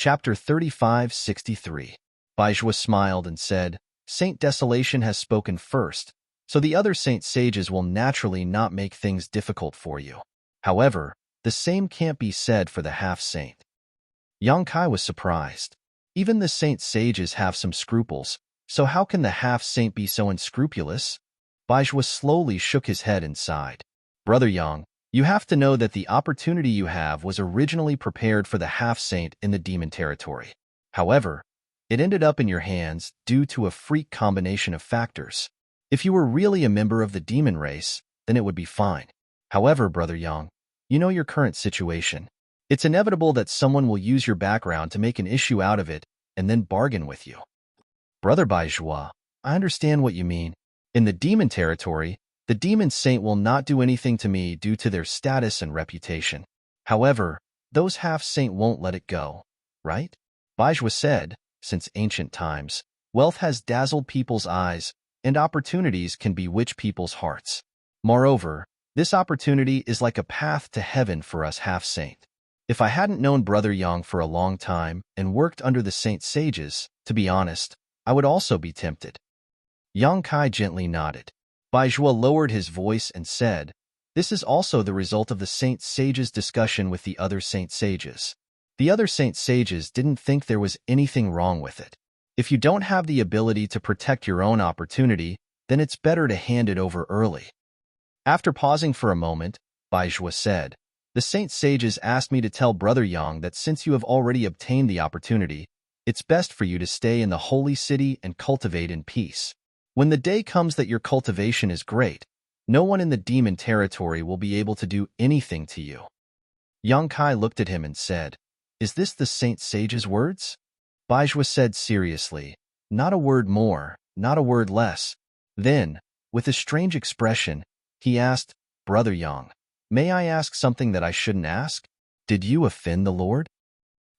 Chapter 3563. Baijua smiled and said, Saint Desolation has spoken first, so the other Saint Sages will naturally not make things difficult for you. However, the same can't be said for the half-saint. Yang Kai was surprised. Even the Saint Sages have some scruples, so how can the half-saint be so unscrupulous? Baijua slowly shook his head and sighed. Brother Yang, you have to know that the opportunity you have was originally prepared for the half-saint in the demon territory. However, it ended up in your hands due to a freak combination of factors. If you were really a member of the demon race, then it would be fine. However, Brother Yang, you know your current situation. It's inevitable that someone will use your background to make an issue out of it and then bargain with you. Brother Baijua, I understand what you mean. In the demon territory, the demon saint will not do anything to me due to their status and reputation. However, those half-saint won't let it go, right? Baijua said, since ancient times, wealth has dazzled people's eyes, and opportunities can bewitch people's hearts. Moreover, this opportunity is like a path to heaven for us half-saint. If I hadn't known Brother Yang for a long time and worked under the Saint Sages, to be honest, I would also be tempted. Yang Kai gently nodded. Baijua lowered his voice and said, This is also the result of the Saint Sages' discussion with the other Saint Sages. The other Saint Sages didn't think there was anything wrong with it. If you don't have the ability to protect your own opportunity, then it's better to hand it over early. After pausing for a moment, Baijua said, The Saint Sages asked me to tell Brother Yang that since you have already obtained the opportunity, it's best for you to stay in the holy city and cultivate in peace. When the day comes that your cultivation is great, no one in the demon territory will be able to do anything to you. Yang Kai looked at him and said, Is this the Saint Sage's words? Baijua said seriously, Not a word more, not a word less. Then, with a strange expression, he asked, Brother Yang, may I ask something that I shouldn't ask? Did you offend the Lord?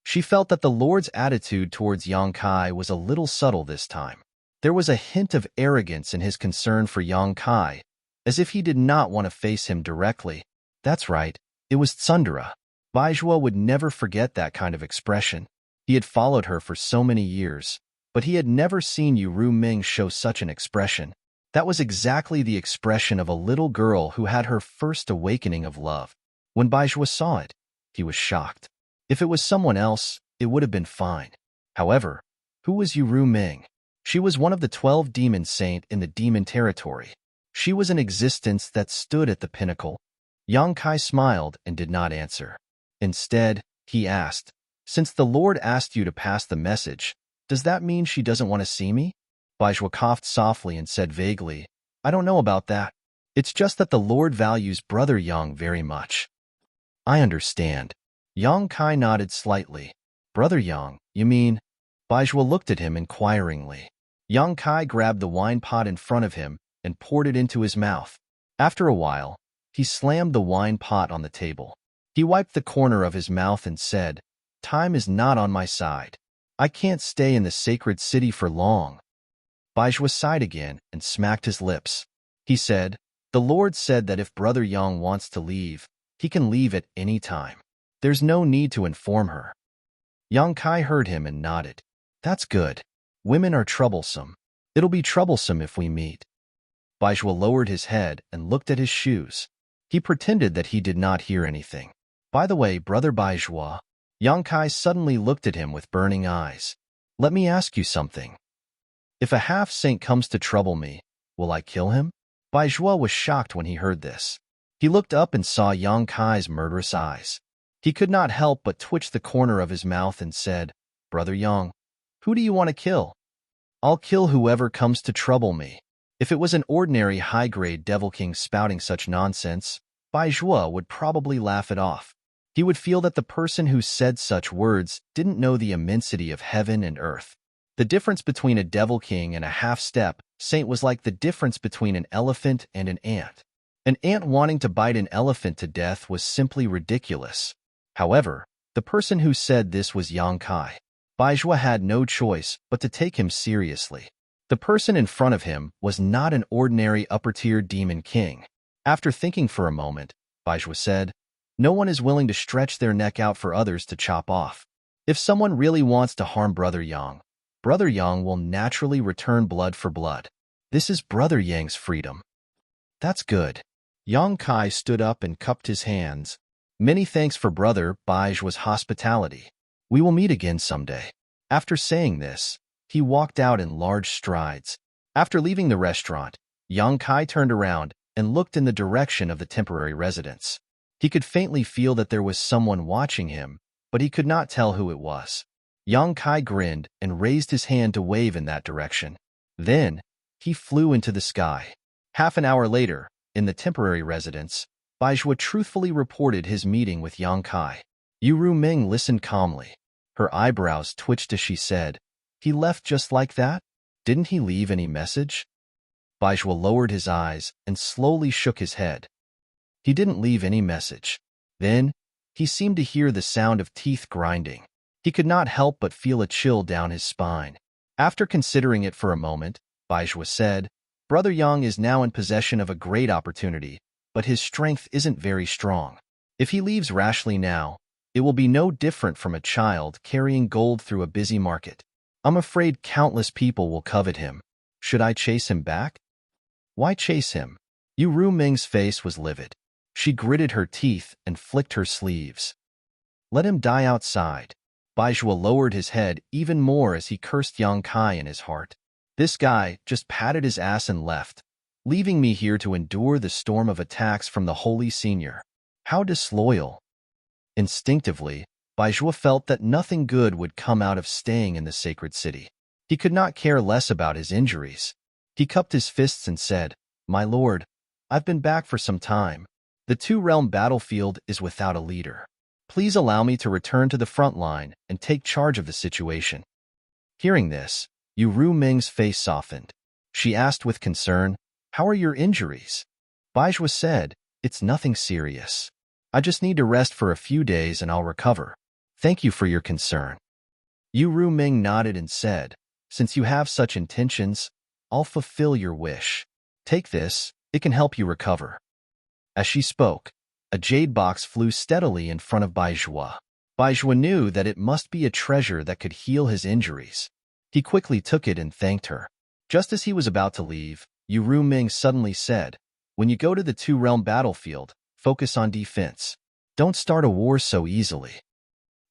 She felt that the Lord's attitude towards Yang Kai was a little subtle this time. There was a hint of arrogance in his concern for Yang Kai, as if he did not want to face him directly. That's right, it was Tsundere. Baijua would never forget that kind of expression. He had followed her for so many years, but he had never seen Yu Ming show such an expression. That was exactly the expression of a little girl who had her first awakening of love. When Baijua saw it, he was shocked. If it was someone else, it would have been fine. However, who was Yu Ming? She was one of the 12 demon saint in the demon territory. She was an existence that stood at the pinnacle. Yang Kai smiled and did not answer. Instead, he asked, Since the Lord asked you to pass the message, does that mean she doesn't want to see me? Baijua coughed softly and said vaguely, I don't know about that. It's just that the Lord values Brother Yang very much. I understand. Yang Kai nodded slightly. Brother Yang, you mean? Baijua looked at him inquiringly. Yang Kai grabbed the wine pot in front of him and poured it into his mouth. After a while, he slammed the wine pot on the table. He wiped the corner of his mouth and said, Time is not on my side. I can't stay in the sacred city for long. Baijua sighed again and smacked his lips. He said, The Lord said that if Brother Yang wants to leave, he can leave at any time. There's no need to inform her. Yang Kai heard him and nodded. That's good. Women are troublesome. It'll be troublesome if we meet. Baijua lowered his head and looked at his shoes. He pretended that he did not hear anything. By the way, Brother Baijua, Yang Kai suddenly looked at him with burning eyes. Let me ask you something. If a half-saint comes to trouble me, will I kill him? Baijua was shocked when he heard this. He looked up and saw Yang Kai's murderous eyes. He could not help but twitch the corner of his mouth and said, Brother Yang, who do you want to kill? I'll kill whoever comes to trouble me. If it was an ordinary high-grade devil king spouting such nonsense, Baijua would probably laugh it off. He would feel that the person who said such words didn't know the immensity of heaven and earth. The difference between a devil king and a half-step saint was like the difference between an elephant and an ant. An ant wanting to bite an elephant to death was simply ridiculous. However, the person who said this was Yang Kai. Baijua had no choice but to take him seriously. The person in front of him was not an ordinary upper-tier demon king. After thinking for a moment, Baijua said, No one is willing to stretch their neck out for others to chop off. If someone really wants to harm Brother Yang will naturally return blood for blood. This is Brother Yang's freedom. That's good. Yang Kai stood up and cupped his hands. Many thanks for Brother Baijua's hospitality. We will meet again someday. After saying this, he walked out in large strides. After leaving the restaurant, Yang Kai turned around and looked in the direction of the temporary residence. He could faintly feel that there was someone watching him, but he could not tell who it was. Yang Kai grinned and raised his hand to wave in that direction. Then, he flew into the sky. Half an hour later, in the temporary residence, Baizhua truthfully reported his meeting with Yang Kai. Yu Ruming listened calmly. Her eyebrows twitched as she said, "He left just like that? Didn't he leave any message?" Baizhua lowered his eyes and slowly shook his head. He didn't leave any message. Then, he seemed to hear the sound of teeth grinding. He could not help but feel a chill down his spine. After considering it for a moment, Baizhua said, Brother Yang is now in possession of a great opportunity, but his strength isn't very strong. If he leaves rashly now, it will be no different from a child carrying gold through a busy market. I'm afraid countless people will covet him. Should I chase him back? Why chase him? Yu Ruming's face was livid. She gritted her teeth and flicked her sleeves. Let him die outside. Baizhua lowered his head even more as he cursed Yang Kai in his heart. This guy just patted his ass and left, leaving me here to endure the storm of attacks from the holy senior. How disloyal. Instinctively, Baizhua felt that nothing good would come out of staying in the sacred city. He could not care less about his injuries. He cupped his fists and said, My lord, I've been back for some time. The two-realm battlefield is without a leader. Please allow me to return to the front line and take charge of the situation. Hearing this, Yu Ruming's face softened. She asked with concern, How are your injuries? Baizhua said, It's nothing serious. I just need to rest for a few days and I'll recover. Thank you for your concern. Yu Ruming nodded and said, Since you have such intentions, I'll fulfill your wish. Take this, it can help you recover. As she spoke, a jade box flew steadily in front of Baizhua. Baizhua knew that it must be a treasure that could heal his injuries. He quickly took it and thanked her. Just as he was about to leave, Yu Ruming suddenly said, When you go to the two-realm battlefield, focus on defense. Don't start a war so easily.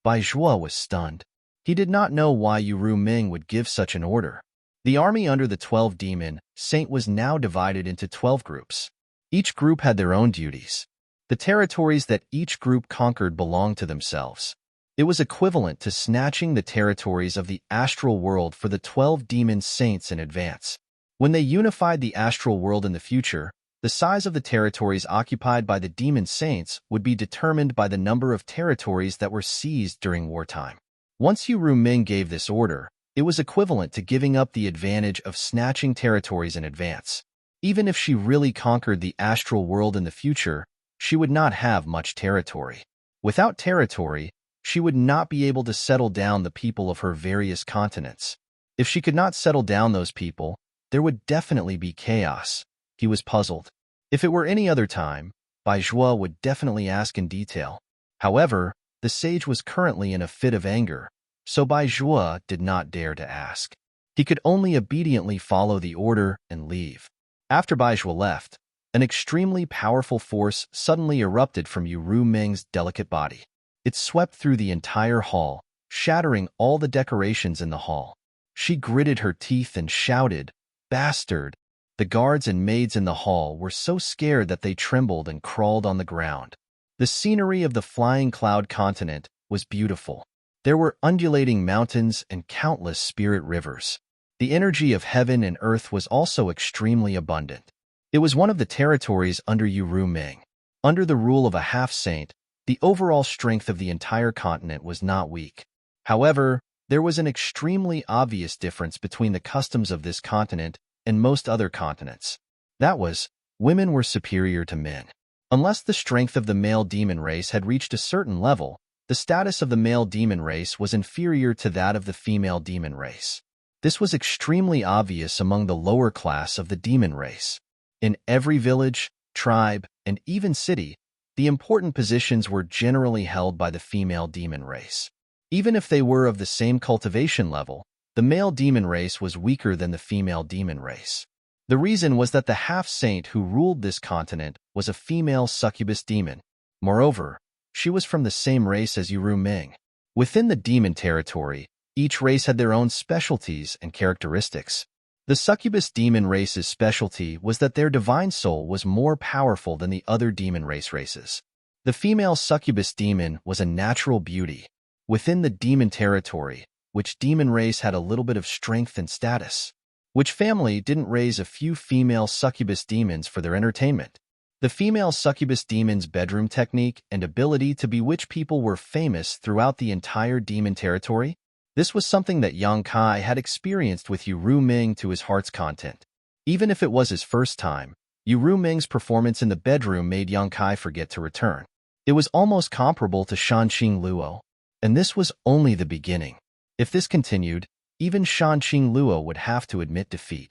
Baizhua was stunned. He did not know why Yu Ruming would give such an order. The army under the 12 demon saint was now divided into 12 groups. Each group had their own duties. The territories that each group conquered belonged to themselves. It was equivalent to snatching the territories of the astral world for the 12 demon saints in advance. When they unified the astral world in the future, the size of the territories occupied by the demon saints would be determined by the number of territories that were seized during wartime. Once Yu Ruming gave this order, it was equivalent to giving up the advantage of snatching territories in advance. Even if she really conquered the astral world in the future, she would not have much territory. Without territory, she would not be able to settle down the people of her various continents. If she could not settle down those people, there would definitely be chaos. He was puzzled. If it were any other time, Baizhua would definitely ask in detail. However, the sage was currently in a fit of anger, so Baizhua did not dare to ask. He could only obediently follow the order and leave. After Baizhua left, an extremely powerful force suddenly erupted from Yu Ruming's delicate body. It swept through the entire hall, shattering all the decorations in the hall. She gritted her teeth and shouted, Bastard! The guards and maids in the hall were so scared that they trembled and crawled on the ground. The scenery of the flying cloud continent was beautiful. There were undulating mountains and countless spirit rivers. The energy of heaven and earth was also extremely abundant. It was one of the territories under Yu Ruming. Under the rule of a half-saint, the overall strength of the entire continent was not weak. However, there was an extremely obvious difference between the customs of this continent and most other continents. That was, women were superior to men. Unless the strength of the male demon race had reached a certain level, the status of the male demon race was inferior to that of the female demon race. This was extremely obvious among the lower class of the demon race. In every village, tribe, and even city, the important positions were generally held by the female demon race. Even if they were of the same cultivation level, the male demon race was weaker than the female demon race. The reason was that the half-saint who ruled this continent was a female succubus demon. Moreover, she was from the same race as Uru Ming. Within the demon territory, each race had their own specialties and characteristics. The succubus demon race's specialty was that their divine soul was more powerful than the other demon races. The female succubus demon was a natural beauty. Within the demon territory, which demon race had a little bit of strength and status? Which family didn't raise a few female succubus demons for their entertainment? The female succubus demon's bedroom technique and ability to bewitch people were famous throughout the entire demon territory. This was something that Yang Kai had experienced with Uru Ming to his heart's content. Even if it was his first time, Uru Ming's performance in the bedroom made Yang Kai forget to return. It was almost comparable to Shanqing Luo. And this was only the beginning. If this continued, even Shanqing Luo would have to admit defeat.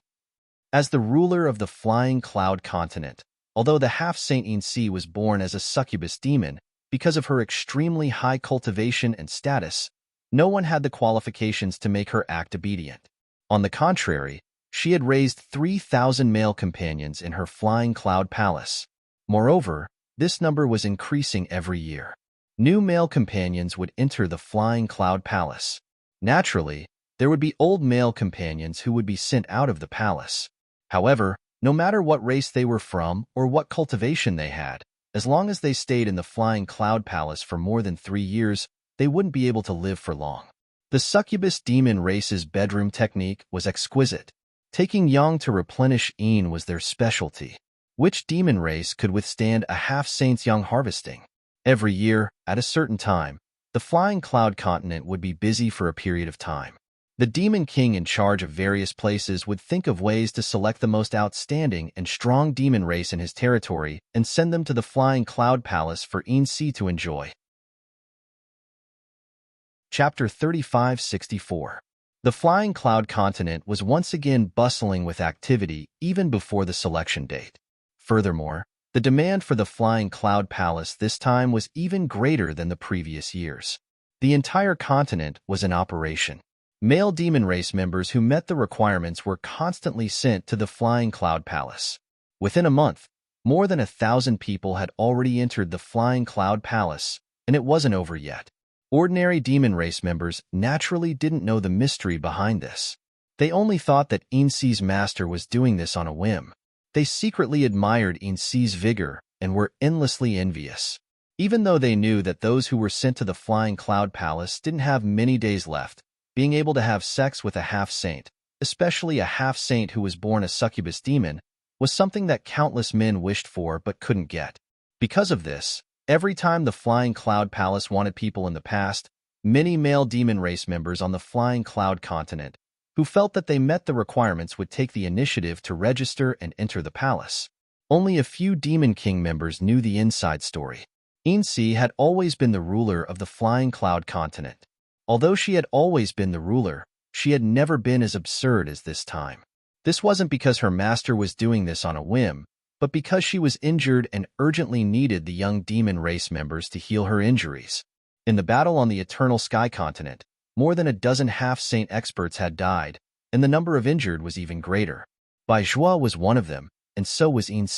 As the ruler of the Flying Cloud continent, although the half-saint Yin was born as a succubus demon, because of her extremely high cultivation and status, no one had the qualifications to make her act obedient. On the contrary, she had raised 3,000 male companions in her Flying Cloud Palace. Moreover, this number was increasing every year. New male companions would enter the Flying Cloud Palace. Naturally, there would be old male companions who would be sent out of the palace. However, no matter what race they were from or what cultivation they had, as long as they stayed in the Flying Cloud Palace for more than 3 years, they wouldn't be able to live for long. The succubus demon race's bedroom technique was exquisite. Taking yang to replenish yin was their specialty. Which demon race could withstand a half-saint's yang harvesting? Every year, at a certain time, the Flying Cloud continent would be busy for a period of time. The demon king in charge of various places would think of ways to select the most outstanding and strong demon race in his territory and send them to the Flying Cloud Palace for Yin to enjoy. Chapter 3564. The Flying Cloud continent was once again bustling with activity even before the selection date. Furthermore, the demand for the Flying Cloud Palace this time was even greater than the previous years. The entire continent was in operation. Male demon race members who met the requirements were constantly sent to the Flying Cloud Palace. Within a month, more than 1,000 people had already entered the Flying Cloud Palace, and it wasn't over yet. Ordinary demon race members naturally didn't know the mystery behind this. They only thought that Yin's master was doing this on a whim. They secretly admired Yin's vigor and were endlessly envious. Even though they knew that those who were sent to the Flying Cloud Palace didn't have many days left, being able to have sex with a half-saint, especially a half-saint who was born a succubus demon, was something that countless men wished for but couldn't get. Because of this, every time the Flying Cloud Palace wanted people in the past, many male demon race members on the Flying Cloud continent who felt that they met the requirements would take the initiative to register and enter the palace. Only a few Demon King members knew the inside story. Yin had always been the ruler of the Flying Cloud continent. Although she had always been the ruler, she had never been as absurd as this time. This wasn't because her master was doing this on a whim, but because she was injured and urgently needed the young demon race members to heal her injuries. In the battle on the Eternal Sky continent, more than a dozen half-saint experts had died, and the number of injured was even greater. Bai Zhua was one of them, and so was Yin.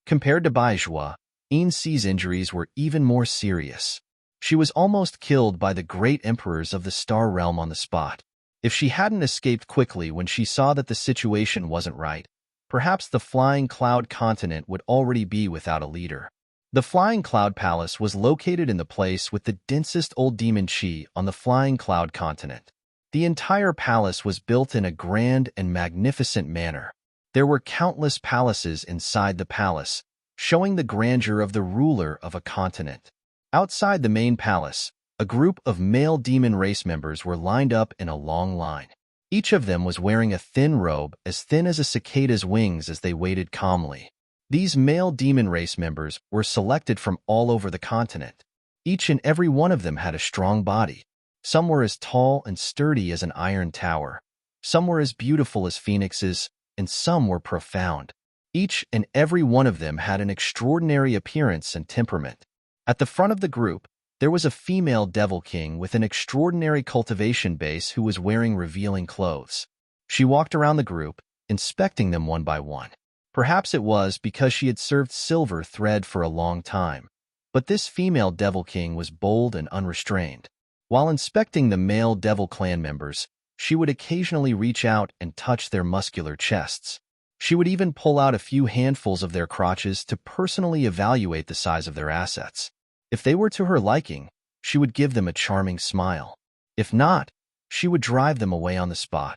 Compared to Bai Zhua, Yin's injuries were even more serious. She was almost killed by the great emperors of the Star Realm on the spot. If she hadn't escaped quickly when she saw that the situation wasn't right, perhaps the Flying Cloud continent would already be without a leader. The Flying Cloud Palace was located in the place with the densest old demon chi on the Flying Cloud continent. The entire palace was built in a grand and magnificent manner. There were countless palaces inside the palace, showing the grandeur of the ruler of a continent. Outside the main palace, a group of male demon race members were lined up in a long line. Each of them was wearing a thin robe as thin as a cicada's wings as they waited calmly. These male demon race members were selected from all over the continent. Each and every one of them had a strong body. Some were as tall and sturdy as an iron tower. Some were as beautiful as phoenixes, and some were profound. Each and every one of them had an extraordinary appearance and temperament. At the front of the group, There was a female devil king with an extraordinary cultivation base who was wearing revealing clothes. She walked around the group, inspecting them one by one. Perhaps it was because she had served silver thread for a long time, but this female devil king was bold and unrestrained. While inspecting the male devil clan members, she would occasionally reach out and touch their muscular chests. She would even pull out a few handfuls of their crotches to personally evaluate the size of their assets. If they were to her liking, she would give them a charming smile. If not, she would drive them away on the spot.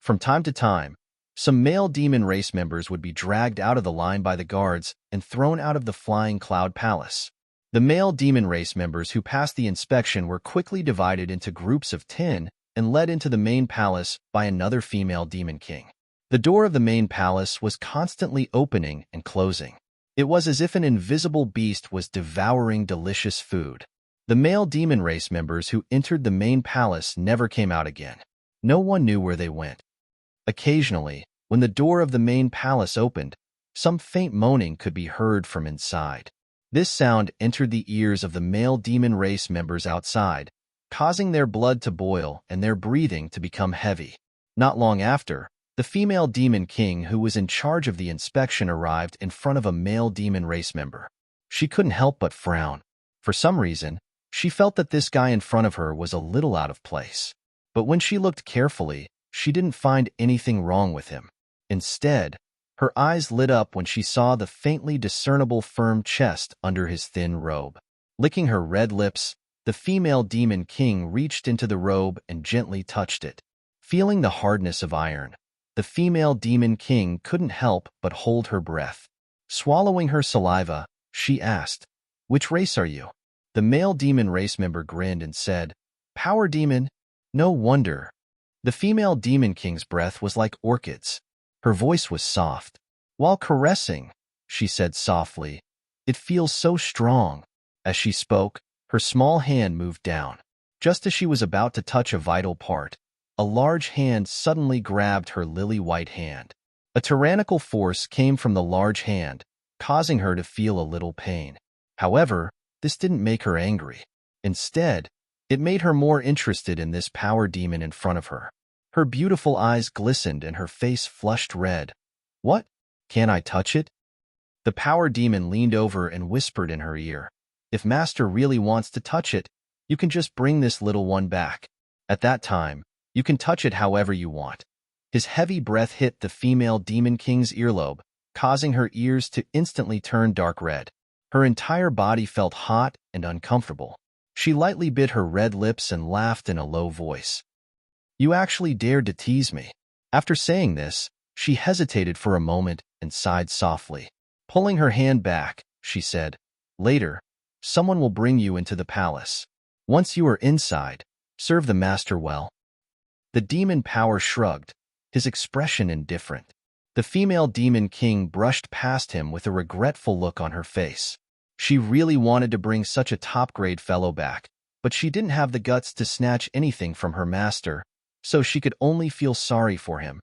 From time to time, some male demon race members would be dragged out of the line by the guards and thrown out of the Flying Cloud Palace. The male demon race members who passed the inspection were quickly divided into groups of 10 and led into the main palace by another female demon king. The door of the main palace was constantly opening and closing. It was as if an invisible beast was devouring delicious food. The male demon race members who entered the main palace never came out again. No one knew where they went. Occasionally, when the door of the main palace opened, some faint moaning could be heard from inside. This sound entered the ears of the male demon race members outside, causing their blood to boil and their breathing to become heavy. Not long after, the female demon king who was in charge of the inspection arrived in front of a male demon race member. She couldn't help but frown. For some reason, she felt that this guy in front of her was a little out of place. But when she looked carefully, she didn't find anything wrong with him. Instead, her eyes lit up when she saw the faintly discernible firm chest under his thin robe. Licking her red lips, the female demon king reached into the robe and gently touched it. Feeling the hardness of iron, the female demon king couldn't help but hold her breath. Swallowing her saliva, she asked, "Which race are you?" The male demon race member grinned and said, "Power demon." No wonder. The female demon king's breath was like orchids. Her voice was soft. "While caressing," she said softly, "it feels so strong." As she spoke, her small hand moved down. Just as she was about to touch a vital part, a large hand suddenly grabbed her lily-white hand. A tyrannical force came from the large hand, causing her to feel a little pain. However, this didn't make her angry. Instead, it made her more interested in this power demon in front of her. Her beautiful eyes glistened and her face flushed red. "What? Can I touch it?" The power demon leaned over and whispered in her ear, "If Master really wants to touch it, you can just bring this little one back. At that time, you can touch it however you want." His heavy breath hit the female demon king's earlobe, causing her ears to instantly turn dark red. Her entire body felt hot and uncomfortable. She lightly bit her red lips and laughed in a low voice. "You actually dared to tease me." After saying this, she hesitated for a moment and sighed softly. Pulling her hand back, she said, "Later, someone will bring you into the palace. Once you are inside, serve the master well." The demon power shrugged, his expression indifferent. The female demon king brushed past him with a regretful look on her face. She really wanted to bring such a top-grade fellow back, but she didn't have the guts to snatch anything from her master, so she could only feel sorry for him.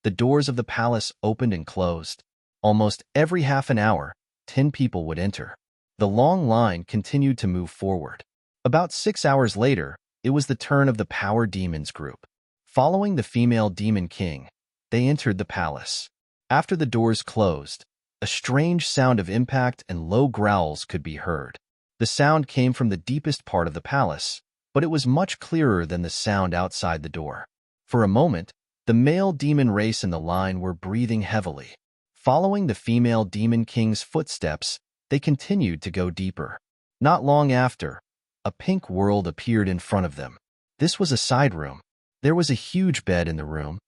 The doors of the palace opened and closed. Almost every half an hour, 10 people would enter. The long line continued to move forward. About 6 hours later, it was the turn of the power demons group. Following the female demon king, they entered the palace. After the doors closed, a strange sound of impact and low growls could be heard. The sound came from the deepest part of the palace, but it was much clearer than the sound outside the door. For a moment, the male demon race in the line were breathing heavily. Following the female demon king's footsteps, they continued to go deeper. Not long after, a pink world appeared in front of them. This was a side room. There was a huge bed in the room.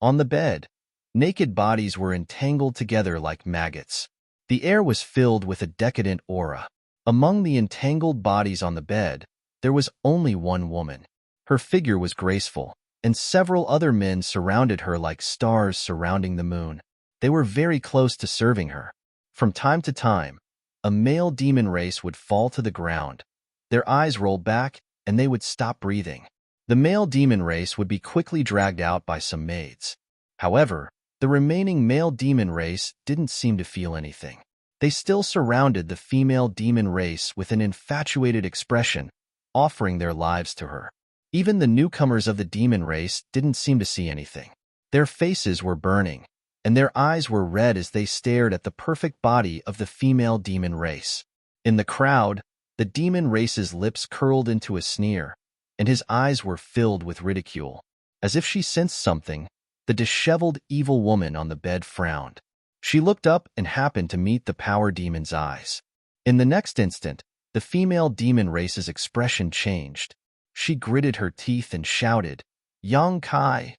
On the bed, naked bodies were entangled together like maggots. The air was filled with a decadent aura. Among the entangled bodies on the bed, there was only one woman. Her figure was graceful, and several other men surrounded her like stars surrounding the moon. They were very close to serving her. From time to time, a male demon race would fall to the ground. Their eyes rolled back, and they would stop breathing. The male demon race would be quickly dragged out by some maids. However, the remaining male demon race didn't seem to feel anything. They still surrounded the female demon race with an infatuated expression, offering their lives to her. Even the newcomers of the demon race didn't seem to see anything. Their faces were burning, and their eyes were red as they stared at the perfect body of the female demon race. In the crowd, the demon race's lips curled into a sneer, and his eyes were filled with ridicule. As if she sensed something, the disheveled evil woman on the bed frowned. She looked up and happened to meet the power demon's eyes. In the next instant, the female demon race's expression changed. She gritted her teeth and shouted, "Yang Kai!"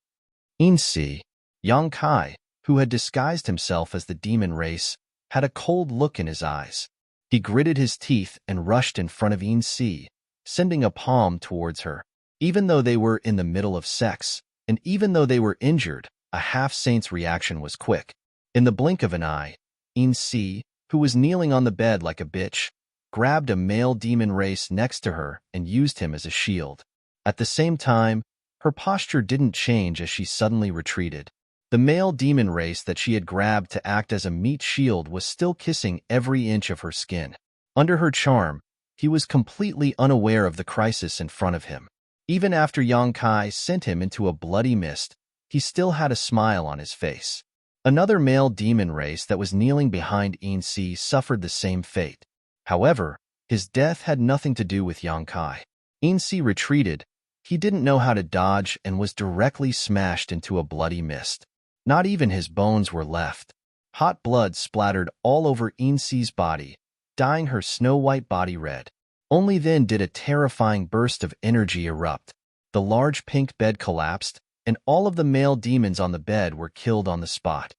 Insi, Yang Kai, who had disguised himself as the demon race, had a cold look in his eyes. He gritted his teeth and rushed in front of Insi, sending a palm towards her. Even though they were in the middle of sex, and even though they were injured, a half-saint's reaction was quick. In the blink of an eye, Insi, who was kneeling on the bed like a bitch, grabbed a male demon race next to her and used him as a shield. At the same time, her posture didn't change as she suddenly retreated. The male demon race that she had grabbed to act as a meat shield was still kissing every inch of her skin. Under her charm, he was completely unaware of the crisis in front of him. Even after Yang Kai sent him into a bloody mist, he still had a smile on his face. Another male demon race that was kneeling behind Insi suffered the same fate. However, his death had nothing to do with Yang Kai. Insi retreated. He didn't know how to dodge and was directly smashed into a bloody mist. Not even his bones were left. Hot blood splattered all over Insi's body, dyeing her snow-white body red. Only then did a terrifying burst of energy erupt. The large pink bed collapsed, and all of the male demons on the bed were killed on the spot.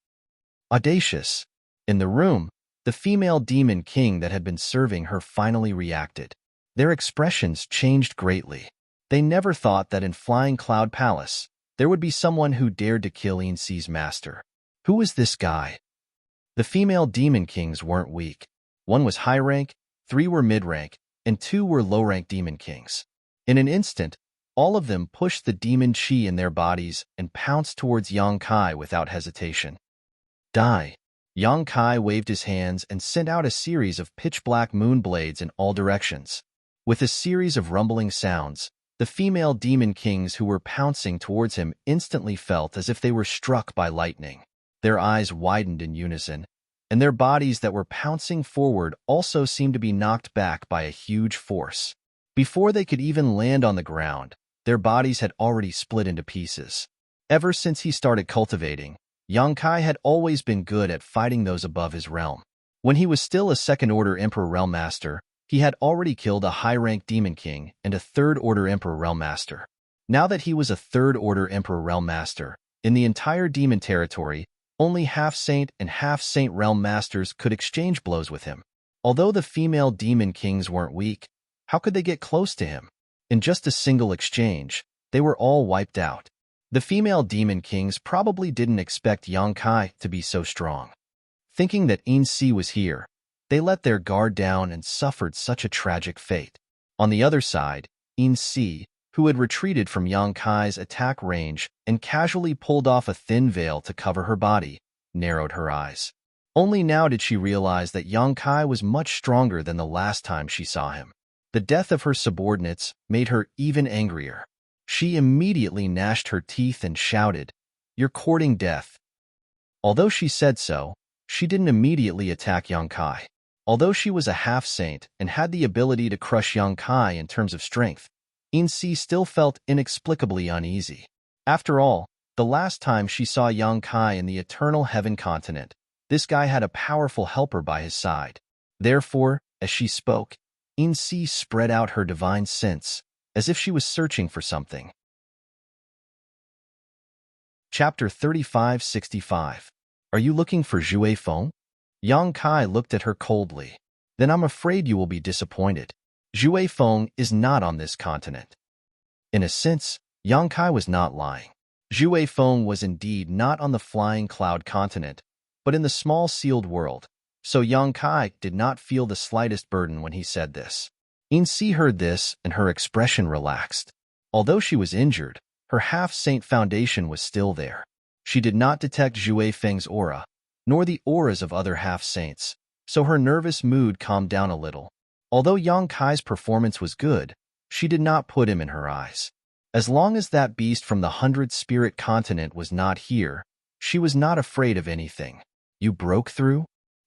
Audacious. In the room, the female demon king that had been serving her finally reacted. Their expressions changed greatly. They never thought that in Flying Cloud Palace, there would be someone who dared to kill Insi's master. Who was this guy? The female demon kings weren't weak. One was high rank, 3 were mid-rank, and 2 were low-rank demon kings. In an instant, all of them pushed the demon chi in their bodies and pounced towards Yang Kai without hesitation. Die! Yang Kai waved his hands and sent out a series of pitch-black moon blades in all directions. With a series of rumbling sounds, the female demon kings who were pouncing towards him instantly felt as if they were struck by lightning. Their eyes widened in unison, and their bodies that were pouncing forward also seemed to be knocked back by a huge force. Before they could even land on the ground, their bodies had already split into pieces. Ever since he started cultivating, Yang Kai had always been good at fighting those above his realm. When he was still a second-order Emperor Realm Master, he had already killed a high-rank Demon King and a third-order Emperor Realm Master. Now that he was a third-order Emperor Realm Master, in the entire Demon territory, only half-saint and half-saint Realm Masters could exchange blows with him. Although the female Demon Kings weren't weak, how could they get close to him? In just a single exchange, they were all wiped out. The female Demon Kings probably didn't expect Yang Kai to be so strong. Thinking that In-Si was here, they let their guard down and suffered such a tragic fate. On the other side, In-Si, who had retreated from Yang Kai's attack range and casually pulled off a thin veil to cover her body, narrowed her eyes. Only now did she realize that Yang Kai was much stronger than the last time she saw him. The death of her subordinates made her even angrier. She immediately gnashed her teeth and shouted, "You're courting death." Although she said so, she didn't immediately attack Yang Kai. Although she was a half-saint and had the ability to crush Yang Kai in terms of strength, In-Si still felt inexplicably uneasy. After all, the last time she saw Yang Kai in the Eternal Heaven continent, this guy had a powerful helper by his side. Therefore, as she spoke, In-Si spread out her divine sense, as if she was searching for something. Chapter 3565. Are you looking for Zhui Feng? Yang Kai looked at her coldly. Then I'm afraid you will be disappointed. Zhui Feng is not on this continent. In a sense, Yang Kai was not lying. Zhui Feng was indeed not on the Flying Cloud continent, but in the small sealed world, so Yang Kai did not feel the slightest burden when he said this. In-Si heard this and her expression relaxed. Although she was injured, her half-saint foundation was still there. She did not detect Zhui Feng's aura, nor the auras of other half-saints, so her nervous mood calmed down a little. Although Yang Kai's performance was good, She did not put him in her eyes. As long as that beast from the 100-spirit continent was not here, she was not afraid of anything. You broke through?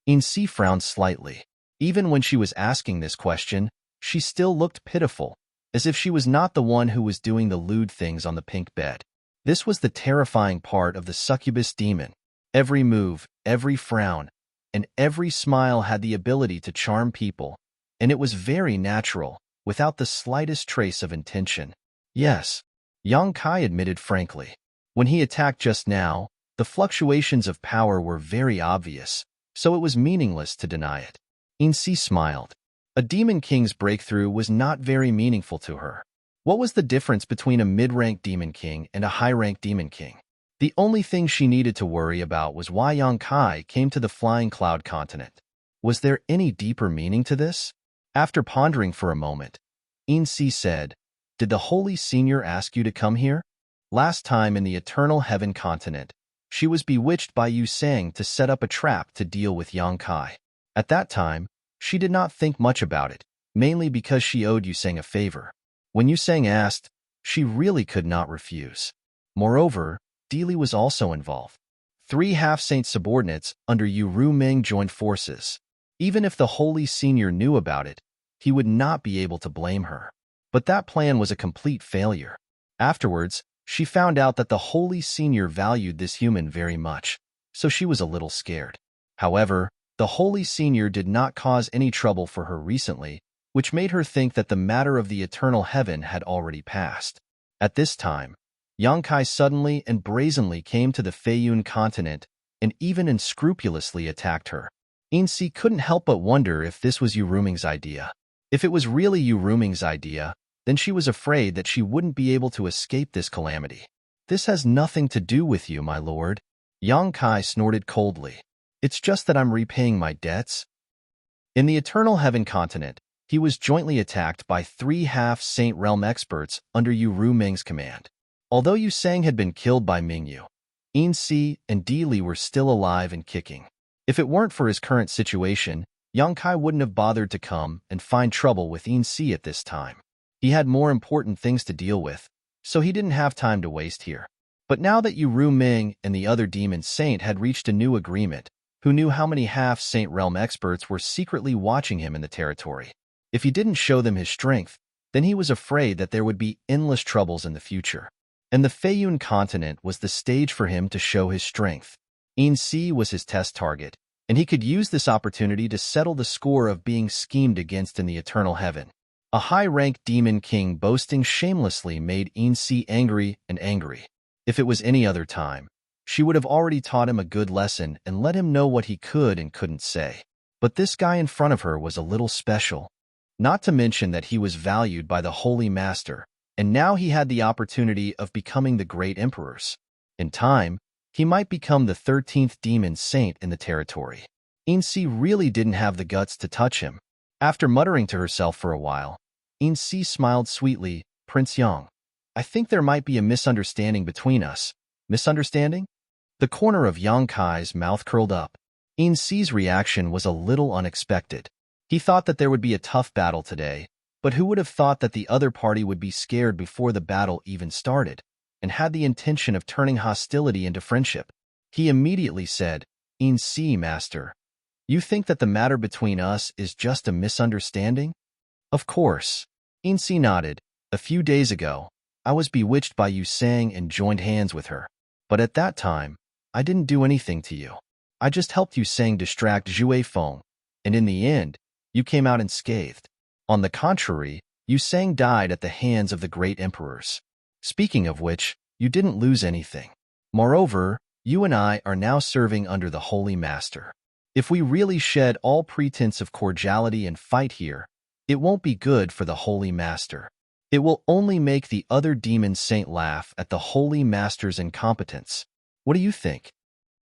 Insi frowned slightly. Even when she was asking this question, she still looked pitiful, as if she was not the one who was doing the lewd things on the pink bed. This was the terrifying part of the succubus demon. Every move, every frown, and every smile had the ability to charm people, and it was very natural, without the slightest trace of intention. Yes, Yang Kai admitted frankly. When he attacked just now, the fluctuations of power were very obvious, so it was meaningless to deny it. Insi smiled. A demon king's breakthrough was not very meaningful to her. What was the difference between a mid-rank demon king and a high-rank demon king? The only thing she needed to worry about was why Yang Kai came to the Flying Cloud continent. Was there any deeper meaning to this? After pondering for a moment, Insi said, "Did the Holy Senior ask you to come here? Last time in the Eternal Heaven continent, she was bewitched by Yu Sang to set up a trap to deal with Yang Kai. At that time, she did not think much about it, mainly because she owed Yu Sang a favor. When Yu Sang asked, she really could not refuse. Moreover, Dili was also involved. 3 half-saint subordinates under Yu Ruming joined forces. Even if the Holy Senior knew about it, he would not be able to blame her. But that plan was a complete failure. Afterwards, she found out that the Holy Senior valued this human very much, so she was a little scared. However, the Holy Senior did not cause any trouble for her recently, which made her think that the matter of the Eternal Heaven had already passed. At this time, Yang Kai suddenly and brazenly came to the Feiyun continent and even unscrupulously attacked her. Insi couldn't help but wonder if this was Yu Ruming's idea. If it was really Yu Ruming's idea, then she was afraid that she wouldn't be able to escape this calamity. "This has nothing to do with you, my lord." Yang Kai snorted coldly. "It's just that I'm repaying my debts." In the Eternal Heaven continent, he was jointly attacked by 3 half-saint realm experts under Yu Ruming's command. Although Yu Sang had been killed by Mingyu, Insi and Dili were still alive and kicking. If it weren't for his current situation, Yang Kai wouldn't have bothered to come and find trouble with Insi at this time. He had more important things to deal with, so he didn't have time to waste here. But now that Yu Ruming and the other demon saint had reached a new agreement, who knew how many half-saint realm experts were secretly watching him in the territory? If he didn't show them his strength, then he was afraid that there would be endless troubles in the future. And the Feiyun continent was the stage for him to show his strength. Insi was his test target, and he could use this opportunity to settle the score of being schemed against in the Eternal Heaven. A high-ranked demon king boasting shamelessly made Insi angry and angry. If it was any other time, she would have already taught him a good lesson and let him know what he could and couldn't say. But this guy in front of her was a little special. Not to mention that he was valued by the Holy Master, and now he had the opportunity of becoming the great emperors. In time, he might become the 13th demon saint in the territory. Insi really didn't have the guts to touch him. After muttering to herself for a while, Insi smiled sweetly. "Prince Yang, I think there might be a misunderstanding between us." "Misunderstanding?" The corner of Yang Kai's mouth curled up. Insi's reaction was a little unexpected. He thought that there would be a tough battle today, but who would have thought that the other party would be scared before the battle even started, and had the intention of turning hostility into friendship? He immediately said, "Insi, master, you think that the matter between us is just a misunderstanding?" "Of course." Insi nodded. "A few days ago, I was bewitched by Yu Sang and joined hands with her. But at that time, I didn't do anything to you. I just helped Yu Sang distract Zhue Feng, and in the end, you came out unscathed. On the contrary, Yu Sang died at the hands of the great emperors. Speaking of which, you didn't lose anything. Moreover, you and I are now serving under the Holy Master. If we really shed all pretense of cordiality and fight here, it won't be good for the Holy Master. It will only make the other demon saint laugh at the Holy Master's incompetence. What do you think?"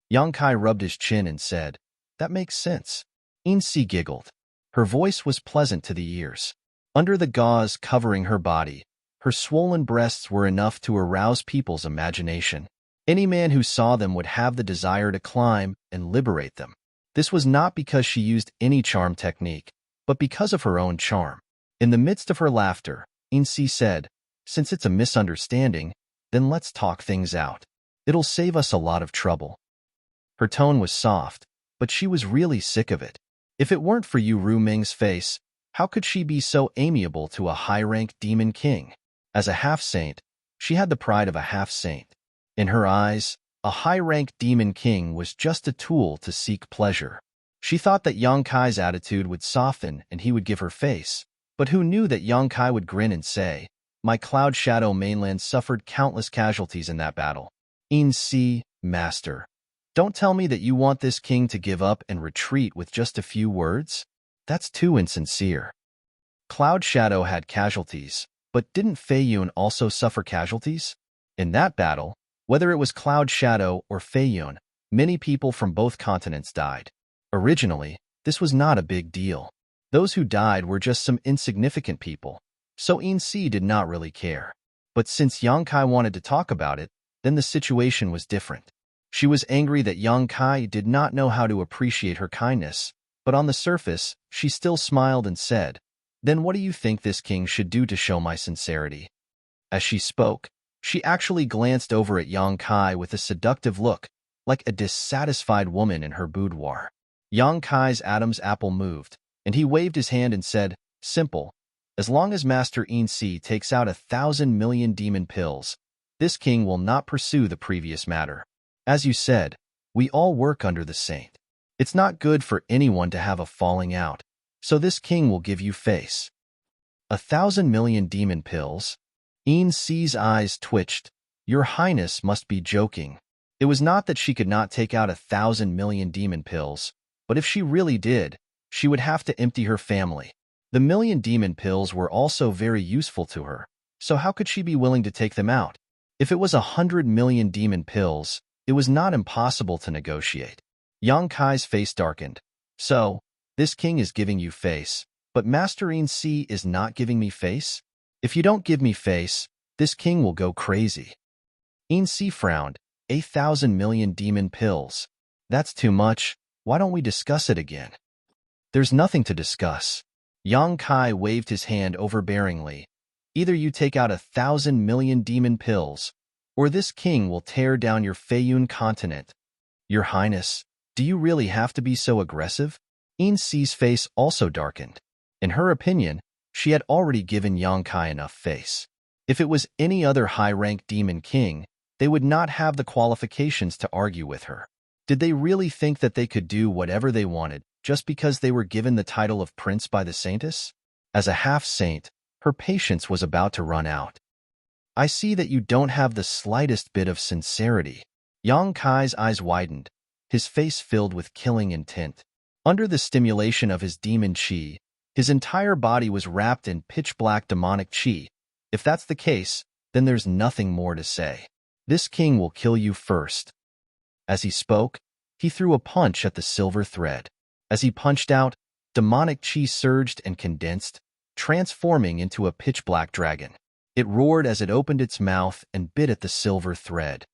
Yang Kai rubbed his chin and said, "That makes sense." Insi giggled. Her voice was pleasant to the ears. Under the gauze covering her body, her swollen breasts were enough to arouse people's imagination. Any man who saw them would have the desire to climb and liberate them. This was not because she used any charm technique, but because of her own charm. In the midst of her laughter, Insi said. Since it's a misunderstanding, then let's talk things out. It'll save us a lot of trouble. Her tone was soft, but she was really sick of it. If it weren't for Yu Ruming's face, how could she be so amiable to a high-ranked demon king? As a half-saint, she had the pride of a half-saint. In her eyes, a high-ranked demon king was just a tool to seek pleasure. She thought that Yang Kai's attitude would soften and he would give her face, but who knew that Yang Kai would grin and say, "My Cloud Shadow mainland suffered countless casualties in that battle. In-Si, master. Don't tell me that you want this king to give up and retreat with just a few words? That's too insincere." Cloud Shadow had casualties, but didn't Fei Yun also suffer casualties? In that battle, whether it was Cloud Shadow or Fei Yun, many people from both continents died. Originally, this was not a big deal. Those who died were just some insignificant people, so In-Si did not really care. But since Yang Kai wanted to talk about it, then the situation was different. She was angry that Yang Kai did not know how to appreciate her kindness, but on the surface, she still smiled and said, "Then what do you think this king should do to show my sincerity?" As she spoke, she actually glanced over at Yang Kai with a seductive look, like a dissatisfied woman in her boudoir. Yang Kai's Adam's apple moved, and he waved his hand and said, "Simple. As long as Master In-Si takes out 1,000 million demon pills, this king will not pursue the previous matter. As you said, we all work under the saint. It's not good for anyone to have a falling out, so this king will give you face." 1,000 million demon pills? In-Si's eyes twitched. "Your Highness must be joking." It was not that she could not take out 1,000 million demon pills, but if she really did, she would have to empty her family. The million demon pills were also very useful to her, so how could she be willing to take them out? If it was 100 million demon pills, it was not impossible to negotiate. Yang Kai's face darkened. "So, this king is giving you face, but Master In-Si is not giving me face? If you don't give me face, this king will go crazy." In-Si frowned. 1,000 million demon pills. That's too much. Why don't we discuss it again? There's nothing to discuss. Yang Kai waved his hand overbearingly. Either you take out 1,000 million demon pills, or this king will tear down your Fei Yun continent. Your Highness, do you really have to be so aggressive? In-Si's face also darkened. In her opinion, she had already given Yang Kai enough face. If it was any other high-ranked demon king, they would not have the qualifications to argue with her. Did they really think that they could do whatever they wanted just because they were given the title of prince by the saintess? As a half-saint, her patience was about to run out. "I see that you don't have the slightest bit of sincerity." Yang Kai's eyes widened, his face filled with killing intent. Under the stimulation of his demon chi, his entire body was wrapped in pitch-black demonic chi. If that's the case, then there's nothing more to say. This king will kill you first. As he spoke, he threw a punch at the silver thread. As he punched out, demonic chi surged and condensed, transforming into a pitch-black dragon. It roared as it opened its mouth and bit at the silver thread.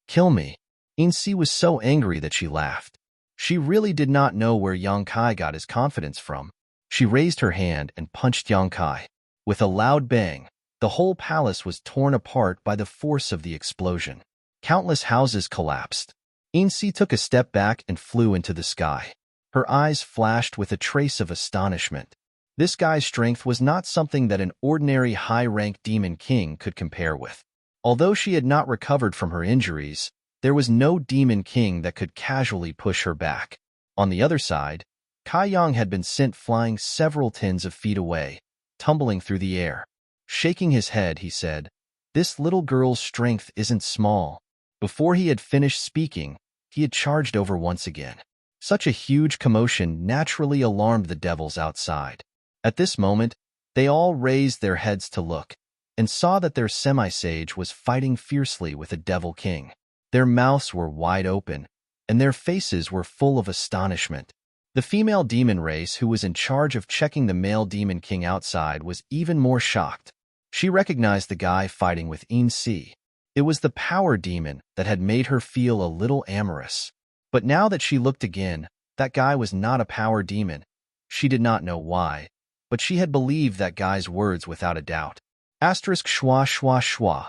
"Kill me." In-Si was so angry that she laughed. She really did not know where Yang Kai got his confidence from. She raised her hand and punched Yang Kai. With a loud bang, the whole palace was torn apart by the force of the explosion. Countless houses collapsed. In-Si took a step back and flew into the sky. Her eyes flashed with a trace of astonishment. This guy's strength was not something that an ordinary high-ranked demon king could compare with. Although she had not recovered from her injuries, there was no demon king that could casually push her back. On the other side, Kai Yang had been sent flying several tens of feet away, tumbling through the air. Shaking his head, he said, "This little girl's strength isn't small." Before he had finished speaking, he had charged over once again. Such a huge commotion naturally alarmed the devils outside. At this moment, they all raised their heads to look, and saw that their semi-sage was fighting fiercely with a devil king. Their mouths were wide open, and their faces were full of astonishment. The female demon race who was in charge of checking the male demon king outside was even more shocked. She recognized the guy fighting with In-Si. It was the power demon that had made her feel a little amorous. But now that she looked again, that guy was not a power demon. She did not know why, but she had believed that guy's words without a doubt. Asterisk schwa schwa schwa.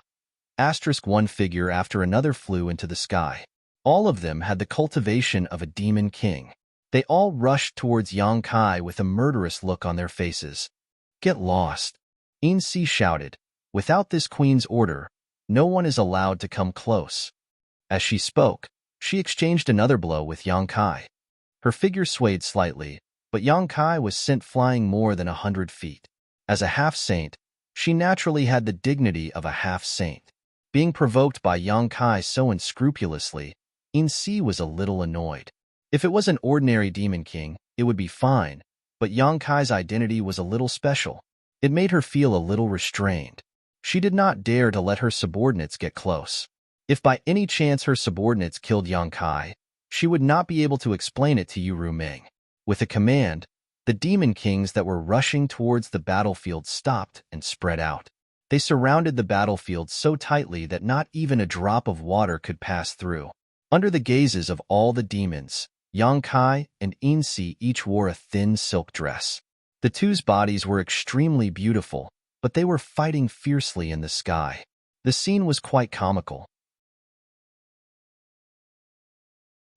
Asterisk one figure after another flew into the sky. All of them had the cultivation of a demon king. They all rushed towards Yang Kai with a murderous look on their faces. Get lost. Yin-Si shouted. Without this queen's order, no one is allowed to come close. As she spoke, she exchanged another blow with Yang Kai. Her figure swayed slightly, but Yang Kai was sent flying more than 100 feet. As a half-saint, she naturally had the dignity of a half-saint. Being provoked by Yang Kai so unscrupulously, Yin-Si was a little annoyed. If it was an ordinary demon king, it would be fine, but Yang Kai's identity was a little special. It made her feel a little restrained. She did not dare to let her subordinates get close. If by any chance her subordinates killed Yang Kai, she would not be able to explain it to Yu Ruming. With a command, the demon kings that were rushing towards the battlefield stopped and spread out. They surrounded the battlefield so tightly that not even a drop of water could pass through. Under the gazes of all the demons, Yang Kai and Yin-Si each wore a thin silk dress. The two's bodies were extremely beautiful, but they were fighting fiercely in the sky. The scene was quite comical.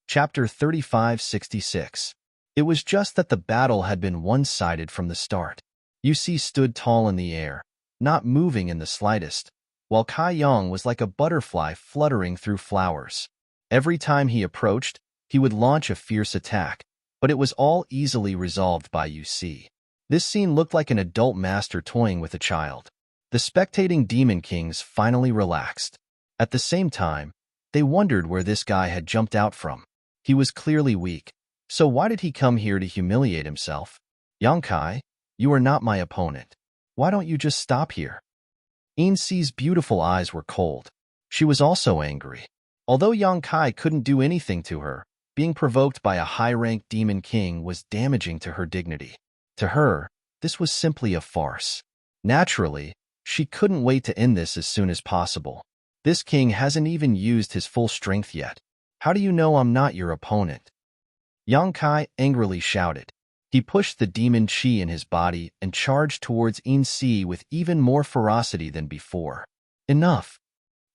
Chapter 3566. It was just that the battle had been one-sided from the start. Yu-Si stood tall in the air, not moving in the slightest, while Kai Yang was like a butterfly fluttering through flowers. Every time he approached, he would launch a fierce attack, but it was all easily resolved by Yu-Si. This scene looked like an adult master toying with a child. The spectating demon kings finally relaxed. At the same time, they wondered where this guy had jumped out from. He was clearly weak, so why did he come here to humiliate himself? Yang Kai, you are not my opponent. Why don't you just stop here? Yin-Si's beautiful eyes were cold. She was also angry. Although Yang Kai couldn't do anything to her, being provoked by a high-ranked demon king was damaging to her dignity. To her, this was simply a farce. Naturally, she couldn't wait to end this as soon as possible. This king hasn't even used his full strength yet. How do you know I'm not your opponent? Yang Kai angrily shouted. He pushed the demon chi in his body and charged towards Yin-Si with even more ferocity than before. Enough!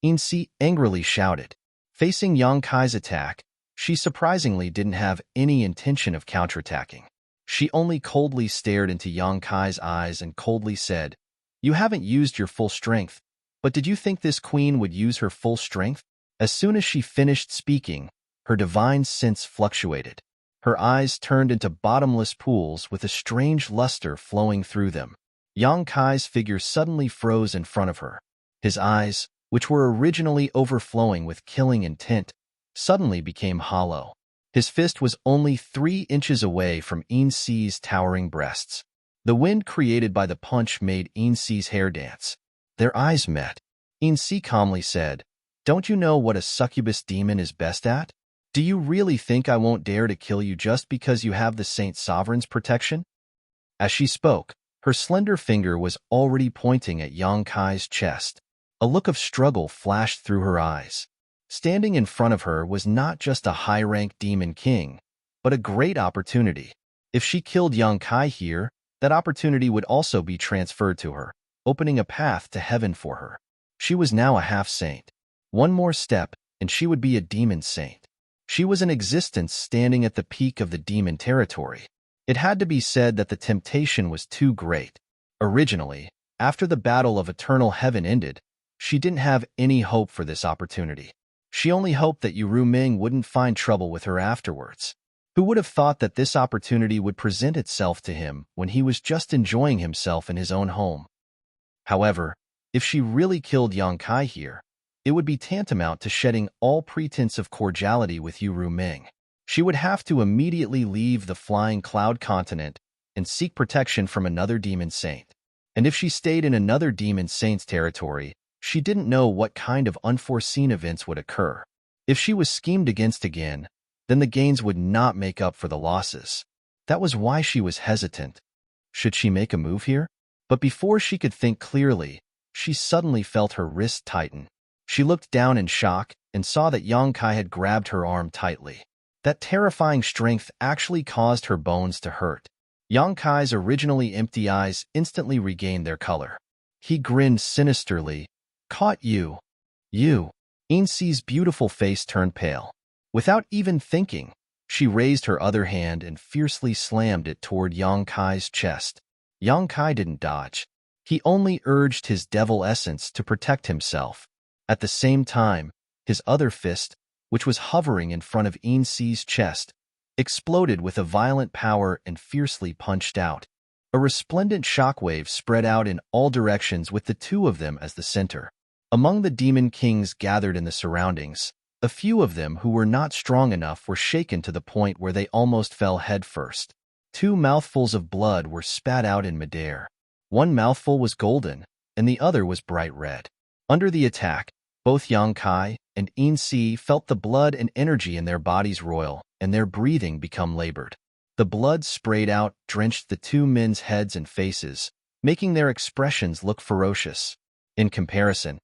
Yin-Si angrily shouted. Facing Yang Kai's attack, she surprisingly didn't have any intention of counterattacking. She only coldly stared into Yang Kai's eyes and coldly said, You haven't used your full strength, but did you think this queen would use her full strength? As soon as she finished speaking, her divine sense fluctuated. Her eyes turned into bottomless pools with a strange luster flowing through them. Yang Kai's figure suddenly froze in front of her. His eyes, which were originally overflowing with killing intent, suddenly became hollow. His fist was only 3 inches away from Yin-Si's towering breasts. The wind created by the punch made Yin-Si's hair dance. Their eyes met. Yin-Si calmly said, Don't you know what a succubus demon is best at? Do you really think I won't dare to kill you just because you have the Saint Sovereign's protection? As she spoke, her slender finger was already pointing at Yang Kai's chest. A look of struggle flashed through her eyes. Standing in front of her was not just a high-ranked demon king, but a great opportunity. If she killed Yang Kai here, that opportunity would also be transferred to her, opening a path to heaven for her. She was now a half-saint. One more step, and she would be a demon saint. She was an existence standing at the peak of the demon territory. It had to be said that the temptation was too great. Originally, after the battle of eternal heaven ended, she didn't have any hope for this opportunity. She only hoped that Yu Ruming wouldn't find trouble with her afterwards. Who would have thought that this opportunity would present itself to him when he was just enjoying himself in his own home? However, if she really killed Yang Kai here, it would be tantamount to shedding all pretense of cordiality with Yu Ruming. She would have to immediately leave the Flying Cloud continent and seek protection from another demon saint. And if she stayed in another demon saint's territory, she didn't know what kind of unforeseen events would occur. If she was schemed against again, then the gains would not make up for the losses. That was why she was hesitant. Should she make a move here? But before she could think clearly, she suddenly felt her wrist tighten. She looked down in shock and saw that Yang Kai had grabbed her arm tightly. That terrifying strength actually caused her bones to hurt. Yang Kai's originally empty eyes instantly regained their color. He grinned sinisterly. Caught you. You. Insi's beautiful face turned pale. Without even thinking, she raised her other hand and fiercely slammed it toward Yang Kai's chest. Yang Kai didn't dodge. He only urged his devil essence to protect himself. At the same time, his other fist, which was hovering in front of Insi's chest, exploded with a violent power and fiercely punched out. A resplendent shockwave spread out in all directions with the two of them as the center. Among the demon kings gathered in the surroundings, a few of them who were not strong enough were shaken to the point where they almost fell headfirst. 2 mouthfuls of blood were spat out in midair. One mouthful was golden, and the other was bright red. Under the attack, both Yang Kai and Insi felt the blood and energy in their bodies roil, and their breathing become labored. The blood sprayed out, drenched the 2 men's heads and faces, making their expressions look ferocious. In comparison,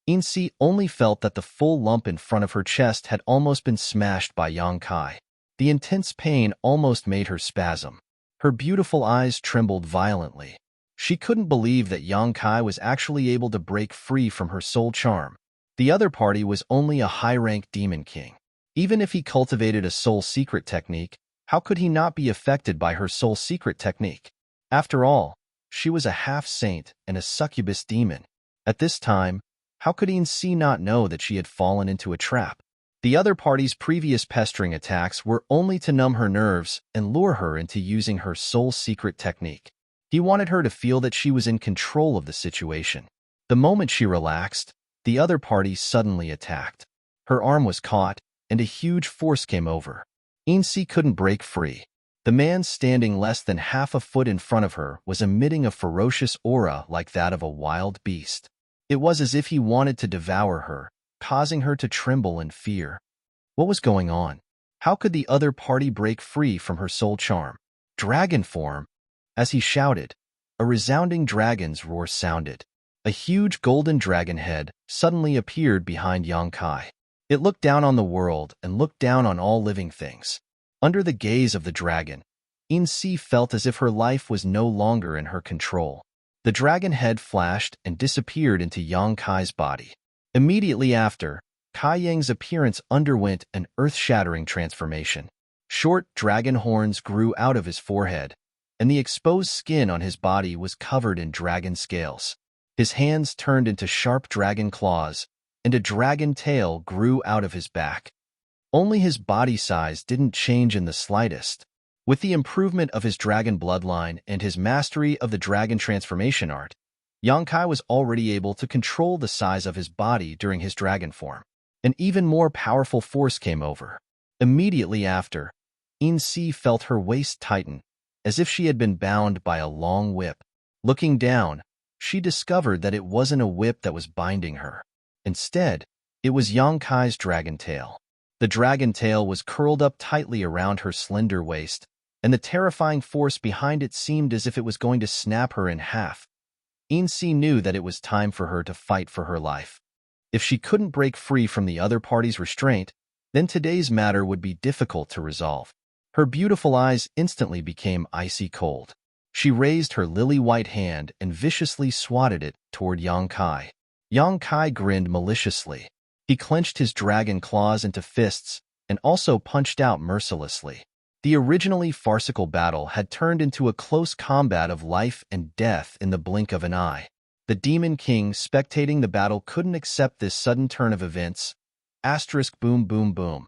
Insi only felt that the full lump in front of her chest had almost been smashed by Yang Kai. The intense pain almost made her spasm. Her beautiful eyes trembled violently. She couldn't believe that Yang Kai was actually able to break free from her soul charm. The other party was only a high-ranked demon king. Even if he cultivated a soul secret technique, how could he not be affected by her soul secret technique? After all, she was a half-saint and a succubus demon. At this time, how could Insi not know that she had fallen into a trap? The other party's previous pestering attacks were only to numb her nerves and lure her into using her soul secret technique. He wanted her to feel that she was in control of the situation. The moment she relaxed, the other party suddenly attacked. Her arm was caught, and a huge force came over. Insi couldn't break free. The man standing less than half a foot in front of her was emitting a ferocious aura like that of a wild beast. It was as if he wanted to devour her, causing her to tremble in fear. What was going on? How could the other party break free from her soul charm? Dragon form! As he shouted, a resounding dragon's roar sounded. A huge golden dragon head suddenly appeared behind Yang Kai. It looked down on the world and looked down on all living things. Under the gaze of the dragon, Insi felt as if her life was no longer in her control. The dragon head flashed and disappeared into Yang Kai's body. Immediately after, Kai Yang's appearance underwent an earth-shattering transformation. Short dragon horns grew out of his forehead, and the exposed skin on his body was covered in dragon scales. His hands turned into sharp dragon claws, and a dragon tail grew out of his back. Only his body size didn't change in the slightest. With the improvement of his dragon bloodline and his mastery of the dragon transformation art, Yang Kai was already able to control the size of his body during his dragon form. An even more powerful force came over. Immediately after, Insi felt her waist tighten, as if she had been bound by a long whip. Looking down, she discovered that it wasn't a whip that was binding her. Instead, it was Yang Kai's dragon tail. The dragon tail was curled up tightly around her slender waist, and the terrifying force behind it seemed as if it was going to snap her in half. Insi knew that it was time for her to fight for her life. If she couldn't break free from the other party's restraint, then today's matter would be difficult to resolve. Her beautiful eyes instantly became icy cold. She raised her lily-white hand and viciously swatted it toward Yang Kai. Yang Kai grinned maliciously. He clenched his dragon claws into fists and also punched out mercilessly. The originally farcical battle had turned into a close combat of life and death in the blink of an eye. The Demon King spectating the battle couldn't accept this sudden turn of events. Asterisk boom boom boom.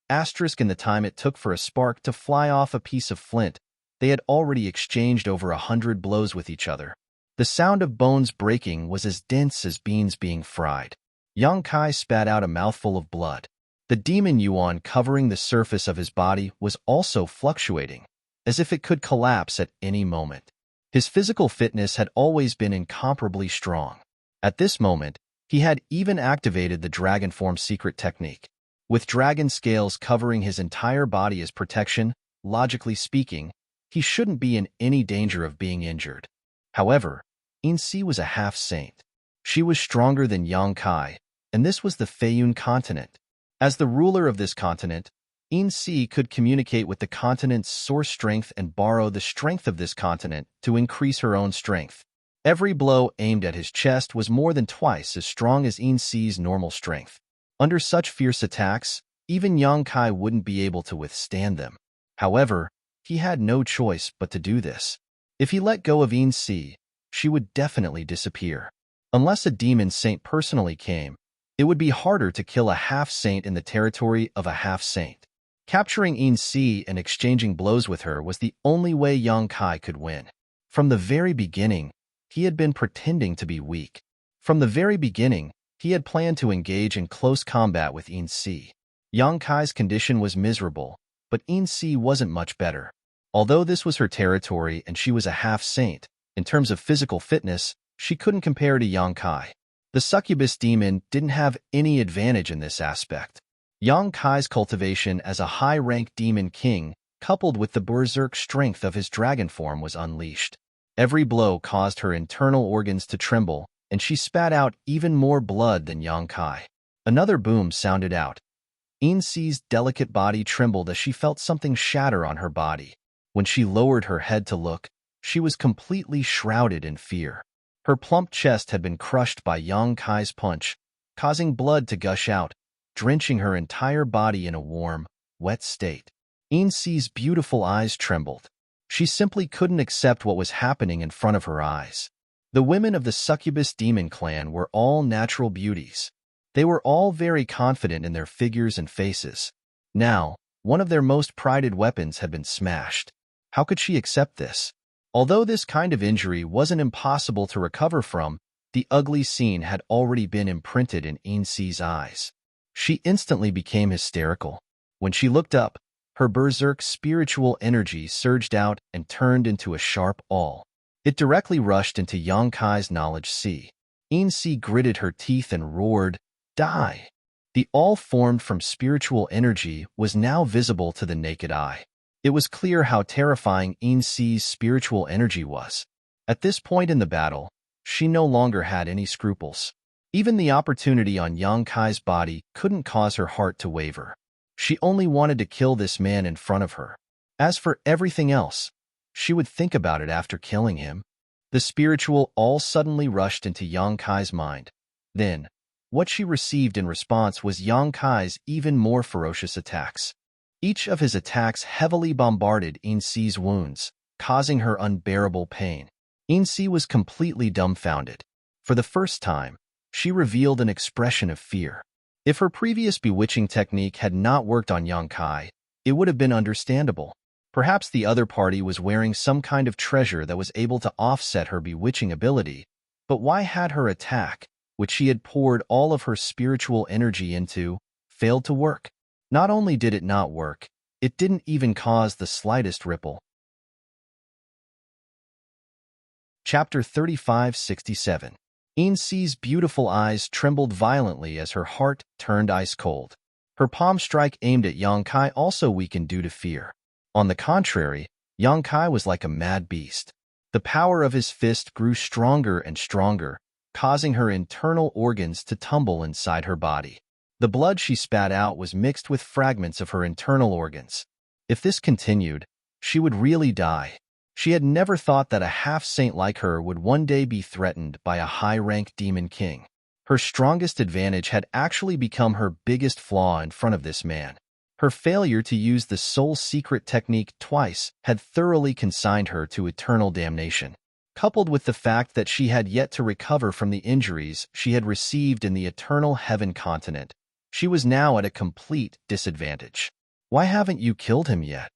Asterisk in the time it took for a spark to fly off a piece of flint, they had already exchanged over 100 blows with each other. The sound of bones breaking was as dense as beans being fried. Yang Kai spat out a mouthful of blood. The demon yuan covering the surface of his body was also fluctuating, as if it could collapse at any moment. His physical fitness had always been incomparably strong. At this moment, he had even activated the dragon form secret technique. With dragon scales covering his entire body as protection, logically speaking, he shouldn't be in any danger of being injured. However, Insi was a half-saint. She was stronger than Yang Kai, and this was the Feiyun continent. As the ruler of this continent, Insi could communicate with the continent's source strength and borrow the strength of this continent to increase her own strength. Every blow aimed at his chest was more than twice as strong as Insi's normal strength. Under such fierce attacks, even Yang Kai wouldn't be able to withstand them. However, he had no choice but to do this. If he let go of Insi, she would definitely disappear. Unless a demon saint personally came, it would be harder to kill a half-saint in the territory of a half-saint. Capturing Insi and exchanging blows with her was the only way Yang Kai could win. From the very beginning, he had been pretending to be weak. From the very beginning, he had planned to engage in close combat with Insi. Yang Kai's condition was miserable, but Insi wasn't much better. Although this was her territory and she was a half-saint, in terms of physical fitness, she couldn't compare to Yang Kai. The succubus demon didn't have any advantage in this aspect. Yang Kai's cultivation as a high-ranked demon king, coupled with the berserk strength of his dragon form, was unleashed. Every blow caused her internal organs to tremble, and she spat out even more blood than Yang Kai. Another boom sounded out. Insi's delicate body trembled as she felt something shatter on her body. When she lowered her head to look, she was completely shrouded in fear. Her plump chest had been crushed by Yang Kai's punch, causing blood to gush out, drenching her entire body in a warm, wet state. Insi's beautiful eyes trembled. She simply couldn't accept what was happening in front of her eyes. The women of the succubus demon clan were all natural beauties. They were all very confident in their figures and faces. Now, one of their most prided weapons had been smashed. How could she accept this? Although this kind of injury wasn't impossible to recover from, the ugly scene had already been imprinted in Insi's eyes. She instantly became hysterical. When she looked up, her berserk spiritual energy surged out and turned into a sharp awl. It directly rushed into Yang Kai's knowledge sea. Insi gritted her teeth and roared, "Die!" The awl formed from spiritual energy was now visible to the naked eye. It was clear how terrifying Insi's spiritual energy was. At this point in the battle, she no longer had any scruples. Even the opportunity on Yang Kai's body couldn't cause her heart to waver. She only wanted to kill this man in front of her. As for everything else, she would think about it after killing him. The spiritual all suddenly rushed into Yang Kai's mind. Then, what she received in response was Yang Kai's even more ferocious attacks. Each of his attacks heavily bombarded Insi's wounds, causing her unbearable pain. Insi was completely dumbfounded. For the first time, she revealed an expression of fear. If her previous bewitching technique had not worked on Yang Kai, it would have been understandable. Perhaps the other party was wearing some kind of treasure that was able to offset her bewitching ability, but why had her attack, which she had poured all of her spiritual energy into, failed to work? Not only did it not work, it didn't even cause the slightest ripple. Chapter 3567. Insi's beautiful eyes trembled violently as her heart turned ice cold. Her palm strike aimed at Yang Kai also weakened due to fear. On the contrary, Yang Kai was like a mad beast. The power of his fist grew stronger and stronger, causing her internal organs to tumble inside her body. The blood she spat out was mixed with fragments of her internal organs. If this continued, she would really die. She had never thought that a half-saint like her would one day be threatened by a high-ranked demon king. Her strongest advantage had actually become her biggest flaw in front of this man. Her failure to use the soul secret technique twice had thoroughly consigned her to eternal damnation. Coupled with the fact that she had yet to recover from the injuries she had received in the eternal heaven continent, she was now at a complete disadvantage. "Why haven't you killed him yet?"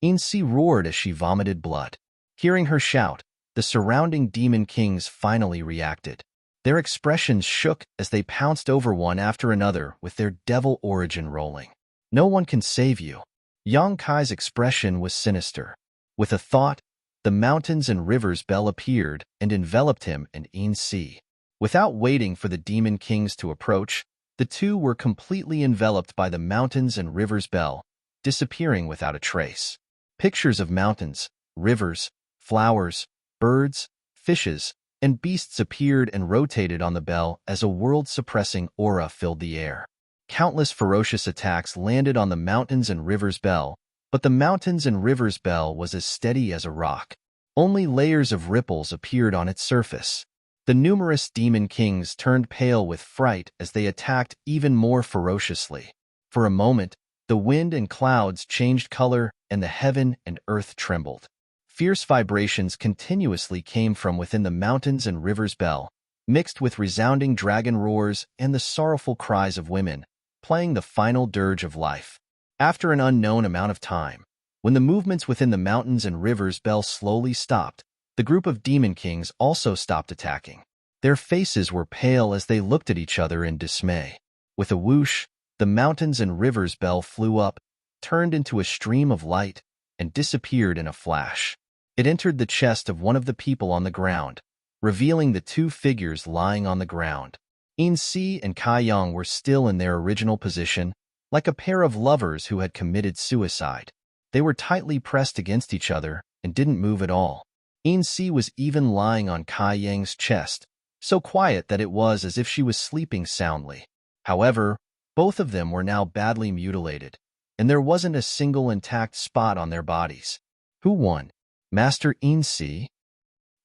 Insi roared as she vomited blood. Hearing her shout, the surrounding demon kings finally reacted. Their expressions shook as they pounced over one after another with their devil origin rolling. "No one can save you." Yang Kai's expression was sinister. With a thought, the mountains and rivers bell appeared and enveloped him and Insi. Without waiting for the demon kings to approach, the two were completely enveloped by the mountains and rivers bell, disappearing without a trace. Pictures of mountains, rivers, flowers, birds, fishes, and beasts appeared and rotated on the bell as a world-suppressing aura filled the air. Countless ferocious attacks landed on the mountains and rivers bell, but the mountains and rivers bell was as steady as a rock. Only layers of ripples appeared on its surface. The numerous demon kings turned pale with fright as they attacked even more ferociously. For a moment, the wind and clouds changed color and the heaven and earth trembled. Fierce vibrations continuously came from within the mountains and rivers' bell, mixed with resounding dragon roars and the sorrowful cries of women, playing the final dirge of life. After an unknown amount of time, when the movements within the mountains and rivers' bell slowly stopped, the group of demon kings also stopped attacking. Their faces were pale as they looked at each other in dismay. With a whoosh, the mountains and rivers' bell flew up, turned into a stream of light, and disappeared in a flash. It entered the chest of one of the people on the ground, revealing the two figures lying on the ground. In-Si and Kai-Yang were still in their original position, like a pair of lovers who had committed suicide. They were tightly pressed against each other and didn't move at all. In-Si was even lying on Kai-Yang's chest, so quiet that it was as if she was sleeping soundly. However, both of them were now badly mutilated, and there wasn't a single intact spot on their bodies. Who won? Master In-Si?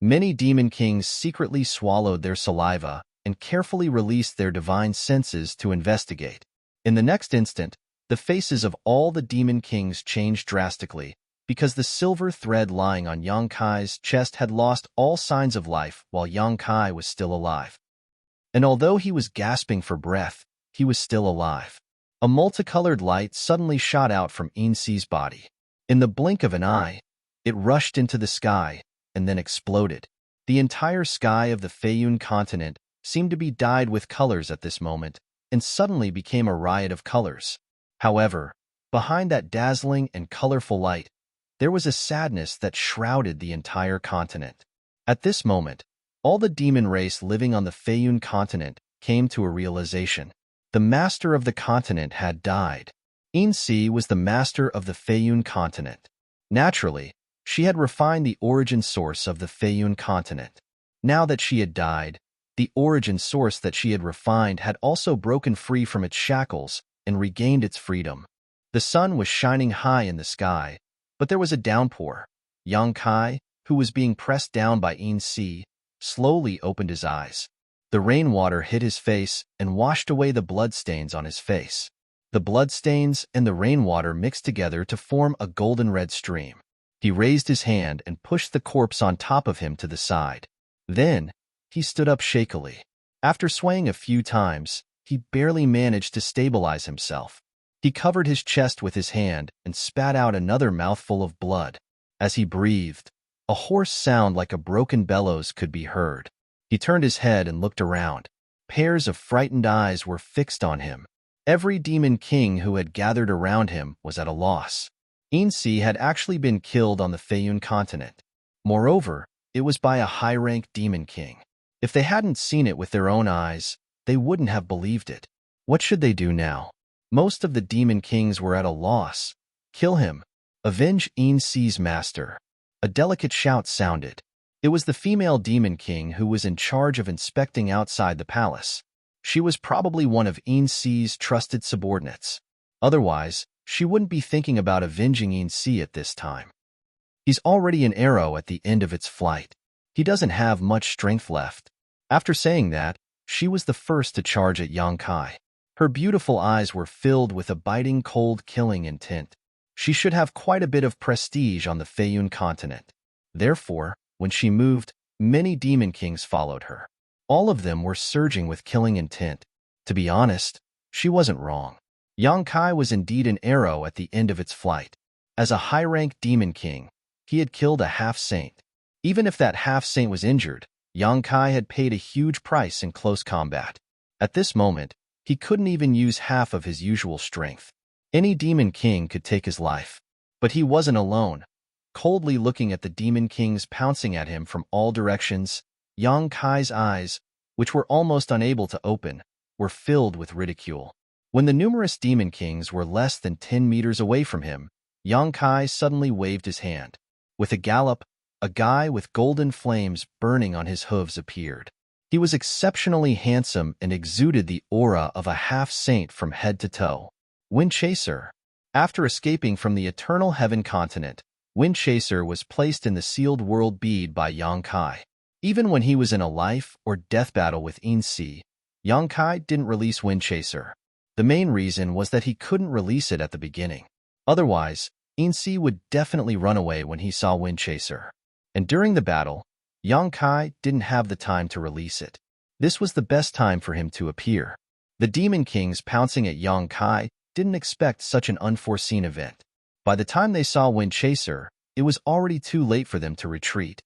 Many demon kings secretly swallowed their saliva and carefully released their divine senses to investigate. In the next instant, the faces of all the demon kings changed drastically, because the silver thread lying on Yang Kai's chest had lost all signs of life while Yang Kai was still alive. And although he was gasping for breath, he was still alive. A multicolored light suddenly shot out from In-Si's body. In the blink of an eye, it rushed into the sky and then exploded. The entire sky of the Feiyun continent seemed to be dyed with colors at this moment and suddenly became a riot of colors. However, behind that dazzling and colorful light, there was a sadness that shrouded the entire continent. At this moment, all the demon race living on the Feiyun continent came to a realization. The master of the continent had died. In-Si was the master of the Feiyun continent. Naturally, she had refined the origin source of the Feiyun continent. Now that she had died, the origin source that she had refined had also broken free from its shackles and regained its freedom. The sun was shining high in the sky, but there was a downpour. Yang Kai, who was being pressed down by In-Si, slowly opened his eyes. The rainwater hit his face and washed away the bloodstains on his face. The bloodstains and the rainwater mixed together to form a golden-red stream. He raised his hand and pushed the corpse on top of him to the side. Then, he stood up shakily. After swaying a few times, he barely managed to stabilize himself. He covered his chest with his hand and spat out another mouthful of blood. As he breathed, a hoarse sound like a broken bellows could be heard. He turned his head and looked around. Pairs of frightened eyes were fixed on him. Every demon king who had gathered around him was at a loss. In-Si had actually been killed on the Feiyun continent. Moreover, it was by a high-ranked demon king. If they hadn't seen it with their own eyes, they wouldn't have believed it. What should they do now? Most of the demon kings were at a loss. Kill him. Avenge In-Si's master. A delicate shout sounded. It was the female demon king who was in charge of inspecting outside the palace. She was probably one of In-Si's trusted subordinates. Otherwise, she wouldn't be thinking about avenging In-Si at this time. He's already an arrow at the end of its flight. He doesn't have much strength left. After saying that, she was the first to charge at Yang Kai. Her beautiful eyes were filled with a biting cold killing intent. She should have quite a bit of prestige on the Feiyun continent. Therefore, when she moved, many demon kings followed her. All of them were surging with killing intent. To be honest, she wasn't wrong. Yang Kai was indeed an arrow at the end of its flight. As a high-ranked demon king, he had killed a half-saint. Even if that half-saint was injured, Yang Kai had paid a huge price in close combat. At this moment, he couldn't even use half of his usual strength. Any demon king could take his life. But he wasn't alone. Coldly looking at the demon kings pouncing at him from all directions, Yang Kai's eyes, which were almost unable to open, were filled with ridicule. When the numerous demon kings were less than 10 meters away from him, Yang Kai suddenly waved his hand. With a gallop, a guy with golden flames burning on his hooves appeared. He was exceptionally handsome and exuded the aura of a half-saint from head to toe. Wind Chaser. After escaping from the Eternal Heaven continent, Wind Chaser was placed in the sealed world bead by Yang Kai. Even when he was in a life or death battle with Insi, Yang Kai didn't release Wind Chaser. The main reason was that he couldn't release it at the beginning. Otherwise, Insi would definitely run away when he saw Wind Chaser. And during the battle, Yang Kai didn't have the time to release it. This was the best time for him to appear. The Demon Kings pouncing at Yang Kai didn't expect such an unforeseen event. By the time they saw Wind Chaser, it was already too late for them to retreat.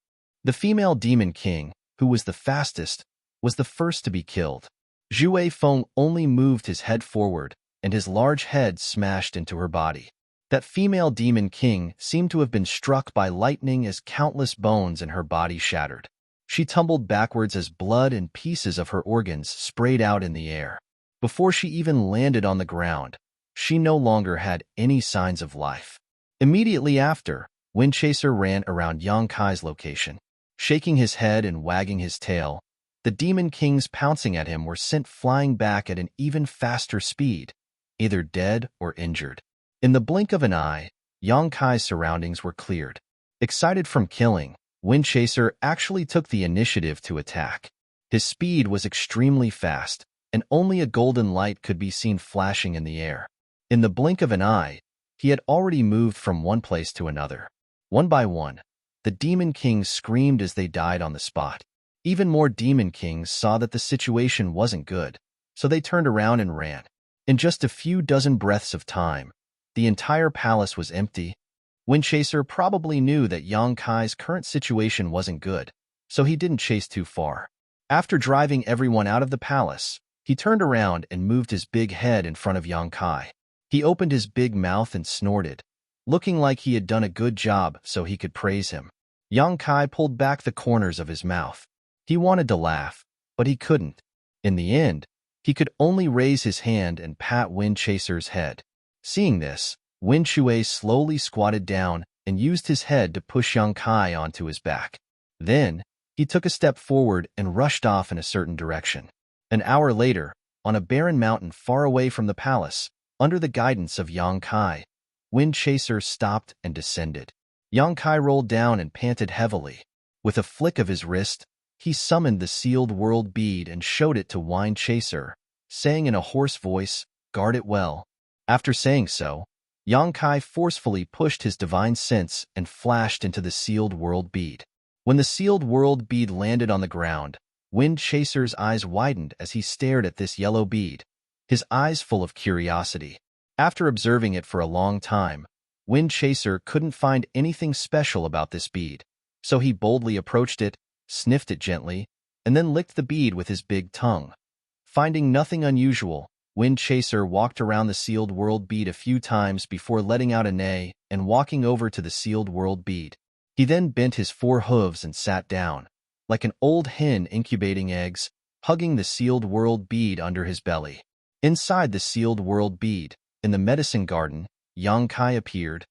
The female Demon King, who was the fastest, was the first to be killed. Zhue Feng only moved his head forward, and his large head smashed into her body. That female Demon King seemed to have been struck by lightning as countless bones in her body shattered. She tumbled backwards as blood and pieces of her organs sprayed out in the air. Before she even landed on the ground, she no longer had any signs of life. Immediately after, Wind Chaser ran around Yang Kai's location. Shaking his head and wagging his tail, the Demon Kings pouncing at him were sent flying back at an even faster speed, either dead or injured. In the blink of an eye, Yang Kai's surroundings were cleared. Excited from killing, Wind Chaser actually took the initiative to attack. His speed was extremely fast, and only a golden light could be seen flashing in the air. In the blink of an eye, he had already moved from one place to another. One by one, the Demon Kings screamed as they died on the spot. Even more Demon Kings saw that the situation wasn't good, so they turned around and ran. In just a few dozen breaths of time, the entire palace was empty. Wind Chaser probably knew that Yang Kai's current situation wasn't good, so he didn't chase too far. After driving everyone out of the palace, he turned around and moved his big head in front of Yang Kai. He opened his big mouth and snorted, looking like he had done a good job so he could praise him. Yang Kai pulled back the corners of his mouth. He wanted to laugh, but he couldn't. In the end, he could only raise his hand and pat Wind Chaser's head. Seeing this, Wind Shui slowly squatted down and used his head to push Yang Kai onto his back. Then, he took a step forward and rushed off in a certain direction. An hour later, on a barren mountain far away from the palace, under the guidance of Yang Kai, Wind Chaser stopped and descended. Yang Kai rolled down and panted heavily. With a flick of his wrist, he summoned the sealed world bead and showed it to Wind Chaser, saying in a hoarse voice, "Guard it well." After saying so, Yang Kai forcefully pushed his divine sense and flashed into the sealed world bead. When the sealed world bead landed on the ground, Wind Chaser's eyes widened as he stared at this yellow bead, his eyes full of curiosity. After observing it for a long time, Wind Chaser couldn't find anything special about this bead, so he boldly approached it, sniffed it gently, and then licked the bead with his big tongue. Finding nothing unusual, Wind Chaser walked around the sealed world bead a few times before letting out a neigh and walking over to the sealed world bead. He then bent his 4 hooves and sat down, like an old hen incubating eggs, hugging the sealed world bead under his belly. Inside the sealed world bead, in the medicine garden, Yang Kai appeared,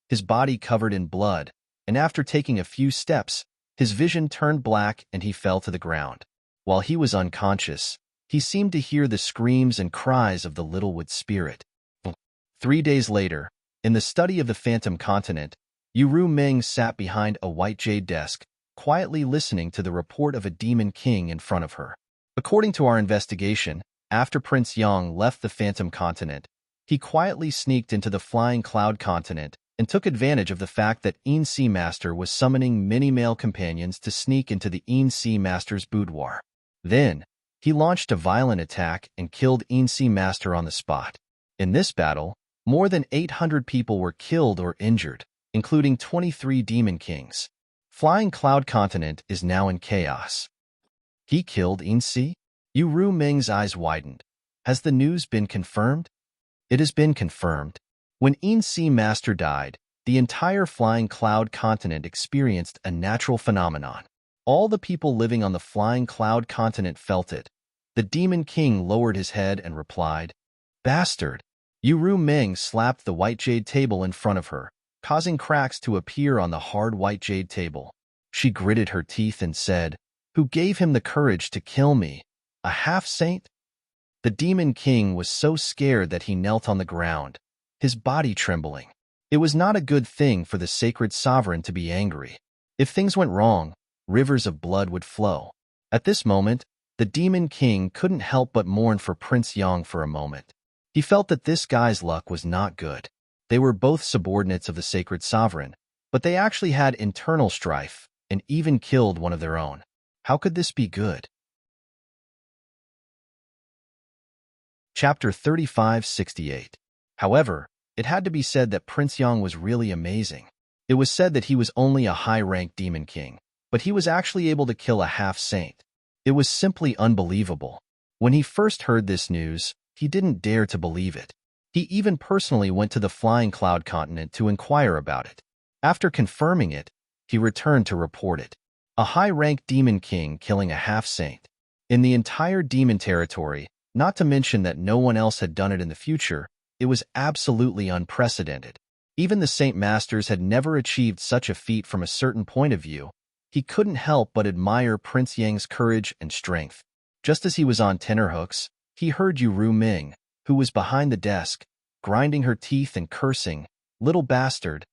his body covered in blood, and after taking a few steps, his vision turned black and he fell to the ground. While he was unconscious, he seemed to hear the screams and cries of the Littlewood spirit. 3 days later, in the study of the Phantom Continent, Yuru Meng sat behind a white jade desk, quietly listening to the report of a demon king in front of her. According to our investigation, after Prince Yang left the Phantom Continent, he quietly sneaked into the Flying Cloud Continent and took advantage of the fact that Een Sea Master was summoning many male companions to sneak into the Een Sea Master's boudoir. Then, he launched a violent attack and killed Een Sea Master on the spot. In this battle, more than 800 people were killed or injured, including 23 Demon Kings. Flying Cloud Continent is now in chaos. He killed Een Sea? Yuru Meng's eyes widened. Has the news been confirmed? It has been confirmed. When Een Sea Master died, the entire Flying Cloud Continent experienced a natural phenomenon. All the people living on the Flying Cloud Continent felt it. The Demon King lowered his head and replied, "Bastard." Yuru Meng slapped the white jade table in front of her, causing cracks to appear on the hard white jade table. She gritted her teeth and said, "Who gave him the courage to kill me? A half-saint?" The Demon King was so scared that he knelt on the ground, his body trembling. It was not a good thing for the sacred sovereign to be angry. If things went wrong, rivers of blood would flow. At this moment, the Demon King couldn't help but mourn for Prince Yang for a moment. He felt that this guy's luck was not good. They were both subordinates of the sacred sovereign, but they actually had internal strife and even killed one of their own. How could this be good? Chapter 3568. However, it had to be said that Prince Yang was really amazing. It was said that he was only a high-ranked demon king, but he was actually able to kill a half-saint. It was simply unbelievable. When he first heard this news, he didn't dare to believe it. He even personally went to the Flying Cloud continent to inquire about it. After confirming it, he returned to report it. A high-ranked demon king killing a half-saint. In the entire demon territory, not to mention that no one else had done it in the future, it was absolutely unprecedented. Even the Saint Masters had never achieved such a feat from a certain point of view. He couldn't help but admire Prince Yang's courage and strength. Just as he was on tenterhooks, he heard Yu Ming, who was behind the desk, grinding her teeth and cursing, "Little bastard!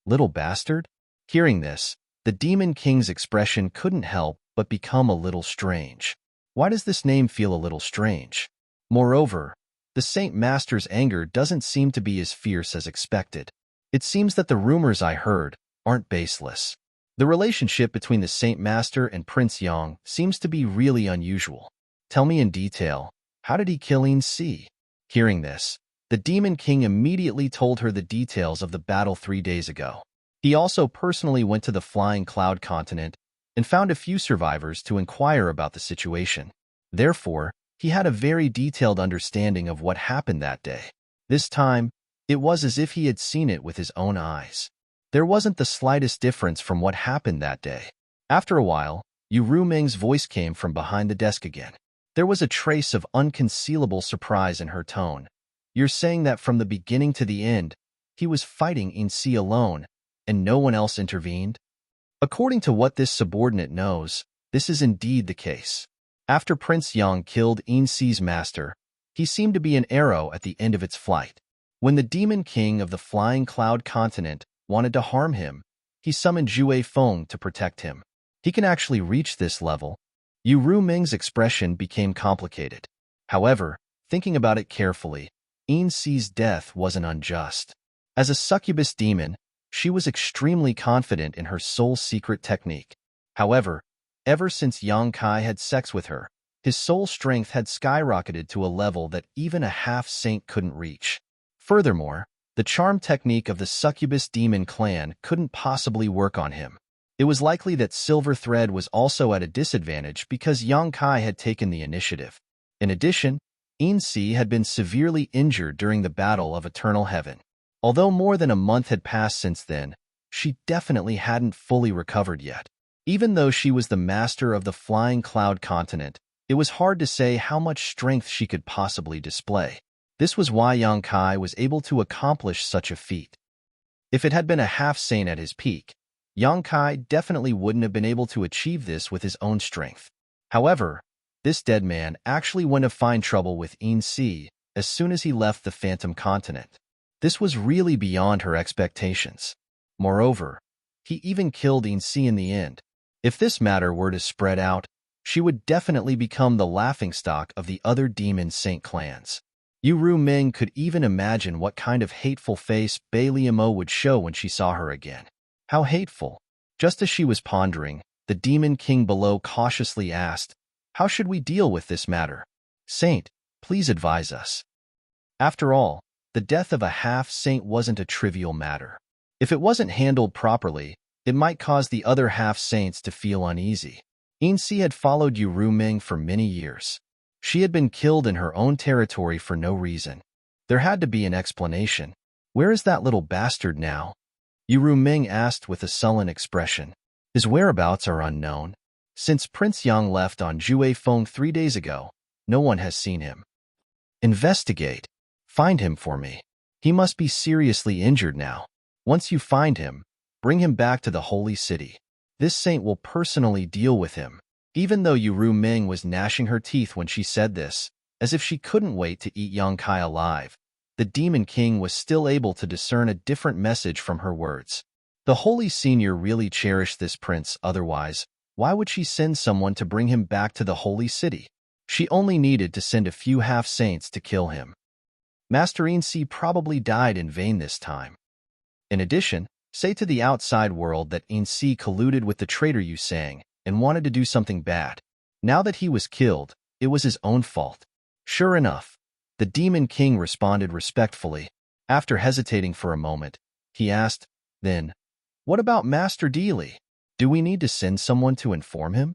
Little bastard?" Hearing this, the Demon King's expression couldn't help but become a little strange. Why does this name feel a little strange? Moreover, the Saint Master's anger doesn't seem to be as fierce as expected. It seems that the rumors I heard aren't baseless. The relationship between the Saint Master and Prince Yang seems to be really unusual. Tell me in detail, how did he kill Yin Si? Hearing this, the Demon King immediately told her the details of the battle 3 days ago. He also personally went to the Flying Cloud continent and found a few survivors to inquire about the situation. Therefore, he had a very detailed understanding of what happened that day. This time, it was as if he had seen it with his own eyes. There wasn't the slightest difference from what happened that day. After a while, Yu Ming's voice came from behind the desk again. There was a trace of unconcealable surprise in her tone. "You're saying that from the beginning to the end, he was fighting Yin Si alone, and no one else intervened?" According to what this subordinate knows, this is indeed the case. After Prince Yang killed Yin Si's master, he seemed to be an arrow at the end of its flight. When the Demon King of the Flying Cloud continent wanted to harm him, he summoned Zhue Feng to protect him. He can actually reach this level. Yu Ming's expression became complicated. However, thinking about it carefully, Yin Si's death wasn't unjust. As a succubus demon, she was extremely confident in her soul secret technique. However, ever since Yang Kai had sex with her, his soul strength had skyrocketed to a level that even a half-saint couldn't reach. Furthermore, the charm technique of the succubus demon clan couldn't possibly work on him. It was likely that Silver Thread was also at a disadvantage because Yang Kai had taken the initiative. In addition, Yin Si had been severely injured during the Battle of Eternal Heaven. Although more than a month had passed since then, she definitely hadn't fully recovered yet. Even though she was the master of the Flying Cloud continent, it was hard to say how much strength she could possibly display. This was why Yang Kai was able to accomplish such a feat. If it had been a half-saint at his peak, Yang Kai definitely wouldn't have been able to achieve this with his own strength. However, this dead man actually went to find trouble with Yin Si as soon as he left the Phantom Continent. This was really beyond her expectations. Moreover, he even killed Yin Si in the end. If this matter were to spread out, she would definitely become the laughingstock of the other demon saint clans. Yu Ming could even imagine what kind of hateful face Bai Liamo would show when she saw her again. How hateful! Just as she was pondering, the Demon King below cautiously asked, "How should we deal with this matter? Saint, please advise us." After all, the death of a half-saint wasn't a trivial matter. If it wasn't handled properly, it might cause the other half-saints to feel uneasy. Yin Si had followed Yu Ming for many years. She had been killed in her own territory for no reason. There had to be an explanation. "Where is that little bastard now?" Yu Ming asked with a sullen expression. "His whereabouts are unknown. Since Prince Yang left on Zhue Feng 3 days ago, no one has seen him." "Investigate. Find him for me. He must be seriously injured now. Once you find him, bring him back to the holy city. This saint will personally deal with him." Even though Yu Ming was gnashing her teeth when she said this, as if she couldn't wait to eat Yang Kai alive, the Demon King was still able to discern a different message from her words. The Holy Senior really cherished this prince, otherwise, why would she send someone to bring him back to the Holy City? She only needed to send a few half-saints to kill him. Master Insi probably died in vain this time. In addition, say to the outside world that Insi colluded with the traitor Yusang and wanted to do something bad. Now that he was killed, it was his own fault. Sure enough, the Demon King responded respectfully. After hesitating for a moment, he asked, then, "What about Master Dealey? Do we need to send someone to inform him?"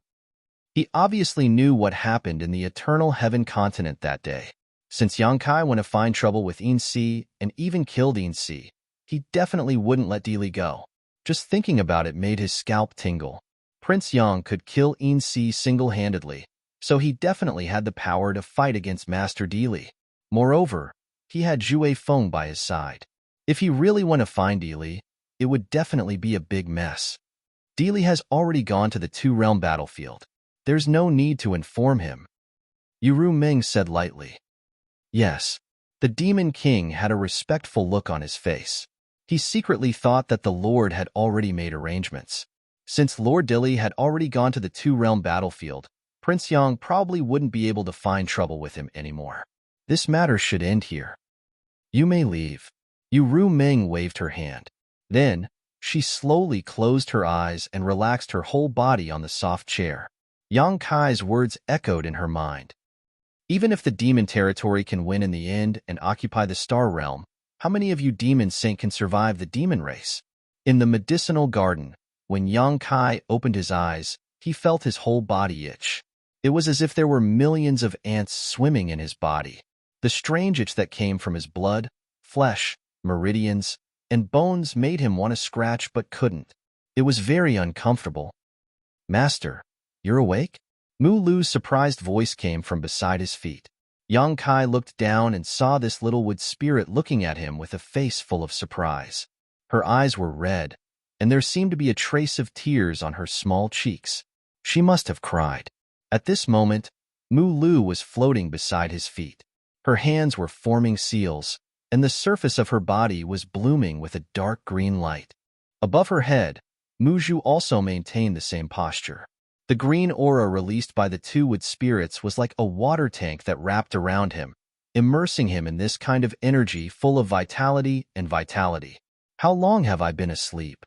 He obviously knew what happened in the Eternal Heaven continent that day. Since Yang Kai went to find trouble with Insi and even killed Insi, he definitely wouldn't let Dealey go. Just thinking about it made his scalp tingle. Prince Yang could kill Insi single-handedly, so he definitely had the power to fight against Master Dealey. Moreover, he had Zhue Feng by his side. If he really went to find Dealey, it would definitely be a big mess. Dealey has already gone to the two-realm battlefield. There's no need to inform him. Yuru Ming said lightly. Yes. The Demon King had a respectful look on his face. He secretly thought that the Lord had already made arrangements. Since Lord Dilly had already gone to the two-realm battlefield, Prince Yang probably wouldn't be able to find trouble with him anymore. This matter should end here. You may leave. Yuru Ming waved her hand. Then, she slowly closed her eyes and relaxed her whole body on the soft chair. Yang Kai's words echoed in her mind. Even if the demon territory can win in the end and occupy the star realm, how many of you demon saint can survive the demon race? In the medicinal garden, when Yang Kai opened his eyes, he felt his whole body itch. It was as if there were millions of ants swimming in his body. The strange itch that came from his blood, flesh, meridians, and bones made him want to scratch but couldn't. It was very uncomfortable. Master, you're awake? Mu Lu's surprised voice came from beside his feet. Yang Kai looked down and saw this little wood spirit looking at him with a face full of surprise. Her eyes were red, and there seemed to be a trace of tears on her small cheeks. She must have cried. At this moment, Mu Lu was floating beside his feet. Her hands were forming seals, and the surface of her body was blooming with a dark green light. Above her head, Mu Zhu also maintained the same posture. The green aura released by the two wood spirits was like a water tank that wrapped around him, immersing him in this kind of energy full of vitality and vitality. How long have I been asleep?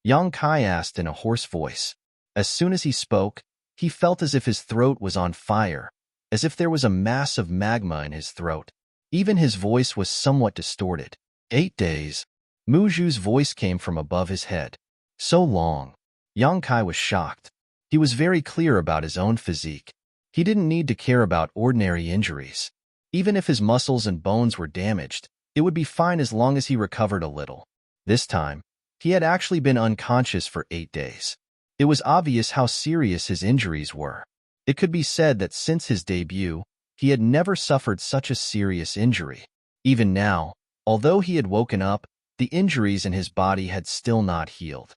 Yang Kai asked in a hoarse voice. As soon as he spoke, he felt as if his throat was on fire, as if there was a mass of magma in his throat. Even his voice was somewhat distorted. 8 days. Mu Zhu's voice came from above his head. So long. Yang Kai was shocked. He was very clear about his own physique. He didn't need to care about ordinary injuries. Even if his muscles and bones were damaged, it would be fine as long as he recovered a little. This time, he had actually been unconscious for 8 days. It was obvious how serious his injuries were. It could be said that since his debut, he had never suffered such a serious injury. Even now, although he had woken up, the injuries in his body had still not healed.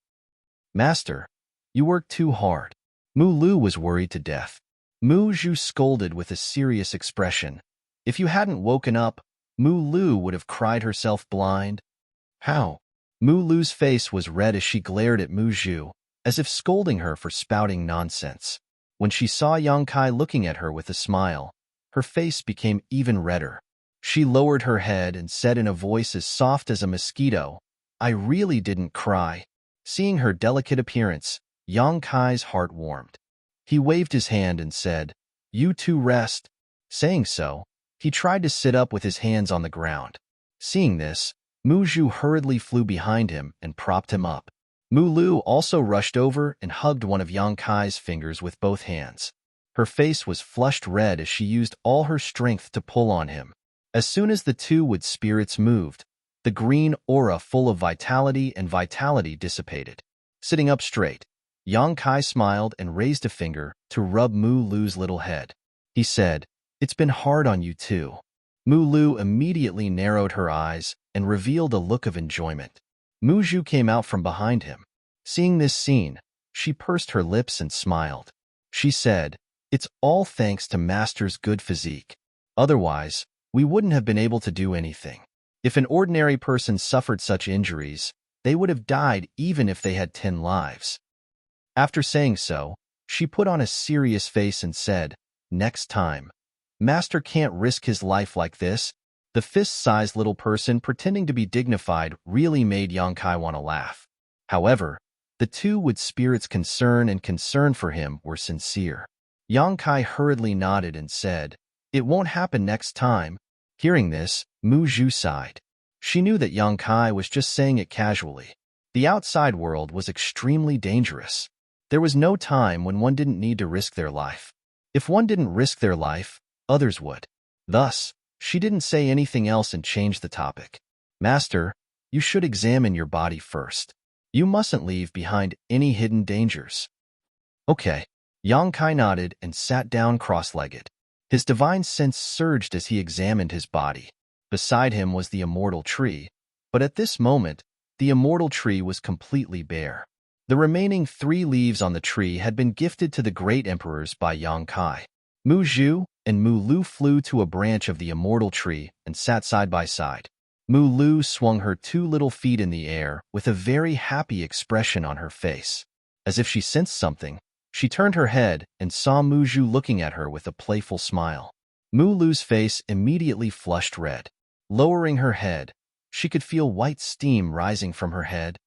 Master, you worked too hard. Mu Lu was worried to death. Mu Zhu scolded with a serious expression. If you hadn't woken up, Mu Lu would have cried herself blind. How? Mu Lu's face was red as she glared at Mu Zhu, as if scolding her for spouting nonsense. When she saw Yang Kai looking at her with a smile, her face became even redder. She lowered her head and said in a voice as soft as a mosquito, I really didn't cry. Seeing her delicate appearance, Yang Kai's heart warmed. He waved his hand and said, You two rest. Saying so, he tried to sit up with his hands on the ground. Seeing this, Mu Zhu hurriedly flew behind him and propped him up. Mu Lu also rushed over and hugged one of Yang Kai's fingers with both hands. Her face was flushed red as she used all her strength to pull on him. As soon as the two wood spirits moved, the green aura full of vitality dissipated. Sitting up straight, Yang Kai smiled and raised a finger to rub Mu Lu's little head. He said, It's been hard on you too. Mu Lu immediately narrowed her eyes and revealed a look of enjoyment. Mu Zhu came out from behind him. Seeing this scene, she pursed her lips and smiled. She said, It's all thanks to Master's good physique. Otherwise, we wouldn't have been able to do anything. If an ordinary person suffered such injuries, they would have died even if they had 10 lives. After saying so, she put on a serious face and said, "Next time. Master can't risk his life like this." The fist-sized little person pretending to be dignified really made Yongkai want to laugh. However, the two wood spirit's concern for him were sincere. Yongkai hurriedly nodded and said, "It won't happen next time." Hearing this, Mu Zhu sighed. She knew that Yongkai was just saying it casually. The outside world was extremely dangerous. There was no time when one didn't need to risk their life. If one didn't risk their life, others would. Thus, she didn't say anything else and changed the topic. "Master, you should examine your body first. You mustn't leave behind any hidden dangers." "Okay." Yongkai nodded and sat down cross-legged. His divine sense surged as he examined his body. Beside him was the immortal tree, but at this moment, the immortal tree was completely bare. The remaining 3 leaves on the tree had been gifted to the great emperors by Yongkai. Mu Zhu and Mu Lu flew to a branch of the immortal tree and sat side by side. Mu Lu swung her 2 little feet in the air with a very happy expression on her face. As if she sensed something, she turned her head and saw Mu Zhu looking at her with a playful smile. Mu Lu's face immediately flushed red. Lowering her head, she could feel white steam rising from her head.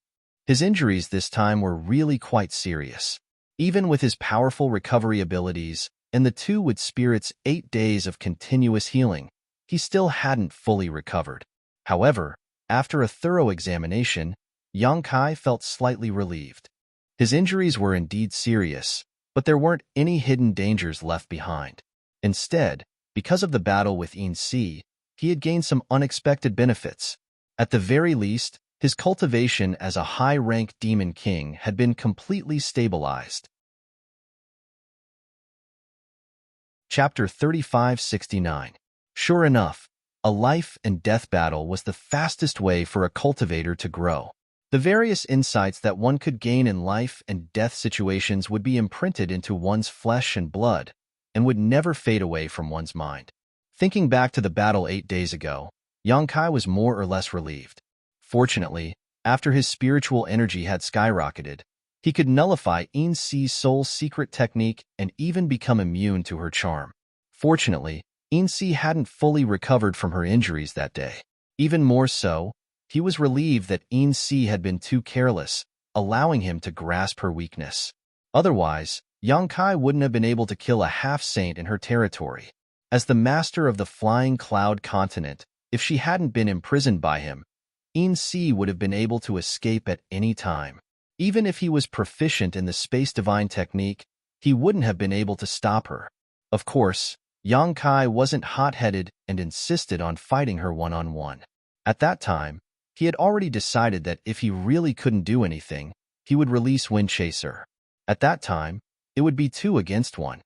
His injuries this time were really quite serious. Even with his powerful recovery abilities and the 2 wood spirit's 8 days of continuous healing, he still hadn't fully recovered. However, after a thorough examination, Yongkai felt slightly relieved. His injuries were indeed serious, but there weren't any hidden dangers left behind. Instead, because of the battle with Yin Si, he had gained some unexpected benefits. At the very least, his cultivation as a high-rank demon king had been completely stabilized. Chapter 3569. Sure enough, a life and death battle was the fastest way for a cultivator to grow. The various insights that one could gain in life and death situations would be imprinted into one's flesh and blood, and would never fade away from one's mind. Thinking back to the battle 8 days ago, Yongkai was more or less relieved. Fortunately, after his spiritual energy had skyrocketed, he could nullify Yin Si's soul's secret technique and even become immune to her charm. Fortunately, Yin Si hadn't fully recovered from her injuries that day. Even more so, he was relieved that Yin Si had been too careless, allowing him to grasp her weakness. Otherwise, Yongkai wouldn't have been able to kill a half-saint in her territory. As the master of the Flying Cloud continent, if she hadn't been imprisoned by him, Yin Si would have been able to escape at any time. Even if he was proficient in the space divine technique, he wouldn't have been able to stop her. Of course, Yongkai wasn't hot-headed and insisted on fighting her one-on-one. At that time, he had already decided that if he really couldn't do anything, he would release Windchaser. At that time, it would be 2 against 1.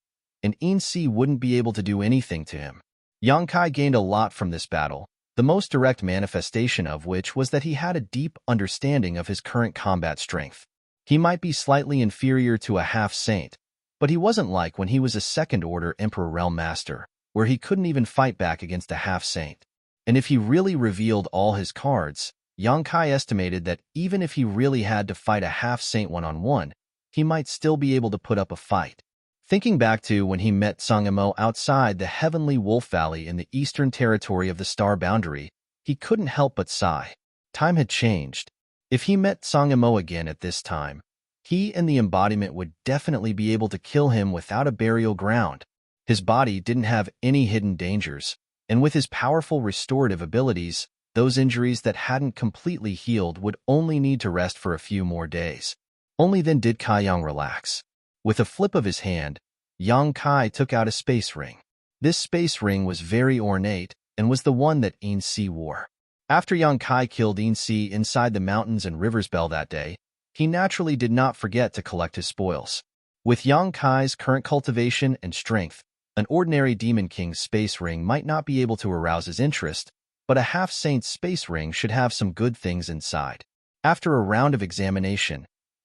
And Yin Si wouldn't be able to do anything to him. Yongkai gained a lot from this battle, the most direct manifestation of which was that he had a deep understanding of his current combat strength. He might be slightly inferior to a half-saint, but he wasn't like when he was a second-order Emperor Realm Master, where he couldn't even fight back against a half-saint. And if he really revealed all his cards, Yongkai estimated that even if he really had to fight a half-saint one-on-one, he might still be able to put up a fight. Thinking back to when he met Sangamo outside the Heavenly Wolf Valley in the eastern territory of the Star Boundary, he couldn't help but sigh. Time had changed. If he met Sangamo again at this time, he and the embodiment would definitely be able to kill him without a burial ground. His body didn't have any hidden dangers, and with his powerful restorative abilities, those injuries that hadn't completely healed would only need to rest for a few more days. Only then did Kaiyang relax. With a flip of his hand, Yongkai took out a space ring. This space ring was very ornate and was the one that Yin Si wore. After Yongkai killed Yin Si inside the mountains and rivers bell that day, he naturally did not forget to collect his spoils. With Yongkai's current cultivation and strength, an ordinary Demon King's space ring might not be able to arouse his interest, but a half-saint's space ring should have some good things inside. After a round of examination,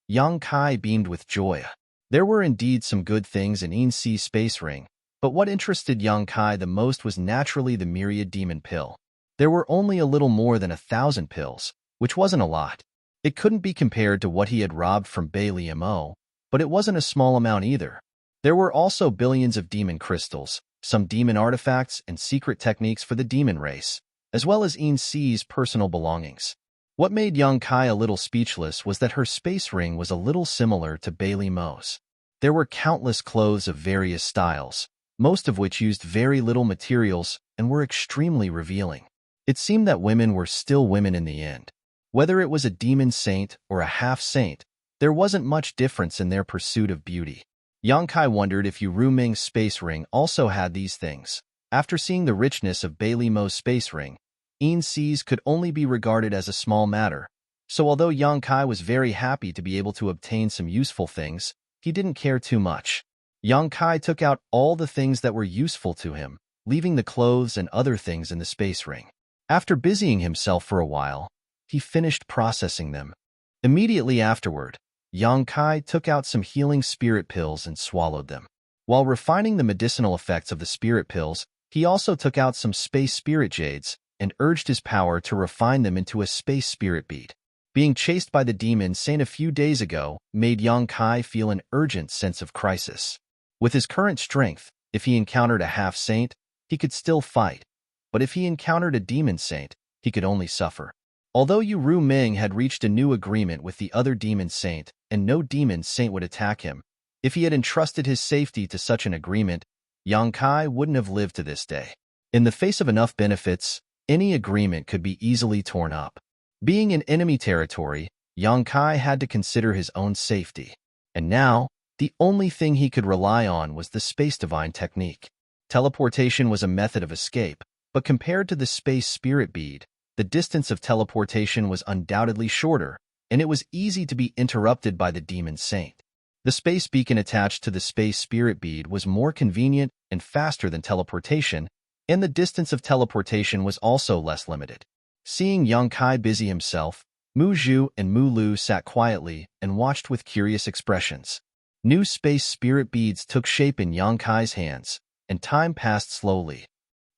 Yongkai beamed with joy. There were indeed some good things in Yin Si's space ring, but what interested Yongkai the most was naturally the myriad demon pill. There were only a little more than 1,000 pills, which wasn't a lot. It couldn't be compared to what he had robbed from Bailey Mo, but it wasn't a small amount either. There were also billions of demon crystals, some demon artifacts, and secret techniques for the demon race, as well as C's personal belongings. What made young Kai a little speechless was that her space ring was a little similar to Bailey Mo's. There were countless clothes of various styles, most of which used very little materials and were extremely revealing. It seemed that women were still women in the end. Whether it was a demon saint or a half-saint, there wasn't much difference in their pursuit of beauty. Yang Kai wondered if Ru Ming's space ring also had these things. After seeing the richness of Bailey Mo's space ring, C's could only be regarded as a small matter. So although Yang Kai was very happy to be able to obtain some useful things, he didn't care too much. Yang Kai took out all the things that were useful to him, leaving the clothes and other things in the space ring. After busying himself for a while, he finished processing them. Immediately afterward, Yang Kai took out some healing spirit pills and swallowed them. While refining the medicinal effects of the spirit pills, he also took out some space spirit jades and urged his power to refine them into a space spirit bead. Being chased by the demon saint a few days ago made Yang Kai feel an urgent sense of crisis. With his current strength, if he encountered a half-saint, he could still fight, but if he encountered a demon saint, he could only suffer. Although Ru Ming had reached a new agreement with the other demon saint, and no demon saint would attack him, if he had entrusted his safety to such an agreement, Yang Kai wouldn't have lived to this day. In the face of enough benefits, any agreement could be easily torn up. Being in enemy territory, Yang Kai had to consider his own safety. And now, the only thing he could rely on was the space divine technique. Teleportation was a method of escape, but compared to the space spirit bead, the distance of teleportation was undoubtedly shorter, and it was easy to be interrupted by the demon saint. The space beacon attached to the space spirit bead was more convenient and faster than teleportation, and the distance of teleportation was also less limited. Seeing Yang Kai busy himself, Mu Zhu and Mu Lu sat quietly and watched with curious expressions. New space spirit beads took shape in Yang Kai's hands, and time passed slowly.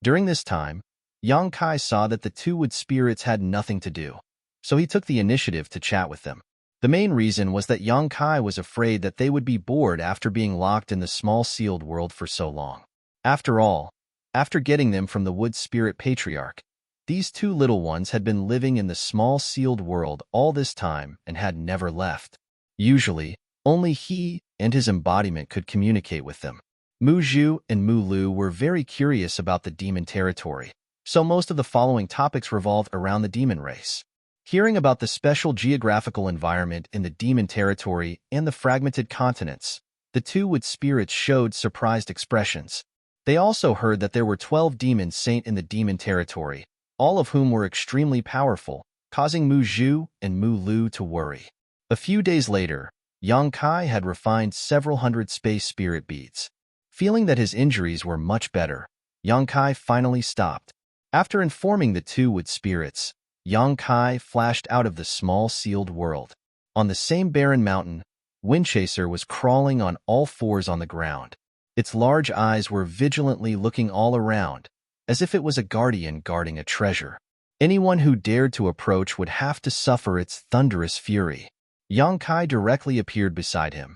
During this time, Yang Kai saw that the two wood spirits had nothing to do, so he took the initiative to chat with them. The main reason was that Yang Kai was afraid that they would be bored after being locked in the small sealed world for so long. After all, after getting them from the wood spirit patriarch, these two little ones had been living in the small sealed world all this time and had never left. Usually, only he and his embodiment could communicate with them. Mu Zhu and Mu Lu were very curious about the demon territory, so most of the following topics revolved around the demon race. Hearing about the special geographical environment in the demon territory and the fragmented continents, the two wood spirits showed surprised expressions. They also heard that there were 12 demon saints in the demon territory, all of whom were extremely powerful, causing Mu Zhu and Mu Lu to worry. A few days later, Yang Kai had refined several hundred space spirit beads. Feeling that his injuries were much better, Yang Kai finally stopped. After informing the two wood spirits, Yang Kai flashed out of the small sealed world. On the same barren mountain, Windchaser was crawling on all fours on the ground. Its large eyes were vigilantly looking all around, as if it was a guardian guarding a treasure. Anyone who dared to approach would have to suffer its thunderous fury. Yang Kai directly appeared beside him.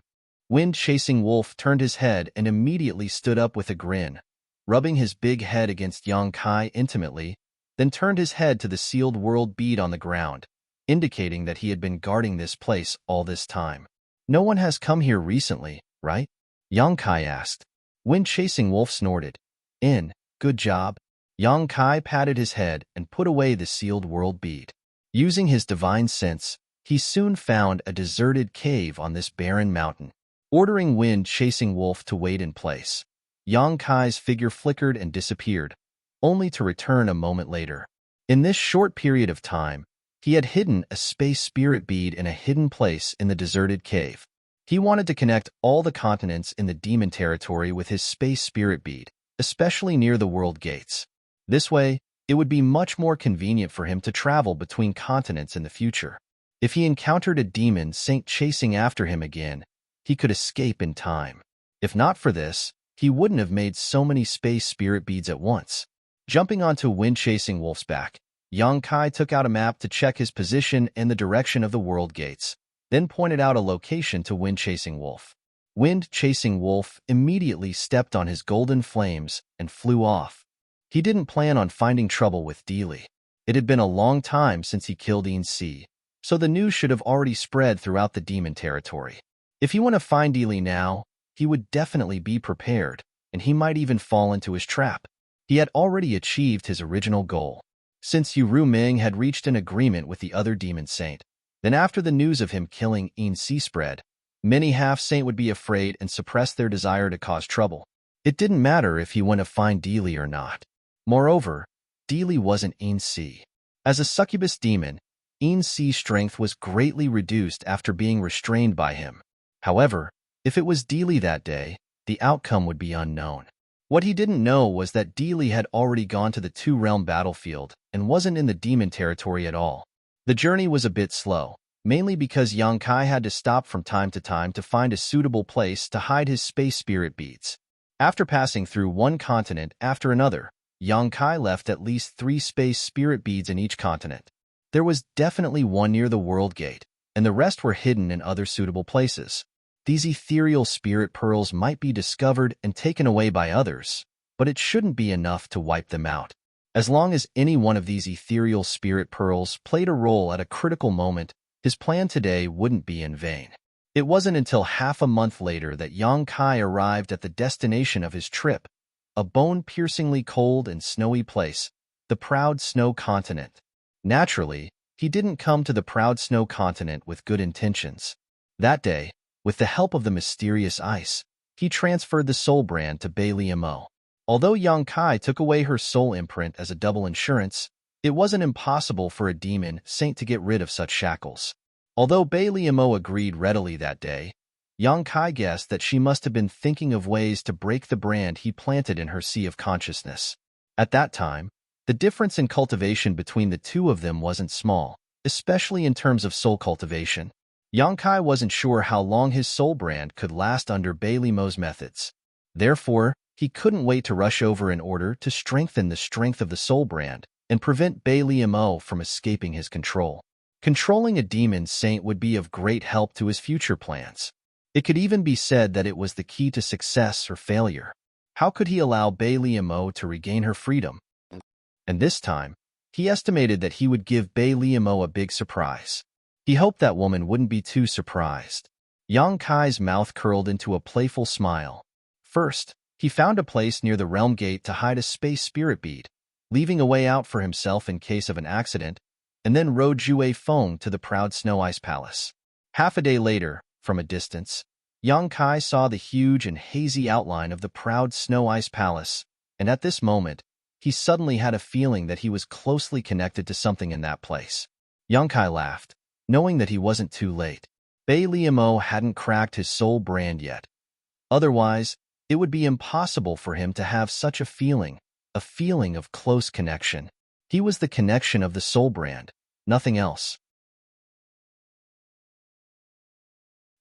Wind-chasing wolf turned his head and immediately stood up with a grin, rubbing his big head against Yang Kai intimately, then turned his head to the sealed world bead on the ground, indicating that he had been guarding this place all this time. No one has come here recently, right? Yang Kai asked. Wind-chasing wolf snorted. Good job. Yang Kai patted his head and put away the sealed world bead. Using his divine sense, he soon found a deserted cave on this barren mountain. Ordering Wind-chasing wolf to wait in place, Yang Kai's figure flickered and disappeared, only to return a moment later. In this short period of time, he had hidden a space spirit bead in a hidden place in the deserted cave. He wanted to connect all the continents in the demon territory with his space spirit bead, especially near the world gates. This way, it would be much more convenient for him to travel between continents in the future. If he encountered a demon saint chasing after him again, he could escape in time. If not for this, he wouldn't have made so many space spirit beads at once. Jumping onto wind-chasing Wolf's back, Yang Kai took out a map to check his position and the direction of the world gates, then pointed out a location to wind-chasing Wolf. Wind-chasing Wolf immediately stepped on his golden flames and flew off. He didn't plan on finding trouble with Dealey. It had been a long time since he killed Enchantment, so the news should have already spread throughout the demon territory. If he went to find Dealey now, he would definitely be prepared, and he might even fall into his trap. He had already achieved his original goal. Since Yu Ming had reached an agreement with the other demon saint, then after the news of him killing Enchantment spread, many half-saint would be afraid and suppress their desire to cause trouble. It didn't matter if he went to find Dealey or not. Moreover, Dealey wasn't Enchantment. As a succubus demon, Enchantment's strength was greatly reduced after being restrained by him. However, if it was Dealey that day, the outcome would be unknown. What he didn't know was that Dealey had already gone to the two-realm battlefield and wasn't in the demon territory at all. The journey was a bit slow, mainly because Yang Kai had to stop from time to find a suitable place to hide his space spirit beads. After passing through one continent after another, Yang Kai left at least 3 space spirit beads in each continent. There was definitely one near the world gate, and the rest were hidden in other suitable places. These ethereal spirit pearls might be discovered and taken away by others, but it shouldn't be enough to wipe them out. As long as any one of these ethereal spirit pearls played a role at a critical moment, his plan today wouldn't be in vain. It wasn't until half a month later that Yang Kai arrived at the destination of his trip, a bone-piercingly cold and snowy place, the Proud Snow Continent. Naturally, he didn't come to the Proud Snow Continent with good intentions. That day, with the help of the mysterious ice, he transferred the soul brand to Mo. Although Yang Kai took away her soul imprint as a double insurance, it wasn't impossible for a demon saint to get rid of such shackles. Although Mo agreed readily that day, Yang Kai guessed that she must have been thinking of ways to break the brand he planted in her sea of consciousness. At that time, the difference in cultivation between the two of them wasn't small, especially in terms of soul cultivation. Yang Kai wasn't sure how long his soul brand could last under Mo's methods. Therefore, he couldn't wait to rush over in order to strengthen the strength of the soul brand and prevent Mo from escaping his control. Controlling a demon saint would be of great help to his future plans. It could even be said that it was the key to success or failure. How could he allow Mo to regain her freedom? And this time, he estimated that he would give Mo a big surprise. He hoped that woman wouldn't be too surprised. Yang Kai's mouth curled into a playful smile. First, he found a place near the realm gate to hide a space spirit bead, leaving a way out for himself in case of an accident, and then rode Jue Feng to the Proud Snow Ice Palace. Half a day later, from a distance, Yang Kai saw the huge and hazy outline of the Proud Snow Ice Palace, and at this moment, he suddenly had a feeling that he was closely connected to something in that place. Yang Kai laughed, knowing that he wasn't too late. Mo hadn't cracked his soul brand yet. Otherwise, it would be impossible for him to have such a feeling of close connection. He was the connection of the soul brand, nothing else.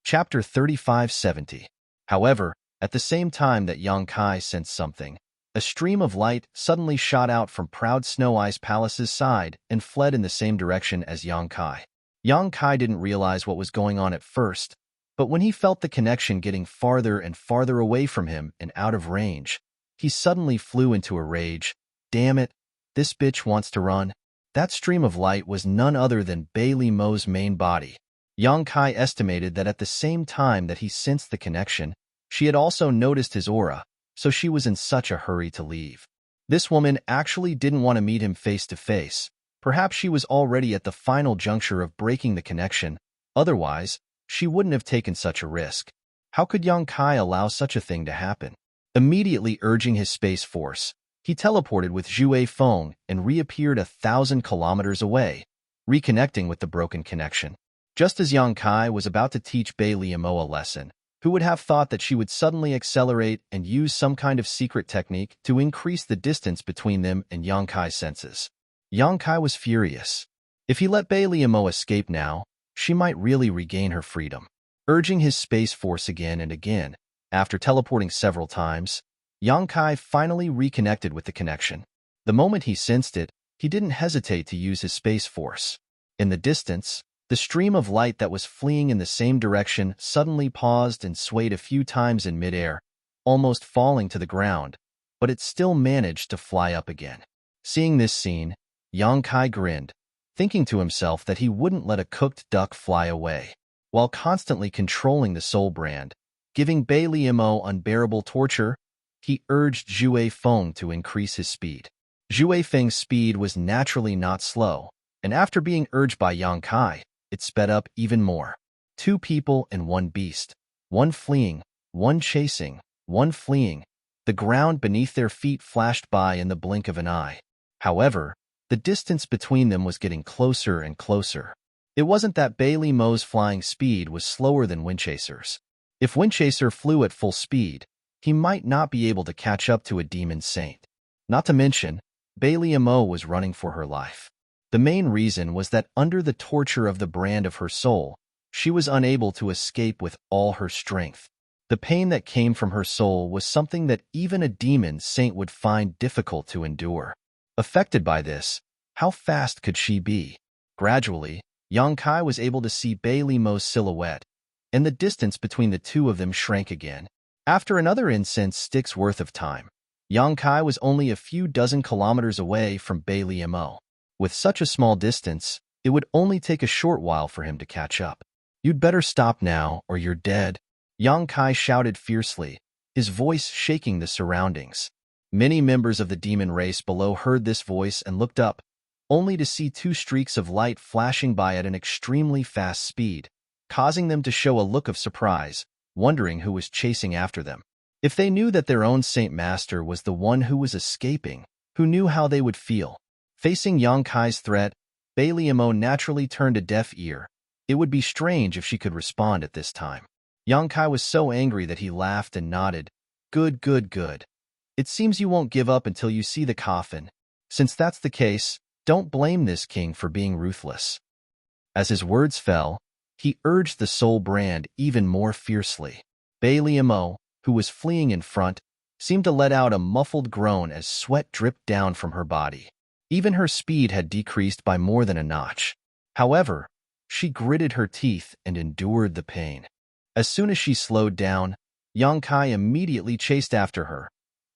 Chapter 3570. However, at the same time that Yang Kai sensed something, a stream of light suddenly shot out from Proud Snow Ice Palace's side and fled in the same direction as Yang Kai. Yang Kai didn't realize what was going on at first, but when he felt the connection getting farther and farther away from him and out of range, he suddenly flew into a rage. Damn it, this bitch wants to run. That stream of light was none other than Mo's main body. Yang Kai estimated that at the same time that he sensed the connection, she had also noticed his aura, so she was in such a hurry to leave. This woman actually didn't want to meet him face to face. Perhaps she was already at the final juncture of breaking the connection. Otherwise, she wouldn't have taken such a risk. How could Yang Kai allow such a thing to happen? Immediately urging his space force, he teleported with Jue Feng and reappeared 1,000 kilometers away, reconnecting with the broken connection. Just as Yang Kai was about to teach Mo a lesson, who would have thought that she would suddenly accelerate and use some kind of secret technique to increase the distance between them and Yang Kai's senses. Yang Kai was furious. If he let Mo escape now, she might really regain her freedom. Urging his space force again and again, after teleporting several times, Yang Kai finally reconnected with the connection. The moment he sensed it, he didn't hesitate to use his space force. In the distance, the stream of light that was fleeing in the same direction suddenly paused and swayed a few times in midair, almost falling to the ground, but it still managed to fly up again. Seeing this scene, Yang Kai grinned, thinking to himself that he wouldn't let a cooked duck fly away. While constantly controlling the soul brand, giving Bai Liamo unbearable torture, he urged Zhu Feng to increase his speed. Zhu Feng's speed was naturally not slow, and after being urged by Yang Kai, it sped up even more. 2 people and 1 beast, 1 fleeing, 1 chasing, 1 fleeing. The ground beneath their feet flashed by in the blink of an eye. However, the distance between them was getting closer and closer. It wasn't that Bai Liao's flying speed was slower than Windchaser's. If Windchaser flew at full speed, he might not be able to catch up to a demon saint. Not to mention, Bai Liao was running for her life. The main reason was that under the torture of the brand of her soul, she was unable to escape with all her strength. The pain that came from her soul was something that even a demon saint would find difficult to endure. Affected by this, how fast could she be? Gradually, Yang Kai was able to see Bai Liao's silhouette, and the distance between the two of them shrank again. After another incense stick's worth of time, Yang Kai was only a few dozen kilometers away from Bai Liao. With such a small distance, it would only take a short while for him to catch up. "You'd better stop now, or you're dead," Yang Kai shouted fiercely, his voice shaking the surroundings. Many members of the demon race below heard this voice and looked up, only to see 2 streaks of light flashing by at an extremely fast speed, causing them to show a look of surprise, wondering who was chasing after them. If they knew that their own Saint Master was the one who was escaping, who knew how they would feel? Facing Yang Kai's threat, Bai Liao naturally turned a deaf ear. It would be strange if she could respond at this time. Yang Kai was so angry that he laughed and nodded. "Good, good, good. It seems you won't give up until you see the coffin. Since that's the case, don't blame this king for being ruthless." As his words fell, he urged the soul brand even more fiercely. Bai Liao, who was fleeing in front, seemed to let out a muffled groan as sweat dripped down from her body. Even her speed had decreased by more than a notch. However, she gritted her teeth and endured the pain. As soon as she slowed down, Yang Kai immediately chased after her,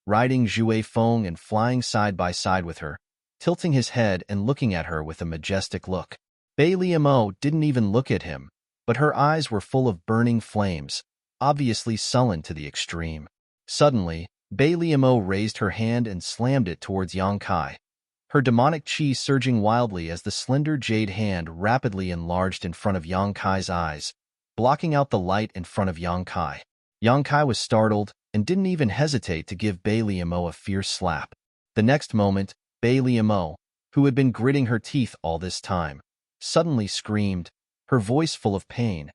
riding Zhu Feng and flying side by side with her, tilting his head and looking at her with a majestic look. Bai Liao didn't even look at him, but her eyes were full of burning flames, obviously sullen to the extreme. Suddenly, Bai Liao raised her hand and slammed it towards Yang Kai, her demonic chi surging wildly as the slender jade hand rapidly enlarged in front of Yang Kai's eyes, blocking out the light in front of Yang Kai. Yang Kai was startled and didn't even hesitate to give Bai Liao a fierce slap. The next moment, Bai Liao, who had been gritting her teeth all this time, suddenly screamed, her voice full of pain,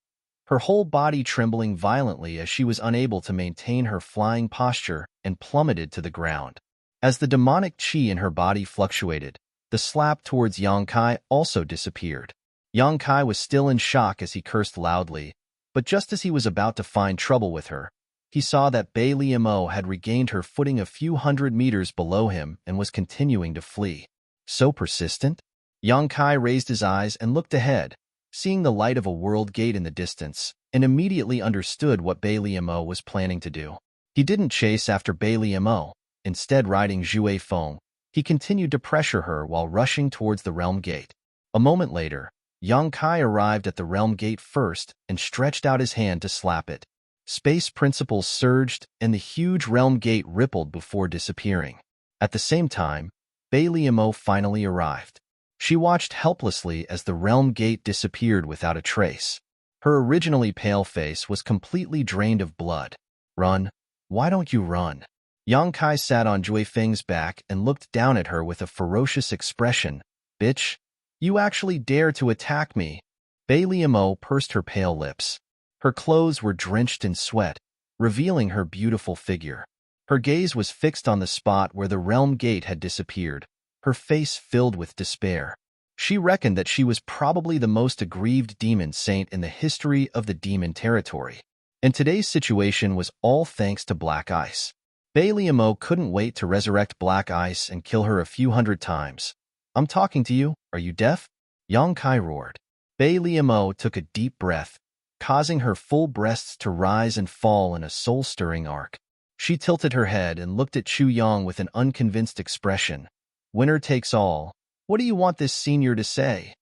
her whole body trembling violently as she was unable to maintain her flying posture and plummeted to the ground. As the demonic chi in her body fluctuated, the slap towards Yang Kai also disappeared. Yang Kai was still in shock as he cursed loudly, but just as he was about to find trouble with her, he saw that Bai Liao had regained her footing a few hundred meters below him and was continuing to flee. So persistent? Yang Kai raised his eyes and looked ahead, seeing the light of a world gate in the distance, and immediately understood what Bai Liao was planning to do. He didn't chase after Bai Liao. Instead, riding Zhu Feng, he continued to pressure her while rushing towards the realm gate. A moment later, Yang Kai arrived at the realm gate first and stretched out his hand to slap it. Space principles surged and the huge realm gate rippled before disappearing. At the same time, Bai Liao finally arrived. She watched helplessly as the realm gate disappeared without a trace. Her originally pale face was completely drained of blood. "Run. Why don't you run?" Yang Kai sat on Zhui Feng's back and looked down at her with a ferocious expression. "Bitch, you actually dare to attack me?" Bai Liao pursed her pale lips. Her clothes were drenched in sweat, revealing her beautiful figure. Her gaze was fixed on the spot where the realm gate had disappeared, her face filled with despair. She reckoned that she was probably the most aggrieved demon saint in the history of the demon territory. And today's situation was all thanks to Black Ice. Bei Liamo couldn't wait to resurrect Black Ice and kill her a few hundred times. I'm talking to you. Are you deaf? Yang Kai roared. Bei Liamo took a deep breath, causing her full breasts to rise and fall in a soul-stirring arc. She tilted her head and looked at Chu Yang with an unconvinced expression. Winner takes all. What do you want this senior to say?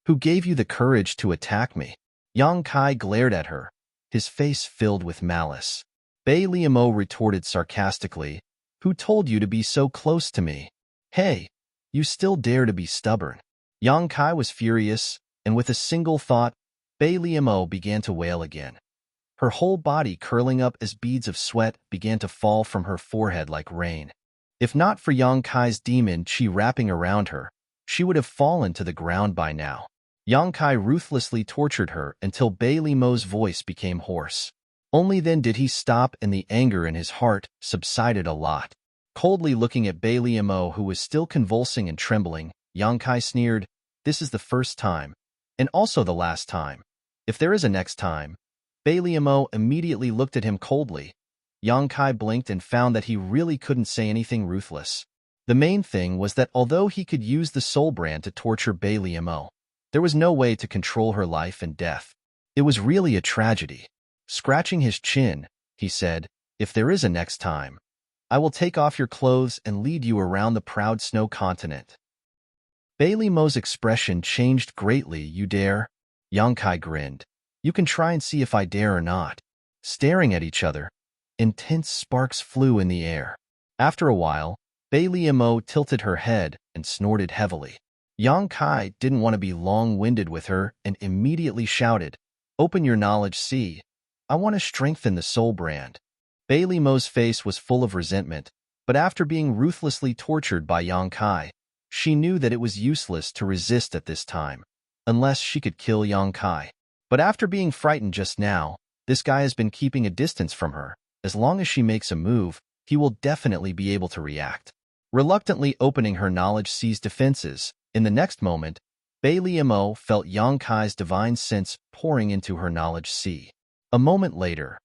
Who gave you the courage to attack me? Yang Kai glared at her, his face filled with malice. Bei Liamo retorted sarcastically, Who told you to be so close to me? Hey, you still dare to be stubborn. Yang Kai was furious, and with a single thought, Bei Liamo began to wail again. Her whole body curling up as beads of sweat began to fall from her forehead like rain. If not for Yang Kai's demon chi wrapping around her, she would have fallen to the ground by now. Yang Kai ruthlessly tortured her until Bei Liamo's voice became hoarse. Only then did he stop and the anger in his heart subsided a lot. Coldly looking at Bei Liamo, who was still convulsing and trembling, Yang Kai sneered, This is the first time, and also the last time. If there is a next time. Bei Liamo immediately looked at him coldly. Yang Kai blinked and found that he really couldn't say anything ruthless. The main thing was that although he could use the soul brand to torture Bei Liamo, there was no way to control her life and death. It was really a tragedy. Scratching his chin, he said, If there is a next time, I will take off your clothes and lead you around the proud snow continent. Bei Liamo's expression changed greatly. You dare? Yang Kai grinned. You can try and see if I dare or not. Staring at each other, intense sparks flew in the air. After a while, Bei Liamo tilted her head and snorted heavily. Yang Kai didn't want to be long-winded with her and immediately shouted, Open your knowledge, see. I want to strengthen the soul brand. Bei Liamo's face was full of resentment, but after being ruthlessly tortured by Yang Kai, she knew that it was useless to resist at this time, unless she could kill Yang Kai. But after being frightened just now, this guy has been keeping a distance from her. As long as she makes a move, he will definitely be able to react. Reluctantly opening her knowledge sees defenses, in the next moment, Bei Liamo felt Yang Kai's divine sense pouring into her knowledge sea. A moment later,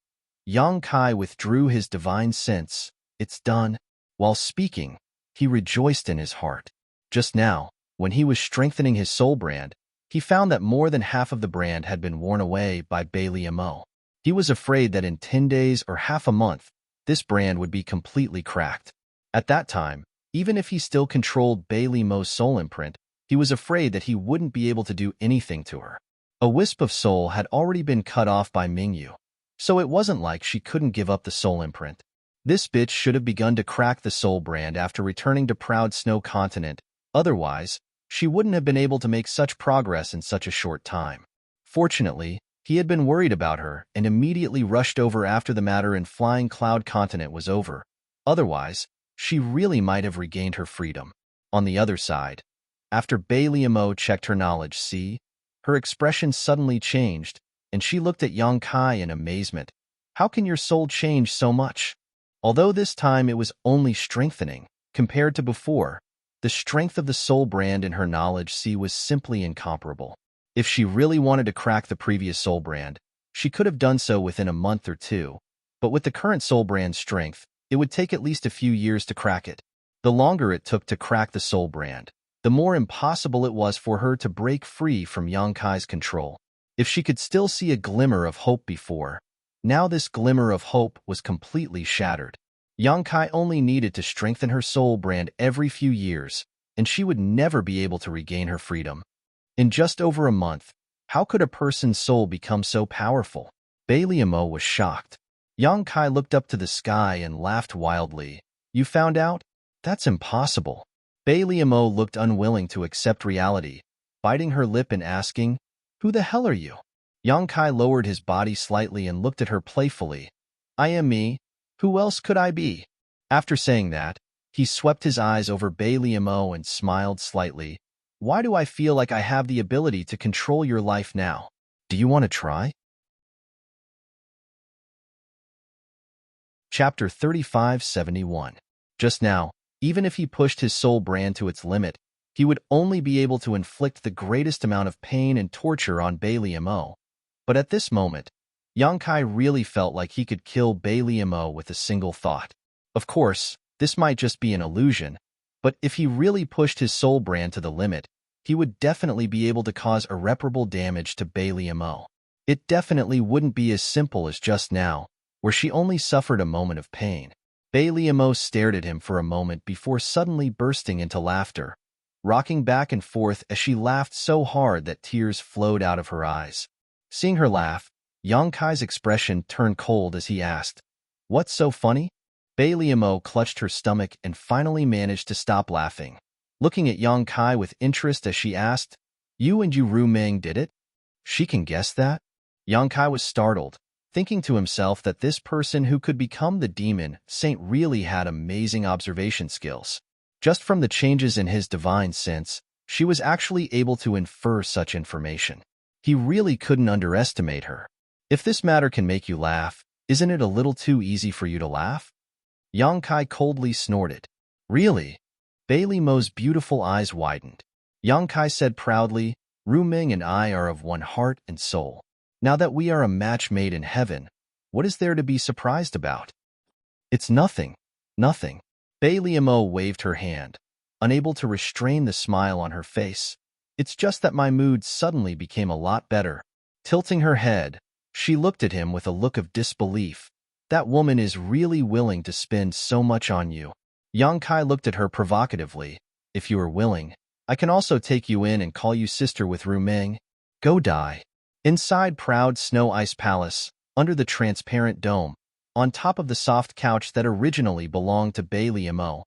Yang Kai withdrew his divine sense. It's done. While speaking, he rejoiced in his heart. Just now, when he was strengthening his soul brand, he found that more than half of the brand had been worn away by Bei Liamo. He was afraid that in 10 days or half a month, this brand would be completely cracked. At that time, even if he still controlled Bei Liamo's soul imprint, he was afraid that he wouldn't be able to do anything to her. A wisp of soul had already been cut off by Mingyu, so it wasn't like she couldn't give up the soul imprint. This bitch should have begun to crack the soul brand after returning to Proud Snow Continent. Otherwise, she wouldn't have been able to make such progress in such a short time. Fortunately, he had been worried about her and immediately rushed over after the matter in Flying Cloud Continent was over. Otherwise, she really might have regained her freedom. On the other side, after Bei Liamo checked her knowledge see, her expression suddenly changed, and she looked at Yang Kai in amazement. How can your soul change so much? Although this time it was only strengthening, compared to before, the strength of the soul brand in her knowledge see was simply incomparable. If she really wanted to crack the previous soul brand, she could have done so within a month or two, but with the current soul brand strength, it would take at least a few years to crack it. The longer it took to crack the soul brand, the more impossible it was for her to break free from Yang Kai's control. If she could still see a glimmer of hope before, now this glimmer of hope was completely shattered. Yang Kai only needed to strengthen her soul brand every few years, and she would never be able to regain her freedom. In just over a month, how could a person's soul become so powerful? Bei Liamo was shocked. Yang Kai looked up to the sky and laughed wildly. You found out? That's impossible. Bei Liamo looked unwilling to accept reality, biting her lip and asking, Who the hell are you? Yang Kai lowered his body slightly and looked at her playfully. I am me. Who else could I be? After saying that, he swept his eyes over Bei Liamo and smiled slightly. Why do I feel like I have the ability to control your life now? Do you want to try? Chapter 3571. Just now, even if he pushed his soul brand to its limit, he would only be able to inflict the greatest amount of pain and torture on Bei Liamo. But at this moment, Yang Kai really felt like he could kill Bei Liamo with a single thought. Of course, this might just be an illusion, but if he really pushed his soul brand to the limit, he would definitely be able to cause irreparable damage to Bailey Mo. It definitely wouldn't be as simple as just now, where she only suffered a moment of pain. Bailey Mo stared at him for a moment before suddenly bursting into laughter, rocking back and forth as she laughed so hard that tears flowed out of her eyes. Seeing her laugh, Yang Kai's expression turned cold as he asked, "What's so funny?" Bailey Mo clutched her stomach and finally managed to stop laughing, looking at Yang Kai with interest as she asked, "You and Ru Meng did it? She can guess that?" Yang Kai was startled, thinking to himself that this person who could become the demon saint really had amazing observation skills. Just from the changes in his divine sense, she was actually able to infer such information. He really couldn't underestimate her. If this matter can make you laugh, isn't it a little too easy for you to laugh? Yang Kai coldly snorted. Really? Bailey Mo's beautiful eyes widened. Yang Kai said proudly, "Ru Meng and I are of one heart and soul. Now that we are a match made in heaven, what is there to be surprised about?" "It's nothing, nothing." Bailey Mo waved her hand, unable to restrain the smile on her face. "It's just that my mood suddenly became a lot better." Tilting her head, she looked at him with a look of disbelief. "That woman is really willing to spend so much on you." Yang Kai looked at her provocatively. "If you are willing, I can also take you in and call you sister with Ru Meng. Go die." Inside Proud Snow Ice Palace, under the transparent dome, on top of the soft couch that originally belonged to Bailey Mo,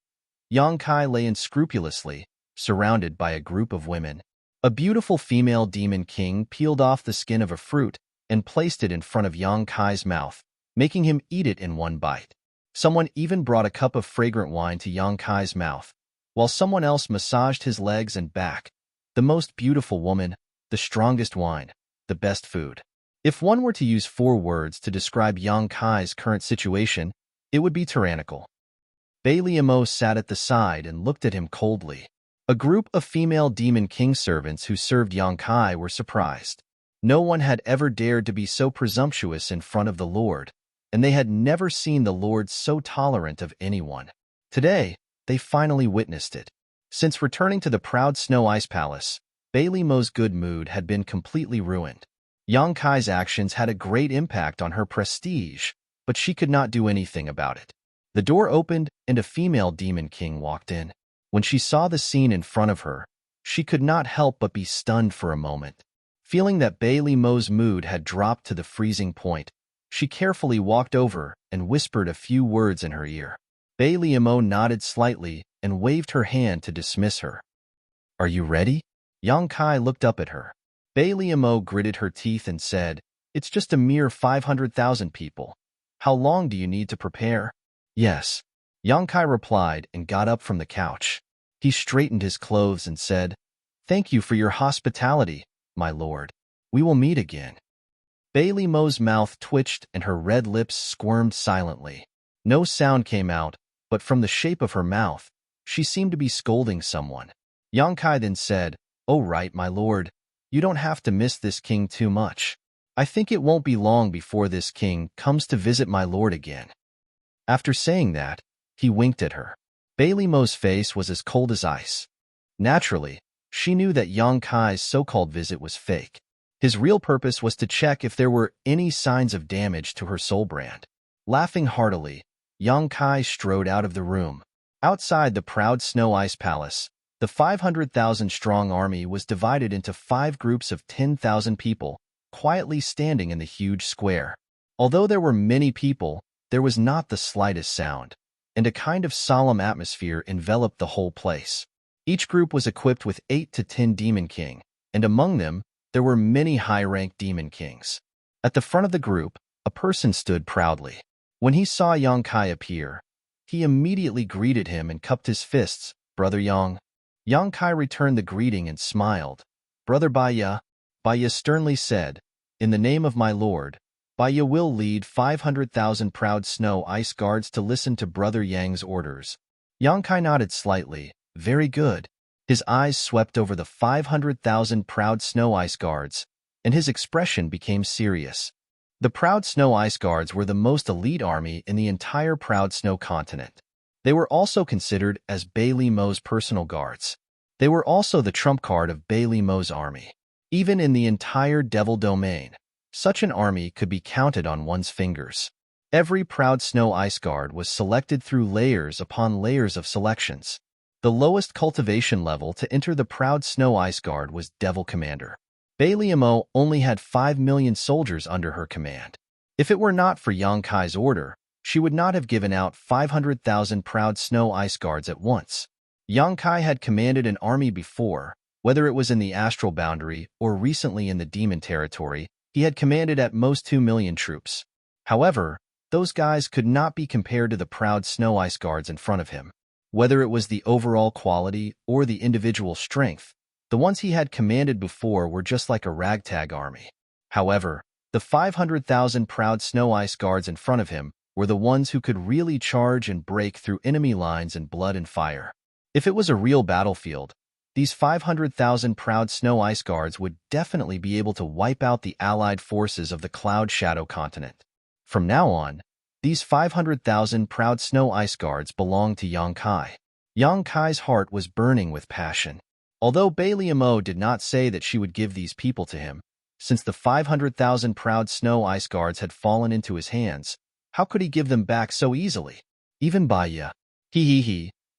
Yang Kai lay unscrupulously, surrounded by a group of women. A beautiful female demon king peeled off the skin of a fruit and placed it in front of Yang Kai's mouth, making him eat it in one bite. Someone even brought a cup of fragrant wine to Yang Kai's mouth, while someone else massaged his legs and back. The most beautiful woman, the strongest wine, the best food. If one were to use 4 words to describe Yang Kai's current situation, it would be tyrannical. Bailey Mo sat at the side and looked at him coldly. A group of female demon king servants who served Yang Kai were surprised. No one had ever dared to be so presumptuous in front of the Lord, and they had never seen the Lord so tolerant of anyone. Today, they finally witnessed it. Since returning to the Proud Snow Ice Palace, Bailey Mo's good mood had been completely ruined. Yang Kai's actions had a great impact on her prestige, but she could not do anything about it. The door opened and a female demon king walked in. When she saw the scene in front of her, she could not help but be stunned for a moment. Feeling that Bailey Mo's mood had dropped to the freezing point, she carefully walked over and whispered a few words in her ear. Bailey Mo nodded slightly and waved her hand to dismiss her. "Are you ready?" Yang Kai looked up at her. Bailey Mo gritted her teeth and said, "It's just a mere 500,000 people. How long do you need to prepare?" "Yes," Yang Kai replied and got up from the couch. He straightened his clothes and said, "Thank you for your hospitality, my lord. We will meet again." Bailey Mo's mouth twitched and her red lips squirmed silently. No sound came out, but from the shape of her mouth, she seemed to be scolding someone. Yang Kai then said, "Oh right, my lord. You don't have to miss this king too much. I think it won't be long before this king comes to visit my lord again." After saying that, he winked at her. Bailey Mo's face was as cold as ice. Naturally, she knew that Yang Kai's so-called visit was fake. His real purpose was to check if there were any signs of damage to her soul brand. Laughing heartily, Yang Kai strode out of the room. Outside the Proud Snow Ice Palace, the 500,000-strong army was divided into 5 groups of 10,000 people, quietly standing in the huge square. Although there were many people, there was not the slightest sound, and a kind of solemn atmosphere enveloped the whole place. Each group was equipped with 8 to 10 Demon King, and among them, there were many high-ranked Demon Kings. At the front of the group, a person stood proudly. When he saw Yang Kai appear, he immediately greeted him and cupped his fists. "Brother Yang." Yang Kai returned the greeting and smiled. "Brother Baya," Baya sternly said, "In the name of my lord, Baya will lead 500,000 proud snow ice guards to listen to Brother Yang's orders." Yang Kai nodded slightly. "Very good." His eyes swept over the 500,000 proud snow ice guards, and his expression became serious. The Proud Snow Ice Guards were the most elite army in the entire Proud Snow continent. They were also considered as Bailey Mo's personal guards. They were also the trump card of Bailey Mo's army. Even in the entire Devil Domain, such an army could be counted on one's fingers. Every Proud Snow Ice Guard was selected through layers upon layers of selections. The lowest cultivation level to enter the Proud Snow Ice Guard was Devil Commander. Bailey Mo only had 5 million soldiers under her command. If it were not for Yang Kai's order, she would not have given out 500,000 Proud Snow Ice Guards at once. Yang Kai had commanded an army before, whether it was in the Astral Boundary or recently in the Demon Territory. He had commanded at most 2 million troops. However, those guys could not be compared to the Proud Snow Ice Guards in front of him. Whether it was the overall quality or the individual strength, the ones he had commanded before were just like a ragtag army. However, the 500,000 Proud Snow Ice Guards in front of him were the ones who could really charge and break through enemy lines in blood and fire. If it was a real battlefield, these 500,000 Proud Snow Ice Guards would definitely be able to wipe out the allied forces of the Cloud Shadow continent. From now on, these 500,000 Proud Snow Ice Guards belonged to Yang Kai. Yang Kai's heart was burning with passion. Although Bailey Mo did not say that she would give these people to him, since the 500,000 Proud Snow Ice Guards had fallen into his hands, how could he give them back so easily? Even Baya.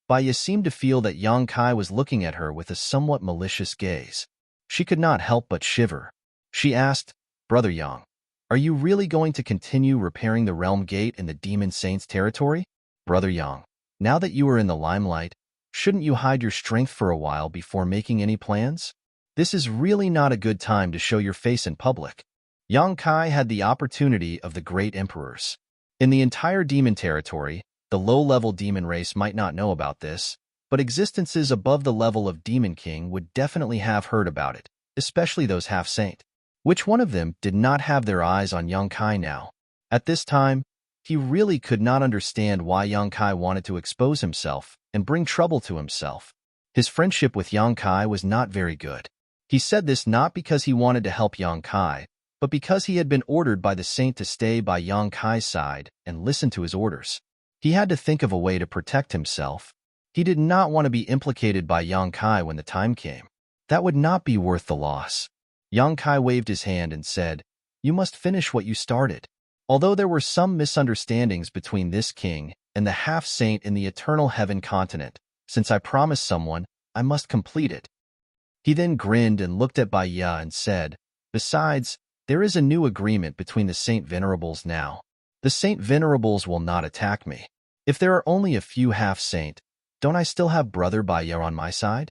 Baya seemed to feel that Yang Kai was looking at her with a somewhat malicious gaze. She could not help but shiver. She asked, "Brother Yang, are you really going to continue repairing the Realm Gate in the Demon Saint's territory? Brother Yang, now that you are in the limelight, shouldn't you hide your strength for a while before making any plans? This is really not a good time to show your face in public." Yang Kai had the opportunity of the great emperors. In the entire demon territory, the low-level demon race might not know about this, but existences above the level of Demon King would definitely have heard about it, especially those half-saint. Which one of them did not have their eyes on Yang Kai now? At this time, he really could not understand why Yang Kai wanted to expose himself and bring trouble to himself. His friendship with Yang Kai was not very good. He said this not because he wanted to help Yang Kai, but because he had been ordered by the saint to stay by Yang Kai's side and listen to his orders. He had to think of a way to protect himself. He did not want to be implicated by Yang Kai when the time came. That would not be worth the loss. Yang Kai waved his hand and said, "You must finish what you started." Although there were some misunderstandings between this king and the half-saint in the Eternal Heaven continent, since I promised someone, I must complete it. He then grinned and looked at Baya and said, "Besides, there is a new agreement between the Saint Venerables now. The Saint Venerables will not attack me. If there are only a few half-saint, don't I still have Brother Baya on my side?"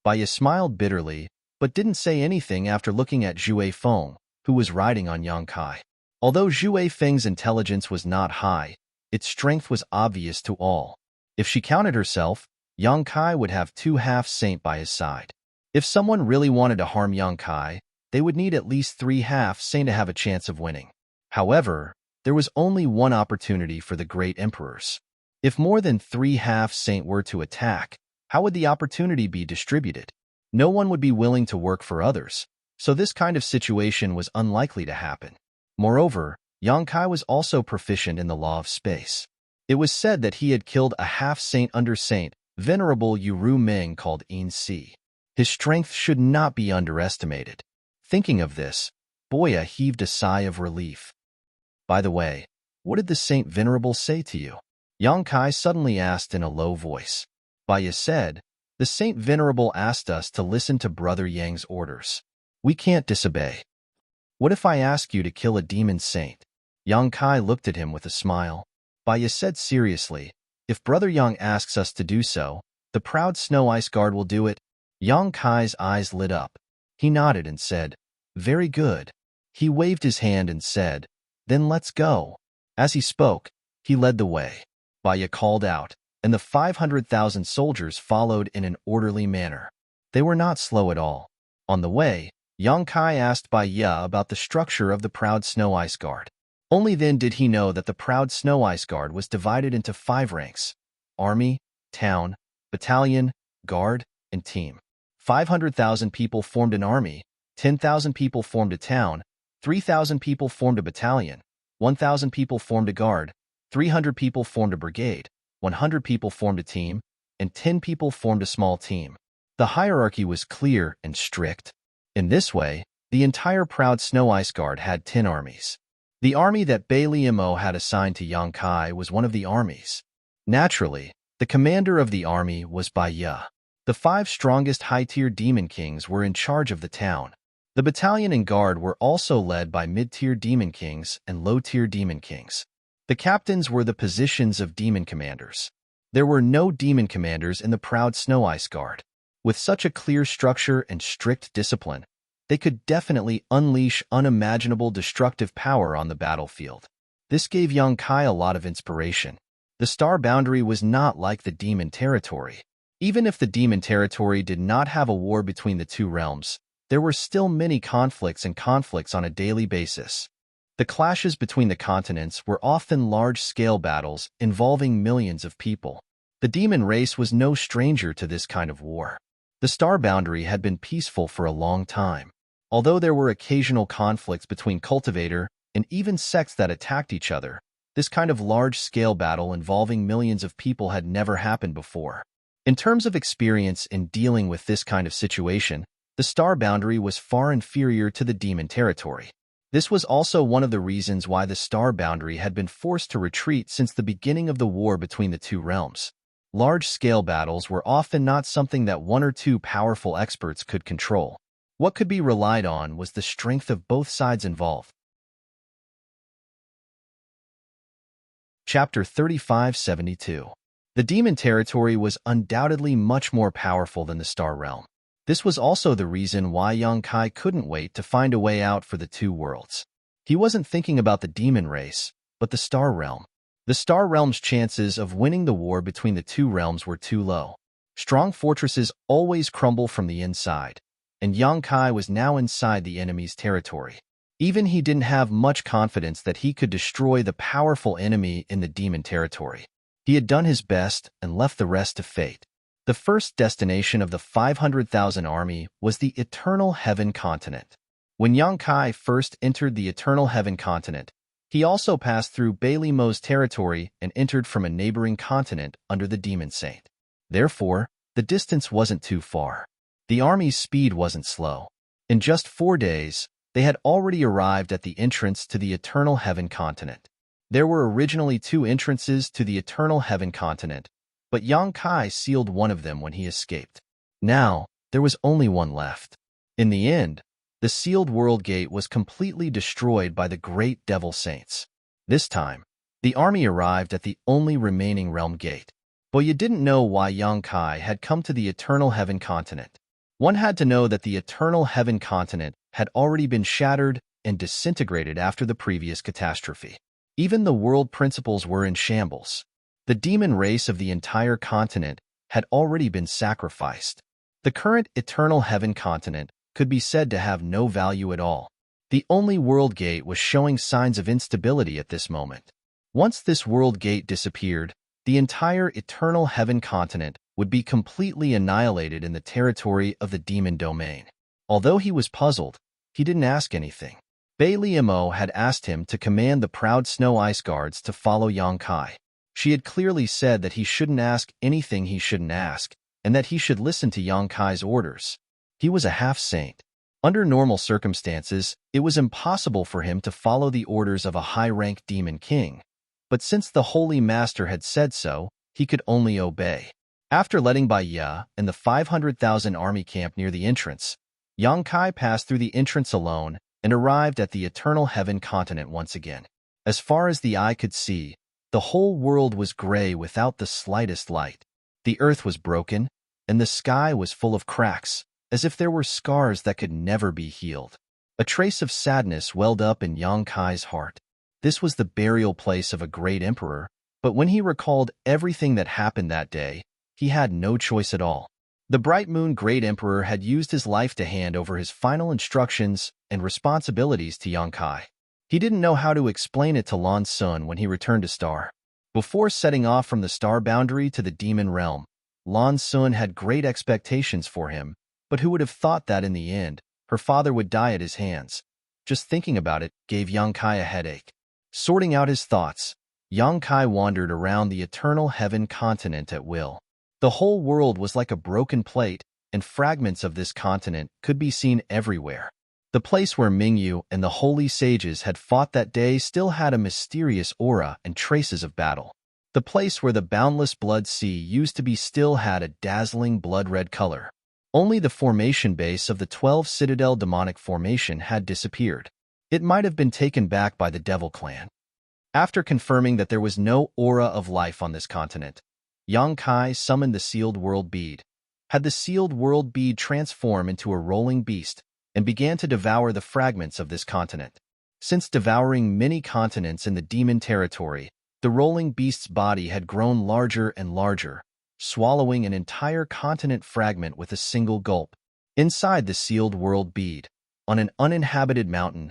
Baya smiled bitterly, but didn't say anything after looking at Zhue Feng, who was riding on Yang Kai. Although Zhue Feng's intelligence was not high, its strength was obvious to all. If she counted herself, Yang Kai would have 2 half-saint by his side. If someone really wanted to harm Yang Kai, they would need at least 3 half-saint to have a chance of winning. However, there was only one opportunity for the great emperors. If more than 3 half-saint were to attack, how would the opportunity be distributed? No one would be willing to work for others, so this kind of situation was unlikely to happen. Moreover, Yang Kai was also proficient in the law of space. It was said that he had killed a half-saint under Saint Venerable Yuru Meng called In Si. His strength should not be underestimated. Thinking of this, Boya heaved a sigh of relief. "By the way, what did the Saint Venerable say to you?" Yang Kai suddenly asked in a low voice. Baya said, "The Saint Venerable asked us to listen to Brother Yang's orders. We can't disobey." "What if I ask you to kill a demon saint?" Yang Kai looked at him with a smile. Baya said seriously, "If Brother Yang asks us to do so, the Proud Snow Ice Guard will do it." Yang Kai's eyes lit up. He nodded and said, "Very good." He waved his hand and said, "Then let's go." As he spoke, he led the way. Baya called out, and the 500,000 soldiers followed in an orderly manner. They were not slow at all. On the way, Yang Kai asked Baya about the structure of the Proud Snow Ice Guard. Only then did he know that the Proud Snow Ice Guard was divided into 5 ranks: Army, Town, Battalion, Guard, and Team. 500,000 people formed an army, 10,000 people formed a town, 3,000 people formed a battalion, 1,000 people formed a guard, 300 people formed a brigade, 100 people formed a team, and 10 people formed a small team. The hierarchy was clear and strict. In this way, the entire proud Snow Ice Guard had 10 armies. The army that Bailey Mo had assigned to Yang Kai was one of the armies. Naturally, the commander of the army was Bai Ye. The 5 strongest high-tier demon kings were in charge of the town. The battalion and guard were also led by mid-tier demon kings and low-tier demon kings. The captains were the positions of demon commanders. There were no demon commanders in the proud Snow Ice Guard. With such a clear structure and strict discipline, they could definitely unleash unimaginable destructive power on the battlefield. This gave Yang Kai a lot of inspiration. The star boundary was not like the demon territory. Even if the demon territory did not have a war between the two realms, there were still many conflicts on a daily basis. The clashes between the continents were often large-scale battles involving millions of people. The demon race was no stranger to this kind of war. The star boundary had been peaceful for a long time. Although there were occasional conflicts between cultivator and even sects that attacked each other, this kind of large-scale battle involving millions of people had never happened before. In terms of experience in dealing with this kind of situation, the star boundary was far inferior to the demon territory. This was also one of the reasons why the star boundary had been forced to retreat since the beginning of the war between the two realms. Large-scale battles were often not something that one or two powerful experts could control. What could be relied on was the strength of both sides involved. Chapter 3572. The demon territory was undoubtedly much more powerful than the star realm. This was also the reason why Yang Kai couldn't wait to find a way out for the two worlds. He wasn't thinking about the demon race, but the star realm. The star realm's chances of winning the war between the two realms were too low. Strong fortresses always crumble from the inside, and Yang Kai was now inside the enemy's territory. Even he didn't have much confidence that he could destroy the powerful enemy in the demon territory. He had done his best and left the rest to fate. The first destination of the 500,000 army was the Eternal Heaven continent. When Yang Kai first entered the Eternal Heaven continent, he also passed through Bailey Mo's territory and entered from a neighboring continent under the Demon Saint. Therefore, the distance wasn't too far. The army's speed wasn't slow. In just 4 days, they had already arrived at the entrance to the Eternal Heaven continent. There were originally 2 entrances to the Eternal Heaven continent, but Yang Kai sealed one of them when he escaped. Now, there was only one left. In the end, the sealed world gate was completely destroyed by the great devil saints. This time, the army arrived at the only remaining realm gate. But you didn't know why Yang Kai had come to the Eternal Heaven continent. One had to know that the Eternal Heaven continent had already been shattered and disintegrated after the previous catastrophe. Even the world principles were in shambles. The demon race of the entire continent had already been sacrificed. The current Eternal Heaven continent could be said to have no value at all. The only world gate was showing signs of instability at this moment. Once this world gate disappeared, the entire Eternal Heaven continent would be completely annihilated in the territory of the demon domain. Although he was puzzled, he didn't ask anything. Bailey Mo had asked him to command the proud Snow Ice Guards to follow Yang Kai. She had clearly said that he shouldn't ask anything he shouldn't ask, and that he should listen to Yang Kai's orders. He was a half-saint. Under normal circumstances, it was impossible for him to follow the orders of a high-ranked demon king. But since the Holy Master had said so, he could only obey. After letting Bai Ye and the 500,000 army camp near the entrance, Yang Kai passed through the entrance alone and arrived at the Eternal Heaven continent once again. As far as the eye could see, the whole world was gray without the slightest light. The earth was broken, and the sky was full of cracks, as if there were scars that could never be healed. A trace of sadness welled up in Yang Kai's heart. This was the burial place of a great emperor, but when he recalled everything that happened that day, he had no choice at all. The Bright Moon Great Emperor had used his life to hand over his final instructions and responsibilities to Yang Kai. He didn't know how to explain it to Lan Sun when he returned to Star. Before setting off from the star boundary to the demon realm, Lan Sun had great expectations for him, but who would have thought that in the end, her father would die at his hands. Just thinking about it gave Yang Kai a headache. Sorting out his thoughts, Yang Kai wandered around the eternal heaven continent at will. The whole world was like a broken plate, and fragments of this continent could be seen everywhere. The place where Mingyu and the holy sages had fought that day still had a mysterious aura and traces of battle. The place where the boundless blood sea used to be still had a dazzling blood-red color. Only the formation base of the 12 Citadel demonic formation had disappeared. It might have been taken back by the Devil Clan. After confirming that there was no aura of life on this continent, Yang Kai summoned the Sealed World Bead, had the Sealed World Bead transform into a rolling beast, and began to devour the fragments of this continent. Since devouring many continents in the demon territory, the rolling beast's body had grown larger and larger, swallowing an entire continent fragment with a single gulp. Inside the Sealed World Bead, on an uninhabited mountain,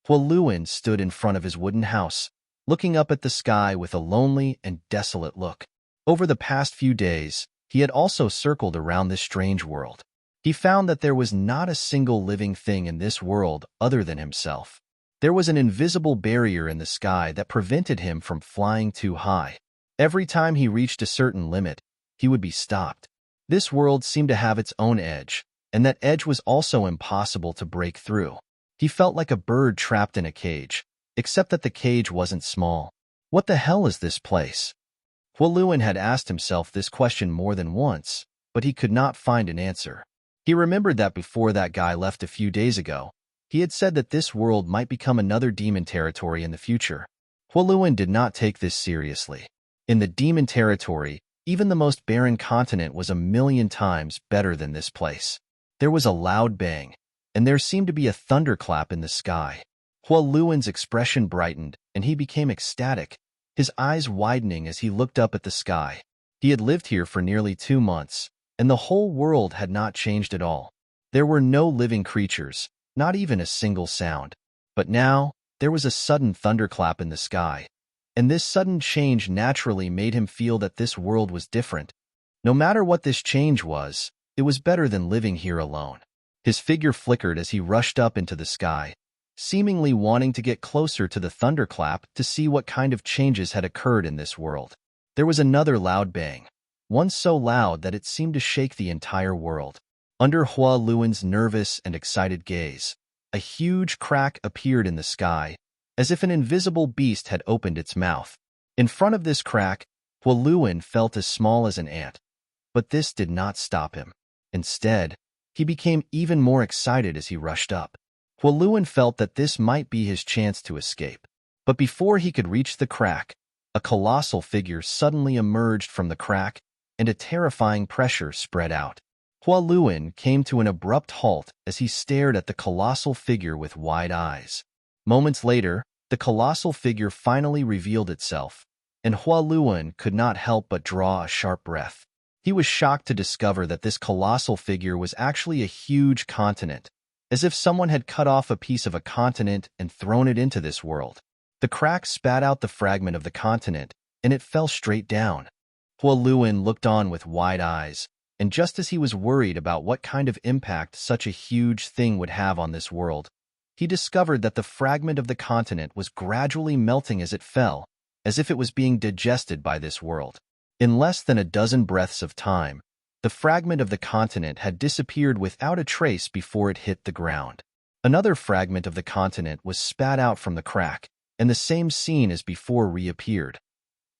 Hualuan stood in front of his wooden house, looking up at the sky with a lonely and desolate look. Over the past few days, he had also circled around this strange world. He found that there was not a single living thing in this world other than himself. There was an invisible barrier in the sky that prevented him from flying too high. Every time he reached a certain limit, he would be stopped. This world seemed to have its own edge, and that edge was also impossible to break through. He felt like a bird trapped in a cage, except that the cage wasn't small. What the hell is this place? Hualuan had asked himself this question more than once, but he could not find an answer. He remembered that before that guy left a few days ago, he had said that this world might become another demon territory in the future. Hualuan did not take this seriously. In the demon territory, even the most barren continent was 1,000,000 times better than this place. There was a loud bang, and there seemed to be a thunderclap in the sky. Hualuan's expression brightened, and he became ecstatic, his eyes widening as he looked up at the sky. He had lived here for nearly 2 months, and the whole world had not changed at all. There were no living creatures, not even a single sound. But now, there was a sudden thunderclap in the sky, and this sudden change naturally made him feel that this world was different. No matter what this change was, it was better than living here alone. His figure flickered as he rushed up into the sky, seemingly wanting to get closer to the thunderclap to see what kind of changes had occurred in this world. There was another loud bang, one so loud that it seemed to shake the entire world. Under Hualuan's nervous and excited gaze, a huge crack appeared in the sky, as if an invisible beast had opened its mouth. In front of this crack, Hualuan felt as small as an ant. But this did not stop him. Instead, he became even more excited as he rushed up. Hualuan felt that this might be his chance to escape. But before he could reach the crack, a colossal figure suddenly emerged from the crack, and a terrifying pressure spread out. Hualuan came to an abrupt halt as he stared at the colossal figure with wide eyes. Moments later, the colossal figure finally revealed itself, and Hualuan could not help but draw a sharp breath. He was shocked to discover that this colossal figure was actually a huge continent, as if someone had cut off a piece of a continent and thrown it into this world. The crack spat out the fragment of the continent, and it fell straight down. Hualuan looked on with wide eyes, and just as he was worried about what kind of impact such a huge thing would have on this world, he discovered that the fragment of the continent was gradually melting as it fell, as if it was being digested by this world. In less than a dozen breaths of time, the fragment of the continent had disappeared without a trace before it hit the ground. Another fragment of the continent was spat out from the crack, and the same scene as before reappeared.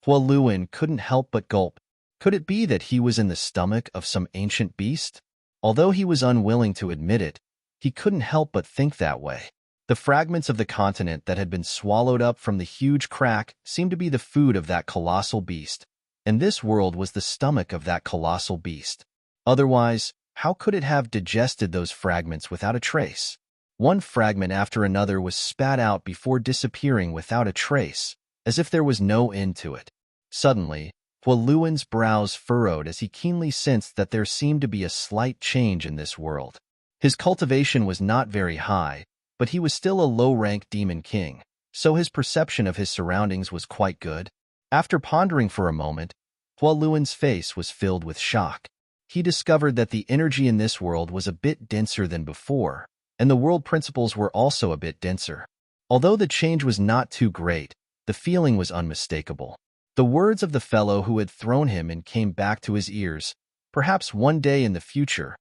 Hualuan couldn't help but gulp. Could it be that he was in the stomach of some ancient beast? Although he was unwilling to admit it, he couldn't help but think that way. The fragments of the continent that had been swallowed up from the huge crack seemed to be the food of that colossal beast, and this world was the stomach of that colossal beast. Otherwise, how could it have digested those fragments without a trace? One fragment after another was spat out before disappearing without a trace, as if there was no end to it. Suddenly, Hualuan's brows furrowed as he keenly sensed that there seemed to be a slight change in this world. His cultivation was not very high, but he was still a low-rank demon king, so his perception of his surroundings was quite good. After pondering for a moment, Hualuan's face was filled with shock. He discovered that the energy in this world was a bit denser than before, and the world principles were also a bit denser. Although the change was not too great, the feeling was unmistakable. The words of the fellow who had thrown him in came back to his ears. Perhaps one day in the future,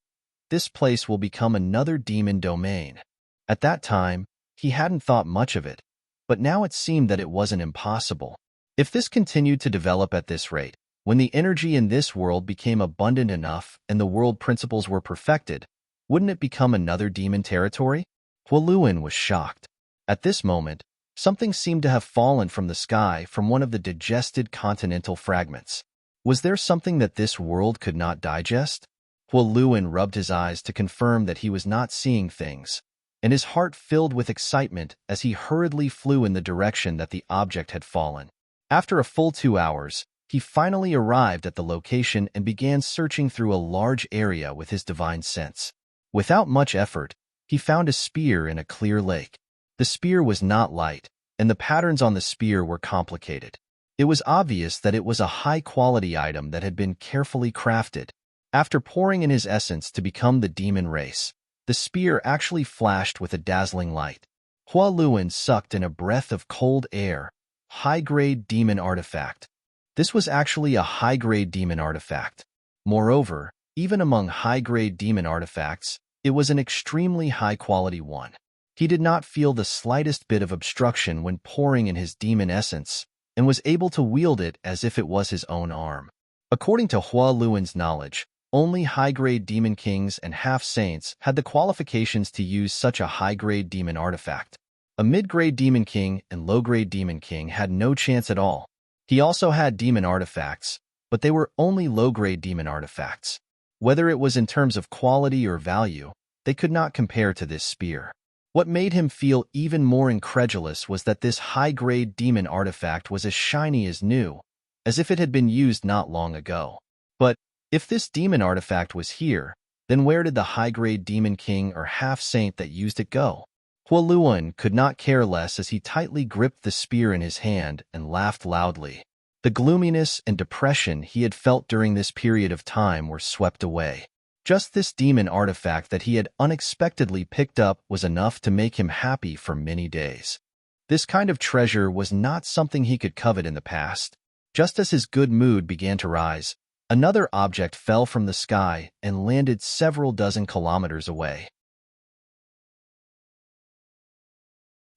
this place will become another demon domain. At that time, he hadn't thought much of it, but now it seemed that it wasn't impossible. If this continued to develop at this rate, when the energy in this world became abundant enough and the world principles were perfected, wouldn't it become another demon territory? Huoluan was shocked. At this moment, something seemed to have fallen from the sky from one of the digested continental fragments. Was there something that this world could not digest? Huoluan rubbed his eyes to confirm that he was not seeing things, and his heart filled with excitement as he hurriedly flew in the direction that the object had fallen. After a full 2 hours, he finally arrived at the location and began searching through a large area with his divine sense. Without much effort, he found a spear in a clear lake. The spear was not light, and the patterns on the spear were complicated. It was obvious that it was a high-quality item that had been carefully crafted. After pouring in his essence to become the demon race, the spear actually flashed with a dazzling light. Huoluan sucked in a breath of cold air. High-grade demon artifact. This was actually a high-grade demon artifact. Moreover, even among high-grade demon artifacts, it was an extremely high-quality one. He did not feel the slightest bit of obstruction when pouring in his demon essence, and was able to wield it as if it was his own arm. According to Huoluan's knowledge, only high-grade demon kings and half-saints had the qualifications to use such a high-grade demon artifact. A mid-grade demon king and low-grade demon king had no chance at all. He also had demon artifacts, but they were only low-grade demon artifacts. Whether it was in terms of quality or value, they could not compare to this spear. What made him feel even more incredulous was that this high-grade demon artifact was as shiny as new, as if it had been used not long ago. But if this demon artifact was here, then where did the high-grade demon king or half-saint that used it go? Huoluan could not care less as he tightly gripped the spear in his hand and laughed loudly. The gloominess and depression he had felt during this period of time were swept away. Just this demon artifact that he had unexpectedly picked up was enough to make him happy for many days. This kind of treasure was not something he could covet in the past. Just as his good mood began to rise, another object fell from the sky and landed several dozen kilometers away.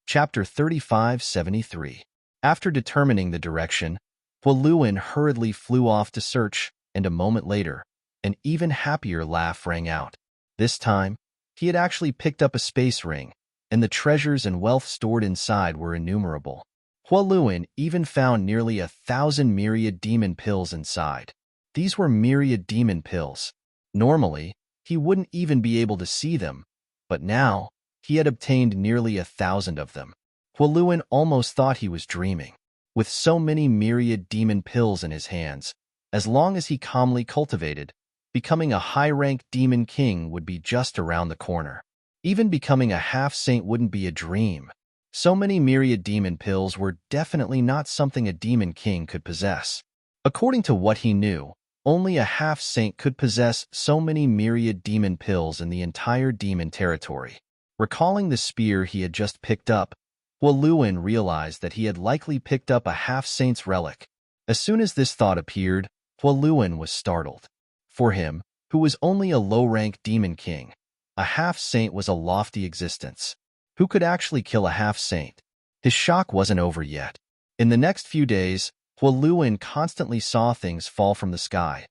Chapter 3573. After determining the direction, Huoluan hurriedly flew off to search, and a moment later, an even happier laugh rang out. This time, he had actually picked up a space ring, and the treasures and wealth stored inside were innumerable. Huoluan even found nearly 1,000 myriad demon pills inside. These were myriad demon pills. Normally, he wouldn't even be able to see them, but now, he had obtained nearly 1,000 of them. Huoluan almost thought he was dreaming. With so many myriad demon pills in his hands, as long as he calmly cultivated, becoming a high-ranked demon king would be just around the corner. Even becoming a half-saint wouldn't be a dream. So many myriad demon pills were definitely not something a demon king could possess. According to what he knew, only a half-saint could possess so many myriad demon pills in the entire demon territory. Recalling the spear he had just picked up, Huoluan realized that he had likely picked up a half-saint's relic. As soon as this thought appeared, Huoluan was startled. For him, who was only a low-ranked demon king, a half-saint was a lofty existence. Who could actually kill a half-saint? His shock wasn't over yet. In the next few days, Huoluan constantly saw things fall from the sky,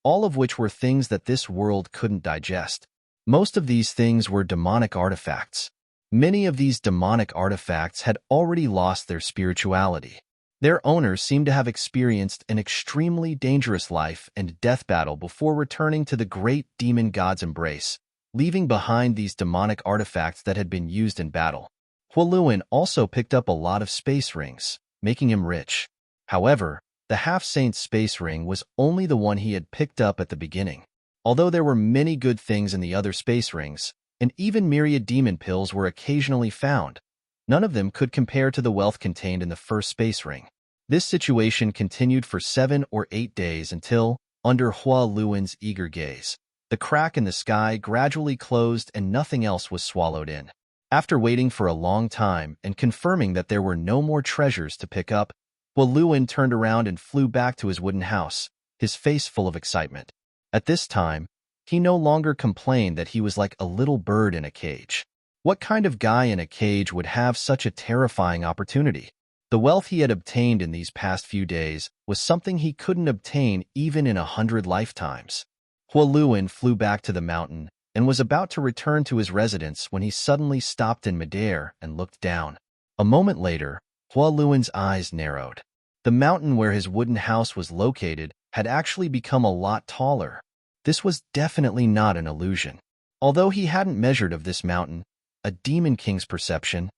all of which were things that this world couldn't digest. Most of these things were demonic artifacts. Many of these demonic artifacts had already lost their spirituality. Their owners seemed to have experienced an extremely dangerous life and death battle before returning to the great demon god's embrace, leaving behind these demonic artifacts that had been used in battle. Huoluan also picked up a lot of space rings, making him rich. However, the half-saint's space ring was only the one he had picked up at the beginning. Although there were many good things in the other space rings, and even myriad demon pills were occasionally found, none of them could compare to the wealth contained in the first space ring. This situation continued for 7 or 8 days until, under Huoluan's eager gaze, The crack in the sky gradually closed and nothing else was swallowed in. After waiting for a long time and confirming that there were no more treasures to pick up, Huoluin turned around and flew back to his wooden house, his face full of excitement. At this time, he no longer complained that he was like a little bird in a cage. What kind of guy in a cage would have such a terrifying opportunity? The wealth he had obtained in these past few days was something he couldn't obtain even in 100 lifetimes. Huoluin flew back to the mountain and was about to return to his residence when he suddenly stopped in midair and looked down. A moment later, Huoluin's eyes narrowed. The mountain where his wooden house was located had actually become a lot taller. This was definitely not an illusion. Although he hadn't measured of this mountain, a demon king's perception,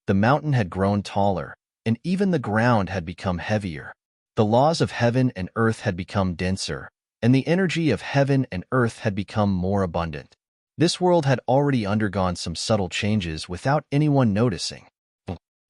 the mountain had grown taller, and even the ground had become heavier. The laws of heaven and earth had become denser, and the energy of heaven and earth had become more abundant. This world had already undergone some subtle changes without anyone noticing.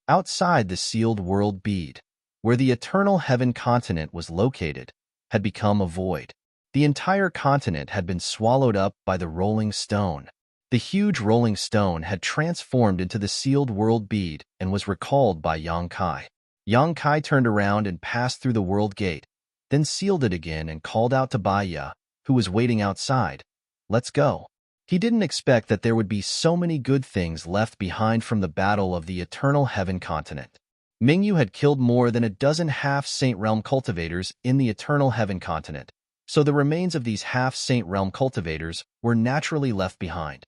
Outside the sealed world bead, where the eternal heaven continent was located, had become a void. The entire continent had been swallowed up by the rolling stone. The huge rolling stone had transformed into the sealed world bead and was recalled by Yang Kai. Yang Kai turned around and passed through the world gate, then sealed it again and called out to Baiya, who was waiting outside, "Let's go." He didn't expect that there would be so many good things left behind from the battle of the eternal heaven continent. Mingyu had killed more than a dozen half-saint realm cultivators in the eternal heaven continent, so the remains of these half-saint realm cultivators were naturally left behind.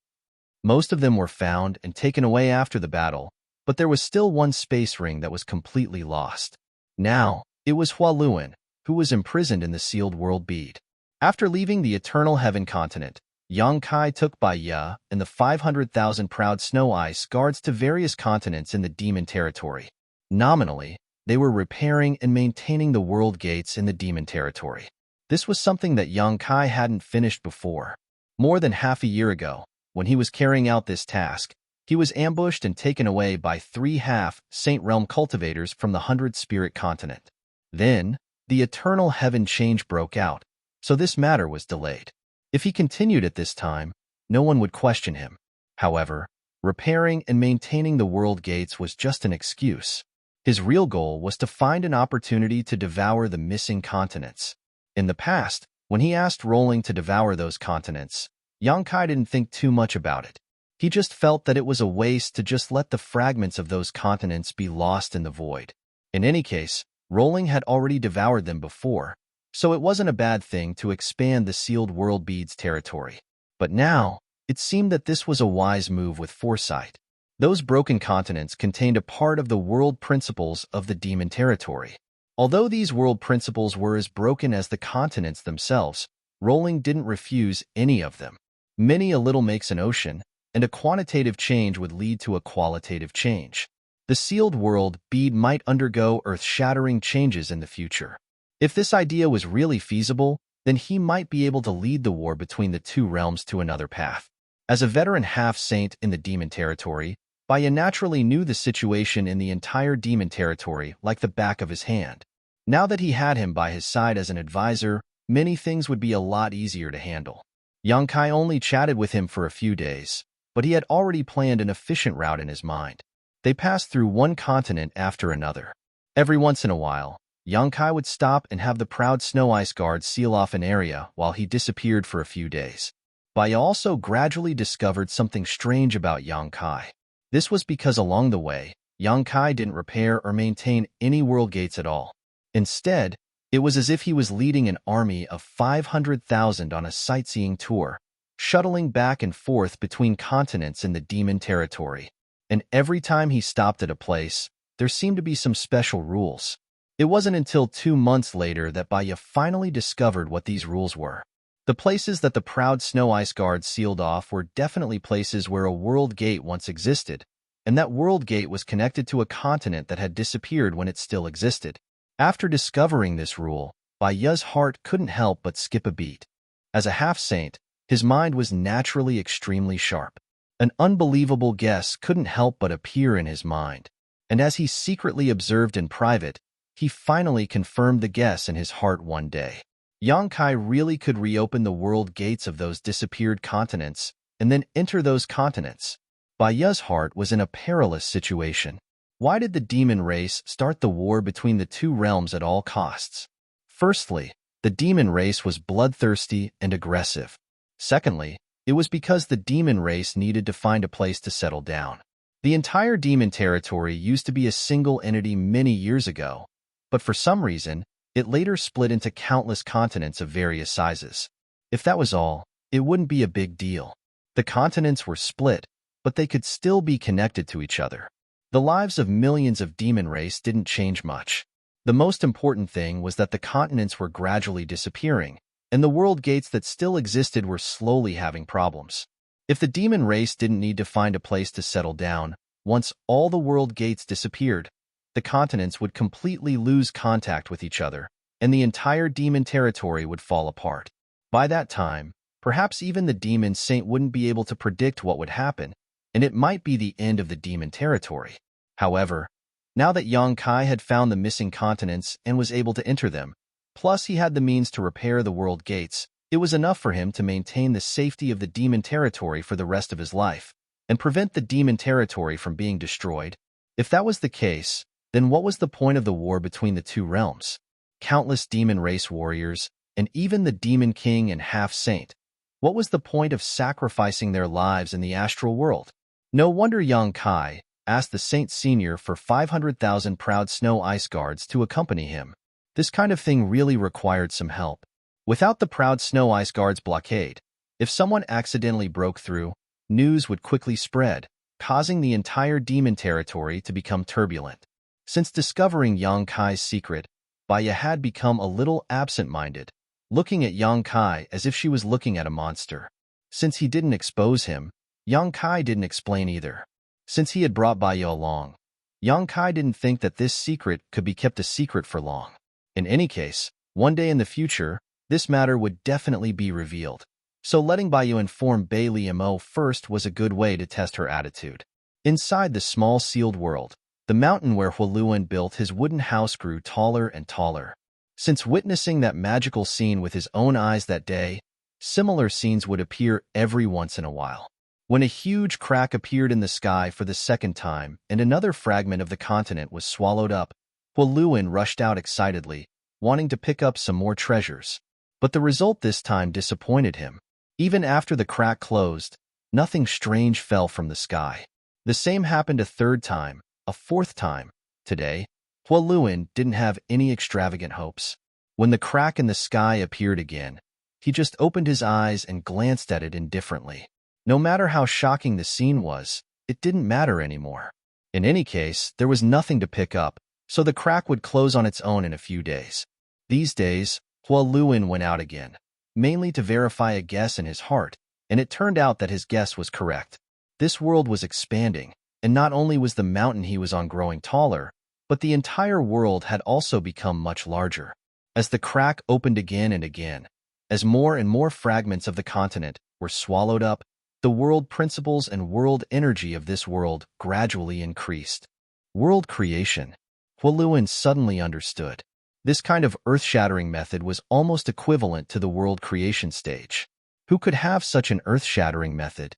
Most of them were found and taken away after the battle, but there was still one space ring that was completely lost. Now, it was Huoluin, who was imprisoned in the sealed world bead. After leaving the eternal heaven continent, Yang Kai took Baiya and the 500,000 proud snow ice guards to various continents in the demon territory. Nominally, they were repairing and maintaining the world gates in the demon territory. This was something that Yang Kai hadn't finished before. More than half a year ago, when he was carrying out this task, he was ambushed and taken away by 3 half-saint realm cultivators from the 100-spirit continent. Then, the eternal heaven change broke out, so this matter was delayed. If he continued at this time, no one would question him. However, repairing and maintaining the world gates was just an excuse. His real goal was to find an opportunity to devour the missing continents. In the past, when he asked Rolling to devour those continents, Yang Kai didn't think too much about it. He just felt that it was a waste to just let the fragments of those continents be lost in the void. In any case, Rolling had already devoured them before, so it wasn't a bad thing to expand the sealed world bead's territory. But now, it seemed that this was a wise move with foresight. Those broken continents contained a part of the world principles of the demon territory. Although these world principles were as broken as the continents themselves, Rolling didn't refuse any of them. Many a little makes an ocean, and a quantitative change would lead to a qualitative change. The sealed world bead might undergo earth-shattering changes in the future. If this idea was really feasible, then he might be able to lead the war between the two realms to another path. As a veteran half-saint in the demon territory, Baiya naturally knew the situation in the entire demon territory like the back of his hand. Now that he had him by his side as an advisor, many things would be a lot easier to handle. Yang Kai only chatted with him for a few days, but he had already planned an efficient route in his mind. They passed through one continent after another. Every once in a while, Yang Kai would stop and have the proud snow ice guard seal off an area while he disappeared for a few days. Baiya also gradually discovered something strange about Yang Kai. This was because along the way, Yang Kai didn't repair or maintain any world gates at all. Instead, it was as if he was leading an army of 500,000 on a sightseeing tour, shuttling back and forth between continents in the demon territory. And every time he stopped at a place, there seemed to be some special rules. It wasn't until 2 months later that Baiya finally discovered what these rules were. The places that the proud snow ice guard sealed off were definitely places where a world gate once existed, and that world gate was connected to a continent that had disappeared when it still existed. After discovering this rule, Baiya's heart couldn't help but skip a beat. As a half-saint, his mind was naturally extremely sharp. An unbelievable guess couldn't help but appear in his mind, and as he secretly observed in private, he finally confirmed the guess in his heart one day. Yang Kai really could reopen the world gates of those disappeared continents and then enter those continents. Bai Ye's heart was in a perilous situation. Why did the demon race start the war between the two realms at all costs? Firstly, the demon race was bloodthirsty and aggressive. Secondly, it was because the demon race needed to find a place to settle down. The entire demon territory used to be a single entity many years ago, but for some reason, it later split into countless continents of various sizes. If that was all, it wouldn't be a big deal. The continents were split, but they could still be connected to each other. The lives of millions of demon race didn't change much. The most important thing was that the continents were gradually disappearing, and the world gates that still existed were slowly having problems. If the demon race didn't need to find a place to settle down, once all the world gates disappeared, the continents would completely lose contact with each other, and the entire demon territory would fall apart. By that time, perhaps even the demon saint wouldn't be able to predict what would happen, and it might be the end of the demon territory. However, now that Yang Kai had found the missing continents and was able to enter them, plus he had the means to repair the world gates, it was enough for him to maintain the safety of the demon territory for the rest of his life, and prevent the demon territory from being destroyed. If that was the case, then what was the point of the war between the two realms? Countless demon race warriors, and even the demon king and half-saint. What was the point of sacrificing their lives in the astral world? No wonder Yang Kai asked the Saint Senior for 500,000 proud snow ice guards to accompany him. This kind of thing really required some help. Without the proud snow ice guards' blockade, if someone accidentally broke through, news would quickly spread, causing the entire demon territory to become turbulent. Since discovering Yang Kai's secret, Bai Ye had become a little absent-minded, looking at Yang Kai as if she was looking at a monster. Since he didn't expose him, Yang Kai didn't explain either. Since he had brought Bai Ye along, Yang Kai didn't think that this secret could be kept a secret for long. In any case, one day in the future, this matter would definitely be revealed. So letting Bai Ye inform Bai Liamo first was a good way to test her attitude. Inside the small sealed world, the mountain where Huoluan built his wooden house grew taller and taller. Since witnessing that magical scene with his own eyes that day, similar scenes would appear every once in a while. When a huge crack appeared in the sky for the second time and another fragment of the continent was swallowed up, Huoluan rushed out excitedly, wanting to pick up some more treasures. But the result this time disappointed him. Even after the crack closed, nothing strange fell from the sky. The same happened a third time, a fourth time. Today, Huoluan didn't have any extravagant hopes. When the crack in the sky appeared again, he just opened his eyes and glanced at it indifferently. No matter how shocking the scene was, it didn't matter anymore. In any case, there was nothing to pick up, so the crack would close on its own in a few days. These days, Huoluan went out again, mainly to verify a guess in his heart, and it turned out that his guess was correct. This world was expanding, and not only was the mountain he was on growing taller, but the entire world had also become much larger. As the crack opened again and again, as more and more fragments of the continent were swallowed up, the world principles and world energy of this world gradually increased. World creation. Huoluan suddenly understood. This kind of earth-shattering method was almost equivalent to the world creation stage. Who could have such an earth-shattering method?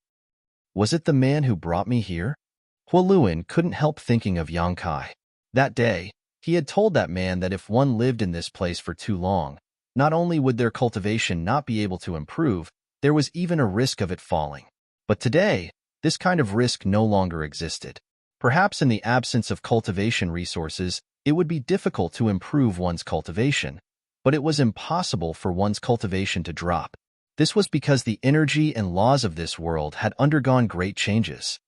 Was it the man who brought me here? Huoluan couldn't help thinking of Yang Kai. That day, he had told that man that if one lived in this place for too long, not only would their cultivation not be able to improve, there was even a risk of it falling. But today, this kind of risk no longer existed. Perhaps in the absence of cultivation resources, it would be difficult to improve one's cultivation, but it was impossible for one's cultivation to drop. This was because the energy and laws of this world had undergone great changes.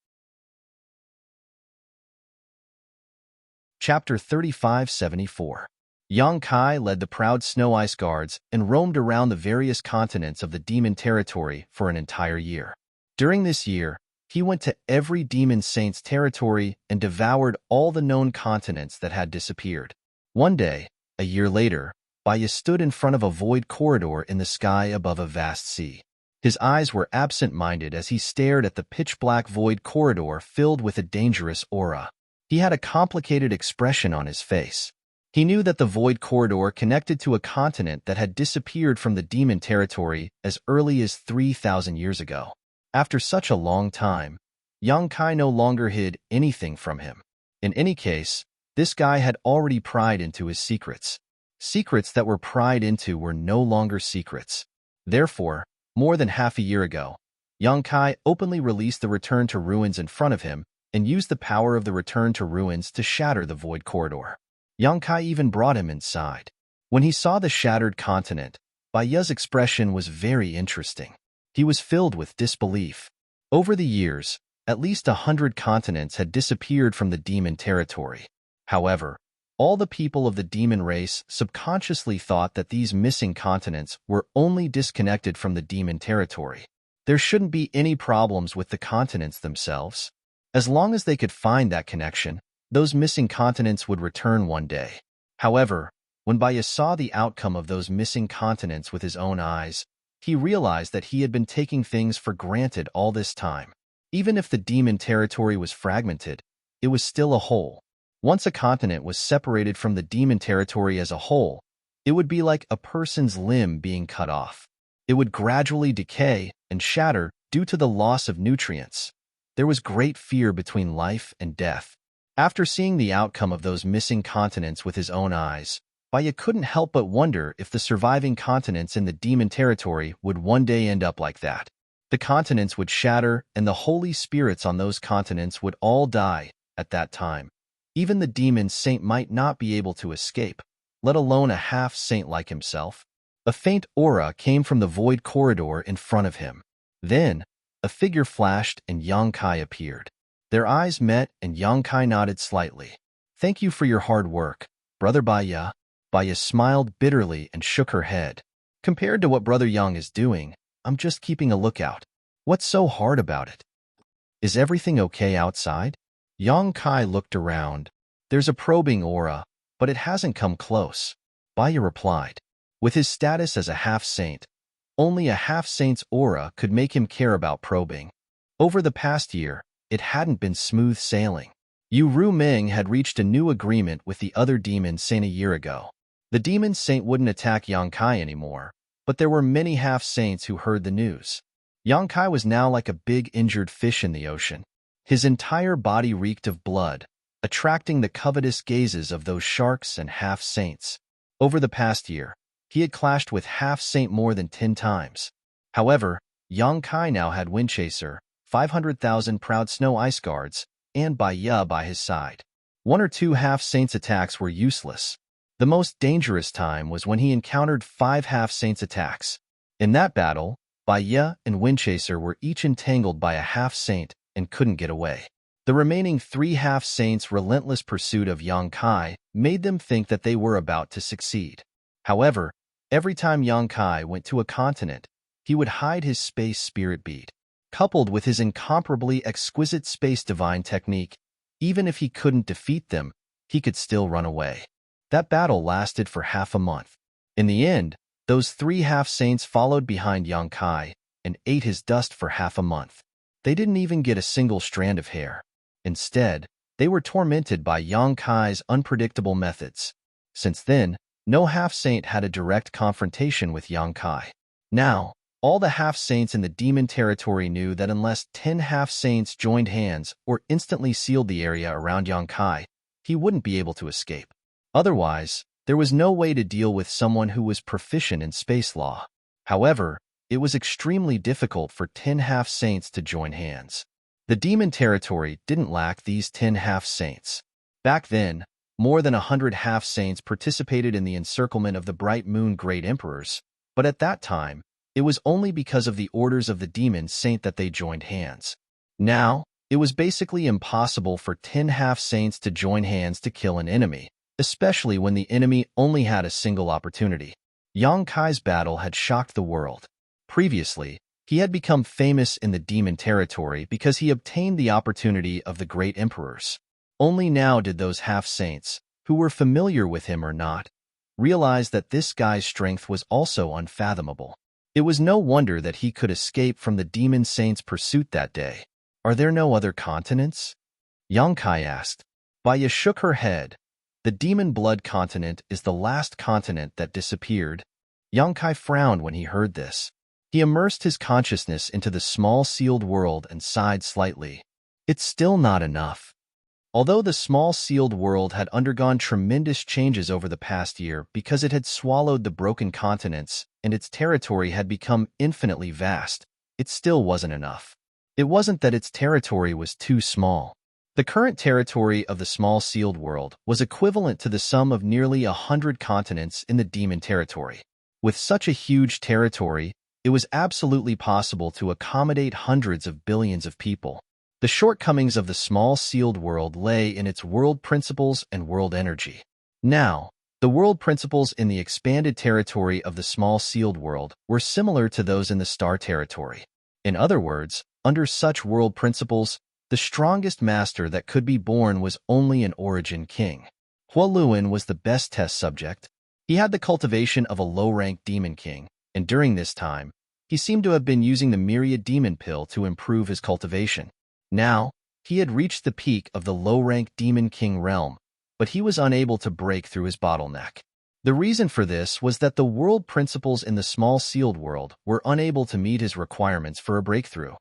Chapter 3574. Yang Kai led the proud snow ice guards and roamed around the various continents of the demon territory for an entire year. During this year, he went to every demon saint's territory and devoured all the known continents that had disappeared. One day, a year later, Bai Ye stood in front of a void corridor in the sky above a vast sea. His eyes were absent-minded as he stared at the pitch-black void corridor filled with a dangerous aura. He had a complicated expression on his face. He knew that the void corridor connected to a continent that had disappeared from the demon territory as early as 3,000 years ago. After such a long time, Yang Kai no longer hid anything from him. In any case, this guy had already pried into his secrets. Secrets that were pried into were no longer secrets. Therefore, more than half a year ago, Yang Kai openly released the Return to Ruins in front of him and used the power of the Return to Ruins to shatter the void corridor. Yang Kai even brought him inside. When he saw the shattered continent, Bai Ye's expression was very interesting. He was filled with disbelief. Over the years, at least 100 continents had disappeared from the demon territory. However, all the people of the demon race subconsciously thought that these missing continents were only disconnected from the demon territory. There shouldn't be any problems with the continents themselves. As long as they could find that connection, those missing continents would return one day. However, when Baya saw the outcome of those missing continents with his own eyes, he realized that he had been taking things for granted all this time. Even if the demon territory was fragmented, it was still a whole. Once a continent was separated from the demon territory as a whole, it would be like a person's limb being cut off. It would gradually decay and shatter due to the loss of nutrients. There was great fear between life and death. After seeing the outcome of those missing continents with his own eyes, Baya couldn't help but wonder if the surviving continents in the demon territory would one day end up like that. The continents would shatter and the holy spirits on those continents would all die at that time. Even the demon saint might not be able to escape, let alone a half-saint like himself. A faint aura came from the void corridor in front of him. Then, a figure flashed and Yang Kai appeared. Their eyes met and Yang Kai nodded slightly. "Thank you for your hard work, Brother Baya." Baya smiled bitterly and shook her head. "Compared to what Brother Yang is doing, I'm just keeping a lookout. What's so hard about it? Is everything okay outside?" Yang Kai looked around. "There's a probing aura, but it hasn't come close," Baya replied. With his status as a half-saint, only a half-saint's aura could make him care about probing. Over the past year, it hadn't been smooth sailing. Yu Ru Ming had reached a new agreement with the other demon saint a year ago. The demon saint wouldn't attack Yang Kai anymore, but there were many half-saints who heard the news. Yang Kai was now like a big injured fish in the ocean. His entire body reeked of blood, attracting the covetous gazes of those sharks and half-saints. Over the past year, he had clashed with half-saint more than 10 times. However, Yang Kai now had Windchaser, 500,000 proud snow ice guards, and Baya by his side. One or two half-saints attacks were useless. The most dangerous time was when he encountered 5 half-saints attacks. In that battle, Baya and Windchaser were each entangled by a half-saint and couldn't get away. The remaining 3 half-saints' relentless pursuit of Yang Kai made them think that they were about to succeed. However, every time Yang Kai went to a continent, he would hide his space spirit bead. Coupled with his incomparably exquisite space divine technique, even if he couldn't defeat them, he could still run away. That battle lasted for half a month. In the end, those 3 half-saints followed behind Yang Kai and ate his dust for half a month. They didn't even get a single strand of hair. Instead, they were tormented by Yang Kai's unpredictable methods. Since then, no half-saint had a direct confrontation with Yang Kai. Now, all the half-saints in the demon territory knew that unless 10 half-saints joined hands or instantly sealed the area around Yang Kai, he wouldn't be able to escape. Otherwise, there was no way to deal with someone who was proficient in space law. However, it was extremely difficult for 10 half-saints to join hands. The demon territory didn't lack these 10 half-saints. Back then, more than 100 half-saints participated in the encirclement of the Bright Moon Great Emperors, but at that time, it was only because of the orders of the demon saint that they joined hands. Now, it was basically impossible for 10 half-saints to join hands to kill an enemy, especially when the enemy only had a single opportunity. Yang Kai's battle had shocked the world. Previously, he had become famous in the demon territory because he obtained the opportunity of the great emperors. Only now did those half-saints, who were familiar with him or not, realize that this guy's strength was also unfathomable. It was no wonder that he could escape from the demon saint's pursuit that day. "Are there no other continents?" Yang Kai asked. Baya shook her head. The demon blood continent is the last continent that disappeared. Yang Kai frowned when he heard this. He immersed his consciousness into the small sealed world and sighed slightly. It's still not enough. Although the small sealed world had undergone tremendous changes over the past year because it had swallowed the broken continents and its territory had become infinitely vast, it still wasn't enough. It wasn't that its territory was too small. The current territory of the small sealed world was equivalent to the sum of nearly 100 continents in the demon territory. With such a huge territory, it was absolutely possible to accommodate hundreds of billions of people. The shortcomings of the small sealed world lay in its world principles and world energy. Now, the world principles in the expanded territory of the small sealed world were similar to those in the star territory. In other words, under such world principles, the strongest master that could be born was only an origin king. Huoluan was the best test subject. He had the cultivation of a low-ranked demon king, and during this time, he seemed to have been using the myriad demon pill to improve his cultivation. Now, he had reached the peak of the low-ranked demon king realm, but he was unable to break through his bottleneck. The reason for this was that the world principles in the small sealed world were unable to meet his requirements for a breakthrough.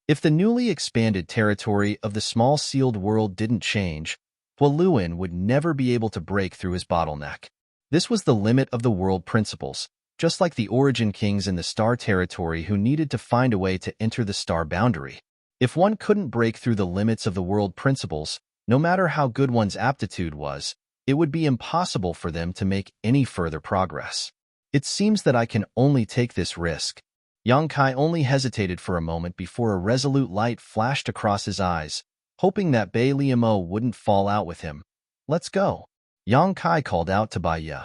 If the newly expanded territory of the small sealed world didn't change, Huoluan would never be able to break through his bottleneck. This was the limit of the world principles, just like the origin kings in the star territory who needed to find a way to enter the star boundary. If one couldn't break through the limits of the world principles, no matter how good one's aptitude was, it would be impossible for them to make any further progress. It seems that I can only take this risk. Yang Kai only hesitated for a moment before a resolute light flashed across his eyes, hoping that Bai Liamo wouldn't fall out with him. Let's go. Yang Kai called out to Bai Ye.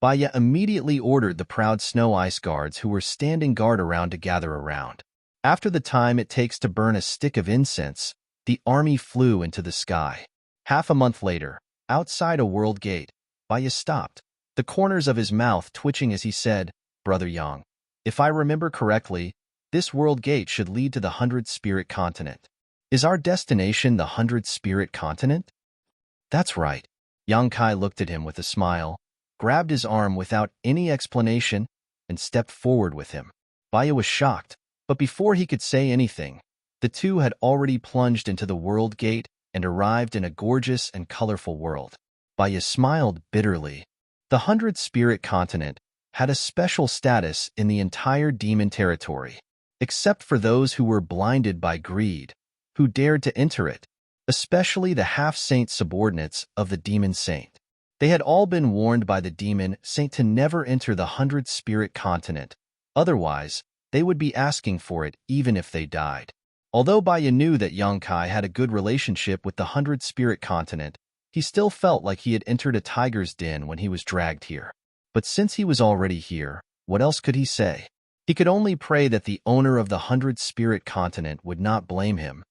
Bai Ye immediately ordered the proud snow ice guards who were standing guard around to gather around. After the time it takes to burn a stick of incense, the army flew into the sky. Half a month later, outside a world gate, Bai Ye stopped, the corners of his mouth twitching as he said, "Brother Yang, if I remember correctly, this world gate should lead to the 100 Spirit Continent. Is our destination the 100 Spirit Continent?" "That's right." Yang Kai looked at him with a smile, grabbed his arm without any explanation, and stepped forward with him. Bai Ye was shocked, but before he could say anything, the two had already plunged into the world gate and arrived in a gorgeous and colorful world. Bai Ye smiled bitterly. The 100 Spirit Continent had a special status in the entire demon territory, except for those who were blinded by greed, who dared to enter it, especially the half-saint subordinates of the demon saint. They had all been warned by the demon saint to never enter the 100 Spirit Continent, otherwise, they would be asking for it even if they died. Although Bai Ye knew that Yang Kai had a good relationship with the 100 Spirit Continent, he still felt like he had entered a tiger's den when he was dragged here. But since he was already here, what else could he say? He could only pray that the owner of the 100 Spirit Continent would not blame him.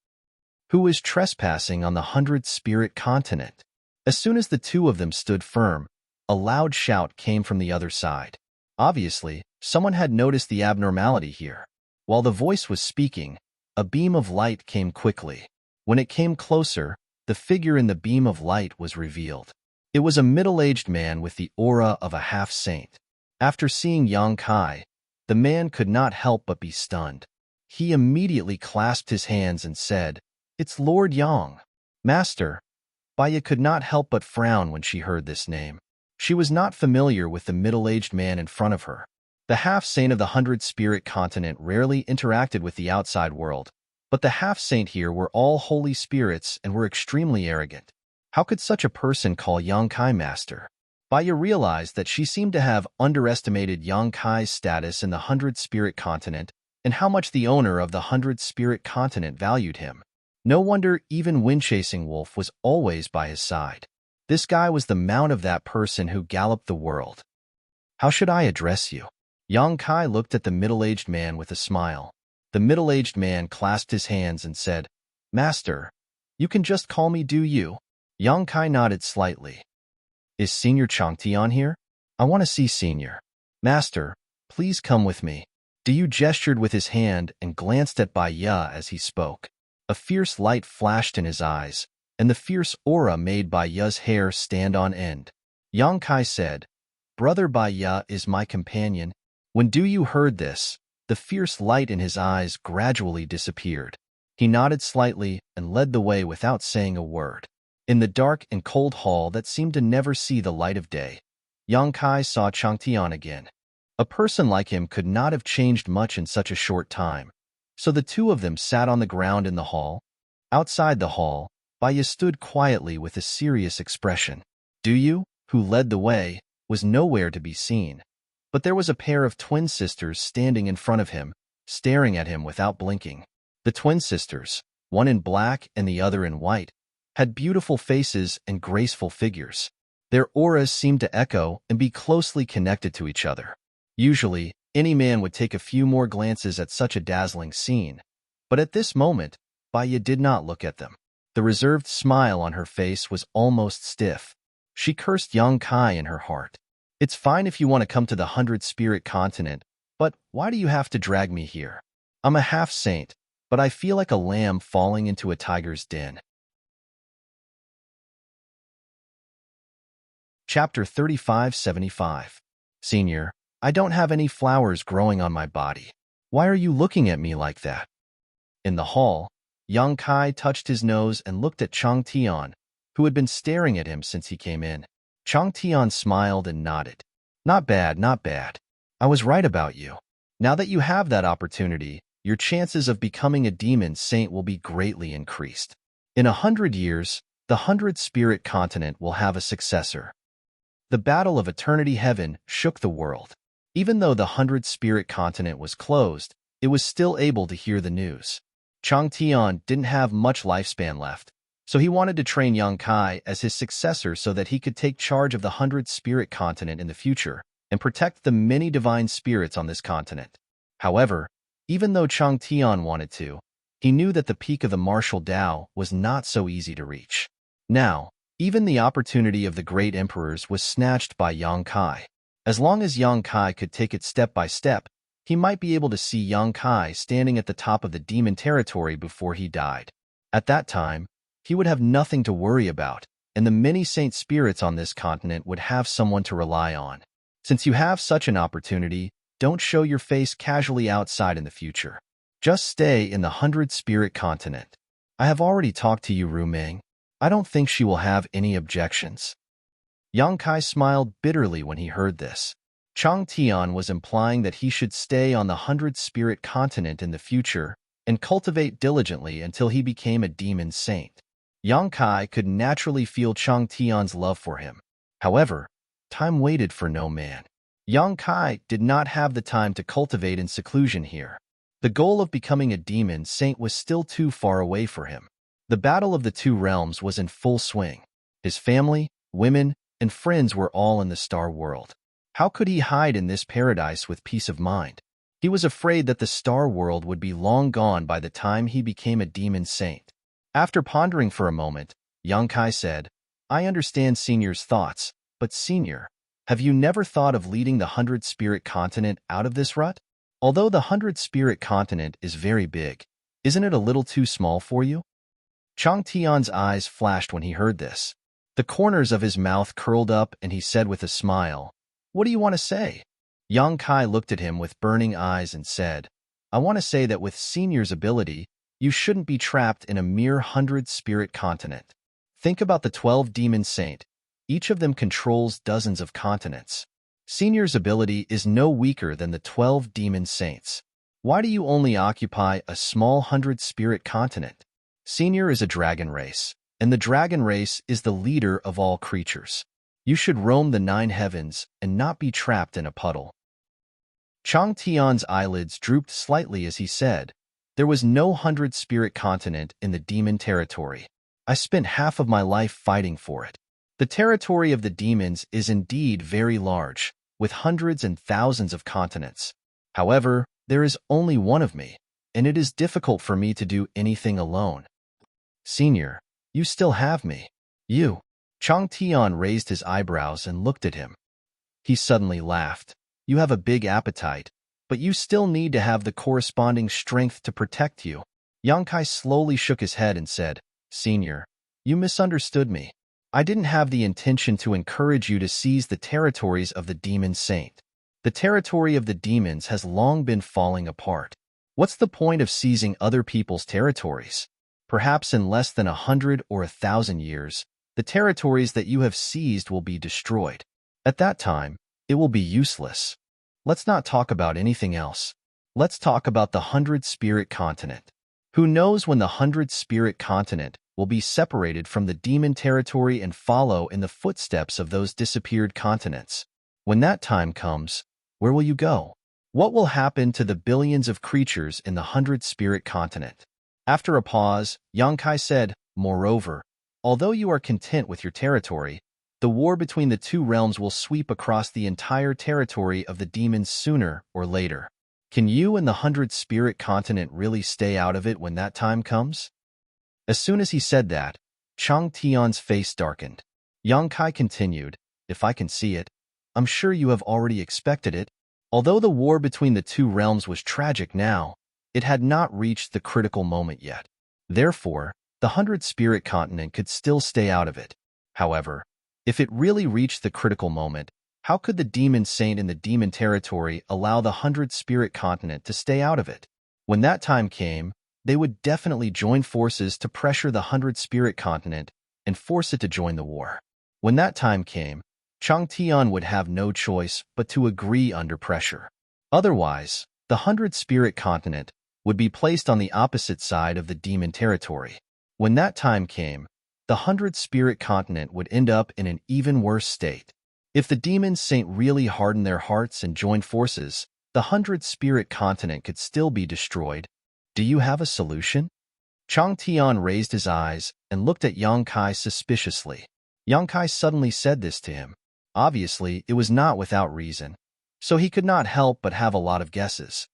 Who is trespassing on the 100 Spirit Continent? As soon as the two of them stood firm, a loud shout came from the other side. Obviously, someone had noticed the abnormality here. While the voice was speaking, a beam of light came quickly. When it came closer, the figure in the beam of light was revealed. It was a middle-aged man with the aura of a half-saint. After seeing Yang Kai, the man could not help but be stunned. He immediately clasped his hands and said, "It's Lord Yang." "Master." Bai Ye could not help but frown when she heard this name. She was not familiar with the middle-aged man in front of her. The half-saint of the 100 Spirit Continent rarely interacted with the outside world, but the half-saint here were all holy spirits and were extremely arrogant. How could such a person call Yang Kai master? Bai Ye realized that she seemed to have underestimated Yang Kai's status in the 100 Spirit Continent and how much the owner of the 100 Spirit Continent valued him. No wonder even Wind-Chasing Wolf was always by his side. This guy was the mount of that person who galloped the world. "How should I address you?" Yang Kai looked at the middle-aged man with a smile. The middle-aged man clasped his hands and said, "Master, you can just call me Do You." Yang Kai nodded slightly. "Is Senior Changti on here? I want to see Senior." "Master, please come with me." Do You gestured with his hand and glanced at Bai Ye as he spoke. A fierce light flashed in his eyes, and the fierce aura made by Ya's hair stand on end. Yang Kai said, "Brother Bai Ya is my companion." When Du Yu heard this, the fierce light in his eyes gradually disappeared. He nodded slightly and led the way without saying a word. In the dark and cold hall that seemed to never see the light of day, Yang Kai saw Changtian again. A person like him could not have changed much in such a short time, so the two of them sat on the ground in the hall. Outside the hall, Bai Ya stood quietly with a serious expression. Du Yu, who led the way, was nowhere to be seen, but there was a pair of twin sisters standing in front of him, staring at him without blinking. The twin sisters, one in black and the other in white, had beautiful faces and graceful figures. Their auras seemed to echo and be closely connected to each other. Usually, any man would take a few more glances at such a dazzling scene, but at this moment, Bai Ya did not look at them. The reserved smile on her face was almost stiff. She cursed Yang Kai in her heart. "It's fine if you want to come to the 100-spirit continent, but why do you have to drag me here? I'm a half-saint, but I feel like a lamb falling into a tiger's den." Chapter 3575. Senior, I don't have any flowers growing on my body. Why are you looking at me like that? In the hall, Yang Kai touched his nose and looked at Changtian, who had been staring at him since he came in. Changtian smiled and nodded. "Not bad, not bad. I was right about you. Now that you have that opportunity, your chances of becoming a demon saint will be greatly increased. In 100 years, the 100-spirit continent will have a successor." The Battle of Eternity Heaven shook the world. Even though the 100-spirit continent was closed, it was still able to hear the news. Changtian didn't have much lifespan left, so he wanted to train Yang Kai as his successor so that he could take charge of the 100-spirit continent in the future and protect the many divine spirits on this continent. However, even though Changtian wanted to, he knew that the peak of the martial Tao was not so easy to reach. Now, even the opportunity of the great emperors was snatched by Yang Kai. As long as Yang Kai could take it step by step, he might be able to see Yang Kai standing at the top of the demon territory before he died. At that time, he would have nothing to worry about, and the many saint spirits on this continent would have someone to rely on. Since you have such an opportunity, don't show your face casually outside in the future. Just stay in the 100-spirit continent. I have already talked to you, Rumeng. I don't think she will have any objections. Yang Kai smiled bitterly when he heard this. Changtian was implying that he should stay on the 100-spirit continent in the future and cultivate diligently until he became a demon saint. Yang Kai could naturally feel Changtian's love for him. However, time waited for no man. Yang Kai did not have the time to cultivate in seclusion here. The goal of becoming a demon saint was still too far away for him. The battle of the two realms was in full swing. His family, women, and friends were all in the star world. How could he hide in this paradise with peace of mind? He was afraid that the star world would be long gone by the time he became a demon saint. After pondering for a moment, Yang Kai said, "I understand Senior's thoughts, but Senior, have you never thought of leading the 100-spirit continent out of this rut? Although the 100-spirit continent is very big, isn't it a little too small for you?" Changtian's eyes flashed when he heard this. The corners of his mouth curled up and he said with a smile, "What do you want to say?" Yang Kai looked at him with burning eyes and said, "I want to say that with Senior's ability, you shouldn't be trapped in a mere 100-spirit continent. Think about the 12 demon saint. Each of them controls dozens of continents. Senior's ability is no weaker than the 12 demon saints. Why do you only occupy a small 100-spirit continent? Senior is a dragon race, and the dragon race is the leader of all creatures. You should roam the 9 heavens and not be trapped in a puddle." Changtian's eyelids drooped slightly as he said, "There was no 100-spirit continent in the demon territory. I spent half of my life fighting for it. The territory of the demons is indeed very large, with hundreds and thousands of continents. However, there is only one of me, and it is difficult for me to do anything alone. Senior, you still have me. You." Changtian raised his eyebrows and looked at him. He suddenly laughed. "You have a big appetite, but you still need to have the corresponding strength to protect you." Yang Kai slowly shook his head and said, "Senior, You misunderstood me. I didn't have the intention to encourage you to seize the territories of the demon saint. The territory of the demons has long been falling apart. What's the point of seizing other people's territories? Perhaps in less than 100 or 1,000 years, the territories that you have seized will be destroyed. At that time, it will be useless. Let's not talk about anything else. Let's talk about the 100-spirit continent. Who knows when the 100-spirit continent will be separated from the demon territory and follow in the footsteps of those disappeared continents? When that time comes, where will you go? What will happen to the billions of creatures in the 100-spirit continent? After a pause, Yangkai said, moreover, although you are content with your territory, the war between the two realms will sweep across the entire territory of the demons sooner or later. Can you and the 100-spirit continent really stay out of it when that time comes? As soon as he said that, Chang Tian's face darkened. Yangkai continued, if I can see it, I'm sure you have already expected it. Although the war between the two realms was tragic now, it had not reached the critical moment yet. Therefore, the 100-spirit continent could still stay out of it. However, if it really reached the critical moment, how could the demon saint in the demon territory allow the 100-spirit continent to stay out of it? When that time came, they would definitely join forces to pressure the 100-spirit continent and force it to join the war. When that time came, Chang Tian would have no choice but to agree under pressure. Otherwise, the 100-spirit continent would be placed on the opposite side of the demon territory. When that time came, the 100-spirit continent would end up in an even worse state. If the demon saint really hardened their hearts and joined forces, the 100-spirit continent could still be destroyed. Do you have a solution? Chang Tian raised his eyes and looked at Yang Kai suspiciously. Yang Kai suddenly said this to him. Obviously, it was not without reason, so he could not help but have a lot of guesses.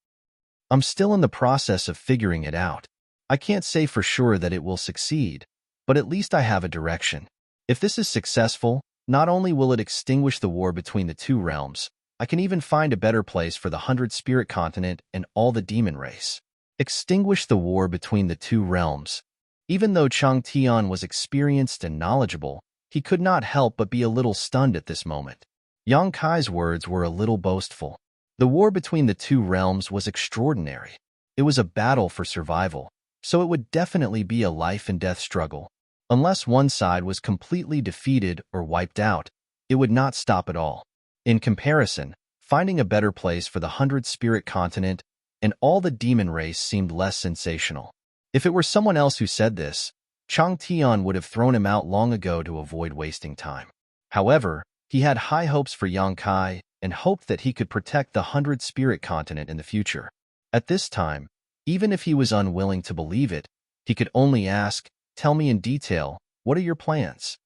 I'm still in the process of figuring it out. I can't say for sure that it will succeed, but at least I have a direction. If this is successful, not only will it extinguish the war between the two realms, I can even find a better place for the 100-spirit continent and all the demon race. Extinguish the war between the two realms. Even though Chang Tian was experienced and knowledgeable, he could not help but be a little stunned at this moment. Yang Kai's words were a little boastful. The war between the two realms was extraordinary. It was a battle for survival, so it would definitely be a life-and-death struggle. Unless one side was completely defeated or wiped out, it would not stop at all. In comparison, finding a better place for the 100-spirit continent and all the demon race seemed less sensational. If it were someone else who said this, Chang Tian would have thrown him out long ago to avoid wasting time. However, he had high hopes for Yang Kai and hoped that he could protect the 100-spirit continent in the future. At this time, even if he was unwilling to believe it, he could only ask, tell me in detail, what are your plans?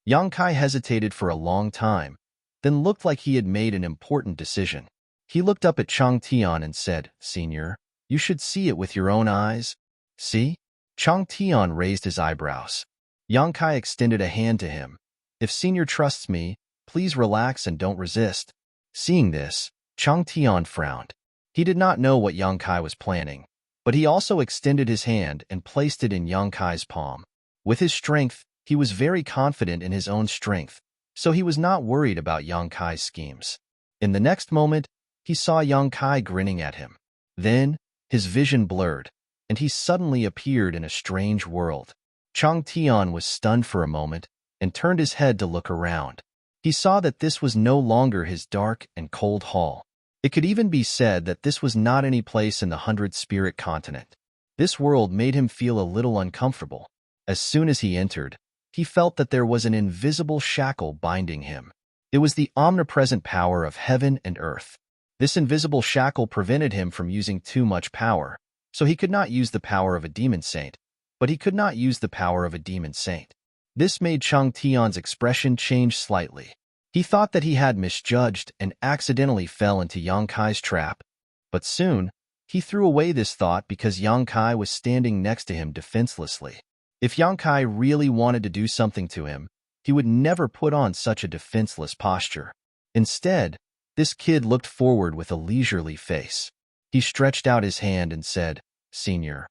Yang Kai hesitated for a long time, then looked like he had made an important decision. He looked up at Chang Tian and said, Senior, you should see it with your own eyes. See? Chang Tian raised his eyebrows. Yang Kai extended a hand to him. If Senior trusts me, please relax and don't resist. Seeing this, Chang Tian frowned. He did not know what Yang Kai was planning, but he also extended his hand and placed it in Yang Kai's palm. With his strength, he was very confident in his own strength, so he was not worried about Yang Kai's schemes. In the next moment, he saw Yang Kai grinning at him. Then, his vision blurred, and he suddenly appeared in a strange world. Chang Tian was stunned for a moment and turned his head to look around. He saw that this was no longer his dark and cold hall. It could even be said that this was not any place in the 100-spirit continent. This world made him feel a little uncomfortable. As soon as he entered, he felt that there was an invisible shackle binding him. It was the omnipresent power of heaven and earth. This invisible shackle prevented him from using too much power, so he could not use the power of a demon saint, but he could not use the power of a demon saint. This made Chang Tian's expression change slightly. He thought that he had misjudged and accidentally fell into Yang Kai's trap, but soon, he threw away this thought because Yang Kai was standing next to him defenselessly. If Yang Kai really wanted to do something to him, he would never put on such a defenseless posture. Instead, this kid looked forward with a leisurely face. He stretched out his hand and said, Senior,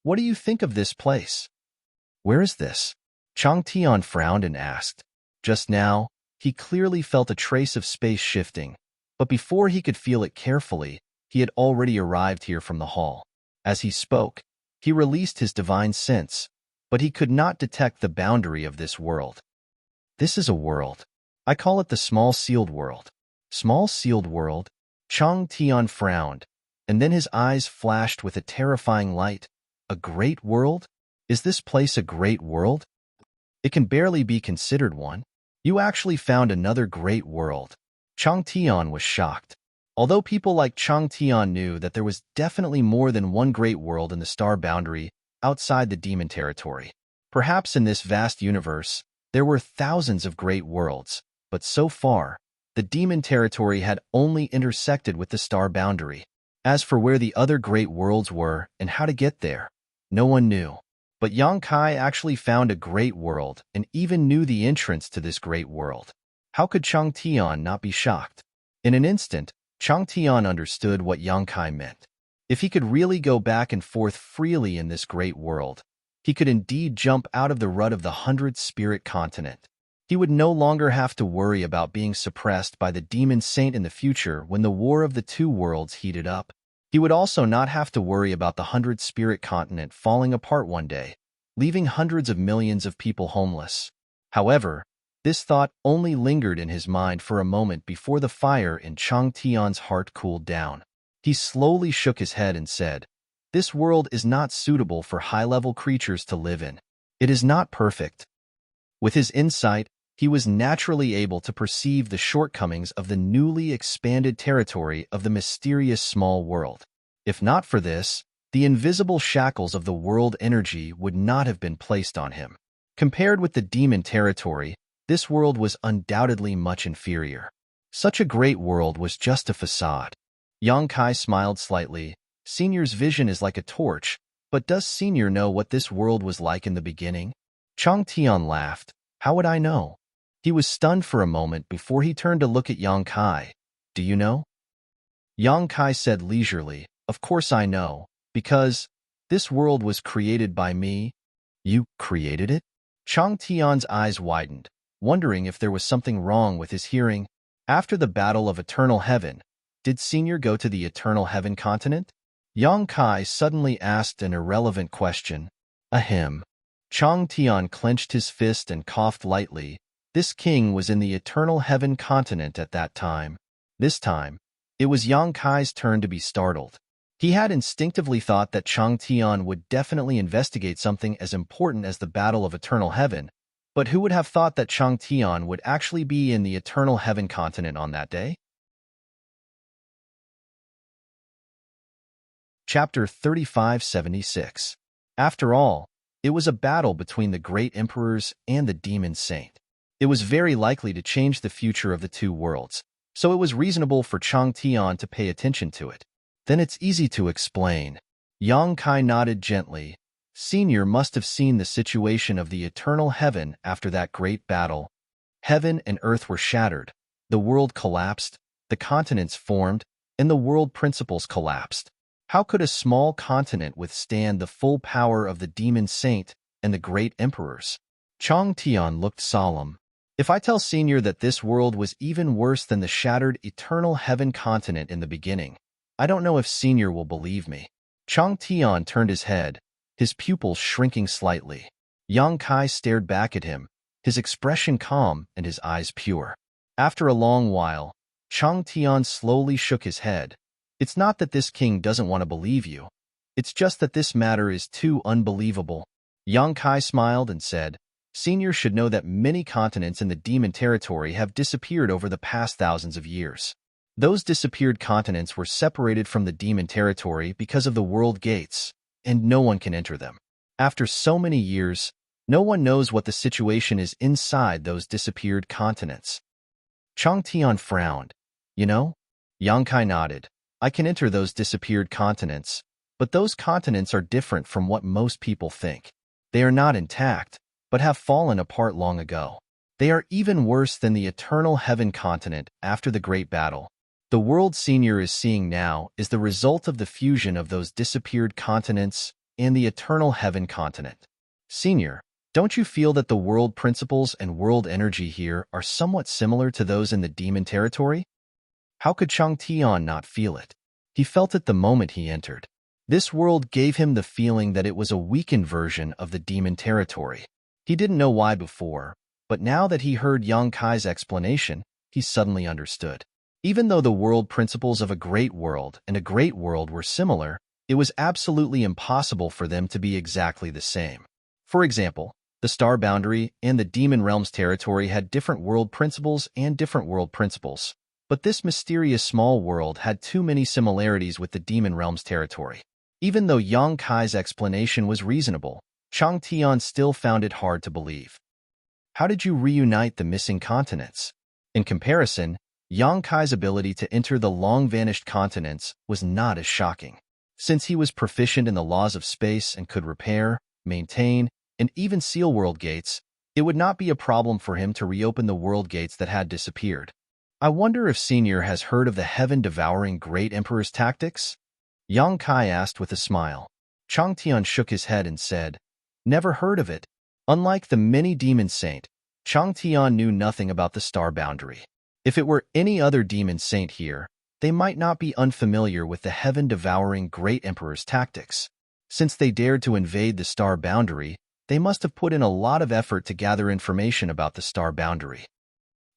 what do you think of this place? Where is this? Chang Tian frowned and asked. Just now, he clearly felt a trace of space shifting, but before he could feel it carefully, he had already arrived here from the hall. As he spoke, he released his divine sense, but he could not detect the boundary of this world. This is a world. I call it the small sealed world. Small sealed world? Chang Tian frowned, and then his eyes flashed with a terrifying light. A great world? Is this place a great world? It can barely be considered one. You actually found another great world. Chang Tian was shocked. Although people like Chang Tian knew that there was definitely more than one great world in the star boundary outside the demon territory. Perhaps in this vast universe, there were thousands of great worlds, but so far, the demon territory had only intersected with the star boundary. As for where the other great worlds were and how to get there, no one knew. But Yang Kai actually found a great world and even knew the entrance to this great world. How could Chang Tian not be shocked? In an instant, Chang Tian understood what Yang Kai meant. If he could really go back and forth freely in this great world, he could indeed jump out of the rut of the 100 Spirit continent. He would no longer have to worry about being suppressed by the demon saint in the future when the war of the two worlds heated up. He would also not have to worry about the 100 Spirit continent falling apart one day, leaving hundreds of millions of people homeless. However, this thought only lingered in his mind for a moment before the fire in Chang Tian's heart cooled down. He slowly shook his head and said, "This world is not suitable for high-level creatures to live in. It is not perfect." With his insight, he was naturally able to perceive the shortcomings of the newly expanded territory of the mysterious small world. If not for this, the invisible shackles of the world energy would not have been placed on him. Compared with the demon territory, this world was undoubtedly much inferior. Such a great world was just a facade. Yang Kai smiled slightly. Senior's vision is like a torch, but does Senior know what this world was like in the beginning? Chang Tian laughed. How would I know? He was stunned for a moment before he turned to look at Yang Kai. Do you know? Yang Kai said leisurely, Of course I know, because this world was created by me. You created it? Chang Tian's eyes widened, wondering if there was something wrong with his hearing. After the Battle of Eternal Heaven, did Senior go to the Eternal Heaven continent? Yang Kai suddenly asked an irrelevant question. Ahem. Chang Tian clenched his fist and coughed lightly. This king was in the Eternal Heaven continent at that time. This time, it was Yang Kai's turn to be startled. He had instinctively thought that Chang Tian would definitely investigate something as important as the Battle of Eternal Heaven, but who would have thought that Chang Tian would actually be in the Eternal Heaven continent on that day? Chapter 3576. After all, it was a battle between the great emperors and the demon saint. It was very likely to change the future of the two worlds, so it was reasonable for Chang Tian to pay attention to it. Then it's easy to explain. Yang Kai nodded gently. Senior must have seen the situation of the Eternal Heaven after that great battle. Heaven and earth were shattered, the world collapsed, the continents formed, and the world principles collapsed. How could a small continent withstand the full power of the demon saint and the great emperors? Chang Tian looked solemn. If I tell Senior that this world was even worse than the shattered Eternal Heaven continent in the beginning, I don't know if Senior will believe me. Chang Tian turned his head, his pupils shrinking slightly. Yang Kai stared back at him, his expression calm and his eyes pure. After a long while, Chang Tian slowly shook his head. It's not that this king doesn't want to believe you. It's just that this matter is too unbelievable. Yang Kai smiled and said, Senior should know that many continents in the demon territory have disappeared over the past thousands of years. Those disappeared continents were separated from the demon territory because of the world gates, and no one can enter them. After so many years, no one knows what the situation is inside those disappeared continents. Chang Tian frowned. You know? Yang Kai nodded. I can enter those disappeared continents, but those continents are different from what most people think. They are not intact, but have fallen apart long ago. They are even worse than the Eternal Heaven continent after the Great Battle. The world Senior is seeing now is the result of the fusion of those disappeared continents and the Eternal Heaven continent. Senior, Don't you feel that the world principles and world energy here are somewhat similar to those in the demon territory? How could Chang Tian not feel it? He felt it the moment he entered. This world gave him the feeling that it was a weakened version of the demon territory. He didn't know why before, but now that he heard Yang Kai's explanation, he suddenly understood. Even though the world principles of a great world and a great world were similar, it was absolutely impossible for them to be exactly the same. For example, the star boundary and the demon realm's territory had different world principles and different world principles. But this mysterious small world had too many similarities with the demon realm's territory. Even though Yang Kai's explanation was reasonable, Chang Tian still found it hard to believe. How did you reunite the missing continents? In comparison, Yang Kai's ability to enter the long-vanished continents was not as shocking. Since he was proficient in the laws of space and could repair, maintain, and even seal world gates, it would not be a problem for him to reopen the world gates that had disappeared. I wonder if Senior has heard of the heaven-devouring Great Emperor's tactics? Yang Kai asked with a smile. Chang Tian shook his head and said, "Never heard of it." Unlike the many demon saint, Chang Tian knew nothing about the star boundary. If it were any other demon saint here, they might not be unfamiliar with the heaven-devouring Great Emperor's tactics. Since they dared to invade the star boundary, they must have put in a lot of effort to gather information about the star boundary.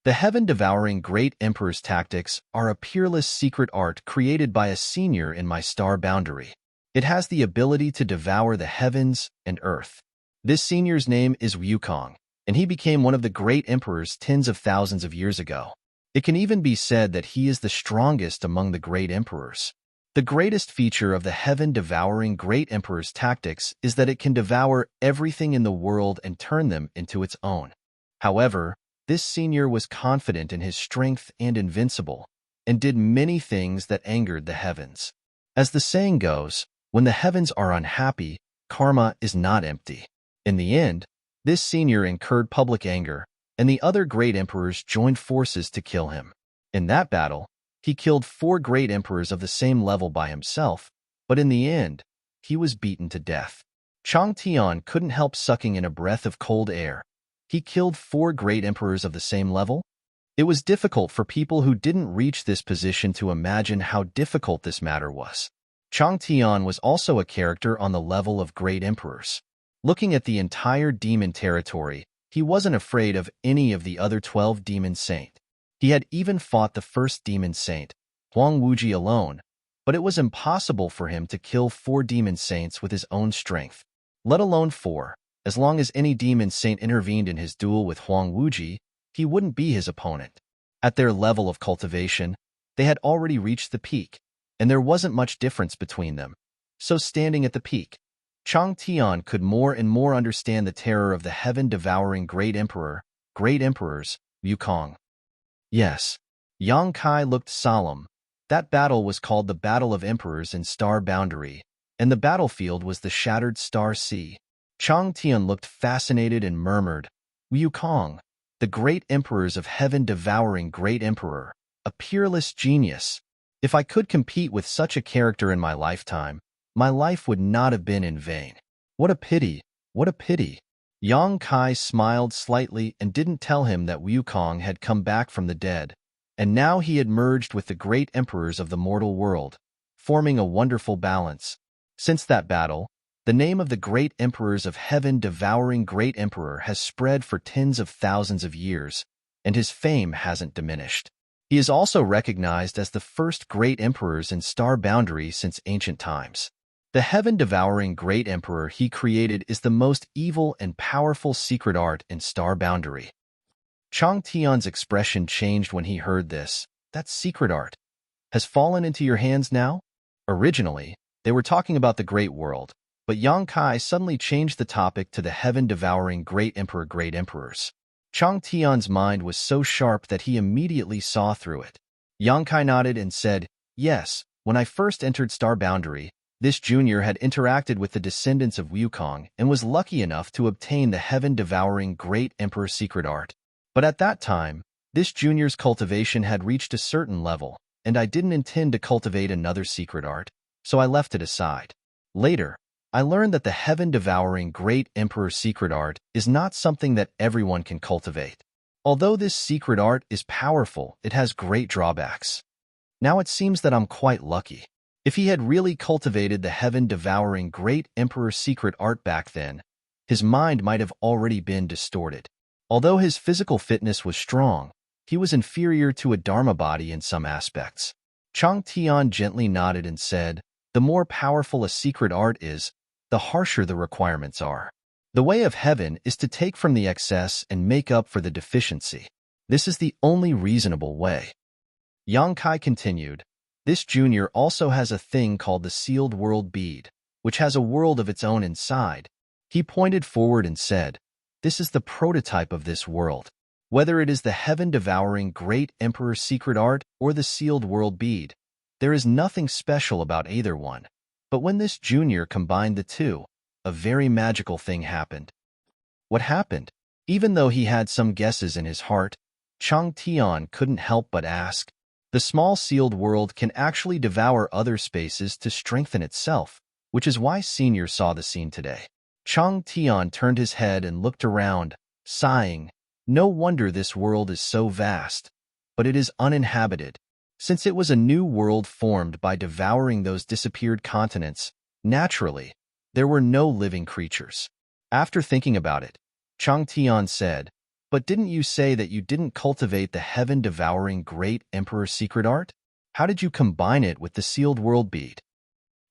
The heaven-devouring Great Emperor's tactics are a peerless secret art created by a senior in my star boundary. It has the ability to devour the heavens and earth. This senior's name is Wukong, and he became one of the great emperors tens of thousands of years ago. It can even be said that he is the strongest among the great emperors. The greatest feature of the heaven-devouring Great Emperor's tactics is that it can devour everything in the world and turn them into its own. However, this senior was confident in his strength and invincible, and did many things that angered the heavens. As the saying goes, when the heavens are unhappy, karma is not empty. In the end, this senior incurred public anger, and the other great emperors joined forces to kill him. In that battle, he killed 4 great emperors of the same level by himself, but in the end, he was beaten to death. Chang Tian couldn't help sucking in a breath of cold air. He killed 4 great emperors of the same level? It was difficult for people who didn't reach this position to imagine how difficult this matter was. Chang Tian was also a character on the level of great emperors. Looking at the entire demon territory, he wasn't afraid of any of the other 12 demon saints. He had even fought the first demon saint, Huang Wuji, alone, but it was impossible for him to kill 4 demon saints with his own strength, let alone 4. As long as any demon saint intervened in his duel with Huang Wuji, he wouldn't be his opponent. At their level of cultivation, they had already reached the peak, and there wasn't much difference between them. So standing at the peak, Chang Tian could more and more understand the terror of the heaven-devouring great emperors, Wukong. Yes, Yang Kai looked solemn. That battle was called the Battle of Emperors in Star Boundary, and the battlefield was the Shattered Star Sea. Chang Tian looked fascinated and murmured, "Wukong, the great emperors of heaven-devouring great emperor, a peerless genius. If I could compete with such a character in my lifetime, my life would not have been in vain. What a pity, what a pity." Yang Kai smiled slightly and didn't tell him that Wukong had come back from the dead, and now he had merged with the great emperors of the mortal world, forming a wonderful balance. Since that battle, the name of the great emperors of heaven-devouring great emperor has spread for tens of thousands of years, and his fame hasn't diminished. He is also recognized as the first great emperors in Star Boundary since ancient times. The heaven-devouring great emperor he created is the most evil and powerful secret art in Star Boundary. Chang Tian's expression changed when he heard this. That secret art has fallen into your hands now? Originally, they were talking about the great world, but Yang Kai suddenly changed the topic to the heaven-devouring great emperors. Chang Tian's mind was so sharp that he immediately saw through it. Yang Kai nodded and said, "Yes, when I first entered Star Boundary, this junior had interacted with the descendants of Wukong and was lucky enough to obtain the heaven-devouring great emperor secret art. But at that time, this junior's cultivation had reached a certain level, and I didn't intend to cultivate another secret art, so I left it aside. Later, I learned that the heaven-devouring great emperor's secret art is not something that everyone can cultivate. Although this secret art is powerful, it has great drawbacks. Now it seems that I'm quite lucky. If he had really cultivated the heaven-devouring great emperor's secret art back then, his mind might have already been distorted. Although his physical fitness was strong, he was inferior to a dharma body in some aspects. Chang Tian gently nodded and said, "The more powerful a secret art is, the harsher the requirements are. The way of heaven is to take from the excess and make up for the deficiency. This is the only reasonable way." Yang Kai continued, "This junior also has a thing called the sealed world bead, which has a world of its own inside." He pointed forward and said, "This is the prototype of this world. Whether it is the heaven-devouring great emperor's secret art or the sealed world bead, there is nothing special about either one. But when this junior combined the two, a very magical thing happened." What happened? Even though he had some guesses in his heart, Chang Tian couldn't help but ask. The small sealed world can actually devour other spaces to strengthen itself, which is why Senior saw the scene today. Chang Tian turned his head and looked around, sighing. No wonder this world is so vast, but it is uninhabited. Since it was a new world formed by devouring those disappeared continents, naturally, there were no living creatures. After thinking about it, Chang Tian said, "But didn't you say that you didn't cultivate the heaven-devouring great emperor's secret art? How did you combine it with the sealed world bead?"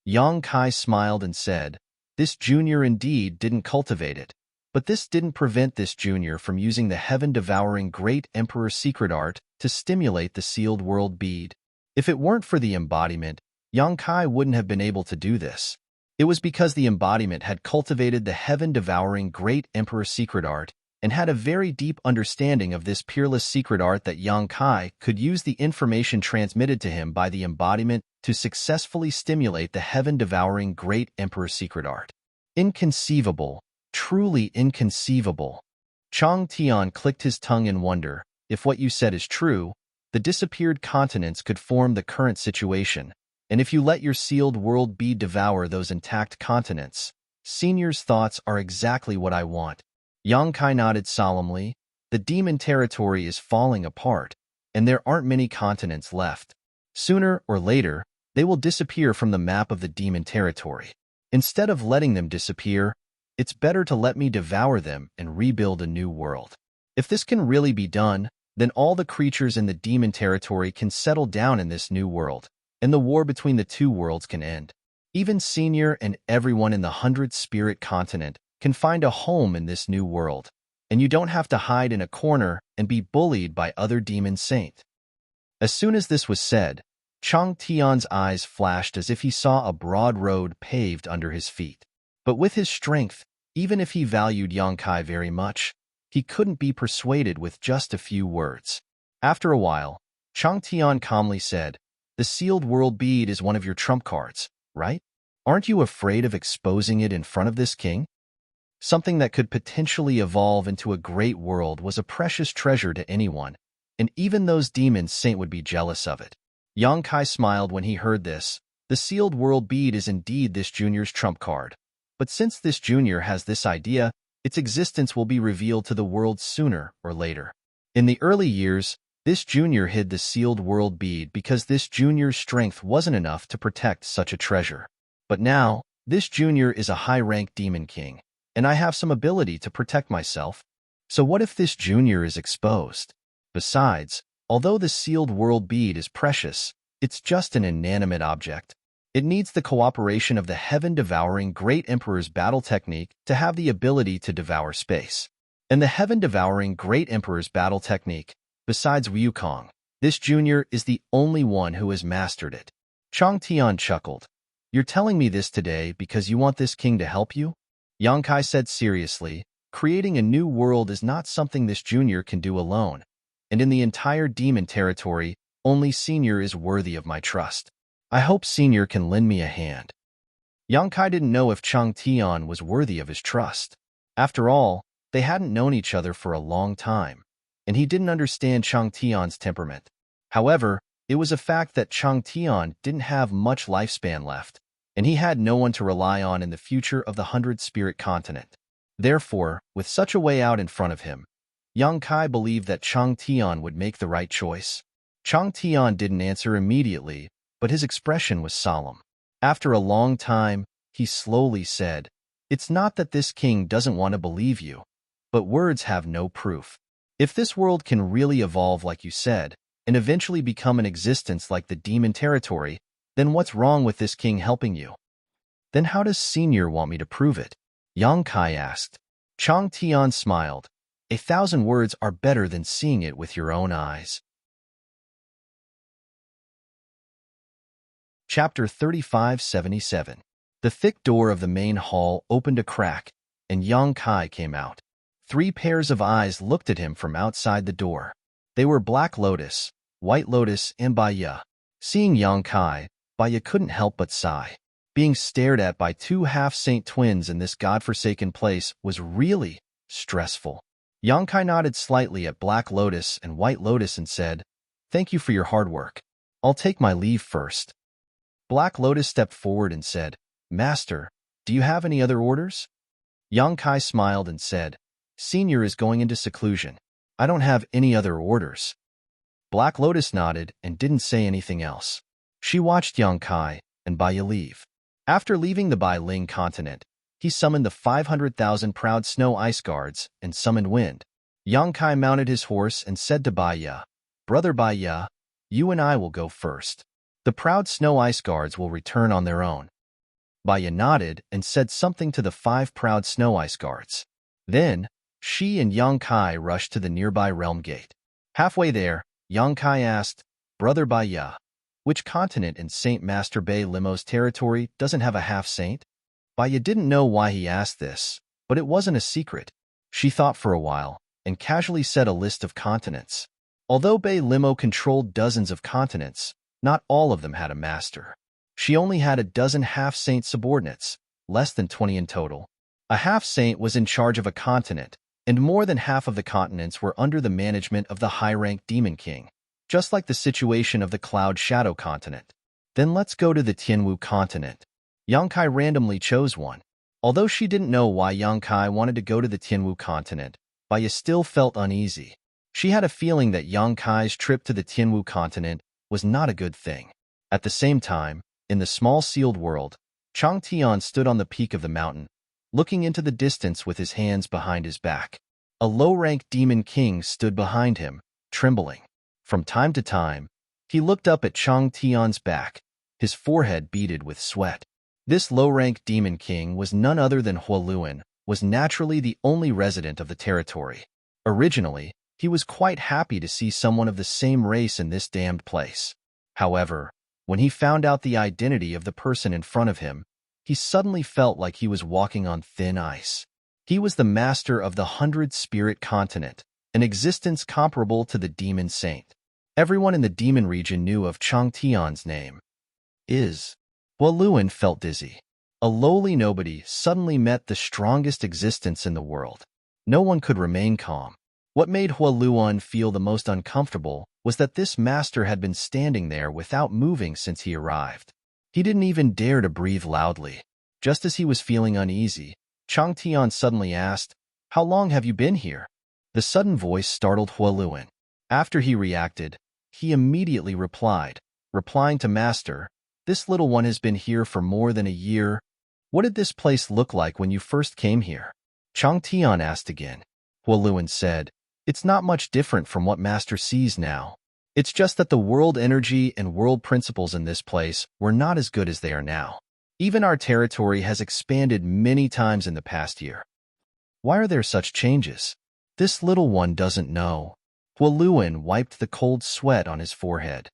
Yang Kai smiled and said, "This junior indeed didn't cultivate it, but this didn't prevent this junior from using the heaven-devouring great emperor's secret art to stimulate the sealed world bead. If it weren't for the embodiment, Yang Kai wouldn't have been able to do this. It was because the embodiment had cultivated the heaven-devouring great emperor's secret art and had a very deep understanding of this peerless secret art that Yang Kai could use the information transmitted to him by the embodiment to successfully stimulate the heaven-devouring great emperor's secret art. Inconceivable, truly inconceivable." Chang Tian clicked his tongue in wonder. If what you said is true, the disappeared continents could form the current situation, and if you let your sealed world bead devour those intact continents, Senior's thoughts are exactly what I want. Yang Kai nodded solemnly. The demon territory is falling apart, and there aren't many continents left. Sooner or later, they will disappear from the map of the demon territory. Instead of letting them disappear, it's better to let me devour them and rebuild a new world. If this can really be done, then all the creatures in the demon territory can settle down in this new world, and the war between the two worlds can end. Even Senior and everyone in the 100th Spirit continent can find a home in this new world, and you don't have to hide in a corner and be bullied by other demon saints." As soon as this was said, Chang Tian's eyes flashed as if he saw a broad road paved under his feet. But with his strength, even if he valued Yang Kai very much, he couldn't be persuaded with just a few words. After a while, Chang Tian calmly said, "The sealed world bead is one of your trump cards, right? Aren't you afraid of exposing it in front of this king? Something that could potentially evolve into a great world was a precious treasure to anyone, and even those demon saints would be jealous of it." Yang Kai smiled when he heard this. The sealed world bead is indeed this junior's trump card. But since this junior has this idea, its existence will be revealed to the world sooner or later. In the early years, this junior hid the sealed world bead because this junior's strength wasn't enough to protect such a treasure. But now, this junior is a high-ranked demon king, and I have some ability to protect myself. So what if this junior is exposed? Besides, although the sealed world bead is precious, it's just an inanimate object. It needs the cooperation of the heaven-devouring Great Emperor's battle technique to have the ability to devour space. And the heaven-devouring Great Emperor's battle technique, besides Wukong, this junior is the only one who has mastered it. Chang Tian chuckled. "You're telling me this today because you want this king to help you?" Yang Kai said seriously, "Creating a new world is not something this junior can do alone, and in the entire demon territory, only Senior is worthy of my trust. I hope Senior can lend me a hand." Yang Kai didn't know if Chang Tian was worthy of his trust. After all, they hadn't known each other for a long time, and he didn't understand Chang Tian's temperament. However, it was a fact that Chang Tian didn't have much lifespan left, and he had no one to rely on in the future of the 100-spirit continent. Therefore, with such a way out in front of him, Yang Kai believed that Chang Tian would make the right choice. Chang Tian didn't answer immediately, but his expression was solemn. After a long time, he slowly said, "It's not that this king doesn't want to believe you, but words have no proof. If this world can really evolve like you said, and eventually become an existence like the demon territory, then what's wrong with this king helping you?" "Then how does Senior want me to prove it?" Yang Kai asked. Chang Tian smiled. "1,000 words are better than seeing it with your own eyes." Chapter 3577. The thick door of the main hall opened a crack, and Yang Kai came out. 3 pairs of eyes looked at him from outside the door. They were Black Lotus, White Lotus, and Baya. Seeing Yang Kai, Baya couldn't help but sigh. Being stared at by 2 half-saint twins in this godforsaken place was really stressful. Yang Kai nodded slightly at Black Lotus and White Lotus and said, "Thank you for your hard work. I'll take my leave first." Black Lotus stepped forward and said, "Master, do you have any other orders?" Yang Kai smiled and said, "Senior is going into seclusion. I don't have any other orders." Black Lotus nodded and didn't say anything else. She watched Yang Kai and Baya leave. After leaving the Bai Ling continent, he summoned the 500,000 proud snow ice guards and summoned wind. Yang Kai mounted his horse and said to Baya, "Brother Baya, you and I will go first. The proud snow ice guards will return on their own." Baya nodded and said something to the 5 proud snow ice guards. Then, she and Yang Kai rushed to the nearby realm gate. Halfway there, Yang Kai asked, "Brother Baya, which continent in Saint Master Bai Limo's territory doesn't have a half-saint?" Baya didn't know why he asked this, but it wasn't a secret. She thought for a while and casually said a list of continents. Although Bai Limo controlled dozens of continents, not all of them had a master. She only had a dozen half-saint subordinates, less than 20 in total. A half-saint was in charge of a continent, and more than half of the continents were under the management of the high-ranked Demon King, just like the situation of the Cloud Shadow continent. "Then let's go to the Tianwu continent." Yang Kai randomly chose one. Although she didn't know why Yang Kai wanted to go to the Tianwu continent, Baya still felt uneasy. She had a feeling that Yang Kai's trip to the Tianwu continent was not a good thing. At the same time, in the small sealed world, Chang Tian stood on the peak of the mountain, looking into the distance with his hands behind his back. A low-ranked demon king stood behind him, trembling. From time to time, he looked up at Chang Tian's back, his forehead beaded with sweat. This low-ranked demon king was none other than Huoluan, was naturally the only resident of the territory. Originally, he was quite happy to see someone of the same race in this damned place. However, when he found out the identity of the person in front of him, he suddenly felt like he was walking on thin ice. He was the master of the 100-spirit continent, an existence comparable to the demon saint. Everyone in the demon region knew of Chang Tian's name. Huoluan felt dizzy. A lowly nobody suddenly met the strongest existence in the world. No one could remain calm. What made Huoluan feel the most uncomfortable was that this master had been standing there without moving since he arrived. He didn't even dare to breathe loudly. Just as he was feeling uneasy, Chang Tian suddenly asked, "How long have you been here?" The sudden voice startled Huoluan. After he reacted, he immediately replying to Master, "This little one has been here for more than a year. What did this place look like when you first came here?" Chang Tian asked again. Huoluan said, "It's not much different from what Master sees now. It's just that the world energy and world principles in this place were not as good as they are now. Even our territory has expanded many times in the past year." "Why are there such changes?" "This little one doesn't know." Huoluan wiped the cold sweat on his forehead.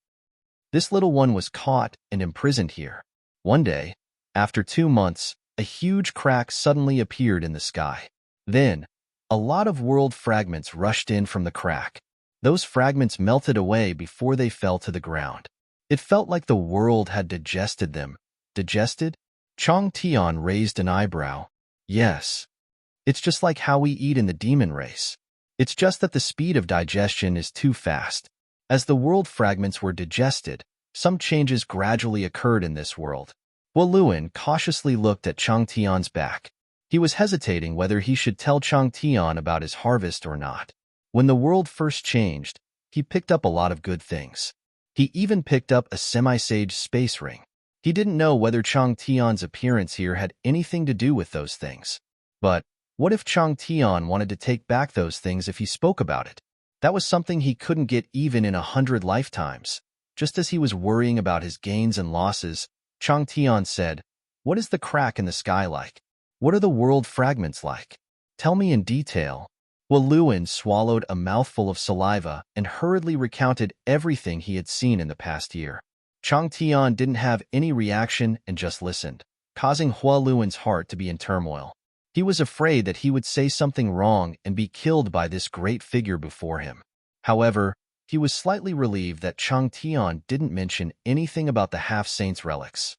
This little one was caught and imprisoned here. One day, after 2 months, a huge crack suddenly appeared in the sky. Then, a lot of world fragments rushed in from the crack. Those fragments melted away before they fell to the ground. It felt like the world had digested them. Digested? Chang Tian raised an eyebrow. "Yes. It's just like how we eat in the demon race. It's just that the speed of digestion is too fast. As the world fragments were digested, some changes gradually occurred in this world. Luan cautiously looked at Chang Tian's back. He was hesitating whether he should tell Chang Tian about his harvest or not. When the world first changed, he picked up a lot of good things. He even picked up a semi-sage space ring. He didn't know whether Chang Tian's appearance here had anything to do with those things. But what if Chang Tian wanted to take back those things if he spoke about it? That was something he couldn't get even in 100 lifetimes. Just as he was worrying about his gains and losses, Chang Tian said, "What is the crack in the sky like? What are the world fragments like? Tell me in detail." Luan swallowed a mouthful of saliva and hurriedly recounted everything he had seen in the past year. Chang Tian didn't have any reaction and just listened, causing Luan's heart to be in turmoil. He was afraid that he would say something wrong and be killed by this great figure before him. However, he was slightly relieved that Chang Tian didn't mention anything about the half-saint's relics.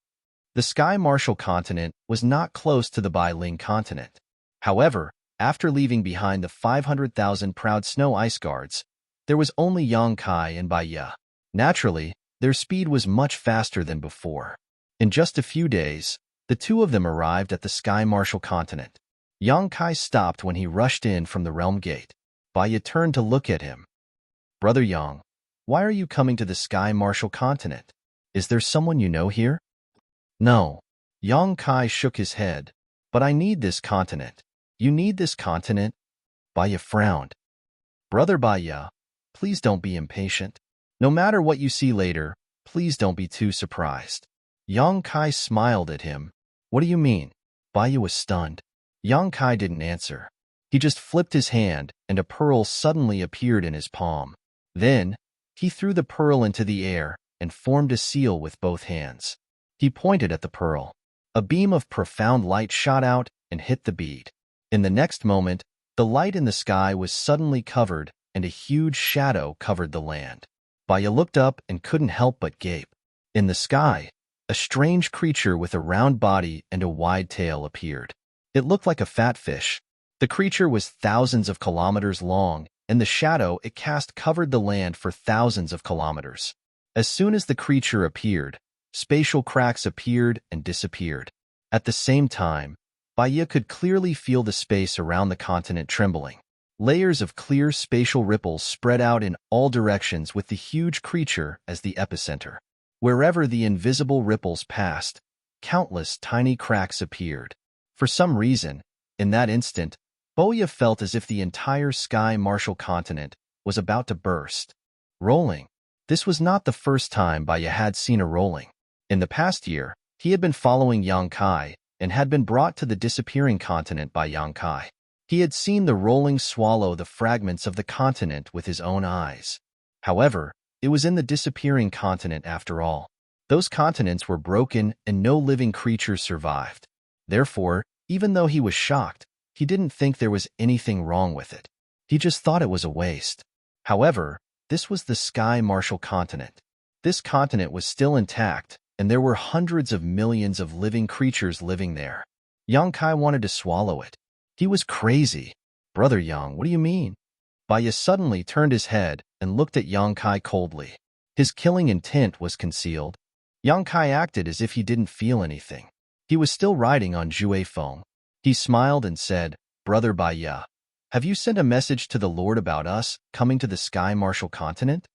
The Sky Martial continent was not close to the Bailing continent. However, after leaving behind the 500,000 proud snow ice guards, there was only Yang Kai and Bai Ye. Naturally, their speed was much faster than before. In just a few days, the two of them arrived at the Sky Martial continent. Yang Kai stopped when he rushed in from the realm gate. Bai Ye turned to look at him. "Brother Yang, why are you coming to the Sky Martial continent? Is there someone you know here?" "No." Yang Kai shook his head. "But I need this continent." "You need this continent?" Bai Ye frowned. "Brother Bai Ye, please don't be impatient. No matter what you see later, please don't be too surprised." Yang Kai smiled at him. "What do you mean?" Bai Ye was stunned. Yang Kai didn't answer. He just flipped his hand, and a pearl suddenly appeared in his palm. Then, he threw the pearl into the air and formed a seal with both hands. He pointed at the pearl. A beam of profound light shot out and hit the bead. In the next moment, the light in the sky was suddenly covered, and a huge shadow covered the land. Bai Ye looked up and couldn't help but gape. In the sky, a strange creature with a round body and a wide tail appeared. It looked like a fat fish. The creature was thousands of kilometers long, and the shadow it cast covered the land for thousands of kilometers. As soon as the creature appeared, spatial cracks appeared and disappeared. At the same time, Bai Ye could clearly feel the space around the continent trembling. Layers of clear spatial ripples spread out in all directions with the huge creature as the epicenter. Wherever the invisible ripples passed, countless tiny cracks appeared. For some reason, in that instant, Bai Ye felt as if the entire Sky Martial continent was about to burst. Rolling. This was not the first time Bai Ye had seen a rolling. In the past year, he had been following Yang Kai and had been brought to the disappearing continent by Yang Kai. He had seen the rolling swallow the fragments of the continent with his own eyes. However, it was in the disappearing continent after all. Those continents were broken and no living creature survived. Therefore, even though he was shocked, he didn't think there was anything wrong with it. He just thought it was a waste. However, this was the Sky Martial continent. This continent was still intact, and there were hundreds of millions of living creatures living there. Yang Kai wanted to swallow it. He was crazy. "Brother Yang, what do you mean?" Bai Ye suddenly turned his head and looked at Yang Kai coldly. His killing intent was concealed. Yang Kai acted as if he didn't feel anything. He was still riding on Jue Feng. He smiled and said, "Brother Bai Ye, have you sent a message to the Lord about us coming to the Sky Martial continent?"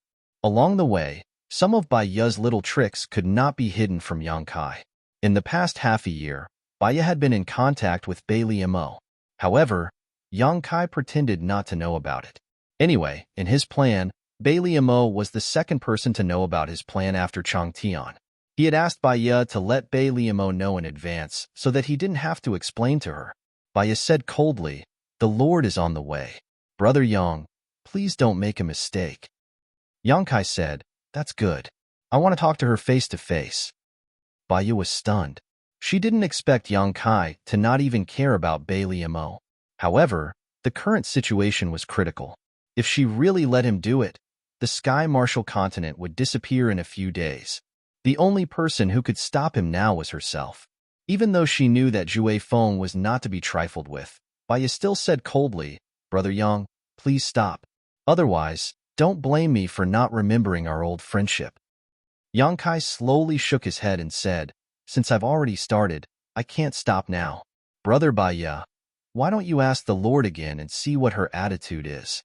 Along the way, some of Bai Ye's little tricks could not be hidden from Yang Kai. In the past half a year, Bai Ye had been in contact with Bai Liemo. However, Yang Kai pretended not to know about it. Anyway, in his plan, Bai Liemo was the second person to know about his plan after Chang Tian. He had asked Bai Ye to let Bai Liemo know in advance so that he didn't have to explain to her. Bai Ye said coldly, "The Lord is on the way. Brother Yang, please don't make a mistake." Yang Kai said, "That's good. I want to talk to her face to face." Bai Ye was stunned. She didn't expect Yang Kai to not even care about Bai Liemo. However, the current situation was critical. If she really let him do it, the Sky Martial continent would disappear in a few days. The only person who could stop him now was herself. Even though she knew that Jue Feng was not to be trifled with, Bai Ye still said coldly, "Brother Yang, please stop. Otherwise, don't blame me for not remembering our old friendship." Yang Kai slowly shook his head and said, Since I've already started, I can't stop now. Brother Baya, why don't you ask the Lord again and see what her attitude is?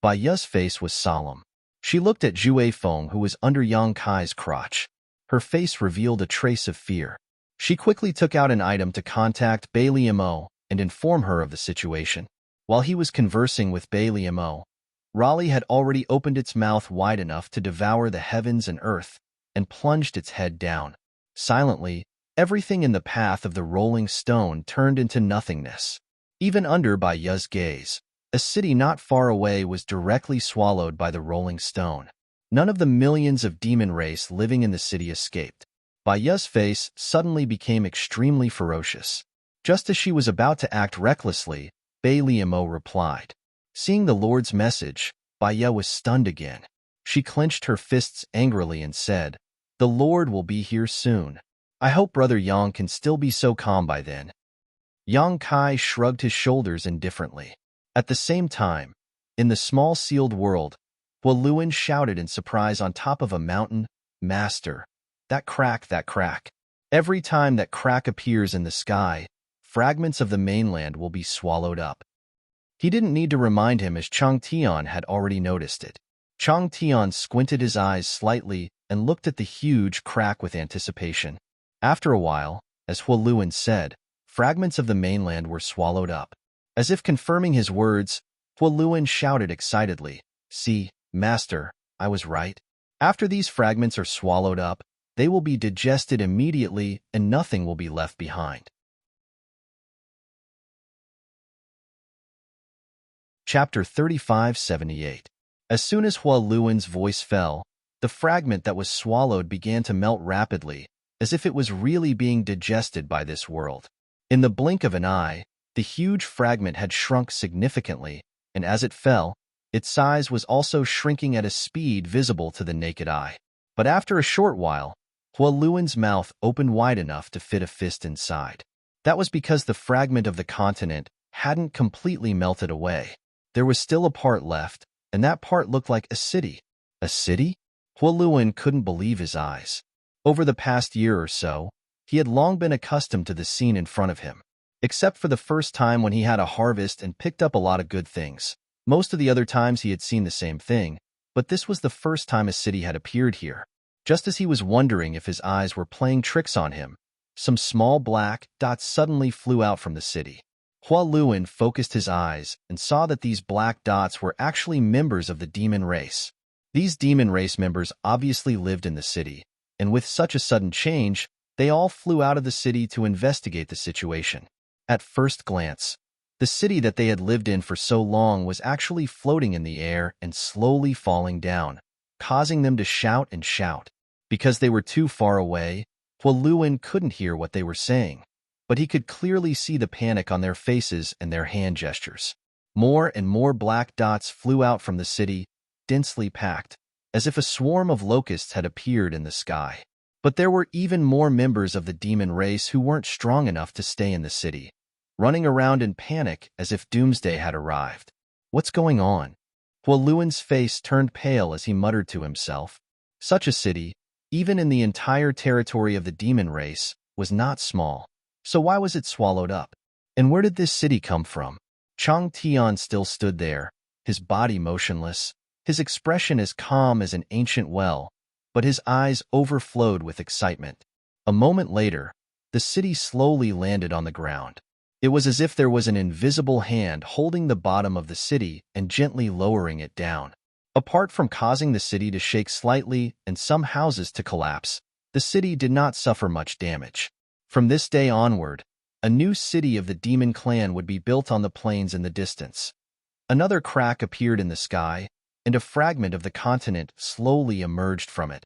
Baya's face was solemn. She looked at Zhue Feng, who was under Yang Kai's crotch. Her face revealed a trace of fear. She quickly took out an item to contact Bai Liamo and inform her of the situation. While he was conversing with Bai Liamo, Raleigh had already opened its mouth wide enough to devour the heavens and earth and plunged its head down. Silently, everything in the path of the rolling stone turned into nothingness. Even under Baya's gaze, a city not far away was directly swallowed by the rolling stone. None of the millions of demon race living in the city escaped. Baya's face suddenly became extremely ferocious. Just as she was about to act recklessly, Bai Liamo replied. Seeing the Lord's message, Baya was stunned again. She clenched her fists angrily and said, "The Lord will be here soon. I hope Brother Yang can still be so calm by then." Yang Kai shrugged his shoulders indifferently. At the same time, in the small sealed world, Huoluan shouted in surprise on top of a mountain, "Master, that crack, that crack. Every time that crack appears in the sky, fragments of the mainland will be swallowed up." He didn't need to remind him, as Chang Tian had already noticed it. Chang Tian squinted his eyes slightly and looked at the huge crack with anticipation. After a while, as Huoluan said, fragments of the mainland were swallowed up. As if confirming his words, Huoluan shouted excitedly, "See, Master, I was right. After these fragments are swallowed up, they will be digested immediately and nothing will be left behind." Chapter 3578. As soon as Huoluan's voice fell, the fragment that was swallowed began to melt rapidly, as if it was really being digested by this world. In the blink of an eye, the huge fragment had shrunk significantly, and as it fell, its size was also shrinking at a speed visible to the naked eye. But after a short while, Huoluan's mouth opened wide enough to fit a fist inside. That was because the fragment of the continent hadn't completely melted away. There was still a part left, and that part looked like a city. A city? Huoluan couldn't believe his eyes. Over the past year or so, he had long been accustomed to the scene in front of him. Except for the first time when he had a harvest and picked up a lot of good things. Most of the other times he had seen the same thing, but this was the first time a city had appeared here. Just as he was wondering if his eyes were playing tricks on him, some small black dots suddenly flew out from the city. Huoluan focused his eyes and saw that these black dots were actually members of the demon race. These demon race members obviously lived in the city, and with such a sudden change, they all flew out of the city to investigate the situation. At first glance, the city that they had lived in for so long was actually floating in the air and slowly falling down, causing them to shout and shout. Because they were too far away, Huoluan couldn't hear what they were saying, but he could clearly see the panic on their faces and their hand gestures. More and more black dots flew out from the city, densely packed, as if a swarm of locusts had appeared in the sky. But there were even more members of the demon race who weren't strong enough to stay in the city, running around in panic as if doomsday had arrived. What's going on? Huoluan's face turned pale as he muttered to himself. Such a city, even in the entire territory of the demon race, was not small. So why was it swallowed up? And where did this city come from? Chang Tian still stood there, his body motionless, his expression as calm as an ancient well, but his eyes overflowed with excitement. A moment later, the city slowly landed on the ground. It was as if there was an invisible hand holding the bottom of the city and gently lowering it down. Apart from causing the city to shake slightly and some houses to collapse, the city did not suffer much damage. From this day onward, a new city of the demon clan would be built on the plains in the distance. Another crack appeared in the sky, and a fragment of the continent slowly emerged from it.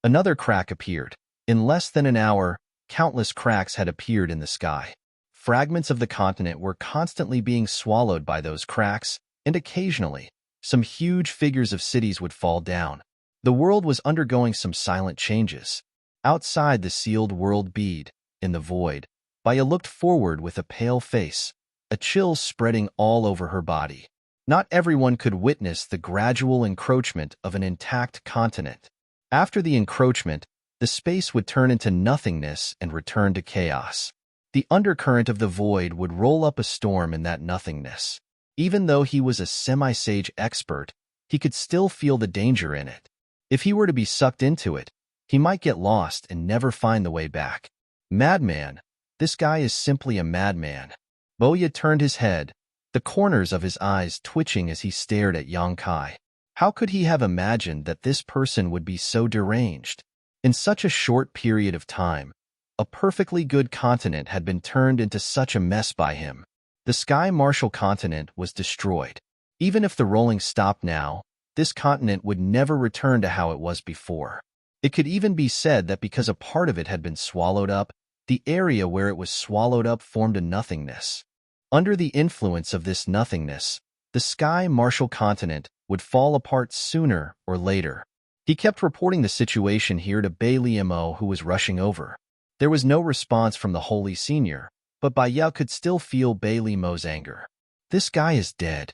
Another crack appeared. In less than an hour, countless cracks had appeared in the sky. Fragments of the continent were constantly being swallowed by those cracks, and occasionally, some huge figures of cities would fall down. The world was undergoing some silent changes. Outside the sealed world bead, in the void, Baya looked forward with a pale face, a chill spreading all over her body. Not everyone could witness the gradual encroachment of an intact continent. After the encroachment, the the space would turn into nothingness and return to chaos. The undercurrent of the void would roll up a storm in that nothingness. Even though he was a semi-sage expert, he could still feel the danger in it. If he were to be sucked into it, he might get lost and never find the way back. Madman. This guy is simply a madman. Boya turned his head, the corners of his eyes twitching as he stared at Yang Kai. How could he have imagined that this person would be so deranged? In such a short period of time, a perfectly good continent had been turned into such a mess by him. The Sky Marshal continent was destroyed. Even if the rolling stopped now, this continent would never return to how it was before. It could even be said that because a part of it had been swallowed up, the area where it was swallowed up formed a nothingness. Under the influence of this nothingness, the Sky Marshal continent would fall apart sooner or later. He kept reporting the situation here to Bailey Mo, who was rushing over. There was no response from the Holy Senior, but Baya could still feel Bailey Mo's anger. This guy is dead.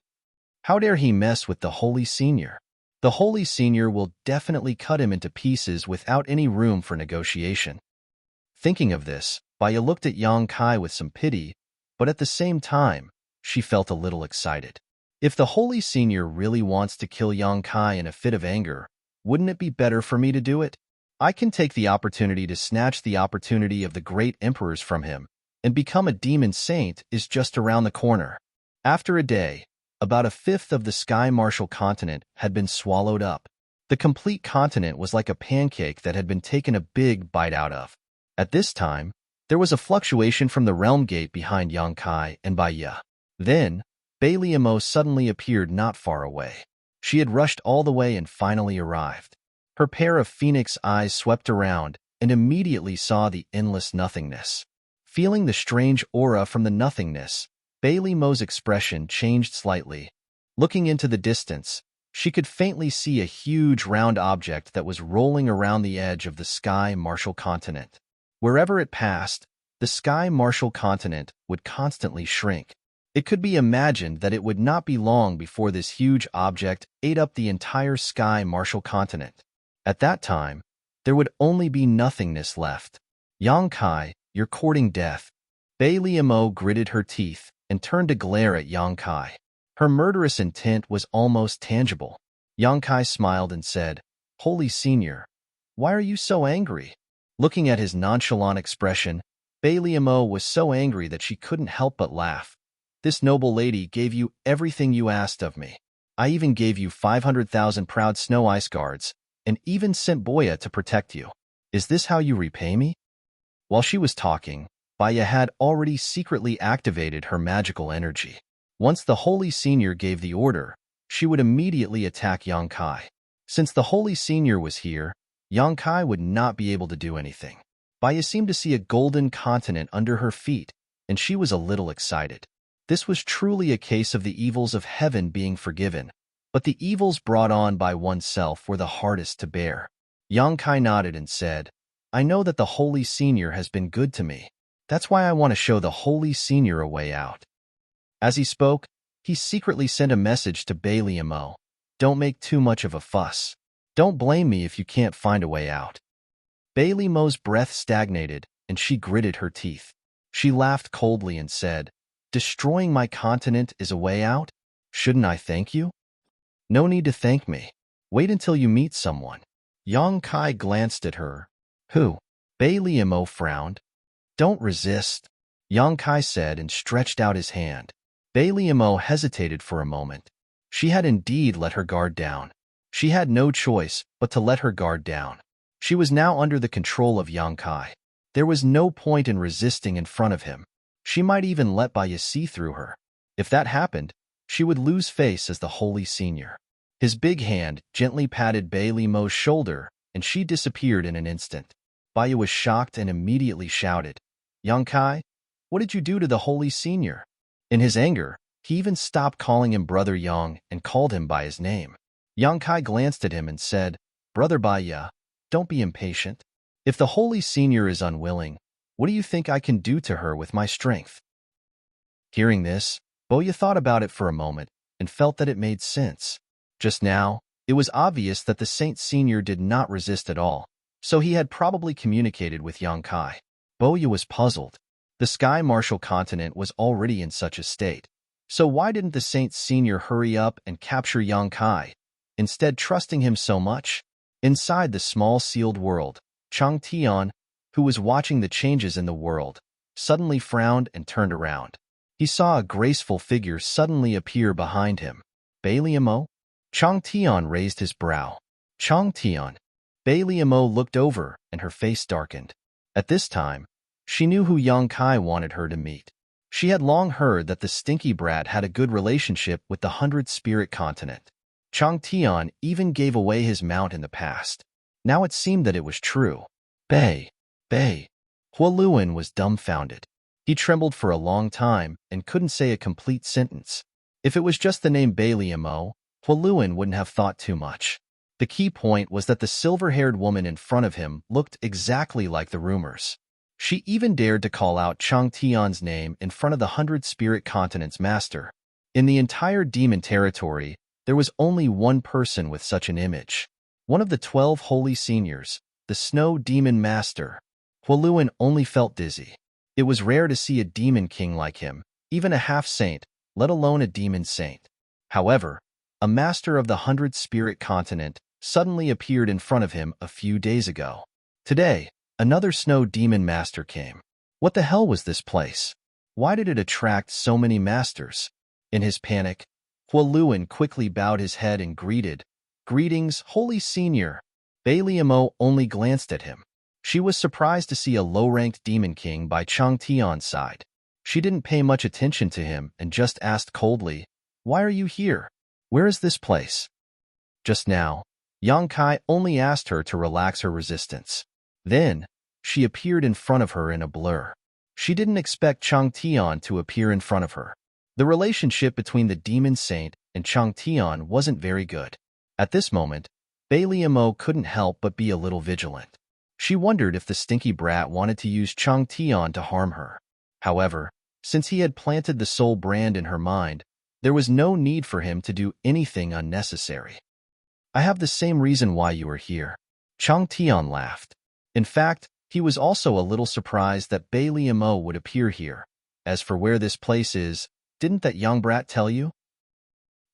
How dare he mess with the Holy Senior? The Holy Senior will definitely cut him into pieces without any room for negotiation. Thinking of this, Baya looked at Yang Kai with some pity, but at the same time, she felt a little excited. If the Holy Senior really wants to kill Yang Kai in a fit of anger, wouldn't it be better for me to do it? I can take the opportunity to snatch the opportunity of the great emperors from him, and become a demon saint is just around the corner. After a day, about a fifth of the Sky Marshal continent had been swallowed up. The complete continent was like a pancake that had been taken a big bite out of. At this time, there was a fluctuation from the realm gate behind Yang Kai and Baya. Then, Bailey Mo suddenly appeared not far away. She had rushed all the way and finally arrived. Her pair of phoenix eyes swept around and immediately saw the endless nothingness. Feeling the strange aura from the nothingness, Bailey Mo's expression changed slightly. Looking into the distance, she could faintly see a huge round object that was rolling around the edge of the Sky Marshal continent. Wherever it passed, the Sky Marshal continent would constantly shrink. It could be imagined that it would not be long before this huge object ate up the entire Sky Marshal continent. At that time, there would only be nothingness left. Yang Kai, you're courting death. Bailey Mo gritted her teeth and turned to glare at Yang Kai. Her murderous intent was almost tangible. Yang Kai smiled and said, Holy Senior, why are you so angry? Looking at his nonchalant expression, Bailey Mo was so angry that she couldn't help but laugh. This noble lady gave you everything you asked of me. I even gave you 500,000 proud snow ice guards, and even sent Boya to protect you. Is this how you repay me? While she was talking, Baya had already secretly activated her magical energy. Once the Holy Senior gave the order, she would immediately attack Yang Kai. Since the Holy Senior was here, Yang Kai would not be able to do anything. Baya seemed to see a golden continent under her feet, and she was a little excited. This was truly a case of the evils of heaven being forgiven, but the evils brought on by oneself were the hardest to bear. Yang Kai nodded and said, I know that the Holy Senior has been good to me. That's why I want to show the Holy Senior a way out. As he spoke, he secretly sent a message to Bailey Mo. Don't make too much of a fuss. Don't blame me if you can't find a way out. Bailey Mo's breath stagnated, and she gritted her teeth. She laughed coldly and said, Destroying my continent is a way out? Shouldn't I thank you? No need to thank me. Wait until you meet someone. Yang Kai glanced at her. Who? Bailey Mo frowned. Don't resist, Yang Kai said and stretched out his hand. Bailey Mo hesitated for a moment. She had indeed let her guard down. She had no choice but to let her guard down. She was now under the control of Yang Kai. There was no point in resisting in front of him. She might even let Baya see through her. If that happened, she would lose face as the Holy Senior. His big hand gently patted Bailey Mo's shoulder, and she disappeared in an instant. Baya was shocked and immediately shouted, Yang Kai, what did you do to the Holy Senior? In his anger, he even stopped calling him Brother Yang and called him by his name. Yang Kai glanced at him and said, Brother Baya, don't be impatient. If the Holy Senior is unwilling, what do you think I can do to her with my strength? Hearing this, Boya thought about it for a moment and felt that it made sense. Just now, it was obvious that the Saint Senior did not resist at all. so he had probably communicated with Yang Kai. Boya was puzzled. The Sky Martial continent was already in such a state. So why didn't the Saint Senior hurry up and capture Yang Kai, instead trusting him so much? Inside the small sealed world, Chang Tian, who was watching the changes in the world, suddenly frowned and turned around. He saw a graceful figure suddenly appear behind him. Bai Liamo? Chang Tian raised his brow. Chang Tian. Bai Liamo looked over and her face darkened. At this time, she knew who Yang Kai wanted her to meet. She had long heard that the stinky brat had a good relationship with the 100 Spirit Continent. Chang Tian even gave away his mount in the past. Now it seemed that it was true. Bai. Huoluan was dumbfounded. He trembled for a long time and couldn't say a complete sentence. If it was just the name Bai Liamo, Huoluan wouldn't have thought too much. The key point was that the silver-haired woman in front of him looked exactly like the rumors. She even dared to call out Chang Tian's name in front of the 100 Spirit Continent's master. In the entire demon territory, there was only one person with such an image. One of the 12 holy seniors, the Snow Demon Master. Huoluan only felt dizzy. It was rare to see a demon king like him, even a half-saint, let alone a demon saint. However, a master of the 100 Spirit Continent suddenly appeared in front of him a few days ago. Today, another Snow Demon Master came. What the hell was this place? Why did it attract so many masters? In his panic, Huoluan quickly bowed his head and greeted, "Greetings, Holy Senior." Bai Liamo only glanced at him. She was surprised to see a low-ranked demon king by Chang Tian's side. She didn't pay much attention to him and just asked coldly, "Why are you here? Where is this place?" Just now, Yang Kai only asked her to relax her resistance. Then, she appeared in front of her in a blur. She didn't expect Chang Tian to appear in front of her. The relationship between the demon saint and Chang Tian wasn't very good. At this moment, Bai Liamo couldn't help but be a little vigilant. She wondered if the stinky brat wanted to use Chang Tian to harm her. However, since he had planted the soul brand in her mind, there was no need for him to do anything unnecessary. "I have the same reason why you are here." Chang Tian laughed. In fact, he was also a little surprised that Bai Liamo would appear here. As for where this place is, didn't that young brat tell you?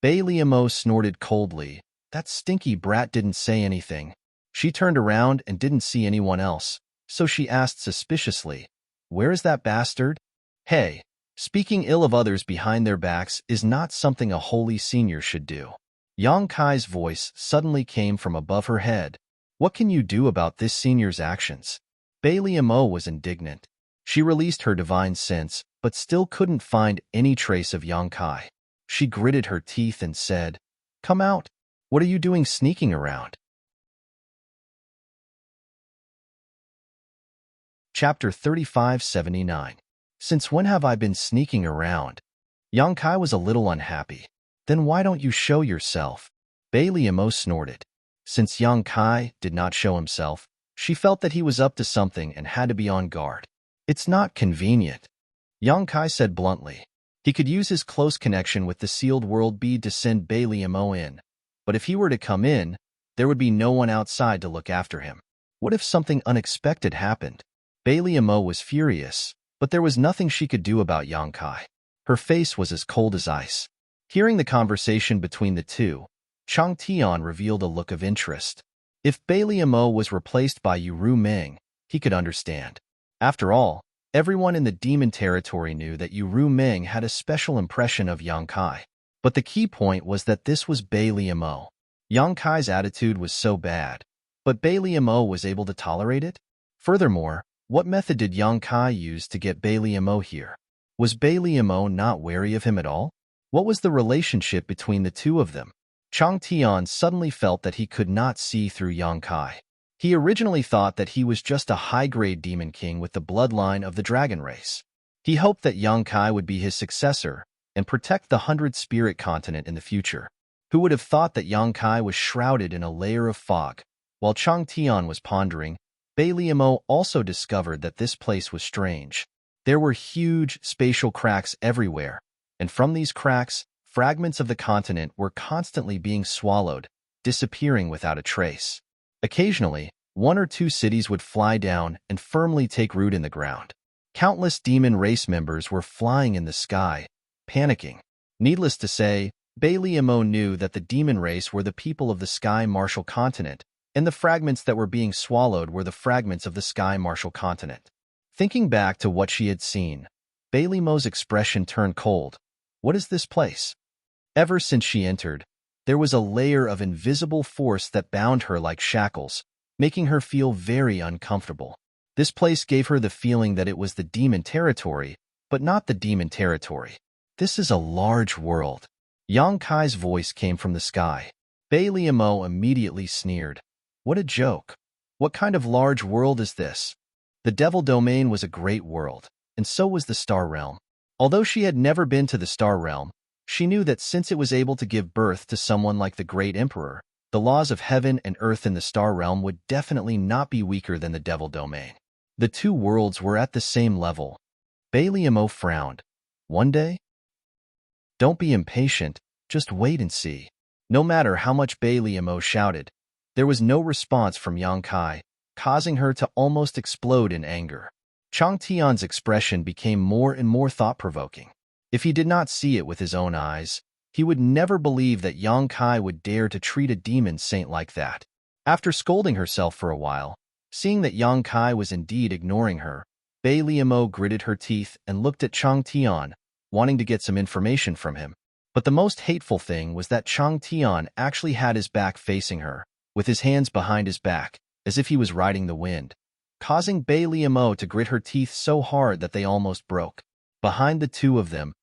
Bai Liamo snorted coldly. That stinky brat didn't say anything. She turned around and didn't see anyone else, so she asked suspiciously, "Where is that bastard?" Hey, speaking ill of others behind their backs is not something a holy senior should do. Yang Kai's voice suddenly came from above her head. What can you do about this senior's actions? Bai Liamo was indignant. She released her divine sense, but still couldn't find any trace of Yang Kai. She gritted her teeth and said, "Come out. What are you doing sneaking around?" Chapter 3579. Since when have I been sneaking around? Yang Kai was a little unhappy. Then why don't you show yourself? Bai Liamo snorted. Since Yang Kai did not show himself, she felt that he was up to something and had to be on guard. It's not convenient, Yang Kai said bluntly. He could use his close connection with the sealed world bead to send Bai Liamo in, but if he were to come in, there would be no one outside to look after him. What if something unexpected happened? Bai Liamo was furious, but there was nothing she could do about Yang Kai. Her face was as cold as ice. Hearing the conversation between the two, Chang Tian revealed a look of interest. If Bai Liamo was replaced by Yu Meng, he could understand. After all, everyone in the demon territory knew that Yu Meng had a special impression of Yang Kai. But the key point was that this was Bai Liamo. Yang Kai's attitude was so bad, but Bai Liamo was able to tolerate it? Furthermore, what method did Yang Kai use to get Bai Liamo here? Was Bai Liamo not wary of him at all? What was the relationship between the two of them? Chang Tian suddenly felt that he could not see through Yang Kai. He originally thought that he was just a high-grade demon king with the bloodline of the dragon race. He hoped that Yang Kai would be his successor and protect the 100 Spirit Continent in the future. Who would have thought that Yang Kai was shrouded in a layer of fog? While Chang Tian was pondering, Bai Liamo also discovered that this place was strange. There were huge spatial cracks everywhere, and from these cracks, fragments of the continent were constantly being swallowed, disappearing without a trace. Occasionally, One or two cities would fly down and firmly take root in the ground. Countless demon race members were flying in the sky, panicking. Needless to say, Bailey knew that the demon race were the people of the Sky Martial Continent, and the fragments that were being swallowed were the fragments of the Sky Martial Continent. Thinking back to what she had seen, Bailey's expression turned cold. What is this place? Ever since she entered, there was a layer of invisible force that bound her like shackles, making her feel very uncomfortable. This place gave her the feeling that it was the demon territory, but not the demon territory. This is a large world. Yang Kai's voice came from the sky. Bailey immediately sneered. What a joke. What kind of large world is this? The Devil Domain was a great world, and so was the Star Realm. Although she had never been to the Star Realm, she knew that since it was able to give birth to someone like the Great Emperor, the laws of heaven and earth in the Star Realm would definitely not be weaker than the Devil Domain. The two worlds were at the same level. Bailey frowned. One day? Don't be impatient, just wait and see. No matter how much Bailey shouted, there was no response from Yang Kai, causing her to almost explode in anger. Chang Tian's expression became more and more thought-provoking. If he did not see it with his own eyes, he would never believe that Yang Kai would dare to treat a demon saint like that. After scolding herself for a while, seeing that Yang Kai was indeed ignoring her, Bailey gritted her teeth and looked at Chang Tian, wanting to get some information from him. But the most hateful thing was that Chang Tian actually had his back facing her, with his hands behind his back, as if he was riding the wind, causing Bailey to grit her teeth so hard that they almost broke. Behind the two of them,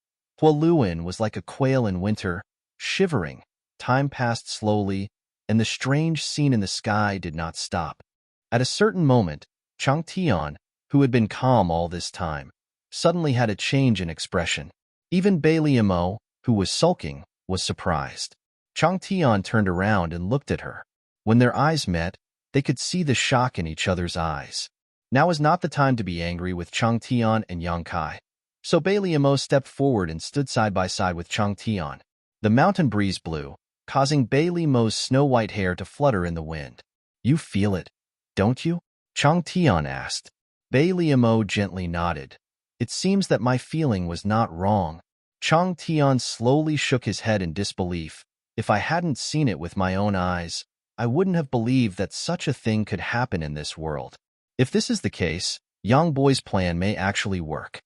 Hualuan was like a quail in winter, shivering. Time passed slowly, and the strange scene in the sky did not stop. At a certain moment, Chang Tian, who had been calm all this time, suddenly had a change in expression. Even Bailey who was sulking, was surprised. Chang Tian turned around and looked at her. When their eyes met, they could see the shock in each other's eyes. Now is not the time to be angry with Chang Tian and Yang Kai. So Bailey stepped forward and stood side by side with Chang Tian. The mountain breeze blew, causing Bailey's snow-white hair to flutter in the wind. You feel it, don't you? Chang Tian asked. Bailey gently nodded. It seems that my feeling was not wrong. Chang Tian slowly shook his head in disbelief. If I hadn't seen it with my own eyes, I wouldn't have believed that such a thing could happen in this world. If this is the case, Yang Boy's plan may actually work.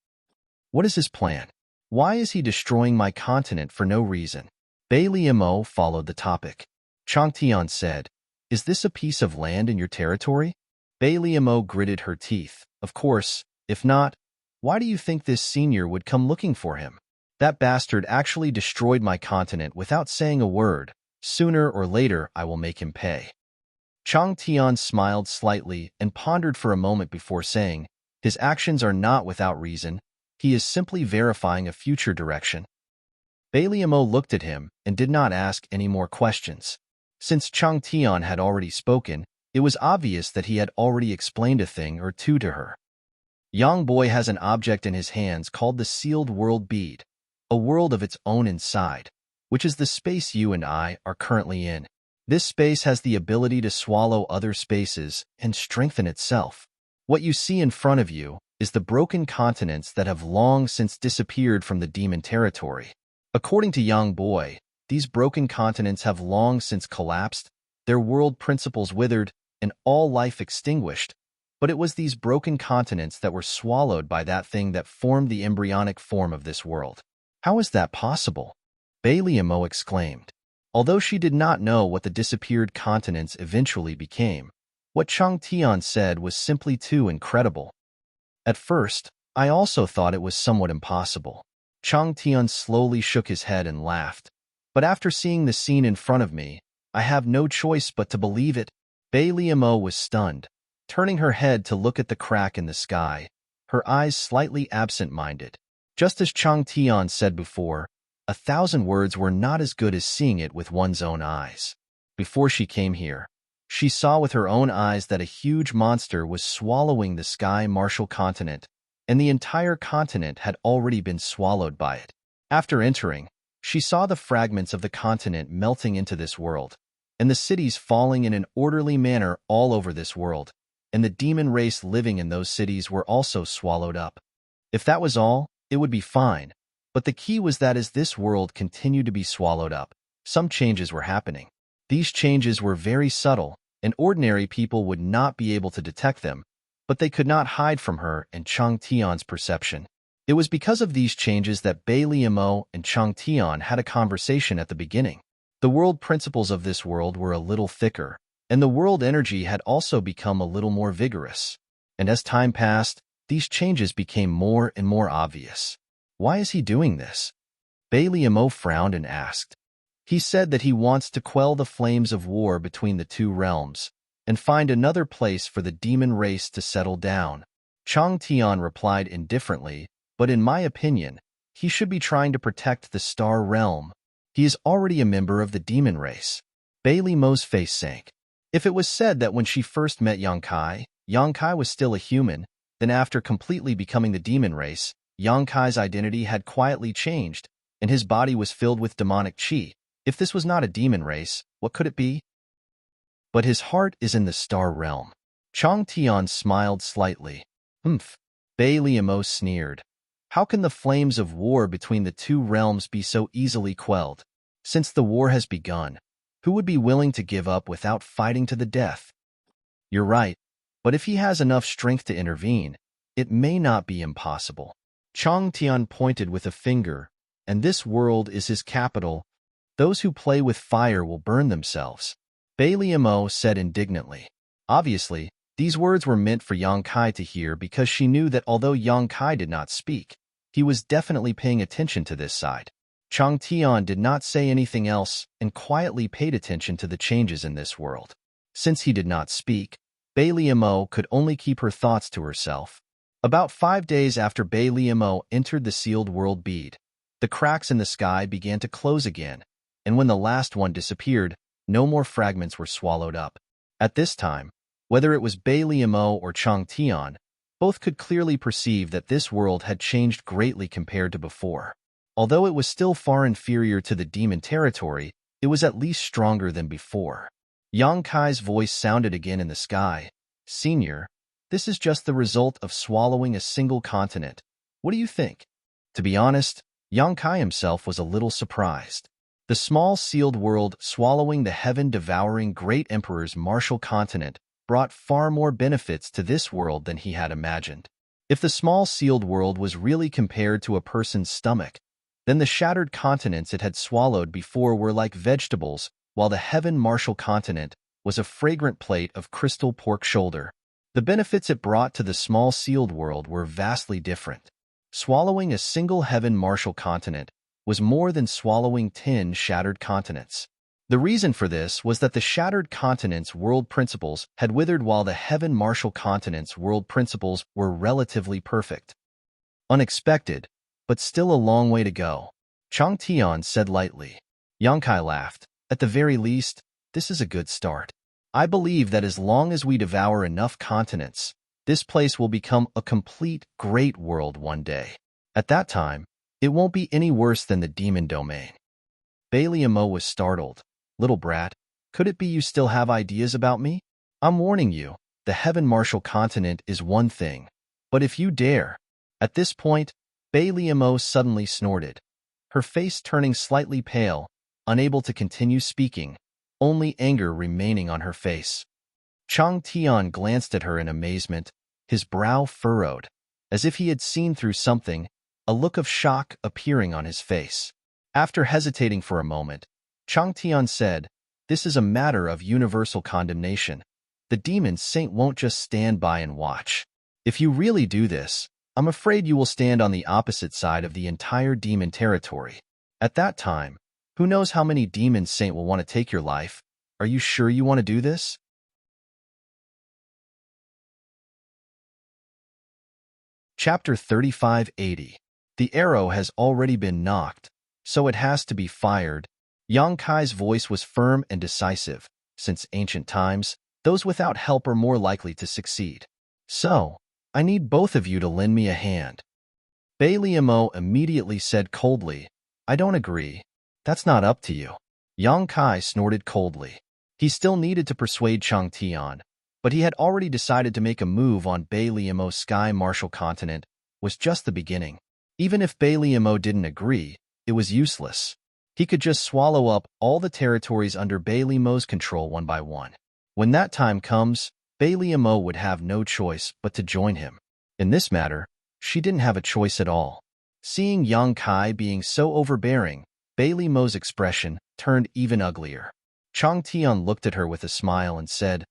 What is his plan? Why is he destroying my continent for no reason? Bailey followed the topic. Chang Tian said, Is this a piece of land in your territory? Bailey gritted her teeth. Of course, if not, why do you think this senior would come looking for him? That bastard actually destroyed my continent without saying a word. Sooner or later, I will make him pay. Chang Tian smiled slightly and pondered for a moment before saying, His actions are not without reason. He is simply verifying a future direction. Bailey looked at him and did not ask any more questions. Since Chang Tian had already spoken, it was obvious that he had already explained a thing or two to her. Yang Boy has an object in his hands called the Sealed World Bead, a world of its own inside, which is the space you and I are currently in. This space has the ability to swallow other spaces and strengthen itself. What you see in front of you is the broken continents that have long since disappeared from the demon territory. According to Yang Boy, these broken continents have long since collapsed, their world principles withered, and all life extinguished. But it was these broken continents that were swallowed by that thing that formed the embryonic form of this world. How is that possible? Bailey exclaimed. Although she did not know what the disappeared continents eventually became, what Chang Tian said was simply too incredible. At first, I also thought it was somewhat impossible. Chang Tian slowly shook his head and laughed. But after seeing the scene in front of me, I have no choice but to believe it. Bailey was stunned, turning her head to look at the crack in the sky, her eyes slightly absent-minded. Just as Chang Tian said before, 1,000 words were not as good as seeing it with one's own eyes. Before she came here, she saw with her own eyes that a huge monster was swallowing the Sky Martial Continent, and the entire continent had already been swallowed by it. After entering, she saw the fragments of the continent melting into this world, and the cities falling in an orderly manner all over this world, and the demon race living in those cities were also swallowed up. If that was all, it would be fine, but the key was that as this world continued to be swallowed up, some changes were happening. These changes were very subtle, and ordinary people would not be able to detect them, but they could not hide from her and Chang Tian's perception. It was because of these changes that Bei Liamo and Chang Tian had a conversation at the beginning. The world principles of this world were a little thicker, and the world energy had also become a little more vigorous. And as time passed, these changes became more and more obvious. Why is he doing this? Bei Liamo frowned and asked. He said that he wants to quell the flames of war between the two realms and find another place for the demon race to settle down. Chang Tian replied indifferently, but in my opinion, he should be trying to protect the star realm. He is already a member of the demon race. Bei Liamo's face sank. If it was said that when she first met Yang Kai was still a human, then after completely becoming the demon race, Yang Kai's identity had quietly changed, and his body was filled with demonic qi. If this was not a demon race, what could it be? But his heart is in the star realm. Chang Tian smiled slightly. Humph. Bei Liamo sneered. How can the flames of war between the two realms be so easily quelled? Since the war has begun, who would be willing to give up without fighting to the death? You're right, but if he has enough strength to intervene, it may not be impossible. Chang Tian pointed with a finger, and this world is his capital. Those who play with fire will burn themselves. Bei Liamo said indignantly. Obviously, these words were meant for Yang Kai to hear because she knew that although Yang Kai did not speak, he was definitely paying attention to this side. Chang Tian did not say anything else and quietly paid attention to the changes in this world. Since he did not speak, Bei Liamo could only keep her thoughts to herself. About 5 days after Bei Liamo entered the sealed world bead, the cracks in the sky began to close again, and when the last one disappeared, no more fragments were swallowed up. At this time, whether it was Bei Liamo or Chang Tian, both could clearly perceive that this world had changed greatly compared to before. Although it was still far inferior to the demon territory, it was at least stronger than before. Yang Kai's voice sounded again in the sky. Senior, this is just the result of swallowing a single continent. What do you think? To be honest, Yang Kai himself was a little surprised. The small sealed world swallowing the heaven-devouring great emperor's martial continent brought far more benefits to this world than he had imagined. If the small sealed world was really compared to a person's stomach, then the shattered continents it had swallowed before were like vegetables, while the heaven martial continent was a fragrant plate of crystal pork shoulder. The benefits it brought to the small sealed world were vastly different. Swallowing a single heaven martial continent was more than swallowing 10 shattered continents. The reason for this was that the shattered continents' world principles had withered while the heaven martial continents' world principles were relatively perfect. Unexpected, but still a long way to go, Chang Tian said lightly. Yang Kai laughed. At the very least, this is a good start. I believe that as long as we devour enough continents, this place will become a complete great world one day. At that time, it won't be any worse than the demon domain. Bei Liamo was startled. Little brat, could it be you still have ideas about me? I'm warning you, the heaven martial continent is one thing, but if you dare... At this point, Bei Liamo suddenly snorted, her face turning slightly pale, unable to continue speaking, only anger remaining on her face. Chang Tian glanced at her in amazement, his brow furrowed, as if he had seen through something, a look of shock appearing on his face. After hesitating for a moment, Chang Tian said, "This is a matter of universal condemnation. The demon saint won't just stand by and watch. If you really do this, I'm afraid you will stand on the opposite side of the entire demon territory. At that time, who knows how many demon saint will want to take your life? Are you sure you want to do this?" Chapter 3580. The arrow has already been nocked, so it has to be fired. Yang Kai's voice was firm and decisive. Since ancient times, those without help are more likely to succeed. So, I need both of you to lend me a hand. Bei Liamo immediately said coldly, "I don't agree. That's not up to you." Yang Kai snorted coldly. He still needed to persuade Chang Tian, but he had already decided to make a move on Bei Liamo's Sky Martial continent was just the beginning. Even if Bei Liamo didn't agree, it was useless. He could just swallow up all the territories under Bei Liamo's control one by one. When that time comes, Bei Liamo would have no choice but to join him. In this matter, she didn't have a choice at all. Seeing Yang Kai being so overbearing, Bei Liamo's expression turned even uglier. Chang Tian looked at her with a smile and said,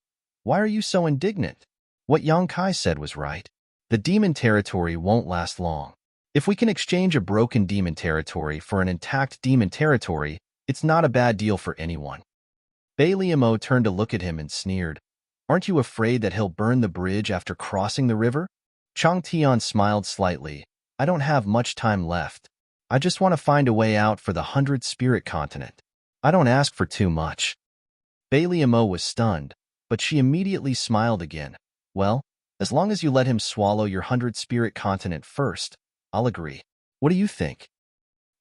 "Why are you so indignant?" What Yang Kai said was right. The demon territory won't last long. If we can exchange a broken demon territory for an intact demon territory, it's not a bad deal for anyone. Bei Liamo turned to look at him and sneered, "Aren't you afraid that he'll burn the bridge after crossing the river?" Chang Tian smiled slightly. "I don't have much time left. I just want to find a way out for the 100 Spirit Continent. I don't ask for too much." Bei Liamo was stunned, but she immediately smiled again. "Well, as long as you let him swallow your 100 Spirit Continent first, I'll agree. What do you think?"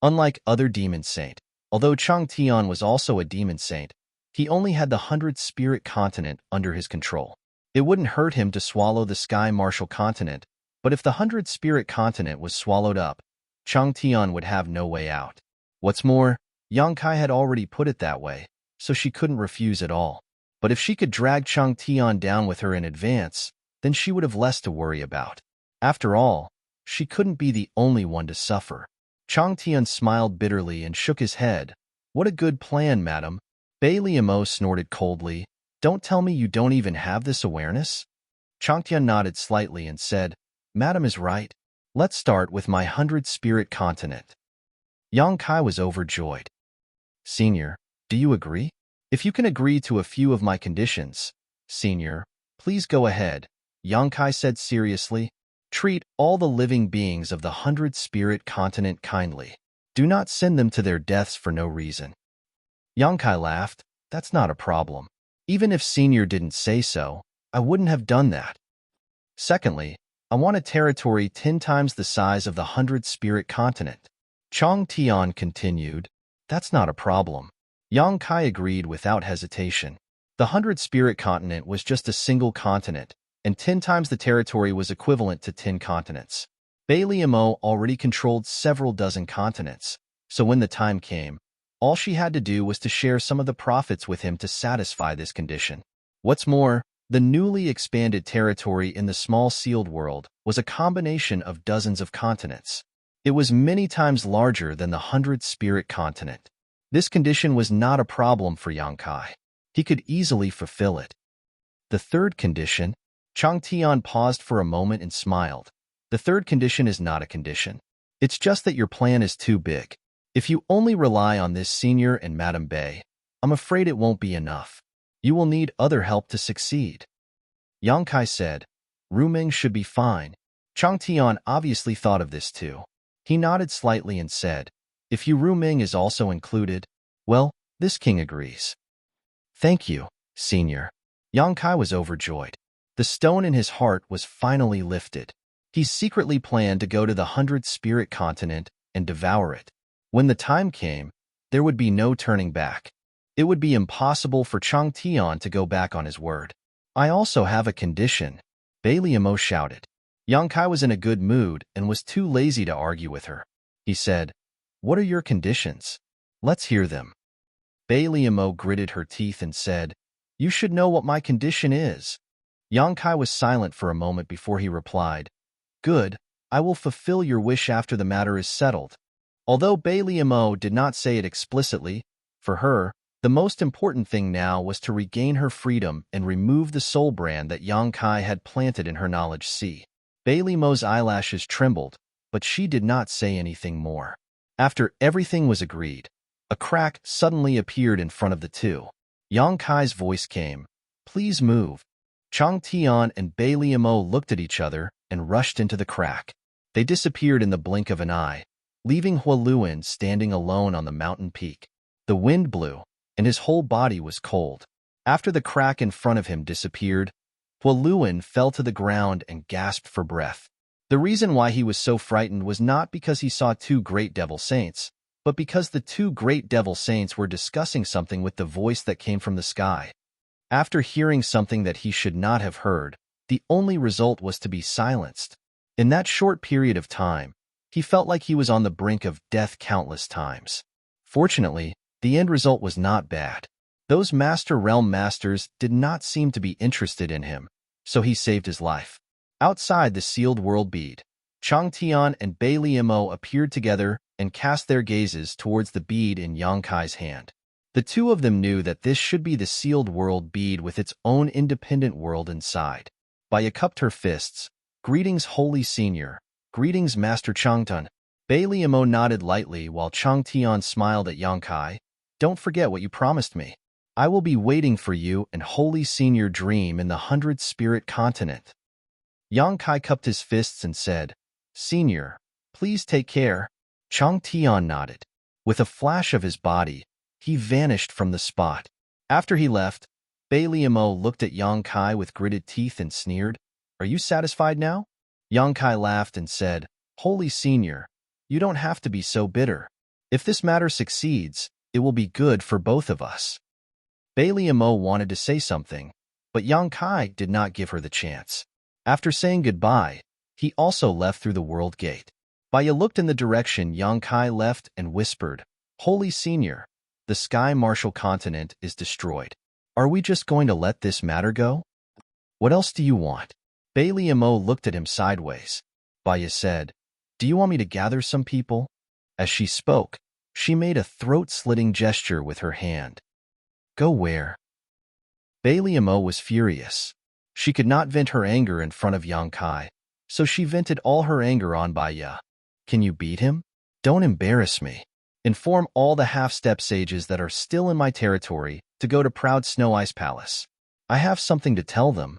Unlike other demon saint, although Chang Tian was also a demon saint, he only had the 100 Spirit Continent under his control. It wouldn't hurt him to swallow the Sky Martial Continent, but if the 100 Spirit Continent was swallowed up, Chang Tian would have no way out. What's more, Yang Kai had already put it that way, so she couldn't refuse at all. But if she could drag Chang Tian down with her in advance, then she would have less to worry about. After all, she couldn't be the only one to suffer. Chang Tian smiled bitterly and shook his head. "What a good plan, madam." Bei Liamo snorted coldly. "Don't tell me you don't even have this awareness?" Chang Tian nodded slightly and said, "Madam is right. Let's start with my 100 Spirit Continent." Yang Kai was overjoyed. "Senior, do you agree? If you can agree to a few of my conditions, Senior, please go ahead," Yang Kai said seriously. "Treat all the living beings of the 100 Spirit Continent kindly. Do not send them to their deaths for no reason." Yang Kai laughed. "That's not a problem. Even if Senior didn't say so, I wouldn't have done that. Secondly, I want a territory 10 times the size of the 100 Spirit Continent." Chang Tian continued, "That's not a problem." Yang Kai agreed without hesitation. The 100 Spirit Continent was just a single continent, and 10 times the territory was equivalent to 10 continents. Bei Liamo already controlled several dozen continents, so when the time came, all she had to do was to share some of the profits with him to satisfy this condition. What's more, the newly expanded territory in the small sealed world was a combination of dozens of continents. It was many times larger than the 100 Spirit Continent. This condition was not a problem for Yang Kai. He could easily fulfill it. The third condition, Chang Tian paused for a moment and smiled. The third condition is not a condition. It's just that your plan is too big. If you only rely on this Senior and Madame Bei, I'm afraid it won't be enough. You will need other help to succeed. Yang Kai said, "Ruming should be fine." Chang Tian obviously thought of this too. He nodded slightly and said, "If Yu Ruming is also included, well, this king agrees." "Thank you, Senior." Yang Kai was overjoyed. The stone in his heart was finally lifted. He secretly planned to go to the 100 Spirit Continent and devour it. When the time came, there would be no turning back. It would be impossible for Chang Tian to go back on his word. "I also have a condition," Bei Liamo shouted. Yang Kai was in a good mood and was too lazy to argue with her. He said, "What are your conditions? Let's hear them." Bei Liamo gritted her teeth and said, "You should know what my condition is." Yang Kai was silent for a moment before he replied, "Good, I will fulfill your wish after the matter is settled." Although Bei Liamo did not say it explicitly, for her, the most important thing now was to regain her freedom and remove the soul brand that Yang Kai had planted in her knowledge sea. Bei Liamo's eyelashes trembled, but she did not say anything more. After everything was agreed, a crack suddenly appeared in front of the two. Yang Kai's voice came, "Please move." Chang Tian and Bei Liamo looked at each other and rushed into the crack. They disappeared in the blink of an eye, leaving Hua Luan standing alone on the mountain peak. The wind blew, and his whole body was cold. After the crack in front of him disappeared, Hua Luan fell to the ground and gasped for breath. The reason why he was so frightened was not because he saw two great devil saints, but because the two great devil saints were discussing something with the voice that came from the sky. After hearing something that he should not have heard, the only result was to be silenced. In that short period of time, he felt like he was on the brink of death countless times. Fortunately, the end result was not bad. Those Master Realm Masters did not seem to be interested in him, so he saved his life. Outside the sealed world bead, Chang Tian and Bai Liamo appeared together and cast their gazes towards the bead in Yang Kai's hand. The two of them knew that this should be the sealed world bead with its own independent world inside. Baya cupped her fists. "Greetings, Holy Senior. Greetings, Master Changtun." Bai Liamo nodded lightly while Chang Tian smiled at Yang Kai. "Don't forget what you promised me. I will be waiting for you and Holy Senior Dream in the 100 Spirit Continent." Yang Kai cupped his fists and said, "Senior, please take care." Chang Tian nodded. With a flash of his body, he vanished from the spot. After he left, Bai Liamo looked at Yang Kai with gritted teeth and sneered, "Are you satisfied now?" Yang Kai laughed and said, "Holy Senior, you don't have to be so bitter. If this matter succeeds, it will be good for both of us." Bai Liamo wanted to say something, but Yang Kai did not give her the chance. After saying goodbye, he also left through the world gate. Baya looked in the direction Yang Kai left and whispered, "Holy Senior, the Sky Martial Continent is destroyed. Are we just going to let this matter go? What else do you want?" Bai Liamo looked at him sideways. Baya said, "Do you want me to gather some people?" As she spoke, she made a throat-slitting gesture with her hand. "Go where?" Bai Liamo was furious. She could not vent her anger in front of Yang Kai, so she vented all her anger on Baya. "Can you beat him? Don't embarrass me. Inform all the half-step sages that are still in my territory to go to Proud Snow Ice Palace. I have something to tell them."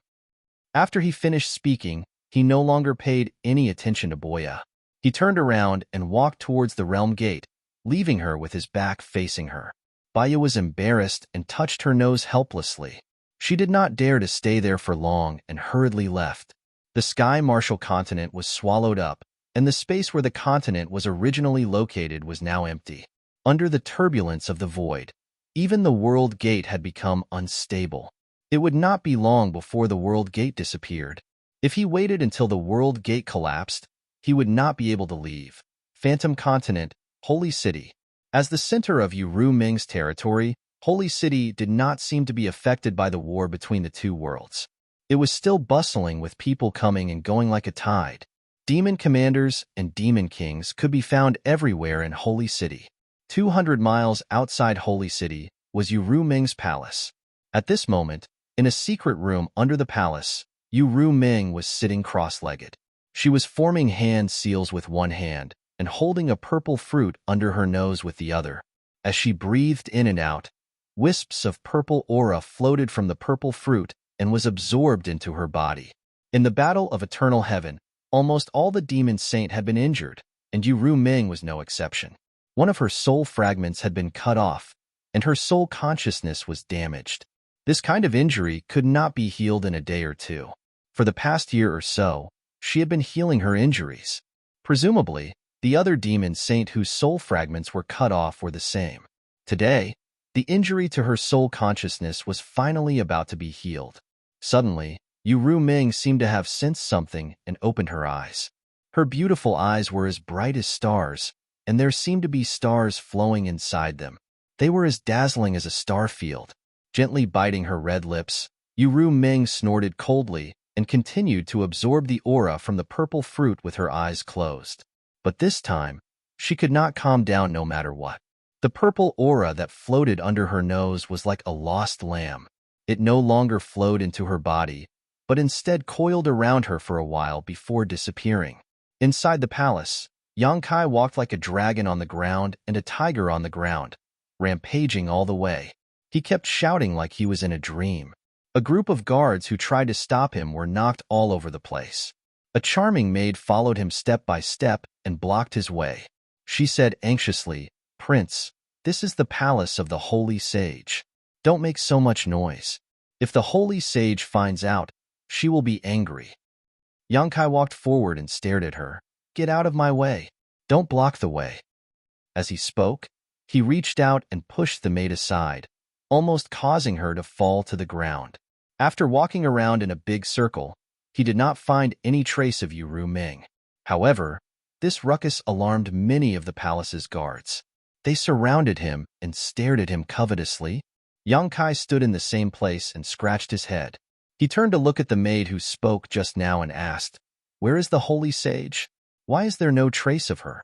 After he finished speaking, he no longer paid any attention to Baya. He turned around and walked towards the realm gate, leaving her with his back facing her. Baya was embarrassed and touched her nose helplessly. She did not dare to stay there for long and hurriedly left. The Sky Martial Continent was swallowed up, and the space where the continent was originally located was now empty. Under the turbulence of the void, even the World Gate had become unstable. It would not be long before the World Gate disappeared. If he waited until the World Gate collapsed, he would not be able to leave. Phantom Continent, Holy City. As the center of Uru Ming's territory, Holy City did not seem to be affected by the war between the two worlds. It was still bustling with people coming and going like a tide. Demon commanders and demon kings could be found everywhere in Holy City. 200 miles outside Holy City was Uru Ming's palace. At this moment, in a secret room under the palace, Uru Ming was sitting cross-legged. She was forming hand seals with one hand and holding a purple fruit under her nose with the other. As she breathed in and out, wisps of purple aura floated from the purple fruit and was absorbed into her body. In the battle of eternal heaven, almost all the demon saint had been injured, and Uru Ming was no exception. One of her soul fragments had been cut off, and her soul consciousness was damaged. This kind of injury could not be healed in a day or two. For the past year or so, she had been healing her injuries. Presumably, the other demon saint whose soul fragments were cut off were the same. Today, the injury to her soul consciousness was finally about to be healed. Suddenly, Uru Ming seemed to have sensed something and opened her eyes. Her beautiful eyes were as bright as stars, and there seemed to be stars flowing inside them. They were as dazzling as a star field. Gently biting her red lips, Uru Ming snorted coldly and continued to absorb the aura from the purple fruit with her eyes closed. But this time, she could not calm down no matter what. The purple aura that floated under her nose was like a lost lamb. It no longer flowed into her body, but instead coiled around her for a while before disappearing. Inside the palace, Yang Kai walked like a dragon on the ground and a tiger on the ground, rampaging all the way. He kept shouting like he was in a dream. A group of guards who tried to stop him were knocked all over the place. A charming maid followed him step by step and blocked his way. She said anxiously, "Prince, this is the palace of the Holy Sage. Don't make so much noise. If the Holy Sage finds out, she will be angry." Yang Kai walked forward and stared at her. "Get out of my way. Don't block the way." As he spoke, he reached out and pushed the maid aside, almost causing her to fall to the ground. After walking around in a big circle, he did not find any trace of Yu Ming. However, this ruckus alarmed many of the palace's guards. They surrounded him and stared at him covetously. Yang Kai stood in the same place and scratched his head. He turned to look at the maid who spoke just now and asked, "Where is the holy sage? Why is there no trace of her?"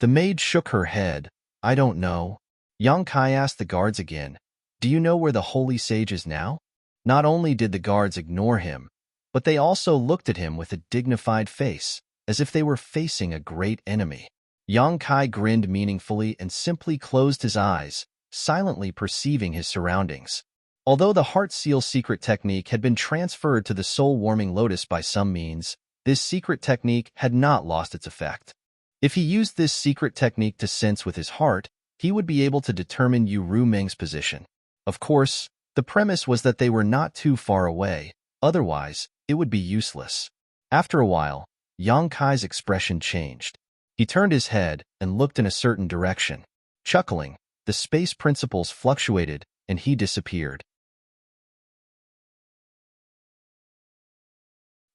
The maid shook her head. "I don't know." Yang Kai asked the guards again, "Do you know where the holy sage is now?" Not only did the guards ignore him, but they also looked at him with a dignified face, as if they were facing a great enemy. Yang Kai grinned meaningfully and simply closed his eyes, silently perceiving his surroundings. Although the heart seal secret technique had been transferred to the soul-warming lotus by some means, this secret technique had not lost its effect. If he used this secret technique to sense with his heart, he would be able to determine Yu Ming's position. Of course, the premise was that they were not too far away, otherwise, it would be useless. After a while, Yang Kai's expression changed. He turned his head and looked in a certain direction. Chuckling, the space principles fluctuated, and he disappeared.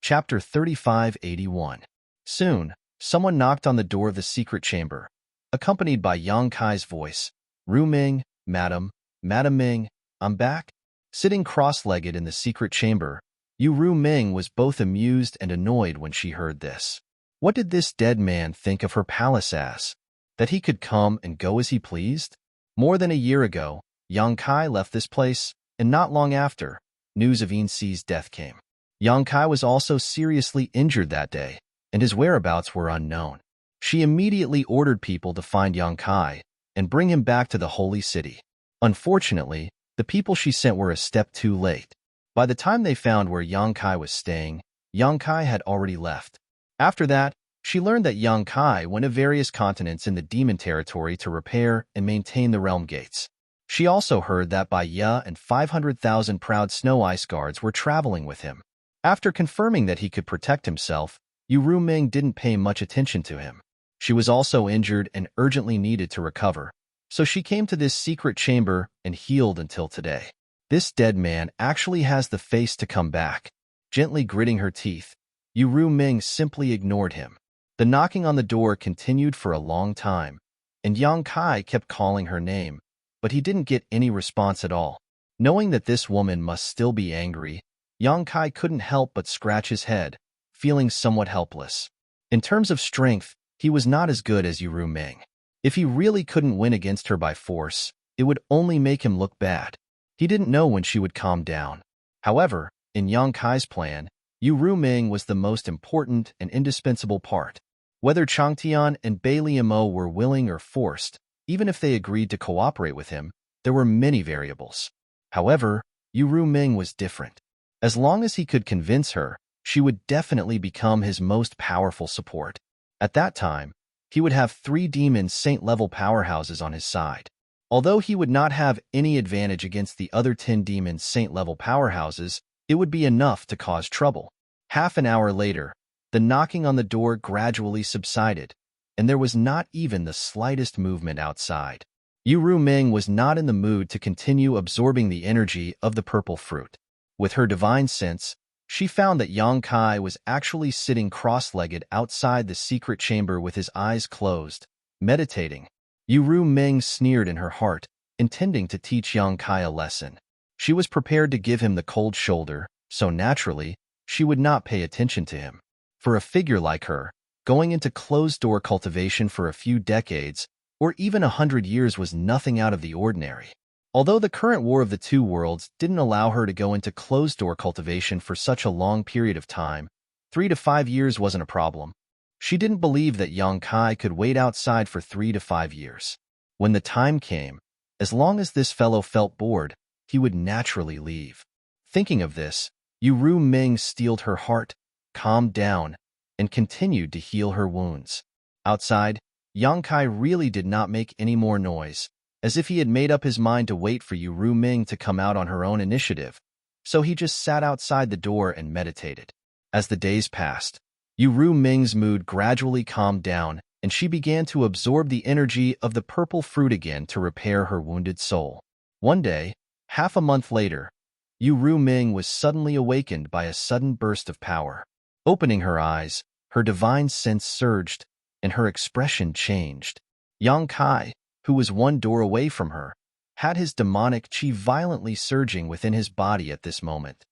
Chapter 3581. Soon, someone knocked on the door of the secret chamber, accompanied by Yang Kai's voice. "Ru Ming, Madam Ming, I'm back." Sitting cross-legged in the secret chamber, Yu Ming was both amused and annoyed when she heard this. What did this dead man think of her palace as? That he could come and go as he pleased? More than a year ago, Yang Kai left this place, and not long after, news of Yin Si's death came. Yang Kai was also seriously injured that day, and his whereabouts were unknown. She immediately ordered people to find Yang Kai and bring him back to the holy city. Unfortunately, the people she sent were a step too late. By the time they found where Yang Kai was staying, Yang Kai had already left. After that, she learned that Yang Kai went to various continents in the demon territory to repair and maintain the realm gates. She also heard that Bai Ya and 500,000 proud snow ice guards were traveling with him. After confirming that he could protect himself, Yu Ming didn't pay much attention to him. She was also injured and urgently needed to recover, so she came to this secret chamber and healed until today. This dead man actually has the face to come back. Gently gritting her teeth, Yu Ming simply ignored him. The knocking on the door continued for a long time, and Yang Kai kept calling her name, but he didn't get any response at all. Knowing that this woman must still be angry, Yang Kai couldn't help but scratch his head, feeling somewhat helpless. In terms of strength, he was not as good as Yu Ming. If he really couldn't win against her by force, it would only make him look bad. He didn't know when she would calm down. However, in Yang Kai's plan, Yu Ming was the most important and indispensable part. Whether Changtian and Bai Liamo were willing or forced, even if they agreed to cooperate with him, there were many variables. However, Yu Ming was different. As long as he could convince her, she would definitely become his most powerful support. At that time, he would have 3 demon saint-level powerhouses on his side. Although he would not have any advantage against the other 10 demon saint-level powerhouses, it would be enough to cause trouble. Half an hour later, the knocking on the door gradually subsided, and there was not even the slightest movement outside. Yu Ming was not in the mood to continue absorbing the energy of the purple fruit. With her divine sense, she found that Yang Kai was actually sitting cross-legged outside the secret chamber with his eyes closed, meditating. Yu Ming sneered in her heart, intending to teach Yang Kai a lesson. She was prepared to give him the cold shoulder, so naturally, she would not pay attention to him. For a figure like her, going into closed-door cultivation for a few decades, or even 100 years was nothing out of the ordinary. Although the current War of the Two Worlds didn't allow her to go into closed-door cultivation for such a long period of time, 3 to 5 years wasn't a problem. She didn't believe that Yang Kai could wait outside for 3 to 5 years. When the time came, as long as this fellow felt bored, he would naturally leave. Thinking of this, Yu Ming steeled her heart, calmed down, and continued to heal her wounds. Outside, Yang Kai really did not make any more noise, as if he had made up his mind to wait for Yu Ming to come out on her own initiative, so he just sat outside the door and meditated. As the days passed, Yu Ming's mood gradually calmed down, and she began to absorb the energy of the purple fruit again to repair her wounded soul. One day, half a month later, Yu Ming was suddenly awakened by a sudden burst of power. Opening her eyes, her divine sense surged, and her expression changed. Yang Kai, who was one door away from her, had his demonic chi violently surging within his body at this moment.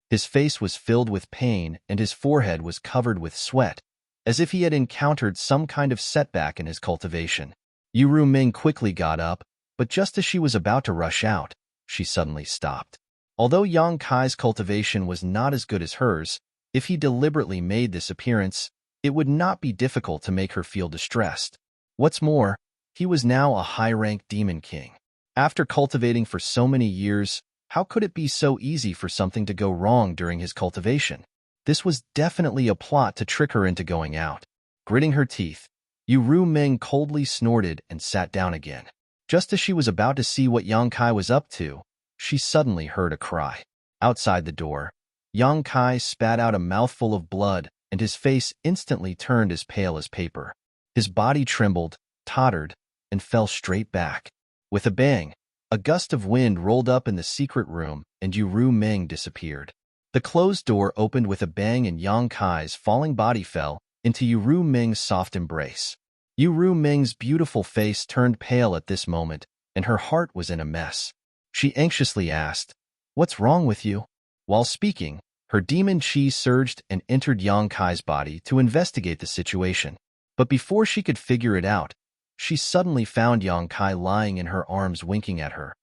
His face was filled with pain and his forehead was covered with sweat, as if he had encountered some kind of setback in his cultivation. Yu Ming quickly got up, but just as she was about to rush out, she suddenly stopped. Although Yang Kai's cultivation was not as good as hers, if he deliberately made this appearance, it would not be difficult to make her feel distressed. What's more, he was now a high-ranked demon king. After cultivating for so many years, how could it be so easy for something to go wrong during his cultivation? This was definitely a plot to trick her into going out. Gritting her teeth, Yu Ming coldly snorted and sat down again. Just as she was about to see what Yang Kai was up to, she suddenly heard a cry. Outside the door, Yang Kai spat out a mouthful of blood, and his face instantly turned as pale as paper. His body trembled, tottered, and fell straight back. With a bang, a gust of wind rolled up in the secret room, and Yu Ming disappeared. The closed door opened with a bang and Yang Kai's falling body fell into Yu Ming's soft embrace. Yu Ming's beautiful face turned pale at this moment, and her heart was in a mess. She anxiously asked, "What's wrong with you?" While speaking, her demon chi surged and entered Yang Kai's body to investigate the situation. But before she could figure it out, she suddenly found Yang Kai lying in her arms winking at her.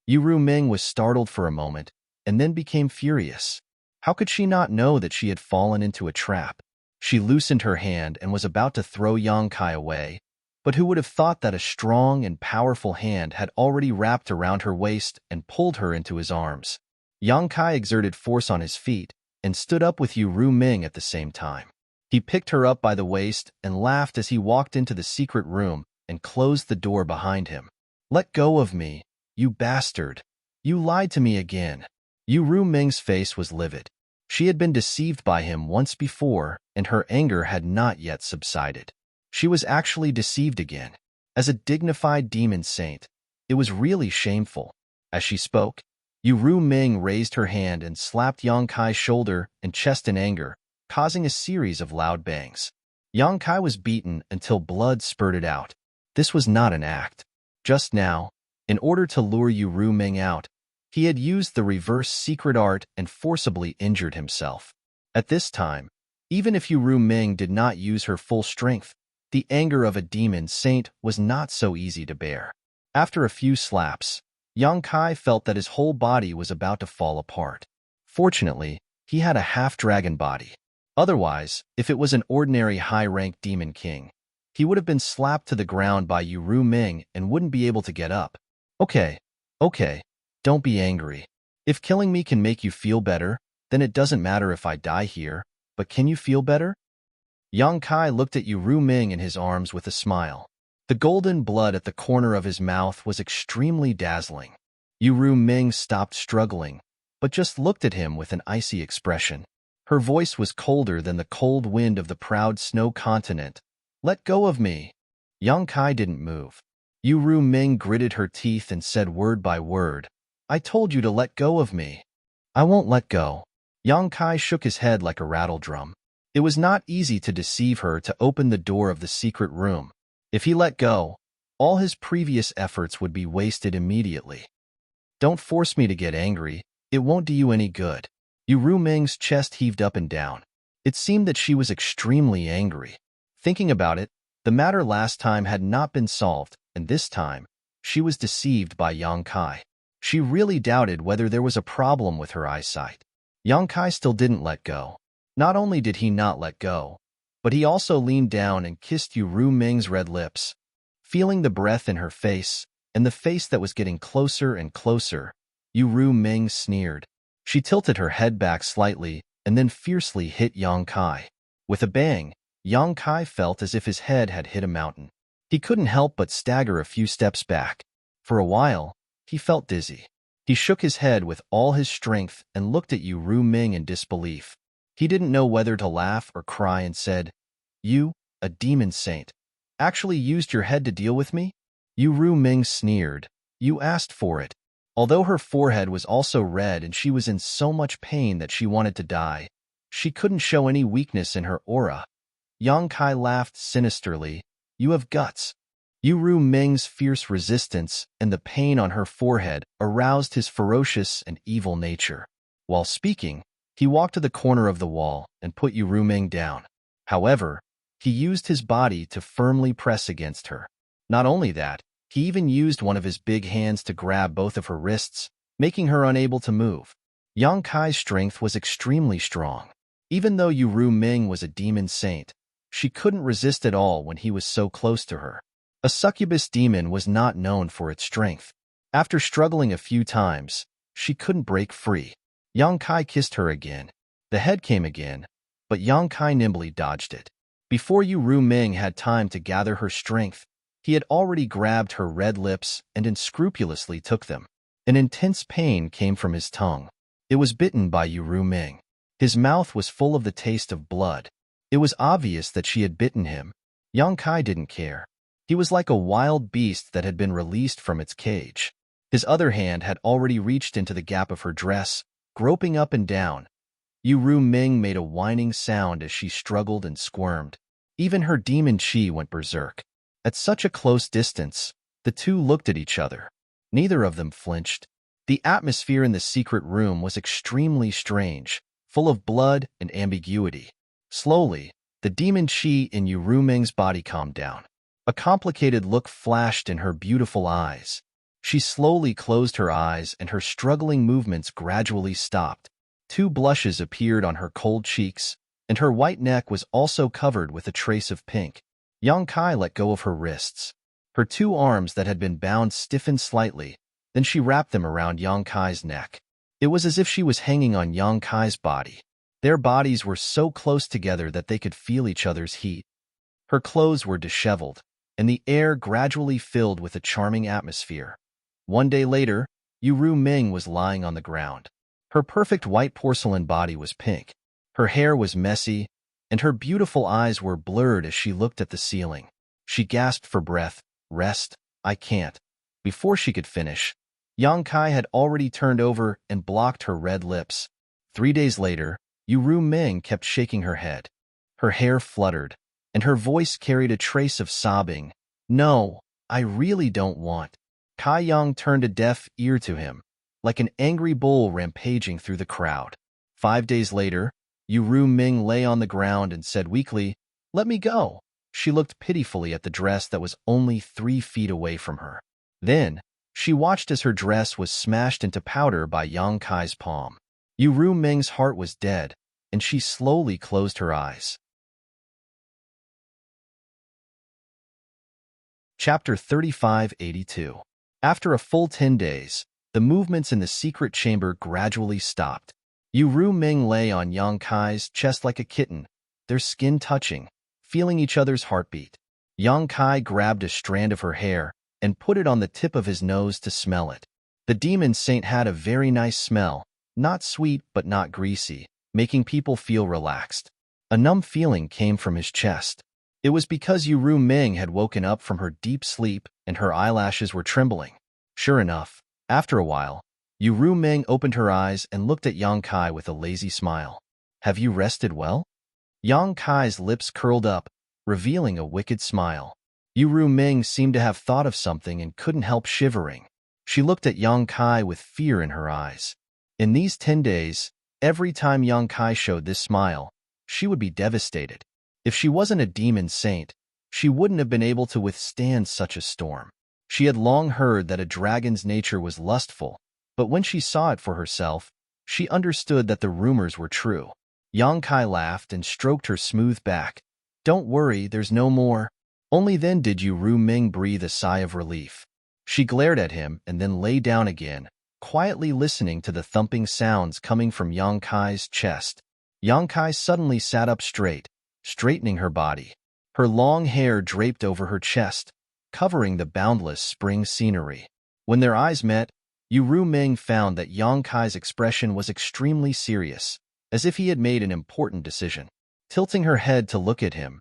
Yu Ming was startled for a moment, and then became furious. How could she not know that she had fallen into a trap? She loosened her hand and was about to throw Yang Kai away, but who would have thought that a strong and powerful hand had already wrapped around her waist and pulled her into his arms. Yang Kai exerted force on his feet and stood up with Yu Ming at the same time. He picked her up by the waist and laughed as he walked into the secret room and closed the door behind him. "Let go of me, you bastard. You lied to me again." Yu Ming's face was livid. She had been deceived by him once before, and her anger had not yet subsided. She was actually deceived again. As a dignified demon saint, it was really shameful. As she spoke, Yu Ming raised her hand and slapped Yang Kai's shoulder and chest in anger, causing a series of loud bangs. Yang Kai was beaten until blood spurted out. This was not an act. Just now, in order to lure Yu Ming out, he had used the reverse secret art and forcibly injured himself. At this time, even if Yu Ming did not use her full strength, the anger of a demon saint was not so easy to bear. After a few slaps, Yang Kai felt that his whole body was about to fall apart. Fortunately, he had a half-dragon body. Otherwise, if it was an ordinary high-ranked demon king, he would have been slapped to the ground by Yu Ming and wouldn't be able to get up. Okay, don't be angry. If killing me can make you feel better, then it doesn't matter if I die here, but can you feel better? Yang Kai looked at Yu Ming in his arms with a smile. The golden blood at the corner of his mouth was extremely dazzling. Yu Ming stopped struggling, but just looked at him with an icy expression. Her voice was colder than the cold wind of the proud snow continent. "Let go of me." Yang Kai didn't move. Yu Ming gritted her teeth and said word by word, "I told you to let go of me." "I won't let go." Yang Kai shook his head like a rattle drum. It was not easy to deceive her to open the door of the secret room. If he let go, all his previous efforts would be wasted immediately. "Don't force me to get angry. It won't do you any good." Yu Ming's chest heaved up and down. It seemed that she was extremely angry. Thinking about it, the matter last time had not been solved, and this time, she was deceived by Yang Kai. She really doubted whether there was a problem with her eyesight. Yang Kai still didn't let go. Not only did he not let go, but he also leaned down and kissed Yu Ming's red lips. Feeling the breath in her face, and the face that was getting closer and closer, Yu Ming sneered. She tilted her head back slightly and then fiercely hit Yang Kai. With a bang, Yang Kai felt as if his head had hit a mountain. He couldn't help but stagger a few steps back. For a while, he felt dizzy. He shook his head with all his strength and looked at Yu Ming in disbelief. He didn't know whether to laugh or cry and said, "You, a demon saint. Actually used your head to deal with me? Yu Ming sneered. You asked for it. Although her forehead was also red and she was in so much pain that she wanted to die, she couldn't show any weakness in her aura. Yang Kai laughed sinisterly. You have guts. Yu Ming's fierce resistance and the pain on her forehead aroused his ferocious and evil nature. While speaking, he walked to the corner of the wall and put Yu Ming down. However, he used his body to firmly press against her. Not only that, he even used one of his big hands to grab both of her wrists, making her unable to move. Yang Kai's strength was extremely strong. Even though Yu Ming was a demon saint, she couldn't resist at all when he was so close to her. A succubus demon was not known for its strength. After struggling a few times, she couldn't break free. Yang Kai kissed her again. The head came again, but Yang Kai nimbly dodged it. Before Yu Ming had time to gather her strength, he had already grabbed her red lips and unscrupulously took them. An intense pain came from his tongue. It was bitten by Yu Ming. His mouth was full of the taste of blood. It was obvious that she had bitten him. Yang Kai didn't care. He was like a wild beast that had been released from its cage. His other hand had already reached into the gap of her dress, groping up and down. Yu Ming made a whining sound as she struggled and squirmed. Even her demon chi went berserk. At such a close distance, the two looked at each other. Neither of them flinched. The atmosphere in the secret room was extremely strange, full of blood and ambiguity. Slowly, the demon chi in Yu Ming's body calmed down. A complicated look flashed in her beautiful eyes. She slowly closed her eyes and her struggling movements gradually stopped. 2 blushes appeared on her cold cheeks, and her white neck was also covered with a trace of pink. Yang Kai let go of her wrists. Her 2 arms that had been bound stiffened slightly, then she wrapped them around Yang Kai's neck. It was as if she was hanging on Yang Kai's body. Their bodies were so close together that they could feel each other's heat. Her clothes were disheveled, and the air gradually filled with a charming atmosphere. One day later, Yu Ming was lying on the ground. Her perfect white porcelain body was pink. Her hair was messy, and her beautiful eyes were blurred as she looked at the ceiling. She gasped for breath. Rest, I can't. Before she could finish, Yang Kai had already turned over and blocked her red lips. 3 days later, Yu Ming kept shaking her head. Her hair fluttered, and her voice carried a trace of sobbing. No, I really don't want. Kai Yang turned a deaf ear to him, like an angry bull rampaging through the crowd. 5 days later, Yu Ming lay on the ground and said weakly, "Let me go." She looked pitifully at the dress that was only 3 feet away from her. Then, she watched as her dress was smashed into powder by Yang Kai's palm. Yu Ming's heart was dead, and she slowly closed her eyes. Chapter 3582. After a full 10 days, the movements in the secret chamber gradually stopped. Yu Ming lay on Yang Kai's chest like a kitten, their skin touching, feeling each other's heartbeat. Yang Kai grabbed a strand of her hair and put it on the tip of his nose to smell it. The demon saint had a very nice smell, not sweet but not greasy, making people feel relaxed. A numb feeling came from his chest. It was because Yu Ming had woken up from her deep sleep and her eyelashes were trembling. Sure enough, after a while, Yu Ming opened her eyes and looked at Yang Kai with a lazy smile. Have you rested well? Yang Kai's lips curled up, revealing a wicked smile. Yu Ming seemed to have thought of something and couldn't help shivering. She looked at Yang Kai with fear in her eyes. In these 10 days, every time Yang Kai showed this smile, she would be devastated. If she wasn't a demon saint, she wouldn't have been able to withstand such a storm. She had long heard that a dragon's nature was lustful, but when she saw it for herself, she understood that the rumors were true. Yang Kai laughed and stroked her smooth back. Don't worry, there's no more. Only then did Yu Ming breathe a sigh of relief. She glared at him and then lay down again, quietly listening to the thumping sounds coming from Yang Kai's chest. Yang Kai suddenly sat up straight, straightening her body. Her long hair draped over her chest, covering the boundless spring scenery. When their eyes met, Yu Ming found that Yang Kai's expression was extremely serious, as if he had made an important decision. Tilting her head to look at him,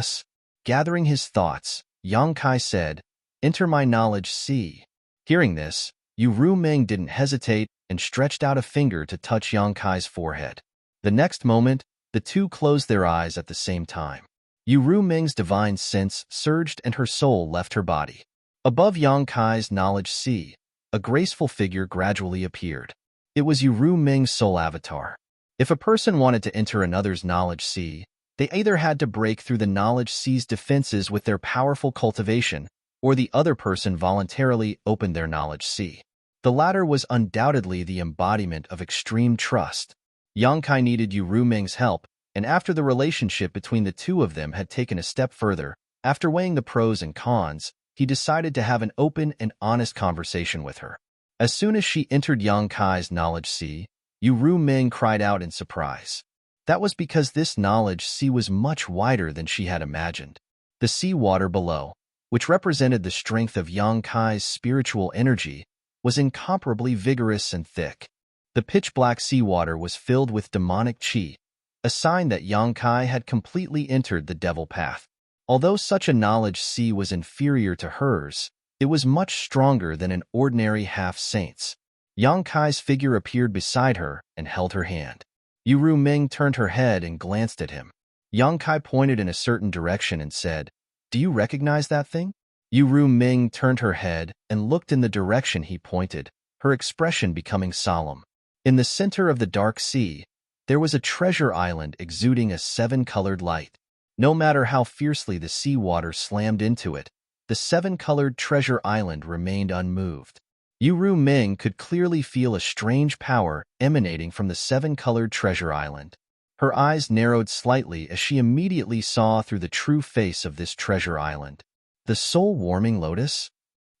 yes? Gathering his thoughts, Yang Kai said, enter my knowledge sea. Hearing this, Yu Ming didn't hesitate and stretched out a finger to touch Yang Kai's forehead. The next moment, the two closed their eyes at the same time. Yu Ming's divine sense surged and her soul left her body. Above Yang Kai's knowledge sea, a graceful figure gradually appeared. It was Yu Ming's soul avatar. If a person wanted to enter another's knowledge sea, they either had to break through the knowledge sea's defenses with their powerful cultivation, or the other person voluntarily opened their knowledge sea. The latter was undoubtedly the embodiment of extreme trust. Yang Kai needed Yu Ming's help, and after the relationship between the two of them had taken a step further, after weighing the pros and cons, he decided to have an open and honest conversation with her. As soon as she entered Yang Kai's knowledge sea, Yu Ming cried out in surprise. That was because this knowledge sea was much wider than she had imagined. The sea water below, which represented the strength of Yang Kai's spiritual energy, was incomparably vigorous and thick. The pitch-black seawater was filled with demonic qi, a sign that Yang Kai had completely entered the devil path. Although such a knowledge sea was inferior to hers, it was much stronger than an ordinary half-saint's. Yang Kai's figure appeared beside her and held her hand. Yu Ming turned her head and glanced at him. Yang Kai pointed in a certain direction and said, "Do you recognize that thing?" Yu Ming turned her head and looked in the direction he pointed, her expression becoming solemn. In the center of the dark sea, there was a treasure island exuding a seven-colored light. No matter how fiercely the seawater slammed into it, the seven-colored treasure island remained unmoved. Yu Ming could clearly feel a strange power emanating from the seven-colored treasure island. Her eyes narrowed slightly as she immediately saw through the true face of this treasure island. "The soul-warming lotus?"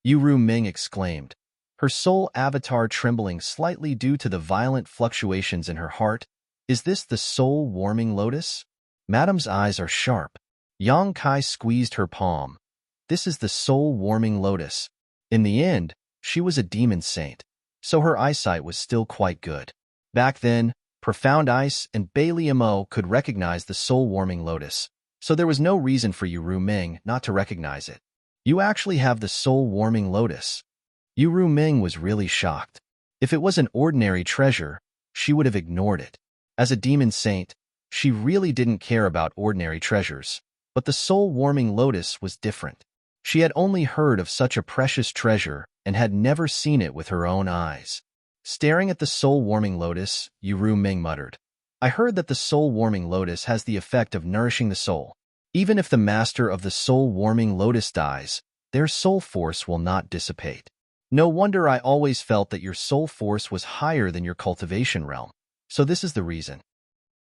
Yu Ming exclaimed, her soul avatar trembling slightly due to the violent fluctuations in her heart. "Is this the soul-warming lotus?" "Madam's eyes are sharp." Yang Kai squeezed her palm. "This is the soul-warming lotus." In the end, she was a demon saint, so her eyesight was still quite good. Back then, Profound Ice and Bailey Mo could recognize the soul-warming lotus, so there was no reason for Yu Ming not to recognize it. "You actually have the soul-warming lotus." Yu Ming was really shocked. If it was an ordinary treasure, she would have ignored it. As a demon saint, she really didn't care about ordinary treasures, but the soul-warming lotus was different. She had only heard of such a precious treasure and had never seen it with her own eyes. Staring at the soul-warming lotus, Yu Ming muttered, "I heard that the soul-warming lotus has the effect of nourishing the soul. Even if the master of the soul-warming lotus dies, their soul force will not dissipate. No wonder I always felt that your soul force was higher than your cultivation realm. So this is the reason."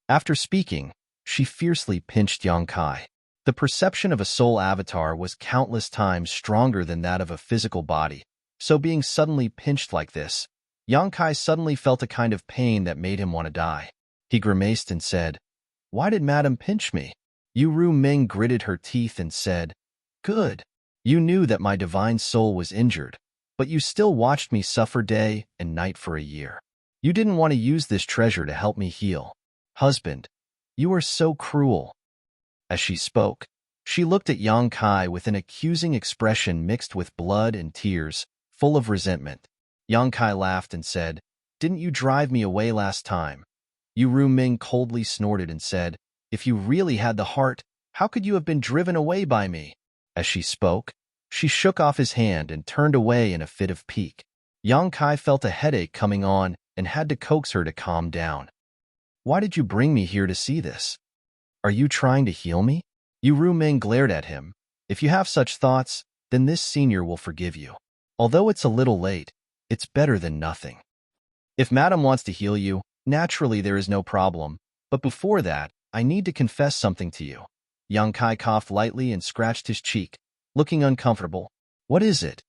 After speaking, she fiercely pinched Yang Kai. The perception of a soul avatar was countless times stronger than that of a physical body, so being suddenly pinched like this, Yang Kai suddenly felt a kind of pain that made him want to die. He grimaced and said, "Why did Madam pinch me?" Yu Ming gritted her teeth and said, "Good. You knew that my divine soul was injured, but you still watched me suffer day and night for a year. You didn't want to use this treasure to help me heal. Husband, you are so cruel." As she spoke, She looked at Yang Kai with an accusing expression mixed with blood and tears, full of resentment. Yang Kai laughed and said, "Didn't you drive me away last time?" Yu Ruming coldly snorted and said, "If you really had the heart, how could you have been driven away by me?" As she spoke, she shook off his hand and turned away in a fit of pique. Yang Kai felt a headache coming on and had to coax her to calm down. "Why did you bring me here to see this? Are you trying to heal me?" Yu Ruming glared at him. "If you have such thoughts, then this senior will forgive you. Although it's a little late, it's better than nothing. If Madam wants to heal you, naturally there is no problem. But before that, I need to confess something to you." Yang Kai coughed lightly and scratched his cheek, looking uncomfortable. "What is it?"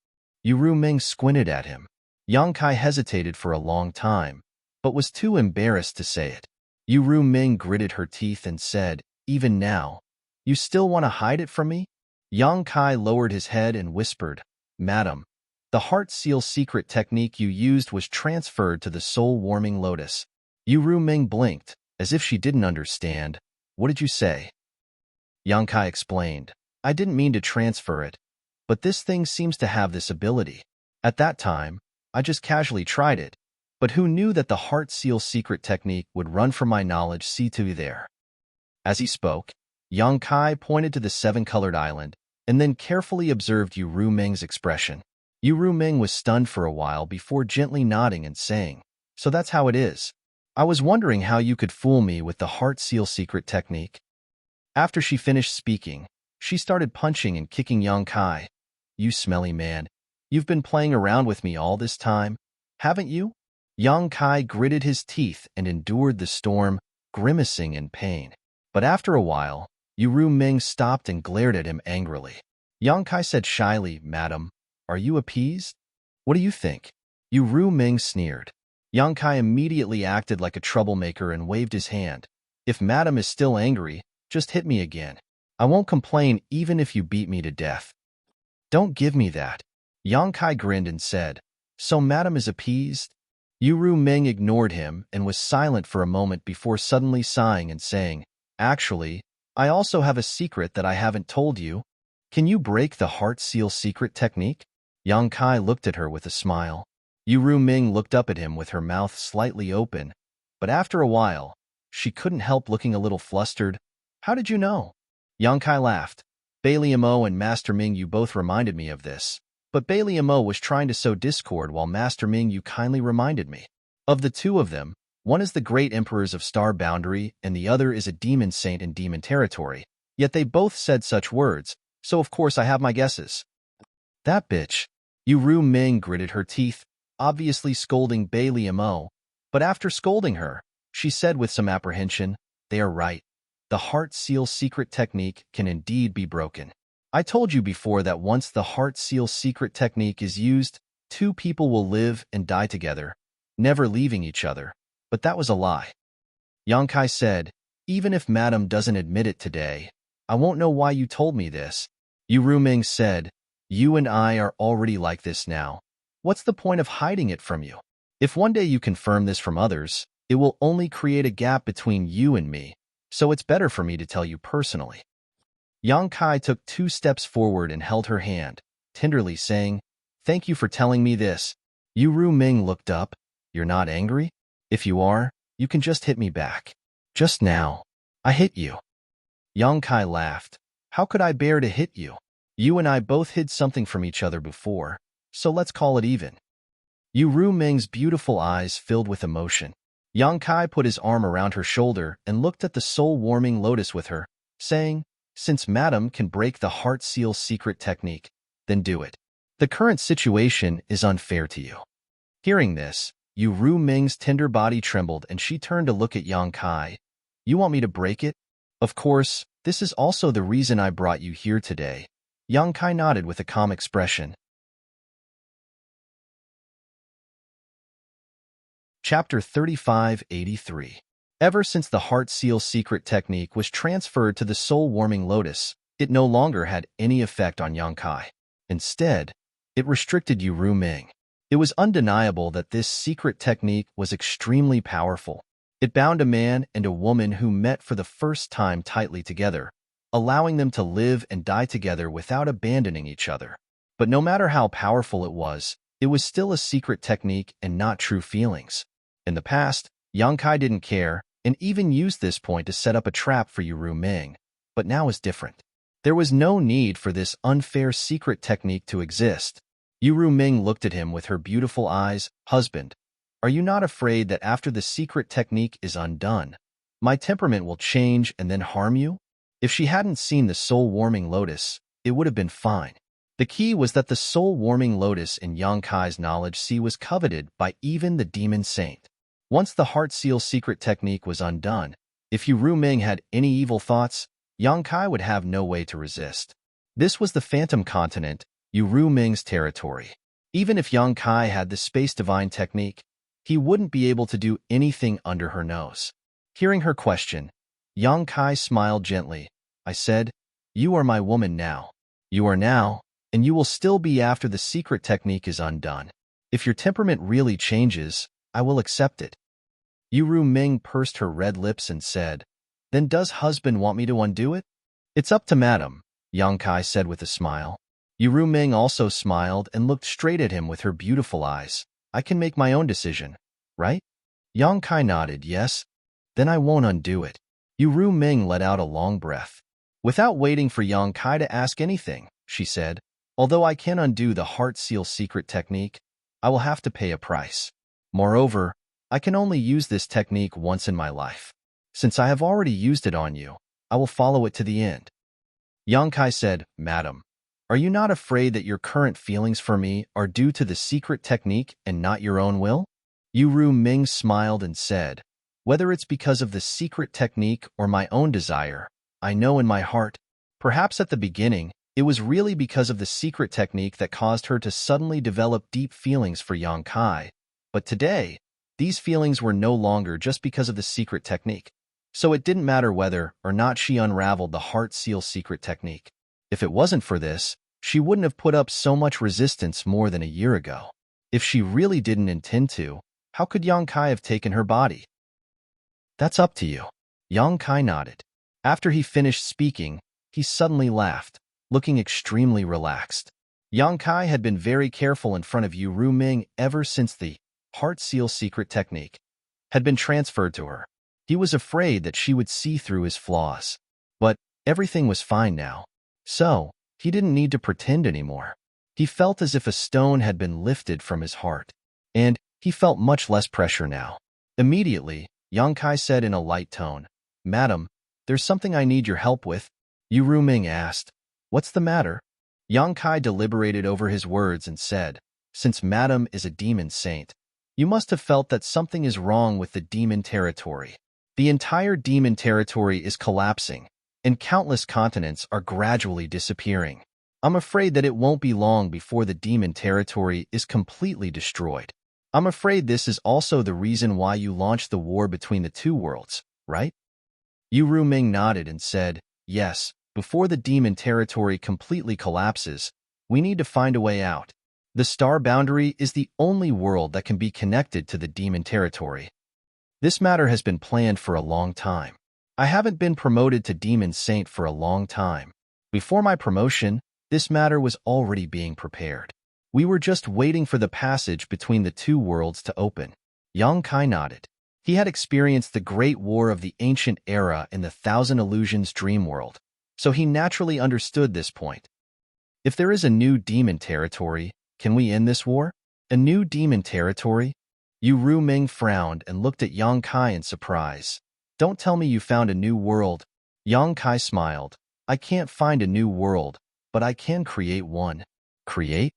Yu Ruming squinted at him. Yang Kai hesitated for a long time, but was too embarrassed to say it. Yu Ruming gritted her teeth and said, "Even now, you still want to hide it from me?" Yang Kai lowered his head and whispered, "Madam, the heart seal secret technique you used was transferred to the soul-warming lotus." Yu Ruming blinked, as if she didn't understand. "What did you say?" Yang Kai explained, "I didn't mean to transfer it, but this thing seems to have this ability. At that time, I just casually tried it, but who knew that the heart seal secret technique would run from my knowledge? See to there." As he spoke, Yang Kai pointed to the seven-colored island and then carefully observed Yu Ruming's expression. Yu Ruming was stunned for a while before gently nodding and saying, "So that's how it is. I was wondering how you could fool me with the heart seal secret technique." After she finished speaking, she started punching and kicking Yang Kai. "You smelly man, you've been playing around with me all this time, haven't you?" Yang Kai gritted his teeth and endured the storm, grimacing in pain. But after a while, Yu Ruming stopped and glared at him angrily. Yang Kai said shyly, "Madam, are you appeased? What do you think?" Yu Ruming sneered. Yang Kai immediately acted like a troublemaker and waved his hand. "If Madam is still angry, just hit me again. I won't complain even if you beat me to death." "Don't give me that." Yang Kai grinned and said, "So Madam is appeased?" Yu Ruming ignored him and was silent for a moment before suddenly sighing and saying, "Actually, I also have a secret that I haven't told you. Can you break the heart seal secret technique?" Yang Kai looked at her with a smile. Yu Ruming looked up at him with her mouth slightly open, but after a while, she couldn't help looking a little flustered. "How did you know?" Yang Kai laughed. "Bailey Mo and Master Ming, you both reminded me of this. But Bailey Mo was trying to sow discord while Master Ming, you kindly reminded me. Of the two of them, one is the great emperors of Star Boundary and the other is a demon saint in demon territory. Yet they both said such words, so of course I have my guesses." "That bitch." Yu Ruming gritted her teeth, obviously scolding Bailey Mo, but after scolding her, she said with some apprehension, "They are right. The heart seal secret technique can indeed be broken. I told you before that once the heart seal secret technique is used, two people will live and die together, never leaving each other. But that was a lie." Yang Kai said, "Even if Madam doesn't admit it today, I won't know why you told me this." Yu Ruming said, "You and I are already like this now. What's the point of hiding it from you? If one day you confirm this from others, it will only create a gap between you and me, so it's better for me to tell you personally." Yang Kai took 2 steps forward and held her hand, tenderly saying, "Thank you for telling me this." Yu Ruming looked up. "You're not angry? If you are, you can just hit me back. Just now, I hit you." Yang Kai laughed. "How could I bear to hit you? You and I both hid something from each other before, so let's call it even." Yu Ruming's beautiful eyes filled with emotion. Yang Kai put his arm around her shoulder and looked at the soul-warming lotus with her, saying, "Since Madam can break the heart seal secret technique, then do it. The current situation is unfair to you." Hearing this, Yu Ruming's tender body trembled and she turned to look at Yang Kai. "You want me to break it? Of course, this is also the reason I brought you here today." Yang Kai nodded with a calm expression. Chapter 3583. Ever since the heart seal secret technique was transferred to the soul-warming lotus, it no longer had any effect on Yang Kai. Instead, it restricted Yu Ruming. It was undeniable that this secret technique was extremely powerful. It bound a man and a woman who met for the first time tightly together, allowing them to live and die together without abandoning each other. But no matter how powerful it was still a secret technique and not true feelings. In the past, Yang Kai didn't care and even used this point to set up a trap for Yu Ming, but now is different. There was no need for this unfair secret technique to exist. Yu Ming looked at him with her beautiful eyes. "Husband, are you not afraid that after the secret technique is undone, my temperament will change and then harm you?" If she hadn't seen the soul-warming lotus, it would have been fine. The key was that the soul-warming lotus in Yang Kai's knowledge sea was coveted by even the demon saint. Once the heart seal secret technique was undone, if Yu Ming had any evil thoughts, Yang Kai would have no way to resist. This was the Phantom Continent, Yu Ming's territory. Even if Yang Kai had the space divine technique, he wouldn't be able to do anything under her nose. Hearing her question, Yang Kai smiled gently. "I said, you are my woman now. You are now, and you will still be after the secret technique is undone. If your temperament really changes, I will accept it." Yu Ming pursed her red lips and said, "Then does husband want me to undo it?" "It's up to madam," Yang Kai said with a smile. Yu Ming also smiled and looked straight at him with her beautiful eyes. "I can make my own decision, right?" Yang Kai nodded, "Yes. Then I won't undo it." Yu Ming let out a long breath. Without waiting for Yang Kai to ask anything, she said, "Although I can undo the heart seal secret technique, I will have to pay a price. Moreover, I can only use this technique once in my life. Since I have already used it on you, I will follow it to the end." Yang Kai said, "Madam, are you not afraid that your current feelings for me are due to the secret technique and not your own will?" Yu Ming smiled and said, "Whether it's because of the secret technique or my own desire, I know in my heart, perhaps at the beginning, it was really because of the secret technique that caused her to suddenly develop deep feelings for Yang Kai. But today, these feelings were no longer just because of the secret technique. So it didn't matter whether or not she unraveled the heart seal secret technique. If it wasn't for this, she wouldn't have put up so much resistance more than a year ago. If she really didn't intend to, how could Yang Kai have taken her body?" "That's up to you." Yang Kai nodded. After he finished speaking, he suddenly laughed, looking extremely relaxed. Yang Kai had been very careful in front of Yu Ming ever since the heart seal secret technique had been transferred to her. He was afraid that she would see through his flaws. But everything was fine now. So, he didn't need to pretend anymore. He felt as if a stone had been lifted from his heart. And he felt much less pressure now. Immediately, Yang Kai said in a light tone, "Madam, there's something I need your help with." Yu Ming asked, "What's the matter?" Yang Kai deliberated over his words and said, "Since Madam is a demon saint, you must have felt that something is wrong with the demon territory. The entire demon territory is collapsing, and countless continents are gradually disappearing. I'm afraid that it won't be long before the demon territory is completely destroyed. I'm afraid this is also the reason why you launched the war between the two worlds, right?" Yu Ming nodded and said, "Yes, before the demon territory completely collapses, we need to find a way out. The star boundary is the only world that can be connected to the demon territory. This matter has been planned for a long time. I haven't been promoted to Demon Saint for a long time. Before my promotion, this matter was already being prepared. We were just waiting for the passage between the two worlds to open." Yang Kai nodded. He had experienced the Great War of the Ancient Era in the Thousand Illusions dream world, so he naturally understood this point. If there is a new demon territory, can we end this war? A new demon territory? Yu Ming frowned and looked at Yang Kai in surprise. "Don't tell me you found a new world." Yang Kai smiled. "I can't find a new world, but I can create one." "Create?"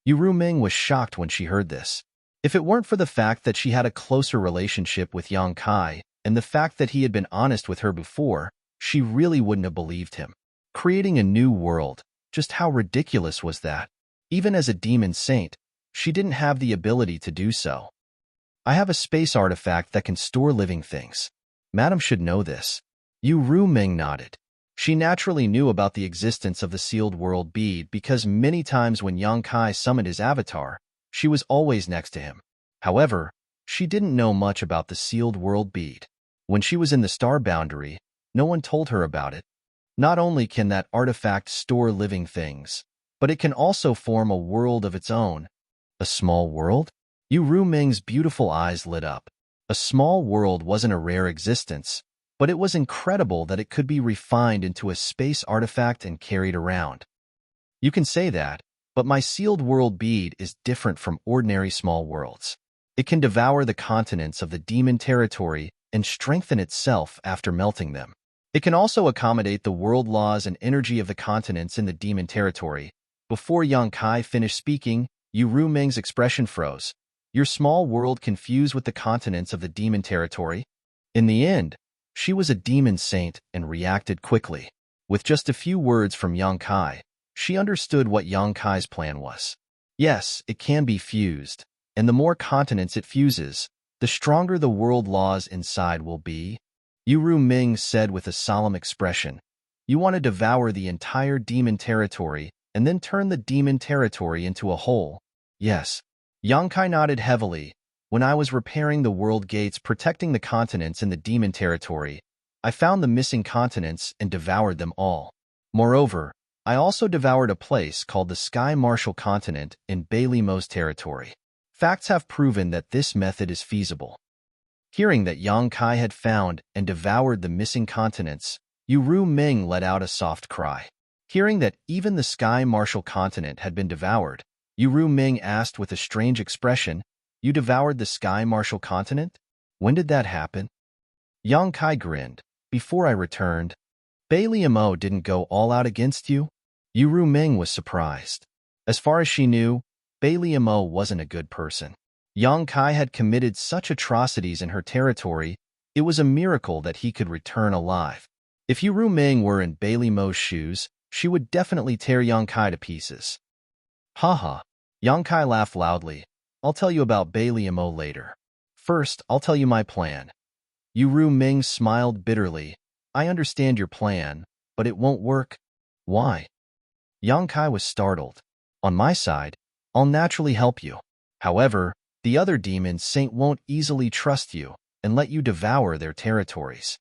Yu Ming was shocked when she heard this. If it weren't for the fact that she had a closer relationship with Yang Kai and the fact that he had been honest with her before, she really wouldn't have believed him. Creating a new world, just how ridiculous was that? Even as a demon saint, she didn't have the ability to do so. "I have a space artifact that can store living things. Madam should know this." Yu Ming nodded. She naturally knew about the existence of the sealed world bead because many times when Yang Kai summoned his avatar, she was always next to him. However, she didn't know much about the sealed world bead. When she was in the star boundary, no one told her about it. Not only can that artifact store living things, but it can also form a world of its own. A small world? Yu Ruming's beautiful eyes lit up. A small world wasn't a rare existence, but it was incredible that it could be refined into a space artifact and carried around. You can say that, but my sealed world bead is different from ordinary small worlds. It can devour the continents of the demon territory and strengthen itself after melting them. It can also accommodate the world laws and energy of the continents in the demon territory. Before Yang Kai finished speaking, Yu Ruming's expression froze. Your small world confused with the continents of the demon territory? In the end, she was a demon saint and reacted quickly. With just a few words from Yang Kai, she understood what Yang Kai's plan was. Yes, it can be fused, and the more continents it fuses, the stronger the world laws inside will be. Yu Ruming said with a solemn expression, you want to devour the entire demon territory and then turn the demon territory into a whole. Yes. Yang Kai nodded heavily. When I was repairing the world gates protecting the continents in the demon territory, I found the missing continents and devoured them all. Moreover, I also devoured a place called the Sky Marshal Continent in Bailey-Mo's territory. Facts have proven that this method is feasible. Hearing that Yang Kai had found and devoured the missing continents, Yu Ruming let out a soft cry. Hearing that even the Sky Marshal Continent had been devoured, Yu Ruming asked with a strange expression, you devoured the Sky Marshal Continent? When did that happen? Yang Kai grinned. Before I returned. Bailey-Mo didn't go all out against you? Yu Ruming was surprised. As far as she knew, Bailey-Mo wasn't a good person. Yang Kai had committed such atrocities in her territory, it was a miracle that he could return alive. If Yu Ruming were in Bailey-Mo's shoes, she would definitely tear Yang Kai to pieces. Haha. Yang Kai laughed loudly. I'll tell you about Bailey-Mo later. First, I'll tell you my plan. Yu Ruming smiled bitterly. I understand your plan, but it won't work. Why? Yang Kai was startled. On my side, I'll naturally help you. However, the other demon saint won't easily trust you and let you devour their territories.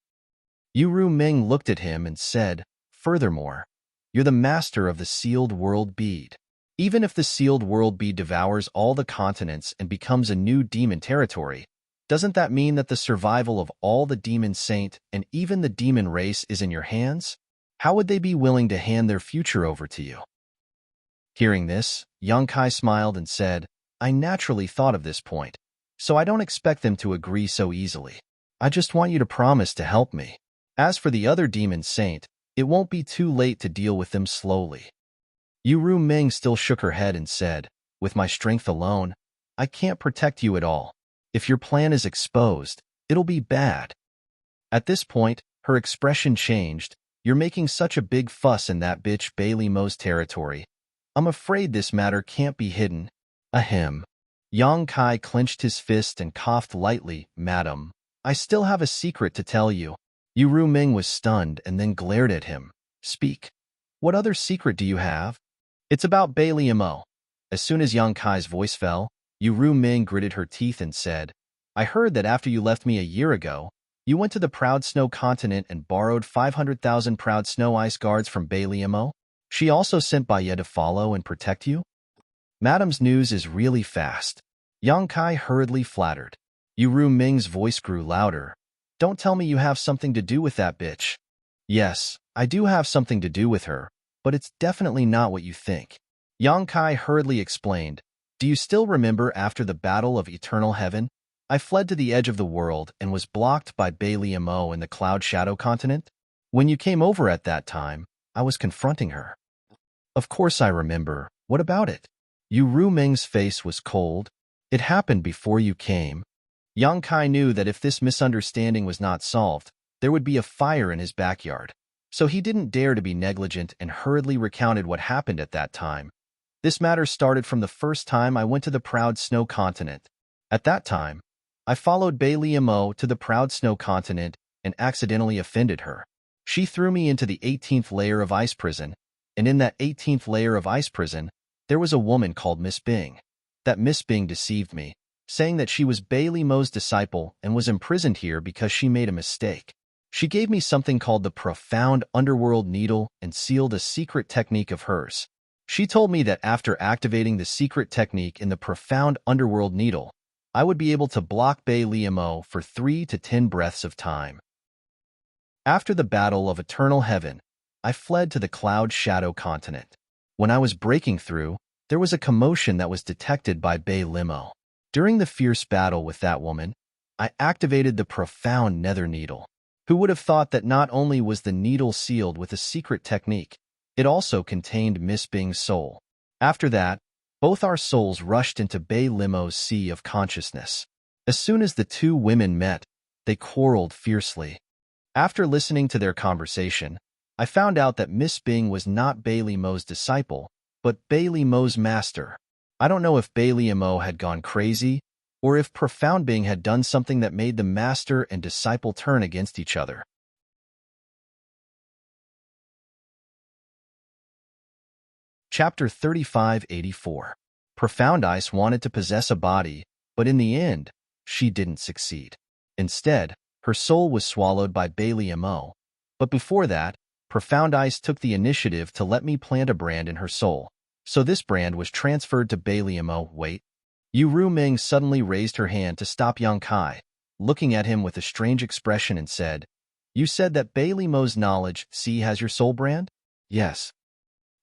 Yu Ruming looked at him and said, furthermore, you're the master of the sealed world bead. Even if the sealed world bead devours all the continents and becomes a new demon territory, doesn't that mean that the survival of all the demon saint and even the demon race is in your hands? How would they be willing to hand their future over to you? Hearing this, Yang Kai smiled and said, I naturally thought of this point, so I don't expect them to agree so easily. I just want you to promise to help me. As for the other demon saint, it won't be too late to deal with them slowly. Yu Ruming still shook her head and said, with my strength alone, I can't protect you at all. If your plan is exposed, it'll be bad. At this point, her expression changed. You're making such a big fuss in that bitch Bailey-Mo's territory. I'm afraid this matter can't be hidden. Ahem. Yang Kai clenched his fist and coughed lightly. Madam, I still have a secret to tell you. Yu Ruming was stunned and then glared at him. Speak. What other secret do you have? It's about Bailey-Mo. As soon as Yang Kai's voice fell, Yu Ruming gritted her teeth and said, I heard that after you left me a year ago, you went to the Proud Snow Continent and borrowed 500,000 Proud Snow Ice Guards from Bailey-Mo. She also sent Baya to follow and protect you? Madam's news is really fast. Yang Kai hurriedly flattered. Yu Ruming's voice grew louder. Don't tell me you have something to do with that bitch. Yes, I do have something to do with her, but it's definitely not what you think. Yang Kai hurriedly explained. Do you still remember after the Battle of Eternal Heaven? I fled to the edge of the world and was blocked by Bailey-Mo in the Cloud Shadow Continent? When you came over at that time, I was confronting her. Of course I remember. What about it? Yu Ruming's face was cold. It happened before you came. Yang Kai knew that if this misunderstanding was not solved, there would be a fire in his backyard. So he didn't dare to be negligent and hurriedly recounted what happened at that time. This matter started from the first time I went to the Proud Snow Continent. At that time, I followed Bailey-Mo to the Proud Snow Continent and accidentally offended her. She threw me into the 18th layer of ice prison, and in that 18th layer of ice prison, there was a woman called Miss Bing. That Miss Bing deceived me, saying that she was Bailey-Mo's disciple and was imprisoned here because she made a mistake. She gave me something called the Profound Underworld Needle and sealed a secret technique of hers. She told me that after activating the secret technique in the Profound Underworld Needle, I would be able to block Bei Liamo for 3 to 10 breaths of time. After the Battle of Eternal Heaven, I fled to the Cloud Shadow continent. When I was breaking through, there was a commotion that was detected by Bei Limo. During the fierce battle with that woman, I activated the Profound Nether Needle. Who would have thought that not only was the needle sealed with a secret technique, it also contained Miss Bing's soul. After that, both our souls rushed into Bei Limo's sea of consciousness. As soon as the two women met, they quarreled fiercely. After listening to their conversation, I found out that Miss Bing was not Bei Limo's disciple, but Bei Limo's master. I don't know if Bei Limo had gone crazy, or if Profound Bing had done something that made the master and disciple turn against each other. Chapter 3584. Profound Ice wanted to possess a body, but in the end, she didn't succeed. Instead, her soul was swallowed by Bei Limo. But before that, Profound Ice took the initiative to let me plant a brand in her soul. So this brand was transferred to Bei Limo. Wait. Yu Ru Ming suddenly raised her hand to stop Yang Kai, looking at him with a strange expression and said, "You said that Bei Limo's knowledge has your soul brand?" "Yes."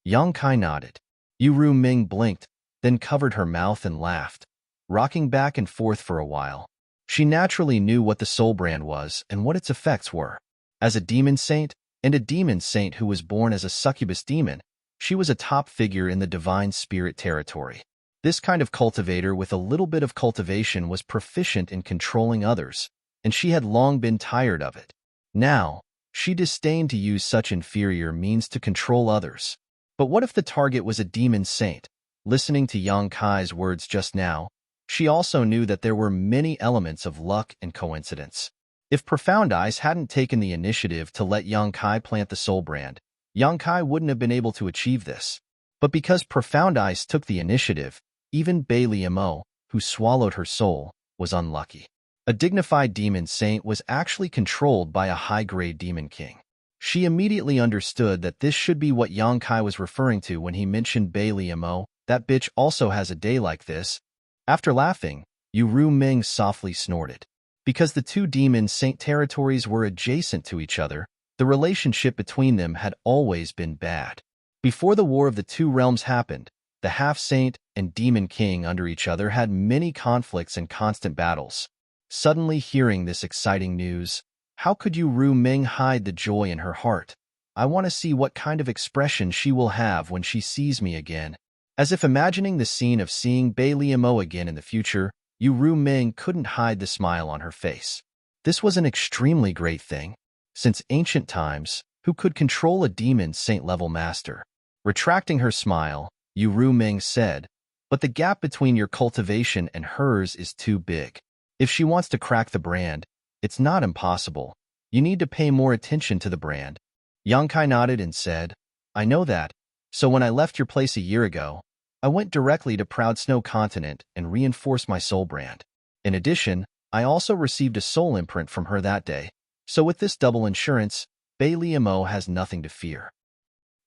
Yang Kai nodded. Yu Ru Ming blinked, then covered her mouth and laughed, rocking back and forth for a while. She naturally knew what the soul brand was and what its effects were. As a demon saint, and a demon saint who was born as a succubus demon, she was a top figure in the divine spirit territory. This kind of cultivator with a little bit of cultivation was proficient in controlling others, and she had long been tired of it. Now, she disdained to use such inferior means to control others. But what if the target was a demon saint? Listening to Yang Kai's words just now, she also knew that there were many elements of luck and coincidence. If Profound Eyes hadn't taken the initiative to let Yang Kai plant the soul brand, Yang Kai wouldn't have been able to achieve this. But because Profound Eyes took the initiative, even Bei Limo, who swallowed her soul, was unlucky. A dignified demon saint was actually controlled by a high-grade demon king. She immediately understood that this should be what Yang Kai was referring to when he mentioned Bei Limo. That bitch also has a day like this. After laughing, Yu Ru Ming softly snorted. Because the two demon saint territories were adjacent to each other, the relationship between them had always been bad. Before the War of the Two Realms happened, the half-saint and demon king under each other had many conflicts and constant battles. Suddenly hearing this exciting news, how could Yu Ru Ming hide the joy in her heart? I want to see what kind of expression she will have when she sees me again. As if imagining the scene of seeing Bei Limo again in the future, Yu Ru Ming couldn't hide the smile on her face. This was an extremely great thing. Since ancient times, who could control a demon saint-level master? Retracting her smile, Yu Ru Ming said, "But the gap between your cultivation and hers is too big. If she wants to crack the brand, it's not impossible. You need to pay more attention to the brand." Yang Kai nodded and said, "I know that. So when I left your place a year ago, I went directly to Proud Snow Continent and reinforced my soul brand. In addition, I also received a soul imprint from her that day. So with this double insurance, Bei Limo has nothing to fear."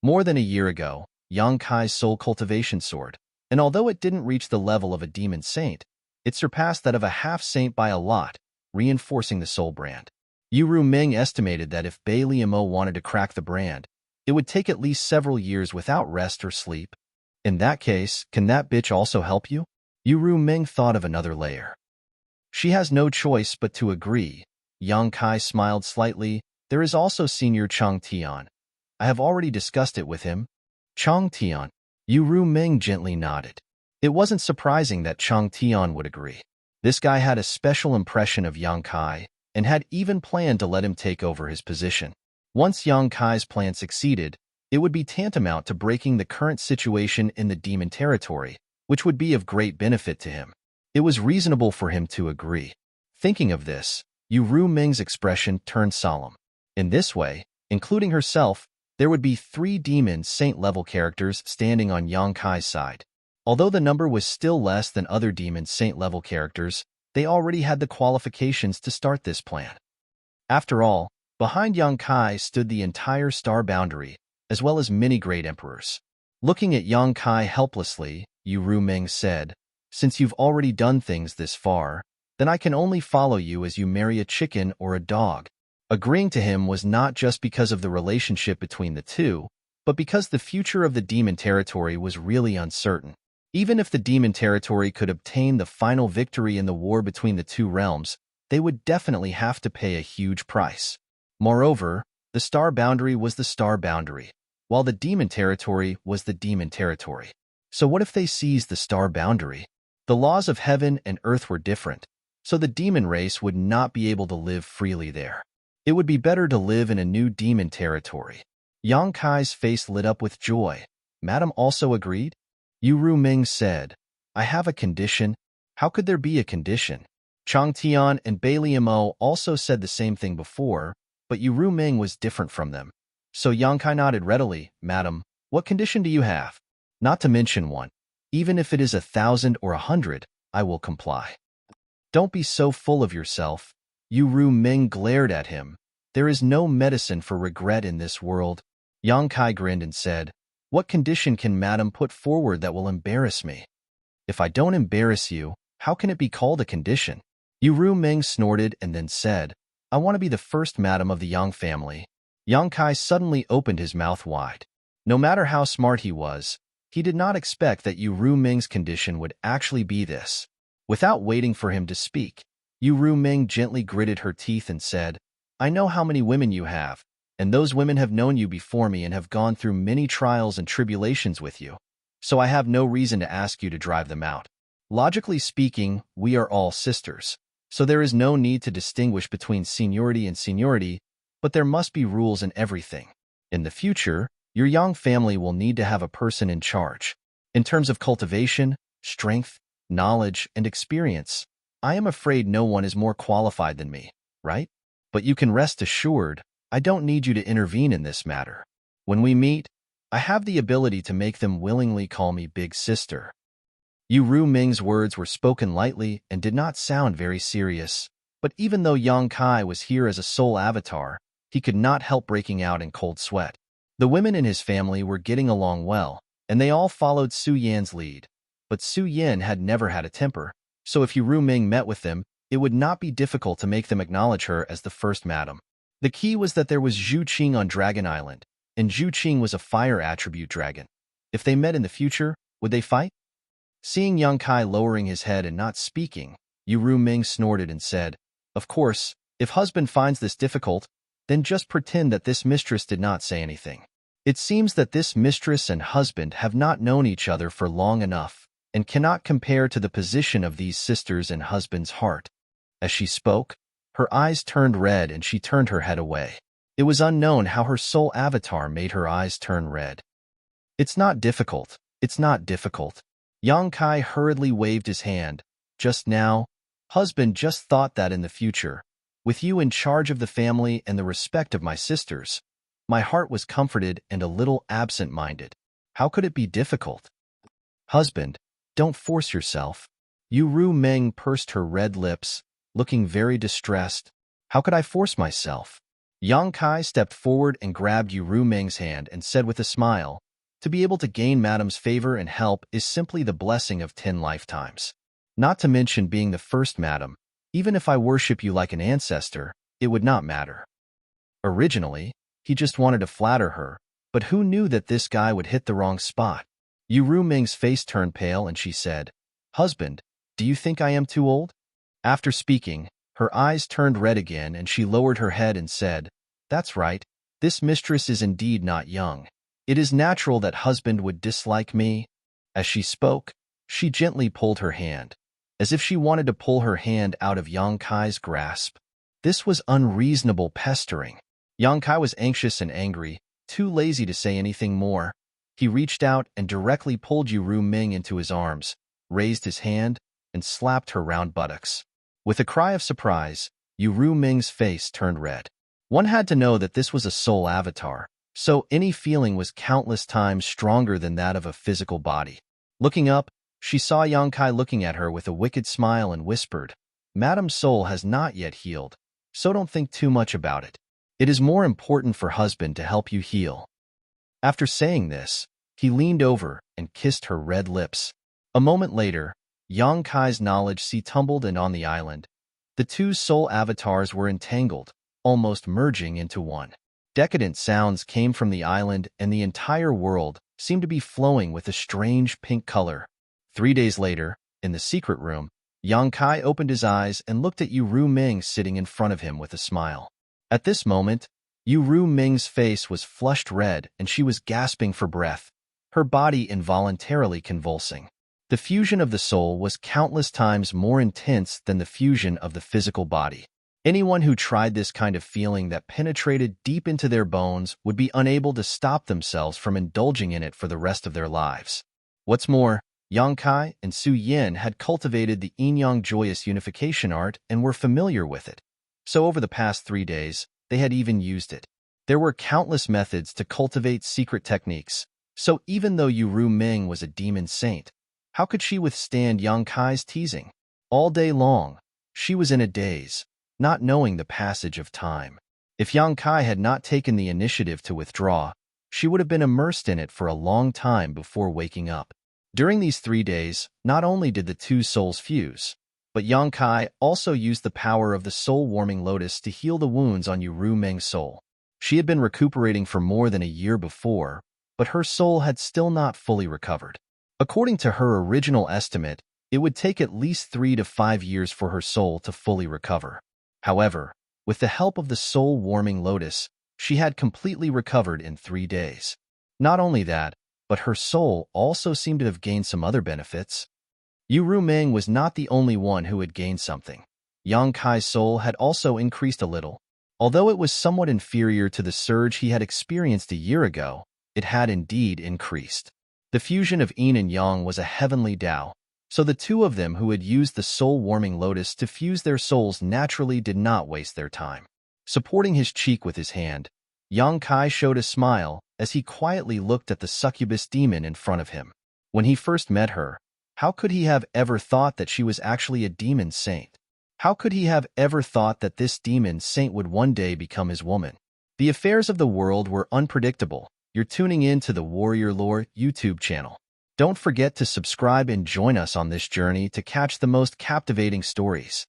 More than a year ago, Yang Kai's soul cultivation soared, and although it didn't reach the level of a demon saint, it surpassed that of a half-saint by a lot, reinforcing the soul brand. Yu Ru Ming estimated that if Bei Limo wanted to crack the brand, it would take at least several years without rest or sleep. In that case, can that bitch also help you? Yu Ru Ming thought of another layer. She has no choice but to agree. Yang Kai smiled slightly. There is also Senior Chang Tian. I have already discussed it with him. Chang Tian. Yu Ru Ming gently nodded. It wasn't surprising that Chang Tian would agree. This guy had a special impression of Yang Kai, and had even planned to let him take over his position. Once Yang Kai's plan succeeded, it would be tantamount to breaking the current situation in the demon territory, which would be of great benefit to him. It was reasonable for him to agree. Thinking of this, Yu Ru Ming's expression turned solemn. In this way, including herself, there would be 3 demon saint-level characters standing on Yang Kai's side. Although the number was still less than other demon saint-level characters, they already had the qualifications to start this plan. After all, Behind Yang Kai stood the entire star boundary, as well as many great emperors. Looking at Yang Kai helplessly, Yu Ruming said, "Since you've already done things this far, then I can only follow you as you marry a chicken or a dog." Agreeing to him was not just because of the relationship between the two, but because the future of the demon territory was really uncertain. Even if the demon territory could obtain the final victory in the war between the two realms, they would definitely have to pay a huge price. Moreover, the star boundary was the star boundary, while the demon territory was the demon territory. So what if they seized the star boundary? The laws of heaven and earth were different, so the demon race would not be able to live freely there. It would be better to live in a new demon territory. Yang Kai's face lit up with joy. Madam also agreed? Yu Ruming said, "I have a condition." How could there be a condition? Chang Tian and Bai Liamo also said the same thing before, but Yu Ruming was different from them. So Yang Kai nodded readily. "Madam, what condition do you have?" "Not to mention one. Even if it is 1,000 or 100, I will comply." "Don't be so full of yourself." Yu Ruming glared at him. "There is no medicine for regret in this world." Yang Kai grinned and said, "What condition can Madam put forward that will embarrass me?" "If I don't embarrass you, how can it be called a condition?" Yu Ruming snorted and then said, "I want to be the first Madam of the Yang family." Yang Kai suddenly opened his mouth wide. No matter how smart he was, he did not expect that Yu Ruming's condition would actually be this. Without waiting for him to speak, Yu Ruming gently gritted her teeth and said, "I know how many women you have, and those women have known you before me and have gone through many trials and tribulations with you, so I have no reason to ask you to drive them out. Logically speaking, we are all sisters, so there is no need to distinguish between seniority and seniority, but there must be rules in everything. In the future, your Yang family will need to have a person in charge. In terms of cultivation, strength, knowledge, and experience, I am afraid no one is more qualified than me, right? But you can rest assured, I don't need you to intervene in this matter. When we meet, I have the ability to make them willingly call me Big Sister." Yu Ruming's words were spoken lightly and did not sound very serious, but even though Yang Kai was here as a sole avatar, he could not help breaking out in cold sweat. The women in his family were getting along well, and they all followed Su Yan's lead. But Su Yan had never had a temper, so if Yu Ruming met with them, it would not be difficult to make them acknowledge her as the first madam. The key was that there was Zhu Qing on Dragon Island, and Zhu Qing was a fire attribute dragon. If they met in the future, would they fight? Seeing Yang Kai lowering his head and not speaking, Yu Ruming snorted and said, "Of course, if husband finds this difficult, then just pretend that this mistress did not say anything. It seems that this mistress and husband have not known each other for long enough, and cannot compare to the position of these sisters in husband's heart." As she spoke, her eyes turned red and she turned her head away. It was unknown how her soul avatar made her eyes turn red. "It's not difficult. It's not difficult." Yang Kai hurriedly waved his hand. "Just now, husband just thought that in the future, with you in charge of the family and the respect of my sisters, my heart was comforted and a little absent-minded. How could it be difficult?" "Husband, don't force yourself." Yu Ruming pursed her red lips, looking very distressed. "How could I force myself?" Yang Kai stepped forward and grabbed Yu Ruming's hand and said with a smile, "To be able to gain Madam's favor and help is simply the blessing of 10 lifetimes. Not to mention being the first Madam. Even if I worship you like an ancestor, it would not matter." Originally, he just wanted to flatter her, but who knew that this guy would hit the wrong spot? Yu Ruming's face turned pale and she said, "Husband, do you think I am too old?" After speaking, her eyes turned red again and she lowered her head and said, "That's right, this mistress is indeed not young. It is natural that husband would dislike me." As she spoke, she gently pulled her hand, as if she wanted to pull her hand out of Yang Kai's grasp. This was unreasonable pestering. Yang Kai was anxious and angry, too lazy to say anything more. He reached out and directly pulled Yu Ruming into his arms, raised his hand, and slapped her round buttocks. With a cry of surprise, Yu Ruming's face turned red. One had to know that this was a soul avatar, so any feeling was countless times stronger than that of a physical body. Looking up, she saw Yang Kai looking at her with a wicked smile and whispered, "Madam's soul has not yet healed, so don't think too much about it." It is more important for husband to help you heal. After saying this, he leaned over and kissed her red lips. A moment later, Yang Kai's knowledge sea tumbled and on the island. The two soul avatars were entangled, almost merging into one. Decadent sounds came from the island and the entire world seemed to be flowing with a strange pink color. 3 days later, in the secret room, Yang Kai opened his eyes and looked at Yu Ru Ming sitting in front of him with a smile. At this moment, Yu Ru Ming's face was flushed red and she was gasping for breath, her body involuntarily convulsing. The fusion of the soul was countless times more intense than the fusion of the physical body. Anyone who tried this kind of feeling that penetrated deep into their bones would be unable to stop themselves from indulging in it for the rest of their lives. What's more, Yang Kai and Su Yin had cultivated the yin-yang joyous unification art and were familiar with it. So over the past 3 days, they had even used it. There were countless methods to cultivate secret techniques, so even though Yu Ru Ming was a demon saint, how could she withstand Yang Kai's teasing? All day long, she was in a daze, not knowing the passage of time. If Yang Kai had not taken the initiative to withdraw, she would have been immersed in it for a long time before waking up. During these 3 days, not only did the two souls fuse, but Yang Kai also used the power of the soul-warming lotus to heal the wounds on Yu Ru Ming's soul. She had been recuperating for more than a year before, but her soul had still not fully recovered. According to her original estimate, it would take at least 3 to 5 years for her soul to fully recover. However, with the help of the soul-warming lotus, she had completely recovered in 3 days. Not only that, but her soul also seemed to have gained some other benefits. Yu Ru Ming was not the only one who had gained something. Yang Kai's soul had also increased a little. Although it was somewhat inferior to the surge he had experienced a year ago, it had indeed increased. The fusion of yin and yang was a heavenly Tao, so the two of them who had used the soul-warming lotus to fuse their souls naturally did not waste their time. Supporting his cheek with his hand, Yang Kai showed a smile as he quietly looked at the succubus demon in front of him. When he first met her, how could he have ever thought that she was actually a demon saint? How could he have ever thought that this demon saint would one day become his woman? The affairs of the world were unpredictable. You're tuning in to the Warrior Lore YouTube channel. Don't forget to subscribe and join us on this journey to catch the most captivating stories.